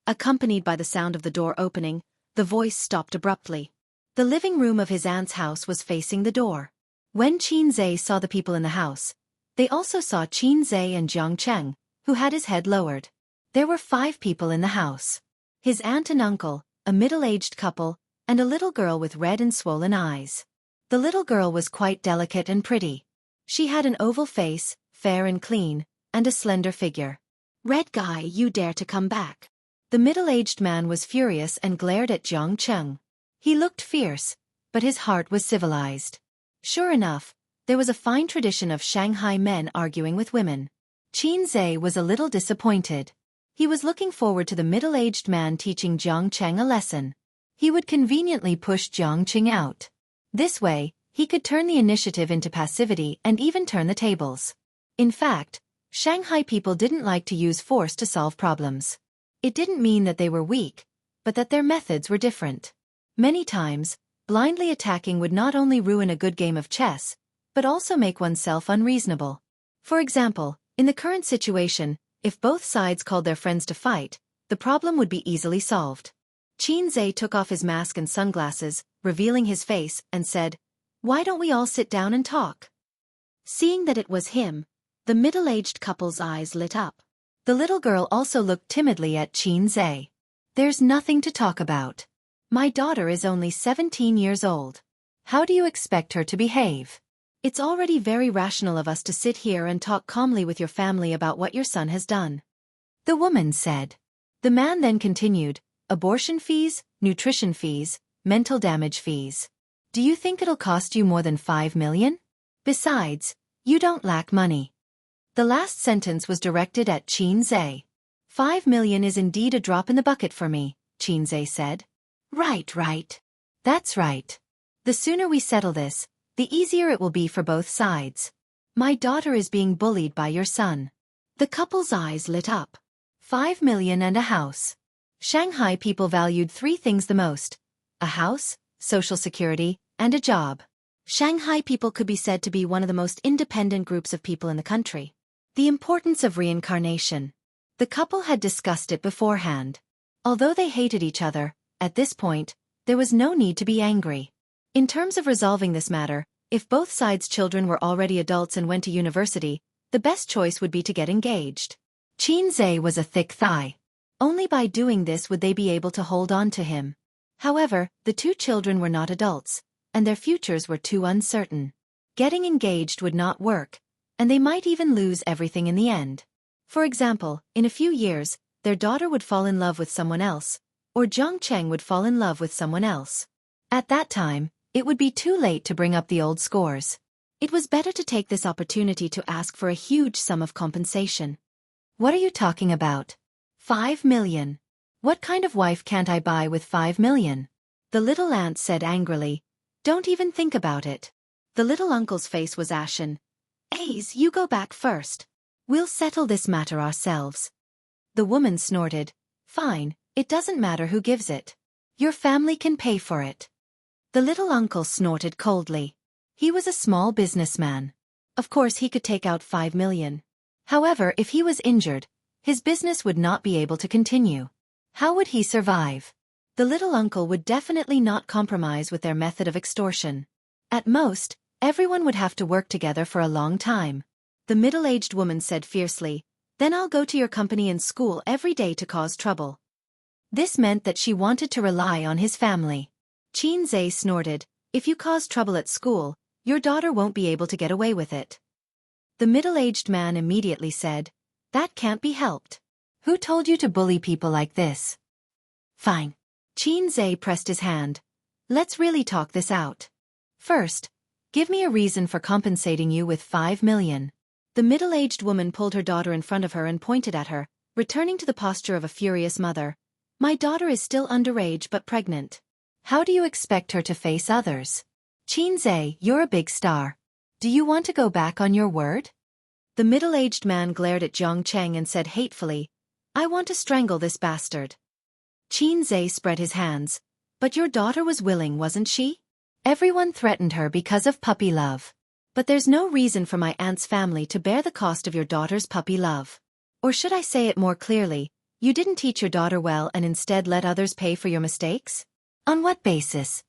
Accompanied by the sound of the door opening, the voice stopped abruptly. The living room of his aunt's house was facing the door. When Qin Zhe saw the people in the house, they also saw Qin Zhe and Jiang Cheng, who had his head lowered. There were 5 people in the house. His aunt and uncle, a middle-aged couple, and a little girl with red and swollen eyes. The little girl was quite delicate and pretty. She had an oval face, fair and clean, and a slender figure. Red guy, you dare to come back. The middle-aged man was furious and glared at Jiang Cheng. He looked fierce, but his heart was civilized. Sure enough, there was a fine tradition of Shanghai men arguing with women. Qin Zhe was a little disappointed. He was looking forward to the middle-aged man teaching Jiang Cheng a lesson. He would conveniently push Jiang Cheng out. This way, he could turn the initiative into passivity and even turn the tables. In fact, Shanghai people didn't like to use force to solve problems. It didn't mean that they were weak, but that their methods were different. Many times, blindly attacking would not only ruin a good game of chess, but also make oneself unreasonable. For example, in the current situation, if both sides called their friends to fight, the problem would be easily solved. Qin Zhe took off his mask and sunglasses, revealing his face, and said, "Why don't we all sit down and talk?" Seeing that it was him, the middle-aged couple's eyes lit up. The little girl also looked timidly at Qin Zhe. There's nothing to talk about. My daughter is only 17 years old. How do you expect her to behave? It's already very rational of us to sit here and talk calmly with your family about what your son has done. The woman said. The man then continued, abortion fees, nutrition fees, mental damage fees. Do you think it'll cost you more than 5 million? Besides, you don't lack money. The last sentence was directed at Qin 5 million is indeed a drop in the bucket for me, Qin said. Right. That's right. The sooner we settle this, the easier it will be for both sides. My daughter is being bullied by your son. The couple's eyes lit up. 5 million and a house. Shanghai people valued 3 things the most: a house, social security, and a job. Shanghai people could be said to be one of the most independent groups of people in the country. The importance of reincarnation. The couple had discussed it beforehand. Although they hated each other, at this point, there was no need to be angry. In terms of resolving this matter, if both sides' children were already adults and went to university, the best choice would be to get engaged. Qin was a thick thigh. Only by doing this would they be able to hold on to him. However, the 2 children were not adults, and their futures were too uncertain. Getting engaged would not work, and they might even lose everything in the end. For example, in a few years, their daughter would fall in love with someone else, or Zhang Cheng would fall in love with someone else. At that time, it would be too late to bring up the old scores. It was better to take this opportunity to ask for a huge sum of compensation. What are you talking about? 5 million. What kind of wife can't I buy with 5 million? The little aunt said angrily. Don't even think about it. The little uncle's face was ashen. Ace, you go back first. We'll settle this matter ourselves. The woman snorted. Fine, it doesn't matter who gives it. Your family can pay for it. The little uncle snorted coldly. He was a small businessman. Of course he could take out 5 million. However, if he was injured, his business would not be able to continue. How would he survive? The little uncle would definitely not compromise with their method of extortion. At most, everyone would have to work together for a long time. The middle-aged woman said fiercely, Then I'll go to your company and school every day to cause trouble. This meant that she wanted to rely on his family. Qin snorted, If you cause trouble at school, your daughter won't be able to get away with it. The middle-aged man immediately said, That can't be helped. Who told you to bully people like this? Fine. Qin pressed his hand. Let's really talk this out. First, give me a reason for compensating you with 5 million. The middle-aged woman pulled her daughter in front of her and pointed at her, returning to the posture of a furious mother. My daughter is still underage but pregnant. How do you expect her to face others? Qin, you're a big star. Do you want to go back on your word? The middle-aged man glared at Zhang Cheng and said hatefully, I want to strangle this bastard. Qin spread his hands. But your daughter was willing, wasn't she? Everyone threatened her because of puppy love. But there's no reason for my aunt's family to bear the cost of your daughter's puppy love. Or should I say it more clearly, you didn't teach your daughter well and instead let others pay for your mistakes? On what basis?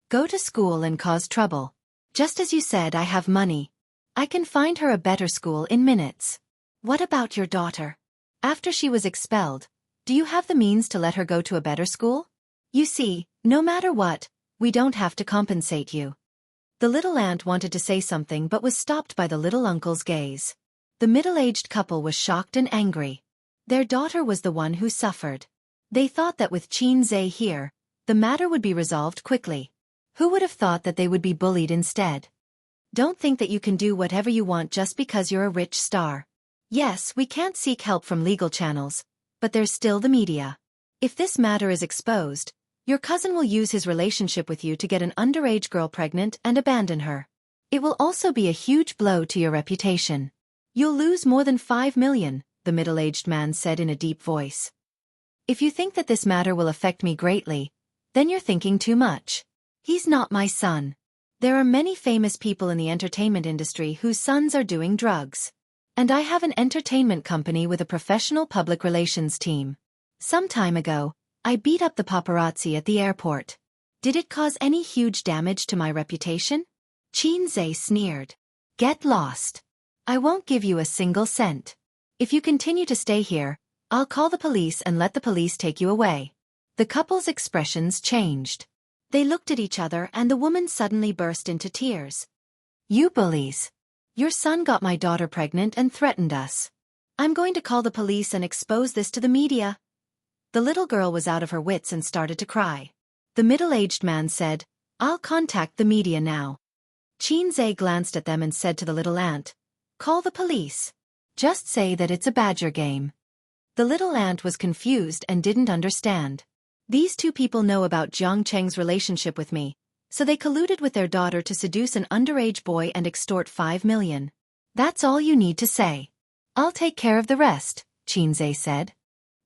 Go to school and cause trouble. Just as you said, I have money. I can find her a better school in minutes. What about your daughter? After she was expelled, do you have the means to let her go to a better school? You see, no matter what, we don't have to compensate you. The little aunt wanted to say something but was stopped by the little uncle's gaze. The middle-aged couple was shocked and angry. Their daughter was the one who suffered. They thought that with Qin here, the matter would be resolved quickly. Who would have thought that they would be bullied instead? Don't think that you can do whatever you want just because you're a rich star. Yes, we can't seek help from legal channels, but there's still the media. If this matter is exposed, your cousin will use his relationship with you to get an underage girl pregnant and abandon her. It will also be a huge blow to your reputation. You'll lose more than 5 million, the middle-aged man said in a deep voice. If you think that this matter will affect me greatly, then you're thinking too much. He's not my son. There are many famous people in the entertainment industry whose sons are doing drugs. And I have an entertainment company with a professional public relations team. Some time ago, I beat up the paparazzi at the airport. Did it cause any huge damage to my reputation? Qin sneered. Get lost. I won't give you a single cent. If you continue to stay here, I'll call the police and let the police take you away. The couple's expressions changed. They looked at each other and the woman suddenly burst into tears. "You bullies! Your son got my daughter pregnant and threatened us. I'm going to call the police and expose this to the media." The little girl was out of her wits and started to cry. The middle-aged man said, "I'll contact the media now." Qinze glanced at them and said to the little ant, "Call the police. Just say that it's a badger game." The little ant was confused and didn't understand. These two people know about Jiang Cheng's relationship with me, so they colluded with their daughter to seduce an underage boy and extort 5 million. That's all you need to say. I'll take care of the rest, Qinze said.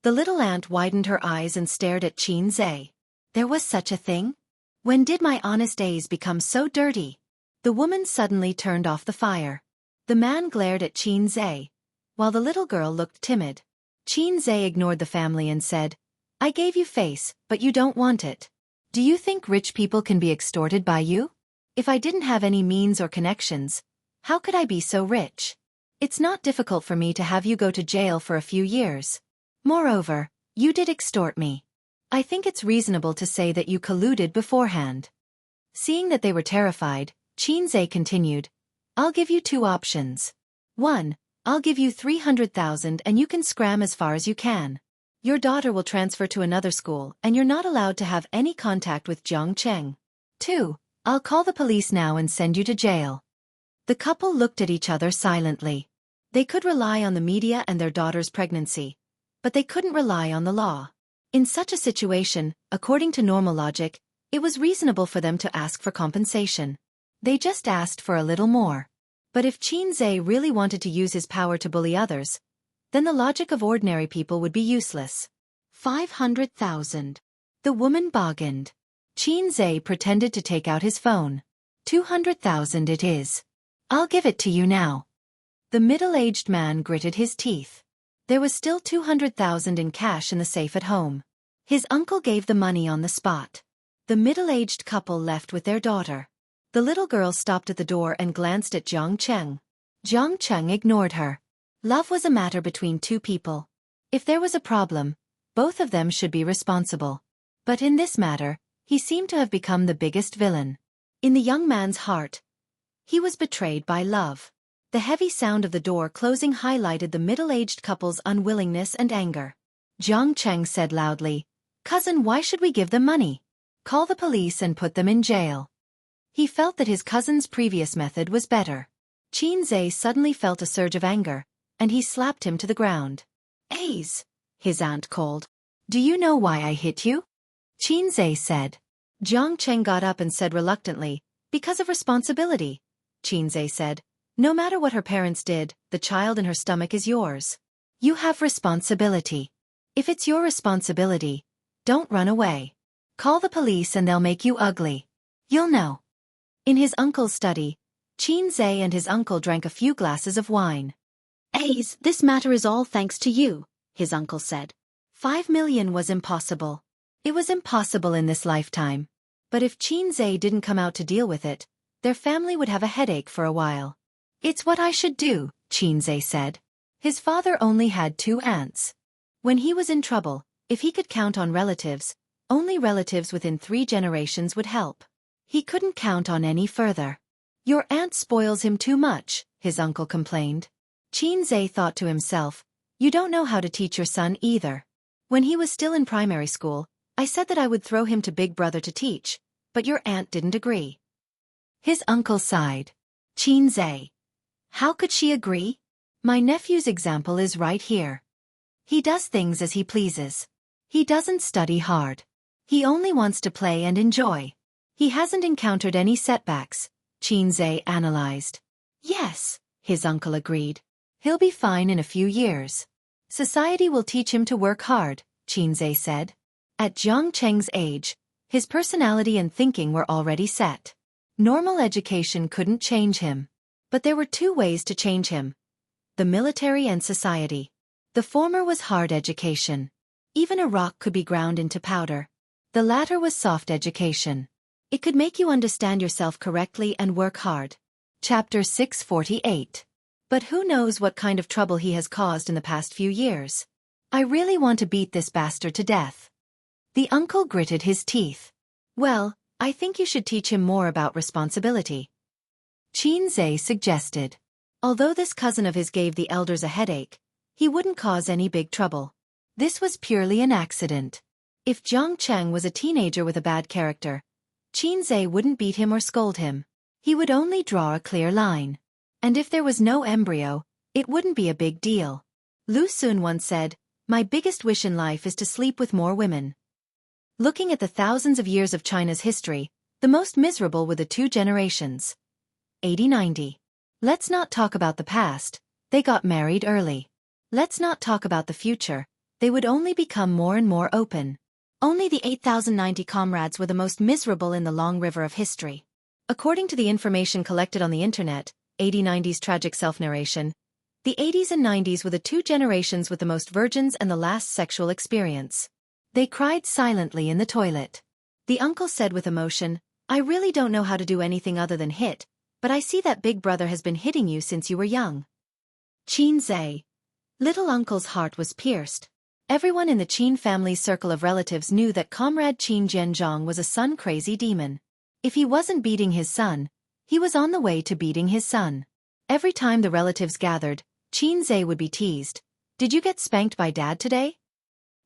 The little ant widened her eyes and stared at Qinze. There was such a thing? When did my honest days become so dirty? The woman suddenly turned off the fire. The man glared at Qinze, while the little girl looked timid. Qinze ignored the family and said, "I gave you face, but you don't want it. Do you think rich people can be extorted by you? If I didn't have any means or connections, how could I be so rich? It's not difficult for me to have you go to jail for a few years. Moreover, you did extort me. I think it's reasonable to say that you colluded beforehand." Seeing that they were terrified, Qinze continued, "I'll give you two options. 1, I'll give you 300,000 and you can scram as far as you can. Your daughter will transfer to another school and you're not allowed to have any contact with Jiang Cheng. 2, I'll call the police now and send you to jail." The couple looked at each other silently. They could rely on the media and their daughter's pregnancy, but they couldn't rely on the law. In such a situation, according to normal logic, it was reasonable for them to ask for compensation. They just asked for a little more. But if Qinze really wanted to use his power to bully others, then the logic of ordinary people would be useless. 500,000. The woman bargained. Qinze pretended to take out his phone. 200,000 it is. I'll give it to you now. The middle-aged man gritted his teeth. There was still 200,000 in cash in the safe at home. His uncle gave the money on the spot. The middle-aged couple left with their daughter. The little girl stopped at the door and glanced at Jiang Cheng. Jiang Cheng ignored her. Love was a matter between two people. If there was a problem, both of them should be responsible. But in this matter, he seemed to have become the biggest villain. In the young man's heart, he was betrayed by love. The heavy sound of the door closing highlighted the middle-aged couple's unwillingness and anger. Jiang Cheng said loudly, "Cousin, why should we give them money? Call the police and put them in jail." He felt that his cousin's previous method was better. Qinze suddenly felt a surge of anger, and he slapped him to the ground. "Aze," his aunt called. "Do you know why I hit you?" Qinze said. Jiang Cheng got up and said reluctantly, "Because of responsibility." Qinze said, "No matter what her parents did, the child in her stomach is yours. You have responsibility. If it's your responsibility, don't run away. Call the police and they'll make you ugly. You'll know." In his uncle's study, Qinze and his uncle drank a few glasses of wine. "Aze, this matter is all thanks to you," his uncle said. 5 million was impossible. It was impossible in this lifetime. But if Qinze didn't come out to deal with it, their family would have a headache for a while. "It's what I should do," Qinze said. His father only had 2 aunts. When he was in trouble, if he could count on relatives, only relatives within 3 generations would help. He couldn't count on any further. "Your aunt spoils him too much," his uncle complained. Qinze thought to himself, "You don't know how to teach your son either. When he was still in primary school, I said that I would throw him to Big Brother to teach, but your aunt didn't agree." His uncle sighed. "Qinze. How could she agree? My nephew's example is right here. He does things as he pleases. He doesn't study hard. He only wants to play and enjoy. He hasn't encountered any setbacks," Qinze analyzed. "Yes," his uncle agreed. "He'll be fine in a few years. Society will teach him to work hard," Qinze said. At Jiang Cheng's age, his personality and thinking were already set. Normal education couldn't change him. But there were 2 ways to change him: the military and society. The former was hard education. Even a rock could be ground into powder. The latter was soft education. It could make you understand yourself correctly and work hard. Chapter 648. But who knows what kind of trouble he has caused in the past few years. I really want to beat this bastard to death. The uncle gritted his teeth. Well, I think you should teach him more about responsibility. Qin suggested. Although this cousin of his gave the elders a headache, he wouldn't cause any big trouble. This was purely an accident. If Jiang Cheng was a teenager with a bad character, Qin wouldn't beat him or scold him. He would only draw a clear line. And if there was no embryo, it wouldn't be a big deal. Lu Xun once said, "My biggest wish in life is to sleep with more women." Looking at the thousands of years of China's history, the most miserable were the two generations. 80-90. Let's not talk about the past, they got married early. Let's not talk about the future, they would only become more and more open. Only the 8090 comrades were the most miserable in the long river of history. According to the information collected on the internet, 80-90's tragic self-narration, the 80s and 90s were the two generations with the most virgins and the last sexual experience. They cried silently in the toilet. The uncle said with emotion, "I really don't know how to do anything other than hit, but I see that big brother has been hitting you since you were young." Qin. Little uncle's heart was pierced. Everyone in the Qin family's circle of relatives knew that comrade Qin Zhenjiang was a son-crazy demon. If he wasn't beating his son, he was on the way to beating his son. Every time the relatives gathered, Qin would be teased. "Did you get spanked by dad today?"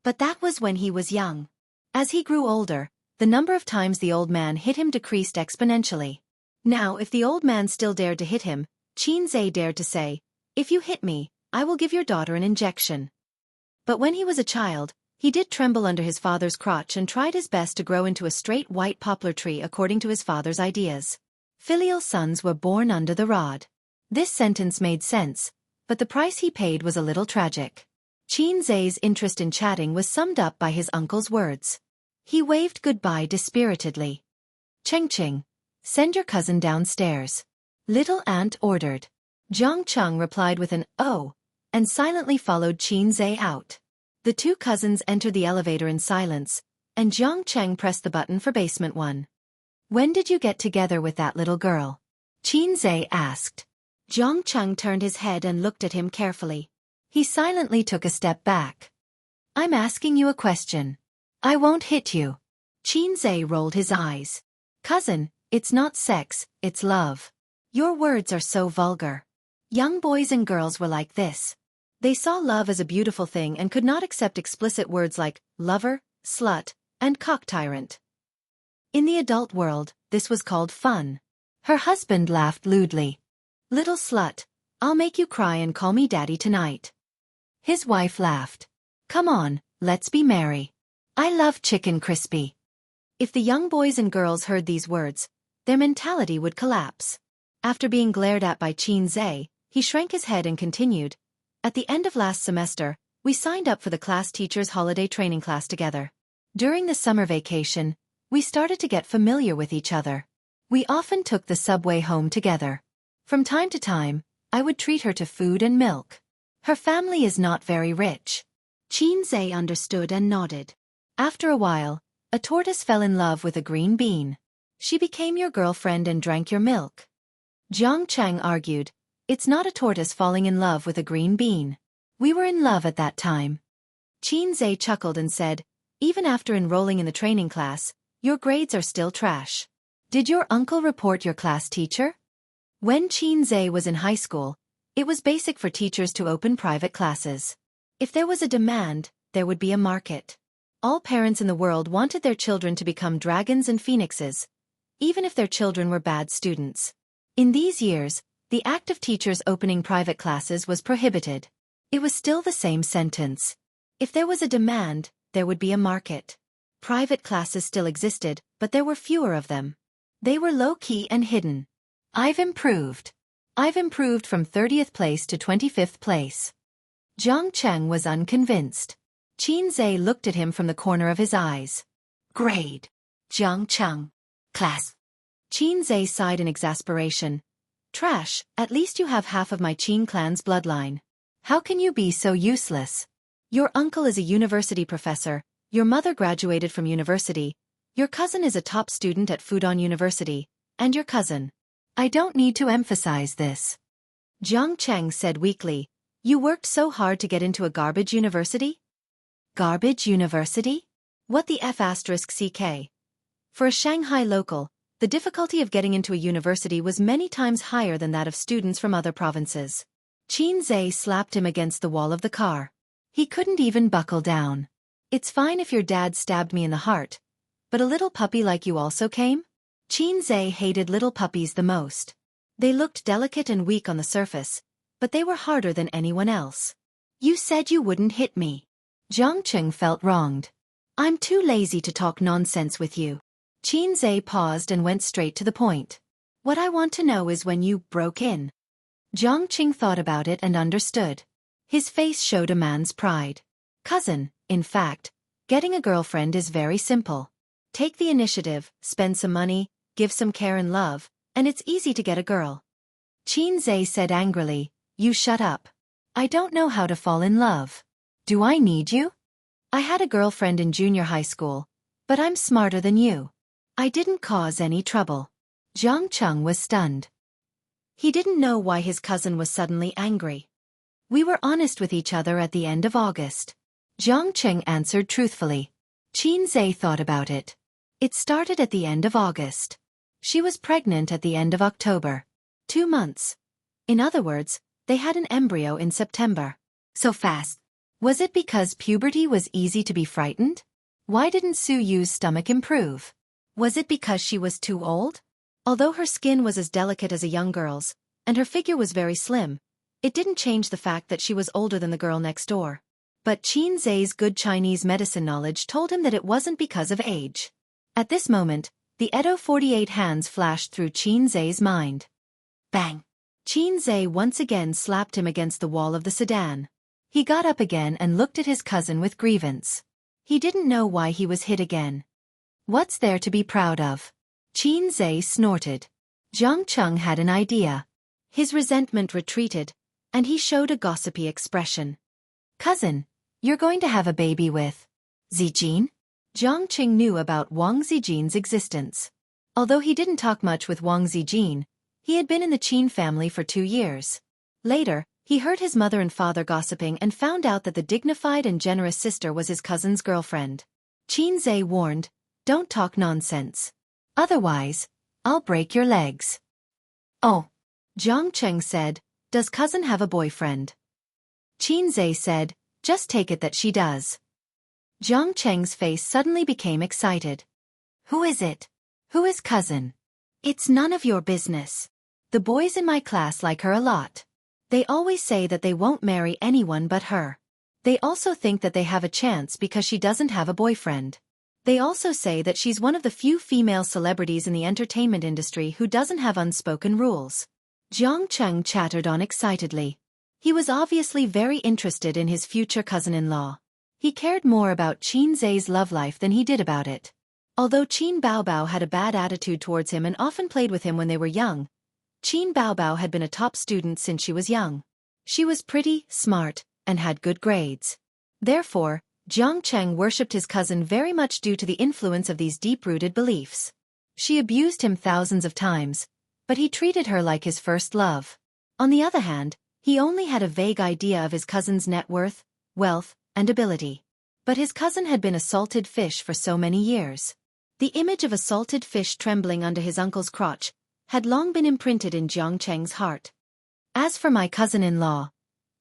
But that was when he was young. As he grew older, the number of times the old man hit him decreased exponentially. Now if the old man still dared to hit him, Qin dared to say, "If you hit me, I will give your daughter an injection." But when he was a child, he did tremble under his father's crotch and tried his best to grow into a straight white poplar tree according to his father's ideas. Filial sons were born under the rod. This sentence made sense, but the price he paid was a little tragic. Qin's interest in chatting was summed up by his uncle's words. He waved goodbye dispiritedly. "Cheng, send your cousin downstairs," Little Aunt ordered. Jiang Cheng replied with an "oh," and silently followed Qin out. The two cousins entered the elevator in silence, and Jiang Cheng pressed the button for basement 1. "When did you get together with that little girl?" Qin asked. Jiang Cheng turned his head and looked at him carefully. He silently took a step back. "I'm asking you a question. I won't hit you." Qin rolled his eyes. "Cousin, it's not sex, it's love. Your words are so vulgar." Young boys and girls were like this. They saw love as a beautiful thing and could not accept explicit words like lover, slut, and cock tyrant. In the adult world, this was called fun. Her husband laughed lewdly. "Little slut, I'll make you cry and call me daddy tonight." His wife laughed. "Come on, let's be merry. I love chicken crispy." If the young boys and girls heard these words, their mentality would collapse. After being glared at by Qin, he shrank his head and continued, "At the end of last semester, we signed up for the class teacher's holiday training class together. During the summer vacation, we started to get familiar with each other. We often took the subway home together. From time to time, I would treat her to food and milk. Her family is not very rich." Qin understood and nodded. "After a while, a tortoise fell in love with a green bean. She became your girlfriend and drank your milk." Jiang Cheng argued, "It's not a tortoise falling in love with a green bean. We were in love at that time." Qin chuckled and said, "Even after enrolling in the training class, your grades are still trash. Did your uncle report your class teacher?" When Qin was in high school, it was basic for teachers to open private classes. If there was a demand, there would be a market. All parents in the world wanted their children to become dragons and phoenixes, even if their children were bad students. In these years, the act of teachers opening private classes was prohibited. It was still the same sentence. If there was a demand, there would be a market. Private classes still existed, but there were fewer of them. They were low-key and hidden. I've improved from 30th place to 25th place." Jiang Cheng was unconvinced. Qin looked at him from the corner of his eyes. "Grade. Jiang Cheng. Class." Qin sighed in exasperation. "Trash, at least you have half of my Qin clan's bloodline. How can you be so useless? Your uncle is a university professor, your mother graduated from university, your cousin is a top student at Fudan University, and your cousin. I don't need to emphasize this." Jiang Cheng said weakly, "You worked so hard to get into a garbage university?" "Garbage university?" What the F***ck? For a Shanghai local, the difficulty of getting into a university was many times higher than that of students from other provinces. Qin Zhe slapped him against the wall of the car. He couldn't even buckle down. It's fine if your dad stabbed me in the heart, but a little puppy like you also came? Qin Zhe hated little puppies the most. They looked delicate and weak on the surface, but they were harder than anyone else. You said you wouldn't hit me. Jiang Cheng felt wronged. I'm too lazy to talk nonsense with you. Qin Zhe paused and went straight to the point. What I want to know is when you broke in. Jiang Cheng thought about it and understood. His face showed a man's pride. Cousin, in fact, getting a girlfriend is very simple. Take the initiative, spend some money, give some care and love, and it's easy to get a girl. Qin Zhe said angrily, you shut up. I don't know how to fall in love. Do I need you? I had a girlfriend in junior high school, but I'm smarter than you. I didn't cause any trouble. Jiang Cheng was stunned. He didn't know why his cousin was suddenly angry. We were honest with each other at the end of August. Jiang Cheng answered truthfully. Qin Zhe thought about it. It started at the end of August. She was pregnant at the end of October. 2 months. In other words, they had an embryo in September. So fast. Was it because puberty was easy to be frightened? Why didn't Su Yu's stomach improve? Was it because she was too old? Although her skin was as delicate as a young girl's, and her figure was very slim, it didn't change the fact that she was older than the girl next door. But Qin Zhe's good Chinese medicine knowledge told him that it wasn't because of age. At this moment, the Edo 48 hands flashed through Qin Zhe's mind. Bang! Qin Zhe once again slapped him against the wall of the sedan. He got up again and looked at his cousin with grievance. He didn't know why he was hit again. What's there to be proud of? Qin Zhe snorted. Jiang Cheng had an idea. His resentment retreated, and he showed a gossipy expression. Cousin, you're going to have a baby with Zijin? Jiang Cheng knew about Wang Zijin's existence. Although he didn't talk much with Wang Zijin, he had been in the Qin family for 2 years. Later, he heard his mother and father gossiping and found out that the dignified and generous sister was his cousin's girlfriend. Qin Zhe warned, don't talk nonsense. Otherwise, I'll break your legs. Oh. Jiang Cheng said, does cousin have a boyfriend? Qin Zhe said, just take it that she does. Jiang Cheng's face suddenly became excited. Who is it? Who is cousin? It's none of your business. The boys in my class like her a lot. They always say that they won't marry anyone but her. They also think that they have a chance because she doesn't have a boyfriend. They also say that she's one of the few female celebrities in the entertainment industry who doesn't have unspoken rules. Jiang Cheng chattered on excitedly. He was obviously very interested in his future cousin-in-law. He cared more about Qin Zhe's love life than he did about it. Although Qin Baobao had a bad attitude towards him and often played with him when they were young, Qin Baobao had been a top student since she was young. She was pretty, smart, and had good grades. Therefore, Jiang Cheng worshipped his cousin very much due to the influence of these deep-rooted beliefs. She abused him thousands of times, but he treated her like his first love. On the other hand, he only had a vague idea of his cousin's net worth, wealth, and ability. But his cousin had been a salted fish for so many years. The image of a salted fish trembling under his uncle's crotch had long been imprinted in Jiang Cheng's heart. As for my cousin-in-law,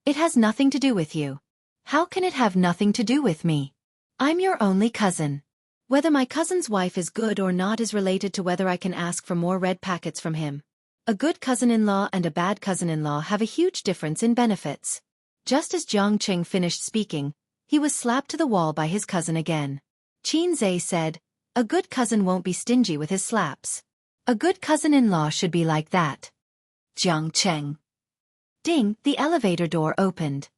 it has nothing to do with you. How can it have nothing to do with me? I'm your only cousin. Whether my cousin's wife is good or not is related to whether I can ask for more red packets from him. A good cousin-in-law and a bad cousin-in-law have a huge difference in benefits. Just as Jiang Cheng finished speaking, he was slapped to the wall by his cousin again. Qin Zhe said, a good cousin won't be stingy with his slaps. A good cousin-in-law should be like that. Jiang Cheng. Ding, the elevator door opened.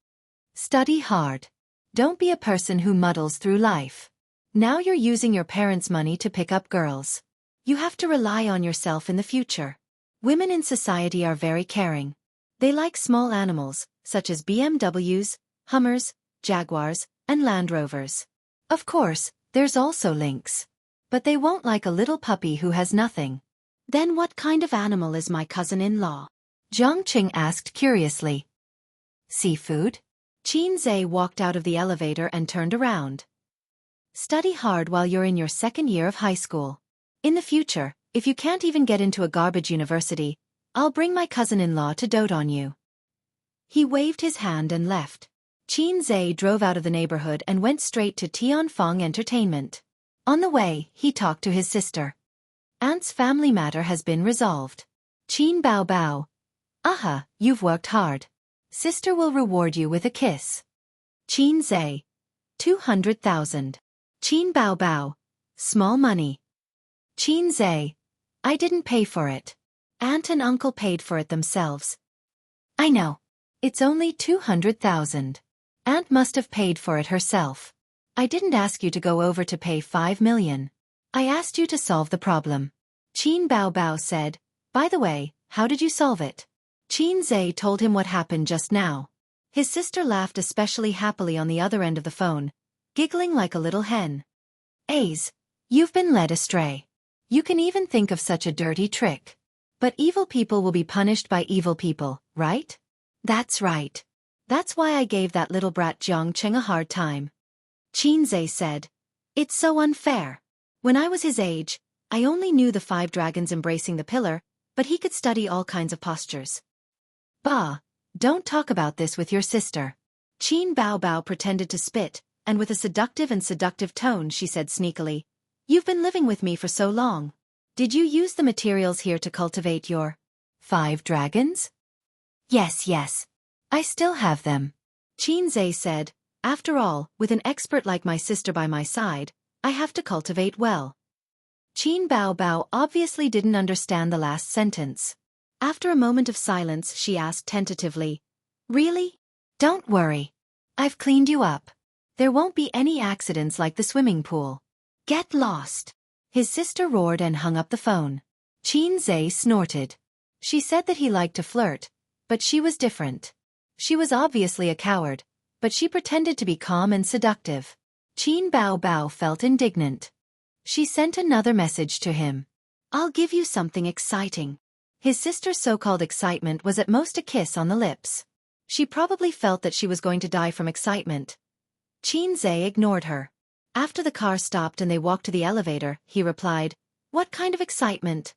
Study hard. Don't be a person who muddles through life. Now you're using your parents' money to pick up girls. You have to rely on yourself in the future. Women in society are very caring. They like small animals, such as BMWs, Hummers, Jaguars, and Land Rovers. Of course, there's also lynx. But they won't like a little puppy who has nothing. Then what kind of animal is my cousin-in-law? Jiang Cheng asked curiously. Seafood? Qin Zhe walked out of the elevator and turned around. Study hard while you're in your second year of high school. In the future, if you can't even get into a garbage university, I'll bring my cousin-in-law to dote on you." He waved his hand and left. Qin Zhe drove out of the neighborhood and went straight to Tianfeng Entertainment. On the way, he talked to his sister. "Aunt's family matter has been resolved." Qin Bao Bao. "Aha, you've worked hard. Sister will reward you with a kiss." Qin Zhe. 200,000. Qin Bao Bao. "Small money." Qin Zhe. "I didn't pay for it. Aunt and uncle paid for it themselves." "I know. It's only 200,000. Aunt must have paid for it herself. I didn't ask you to go over to pay 5 million. I asked you to solve the problem." Qin Bao Bao said, "By the way, how did you solve it?" Qin Zhe told him what happened just now. His sister laughed especially happily on the other end of the phone, giggling like a little hen. "Ace, you've been led astray. You can even think of such a dirty trick. But evil people will be punished by evil people, right?" "That's right. That's why I gave that little brat Jiang Cheng a hard time." Qin Zhe said, "It's so unfair. When I was his age, I only knew the 5 dragons embracing the pillar, but he could study all kinds of postures." "Bah, don't talk about this with your sister." Qin Bao Bao pretended to spit, and with a seductive tone she said sneakily, "You've been living with me for so long. Did you use the materials here to cultivate your 5 dragons?" Yes. I still have them." Qin Zhe said, "After all, with an expert like my sister by my side, I have to cultivate well." Qin Bao Bao obviously didn't understand the last sentence. After a moment of silence she asked tentatively, "Really? Don't worry. I've cleaned you up. There won't be any accidents like the swimming pool. Get lost." His sister roared and hung up the phone. Qin Zhe snorted. She said that he liked to flirt, but she was different. She was obviously a coward, but she pretended to be calm and seductive. Qin Bao Bao felt indignant. She sent another message to him. "I'll give you something exciting." His sister's so-called excitement was at most a kiss on the lips. She probably felt that she was going to die from excitement. Qin Zhe ignored her. After the car stopped and they walked to the elevator, he replied, "What kind of excitement?"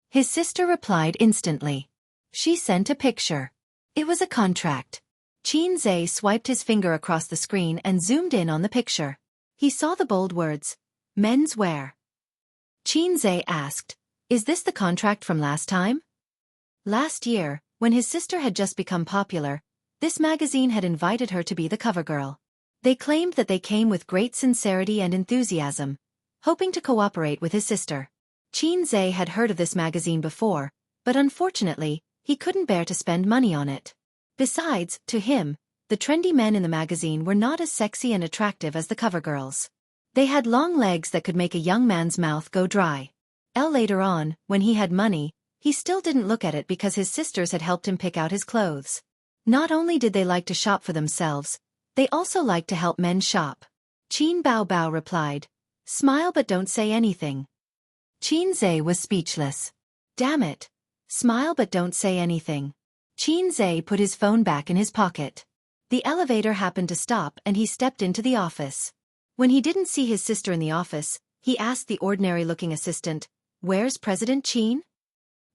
His sister replied instantly. She sent a picture. It was a contract. Qin Zhe swiped his finger across the screen and zoomed in on the picture. He saw the bold words, "Men's wear." Qin Zhe asked, "Is this the contract from last time?" Last year, when his sister had just become popular, this magazine had invited her to be the cover girl. They claimed that they came with great sincerity and enthusiasm, hoping to cooperate with his sister. Qin Zhe had heard of this magazine before, but unfortunately, he couldn't bear to spend money on it. Besides, to him, the trendy men in the magazine were not as sexy and attractive as the cover girls. They had long legs that could make a young man's mouth go dry. Later on, when he had money, he still didn't look at it because his sisters had helped him pick out his clothes. Not only did they like to shop for themselves, they also liked to help men shop. Qin Bao Bao replied, "Smile but don't say anything." Qin Zhe was speechless. Damn it. Smile but don't say anything. Qin Zhe put his phone back in his pocket. The elevator happened to stop and he stepped into the office. When he didn't see his sister in the office, he asked the ordinary-looking assistant, "Where's President Qin?"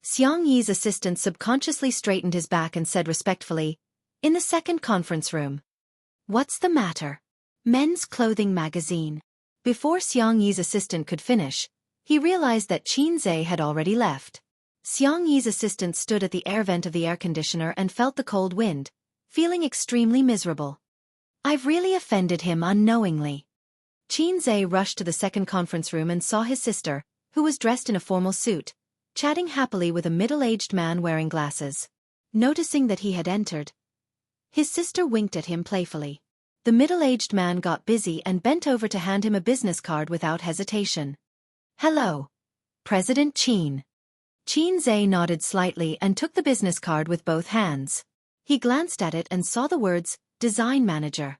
Xiang Yi's assistant subconsciously straightened his back and said respectfully, "In the second conference room." "What's the matter?" "Men's Clothing Magazine." Before Xiang Yi's assistant could finish, he realized that Qin Zhe had already left. Xiang Yi's assistant stood at the air vent of the air conditioner and felt the cold wind, feeling extremely miserable. "I've really offended him unknowingly." Qin Zhe rushed to the second conference room and saw his sister, who was dressed in a formal suit, chatting happily with a middle-aged man wearing glasses. Noticing that he had entered, his sister winked at him playfully. The middle-aged man got busy and bent over to hand him a business card without hesitation. "Hello, President Qin." Qin Zhe nodded slightly and took the business card with both hands. He glanced at it and saw the words, "Design Manager."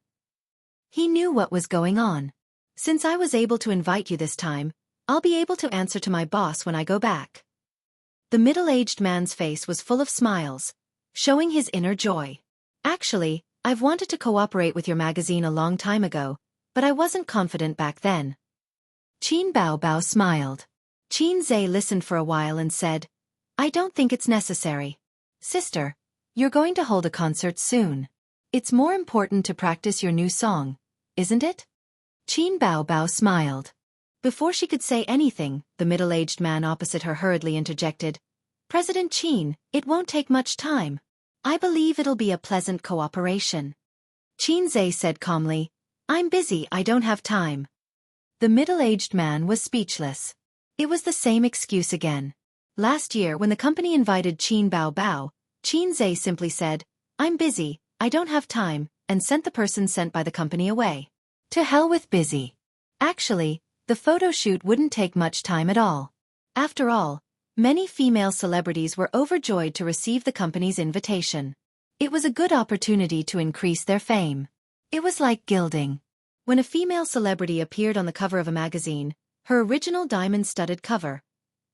He knew what was going on. "Since I was able to invite you this time, I'll be able to answer to my boss when I go back." The middle-aged man's face was full of smiles, showing his inner joy. "Actually, I've wanted to cooperate with your magazine a long time ago, but I wasn't confident back then. Qin Bao Bao smiled. Qin Zhe listened for a while and said, I don't think it's necessary. Sister, you're going to hold a concert soon. It's more important to practice your new song, isn't it? Qin Bao Bao smiled. Before she could say anything, the middle-aged man opposite her hurriedly interjected, President Qin, it won't take much time. I believe it'll be a pleasant cooperation. Qin Zhe said calmly, I'm busy, I don't have time. The middle-aged man was speechless. It was the same excuse again. Last year when the company invited Qin Bao Bao, Qin Zhe simply said, I'm busy, I don't have time, and sent the person sent by the company away. To hell with busy. Actually, the photo shoot wouldn't take much time at all. After all, many female celebrities were overjoyed to receive the company's invitation. It was a good opportunity to increase their fame. It was like gilding. When a female celebrity appeared on the cover of a magazine, her original diamond-studded cover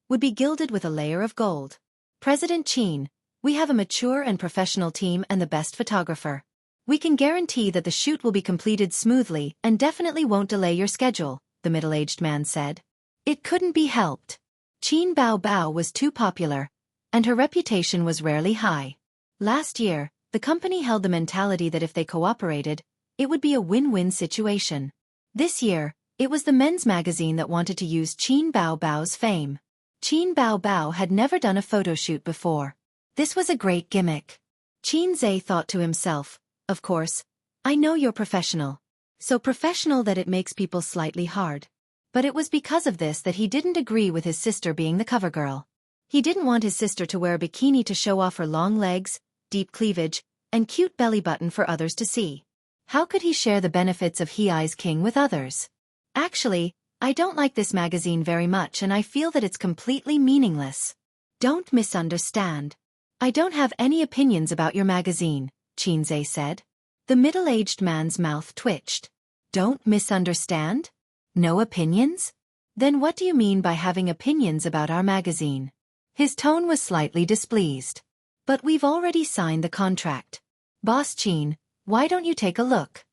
would be gilded with a layer of gold. President Qin, we have a mature and professional team and the best photographer. We can guarantee that the shoot will be completed smoothly and definitely won't delay your schedule, the middle-aged man said. It couldn't be helped. Qin Bao Bao was too popular, and her reputation was rarely high. Last year, the company held the mentality that if they cooperated, it would be a win-win situation. This year, it was the men's magazine that wanted to use Qin Bao Bao's fame. Qin Bao Bao had never done a photo shoot before. This was a great gimmick. Qin Zhe thought to himself, of course, I know you're professional. So professional that it makes people slightly hard. But it was because of this that he didn't agree with his sister being the cover girl. He didn't want his sister to wear a bikini to show off her long legs, deep cleavage, and cute belly button for others to see. How could he share the benefits of He Eyes King with others? Actually, I don't like this magazine very much and I feel that it's completely meaningless. Don't misunderstand. I don't have any opinions about your magazine, Qin Zhe said. The middle-aged man's mouth twitched. Don't misunderstand? No opinions? Then what do you mean by having opinions about our magazine? His tone was slightly displeased. But we've already signed the contract. Boss Qin, why don't you take a look?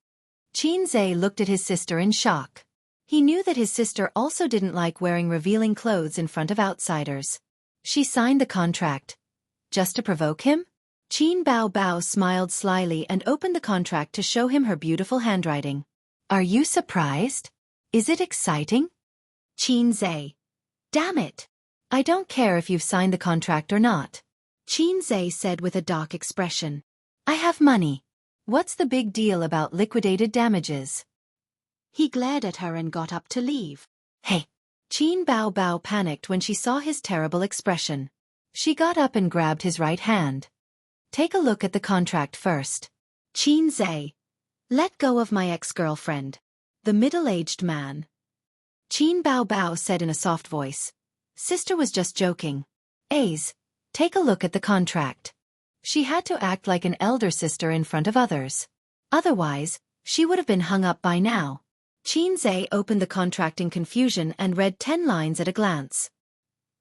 Qin Zhe looked at his sister in shock. He knew that his sister also didn't like wearing revealing clothes in front of outsiders. She signed the contract. Just to provoke him? Qin Bao Bao smiled slyly and opened the contract to show him her beautiful handwriting. Are you surprised? Is it exciting? Qin Zhe. Damn it. I don't care if you've signed the contract or not. Qin Zhe said with a dark expression. I have money. What's the big deal about liquidated damages? He glared at her and got up to leave. Hey! Qin Bao Bao panicked when she saw his terrible expression. She got up and grabbed his right hand. Take a look at the contract first. Qin Zhe. Let go of my ex-girlfriend. The middle-aged man. Qin Bao Bao said in a soft voice. Sister was just joking. Aze, take a look at the contract. She had to act like an elder sister in front of others. Otherwise, she would have been hung up by now. Qin Zhe opened the contract in confusion and read 10 lines at a glance.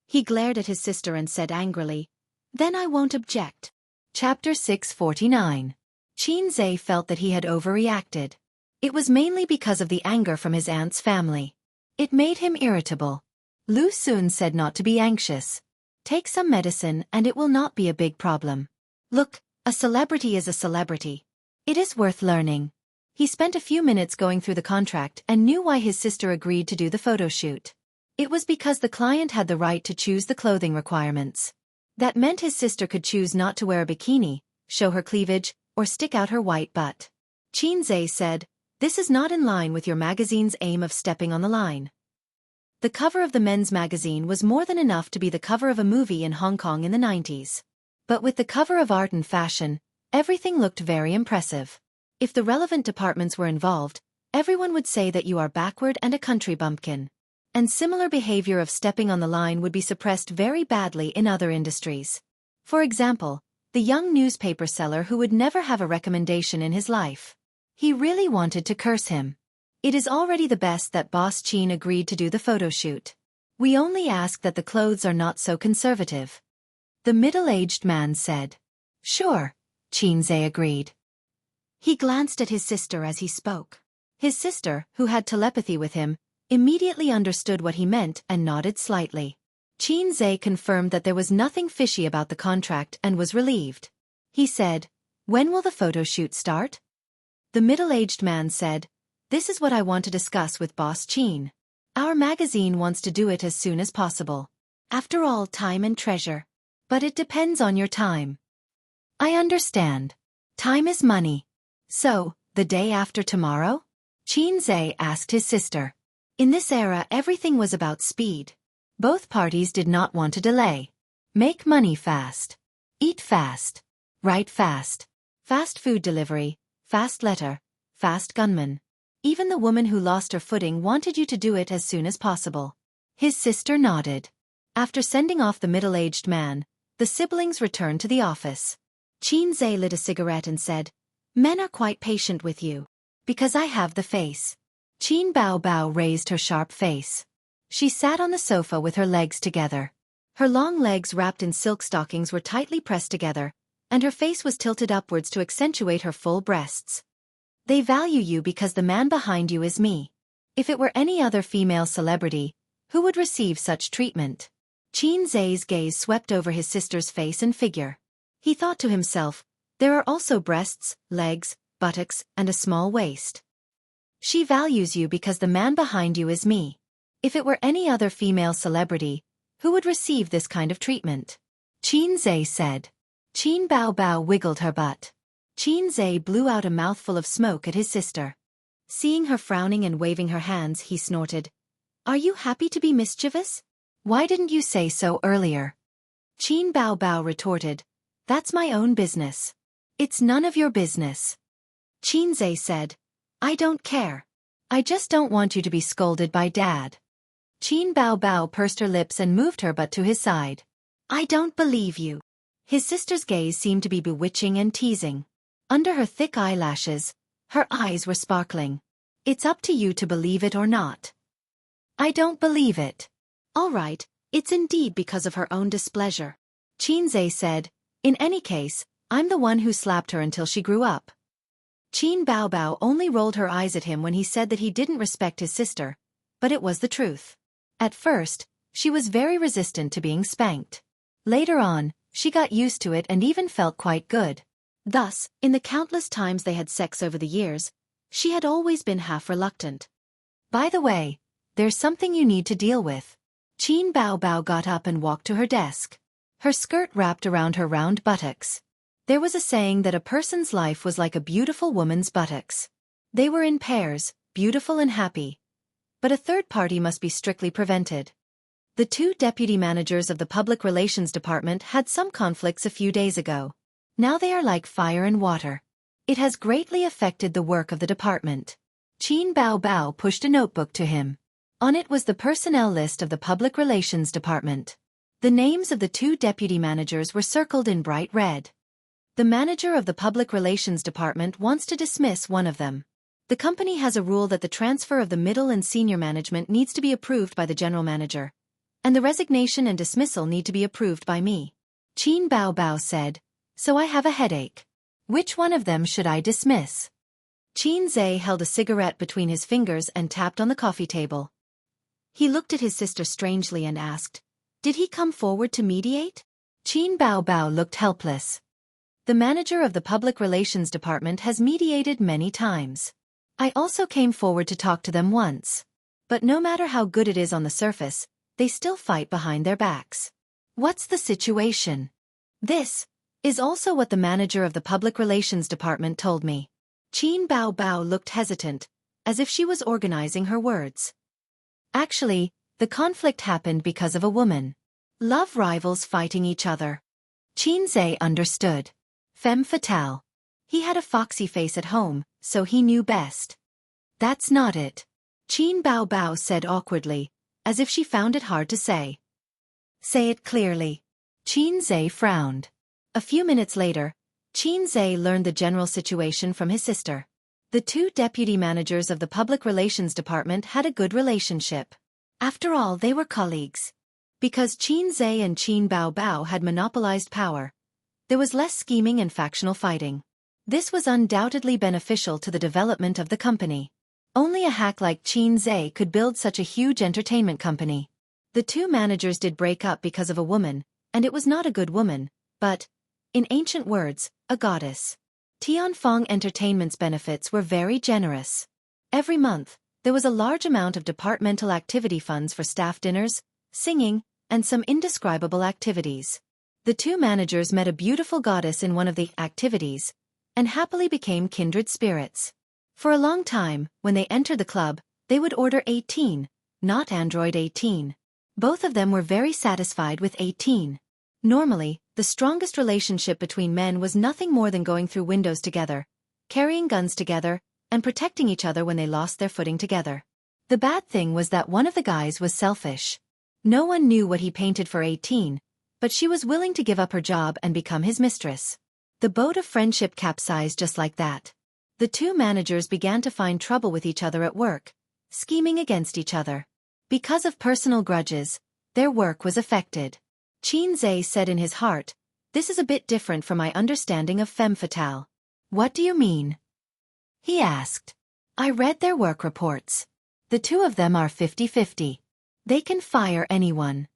He glared at his sister and said angrily, Then I won't object. Chapter 649. Qin Zhe felt that he had overreacted. It was mainly because of the anger from his aunt's family. It made him irritable. Lu Sun said not to be anxious. Take some medicine and it will not be a big problem. Look, a celebrity is a celebrity. It is worth learning. He spent a few minutes going through the contract and knew why his sister agreed to do the photo shoot. It was because the client had the right to choose the clothing requirements. That meant his sister could choose not to wear a bikini, show her cleavage, or stick out her white butt. Qin Zhe said, This is not in line with your magazine's aim of stepping on the line. The cover of the men's magazine was more than enough to be the cover of a movie in Hong Kong in the 90s. But with the cover of Art and Fashion, everything looked very impressive. If the relevant departments were involved, everyone would say that you are backward and a country bumpkin. And similar behavior of stepping on the line would be suppressed very badly in other industries. For example, the young newspaper seller who would never have a recommendation in his life. He really wanted to curse him. It is already the best that Boss Qin agreed to do the photo shoot. We only ask that the clothes are not so conservative. The middle-aged man said. Sure, Qin Zhe agreed. He glanced at his sister as he spoke. His sister, who had telepathy with him, immediately understood what he meant and nodded slightly. Qin Zhe confirmed that there was nothing fishy about the contract and was relieved. He said, "When will the photo shoot start?" The middle-aged man said, "This is what I want to discuss with Boss Qin. Our magazine wants to do it as soon as possible. After all, time and treasure. But it depends on your time." "I understand. Time is money. So, the day after tomorrow?" Qin Zhe asked his sister. In this era, everything was about speed. Both parties did not want to delay. Make money fast. Eat fast. Write fast. Fast food delivery, fast letter, fast gunman. Even the woman who lost her footing wanted you to do it as soon as possible. His sister nodded. After sending off the middle-aged man, the siblings returned to the office. Qin Zhe lit a cigarette and said, "Men are quite patient with you. Because I have the face." Qin Bao Bao raised her sharp face. She sat on the sofa with her legs together. Her long legs wrapped in silk stockings were tightly pressed together, and her face was tilted upwards to accentuate her full breasts. "They value you because the man behind you is me. If it were any other female celebrity, who would receive such treatment?" Qin Zhe's gaze swept over his sister's face and figure. He thought to himself, there are also breasts, legs, buttocks, and a small waist. She values you because the man behind you is me. If it were any other female celebrity, who would receive this kind of treatment? Qin Zhe said. Qin Bao Bao wiggled her butt. Qin Zhe blew out a mouthful of smoke at his sister. Seeing her frowning and waving her hands, he snorted. "Are you happy to be mischievous? Why didn't you say so earlier?" Qin Bao Bao retorted, "That's my own business. It's none of your business." Qin Zhe said, "I don't care. I just don't want you to be scolded by Dad." Qin Bao Bao pursed her lips and moved her butt to his side. "I don't believe you." His sister's gaze seemed to be bewitching and teasing. Under her thick eyelashes, her eyes were sparkling. "It's up to you to believe it or not." "I don't believe it." "All right, it's indeed because of her own displeasure." Qin Zhe said, "In any case, I'm the one who slapped her until she grew up." Qin Bao Bao only rolled her eyes at him when he said that he didn't respect his sister, but it was the truth. At first, she was very resistant to being spanked. Later on, she got used to it and even felt quite good. Thus, in the countless times they had sex over the years, she had always been half reluctant. "By the way, there's something you need to deal with." Qin Bao Bao got up and walked to her desk. Her skirt wrapped around her round buttocks. There was a saying that a person's life was like a beautiful woman's buttocks. They were in pairs, beautiful and happy. But a third party must be strictly prevented. The two deputy managers of the Public Relations Department had some conflicts a few days ago. Now they are like fire and water. It has greatly affected the work of the department. Qin Bao Bao pushed a notebook to him. On it was the personnel list of the Public Relations Department. The names of the two deputy managers were circled in bright red. The manager of the Public Relations Department wants to dismiss one of them. The company has a rule that the transfer of the middle and senior management needs to be approved by the general manager, and the resignation and dismissal need to be approved by me. Qin Bao Bao said, "So I have a headache. Which one of them should I dismiss?" Qin Zhe held a cigarette between his fingers and tapped on the coffee table. He looked at his sister strangely and asked, "Did he come forward to mediate?" Qin Bao Bao looked helpless. "The manager of the Public Relations Department has mediated many times. I also came forward to talk to them once. But no matter how good it is on the surface, they still fight behind their backs." "What's the situation?" "This is also what the manager of the Public Relations Department told me." Qin Bao Bao looked hesitant, as if she was organizing her words. "Actually, the conflict happened because of a woman. Love rivals fighting each other." Qin Zhe understood. Femme fatale. He had a foxy face at home, so he knew best. "That's not it," Qin Bao Bao said awkwardly, as if she found it hard to say. "Say it clearly." Qin Zhe frowned. A few minutes later, Qin Zhe learned the general situation from his sister. The two deputy managers of the Public Relations Department had a good relationship. After all, they were colleagues. Because Qin Zhe and Qin Bao Bao had monopolized power, there was less scheming and factional fighting. This was undoubtedly beneficial to the development of the company. Only a hack like Qin Zhe could build such a huge entertainment company. The two managers did break up because of a woman, and it was not a good woman, but, in ancient words, a goddess. Tianfeng Entertainment's benefits were very generous. Every month, there was a large amount of departmental activity funds for staff dinners, singing, and some indescribable activities. The two managers met a beautiful goddess in one of the activities, and happily became kindred spirits. For a long time, when they entered the club, they would order 18, not Android 18. Both of them were very satisfied with 18. Normally, the strongest relationship between men was nothing more than going through windows together, carrying guns together, and protecting each other when they lost their footing together. The bad thing was that one of the guys was selfish. No one knew what he painted for 18, but she was willing to give up her job and become his mistress. The boat of friendship capsized just like that. The two managers began to find trouble with each other at work, scheming against each other. Because of personal grudges, their work was affected. Qin Zhe said in his heart, "This is a bit different from my understanding of femme fatale." "What do you mean?" he asked. "I read their work reports. The two of them are 50-50. They can fire anyone."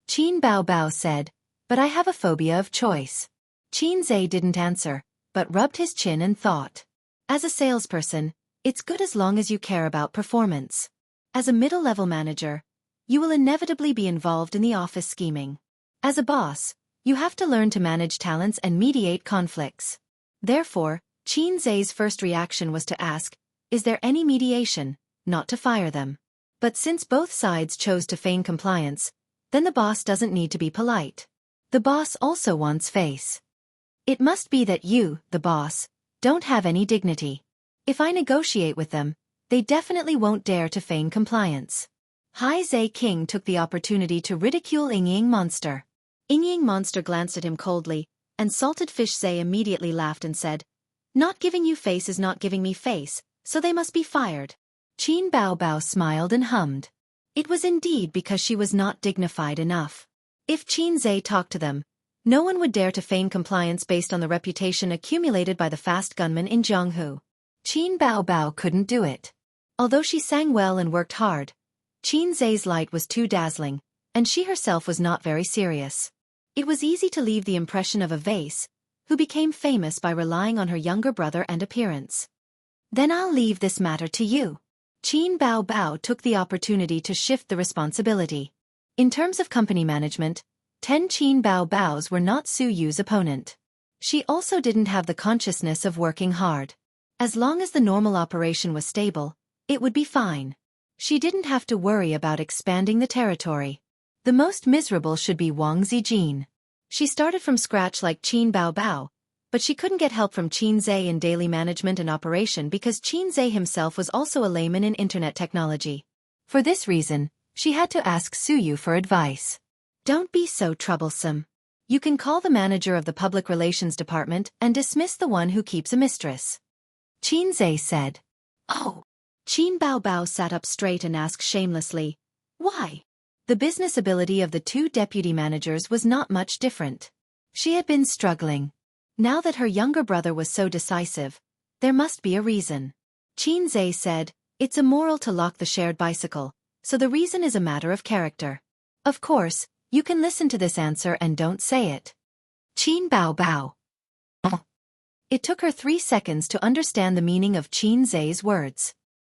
Qin Bao said, "But I have a phobia of choice." Qin Zhe didn't answer, but rubbed his chin and thought. As a salesperson, it's good as long as you care about performance. As a middle-level manager, you will inevitably be involved in the office scheming. As a boss, you have to learn to manage talents and mediate conflicts. Therefore, Qin Zhe's first reaction was to ask, "Is there any mediation?" not to fire them. But since both sides chose to feign compliance, then the boss doesn't need to be polite. The boss also wants face. It must be that you, the boss, don't have any dignity. If I negotiate with them, they definitely won't dare to feign compliance. Hai Zhe King took the opportunity to ridicule Ying Monster. Ying Monster glanced at him coldly, and Salted Fish Zhe immediately laughed and said, "Not giving you face is not giving me face, so they must be fired." Qin Bao smiled and hummed. It was indeed because she was not dignified enough. If Qin Zhe talked to them, no one would dare to feign compliance based on the reputation accumulated by the fast gunman in Jianghu. Qin Bao couldn't do it. Although she sang well and worked hard, Qin Zhe's light was too dazzling, and she herself was not very serious. It was easy to leave the impression of a vase, who became famous by relying on her younger brother and appearance. "Then I'll leave this matter to you." Qin Bao took the opportunity to shift the responsibility. In terms of company management, 10 Qin Baos were not Su Yu's opponent. She also didn't have the consciousness of working hard. As long as the normal operation was stable, it would be fine. She didn't have to worry about expanding the territory. The most miserable should be Wang Zijin. She started from scratch like Qin Bao, but she couldn't get help from Qin Zhe in daily management and operation because Qin Zhe himself was also a layman in internet technology. For this reason, she had to ask Su Yu for advice. "Don't be so troublesome. You can call the manager of the public relations department and dismiss the one who keeps a mistress," Qin Zhe said. "Oh." Qin Bao sat up straight and asked shamelessly, "Why?" The business ability of the two deputy managers was not much different. She had been struggling. Now that her younger brother was so decisive, there must be a reason. Qin Zhe said, "It's immoral to lock the shared bicycle, so the reason is a matter of character." Of course, you can listen to this answer and don't say it. Qin Bao. It took her 3 seconds to understand the meaning of Qin Zhe's words.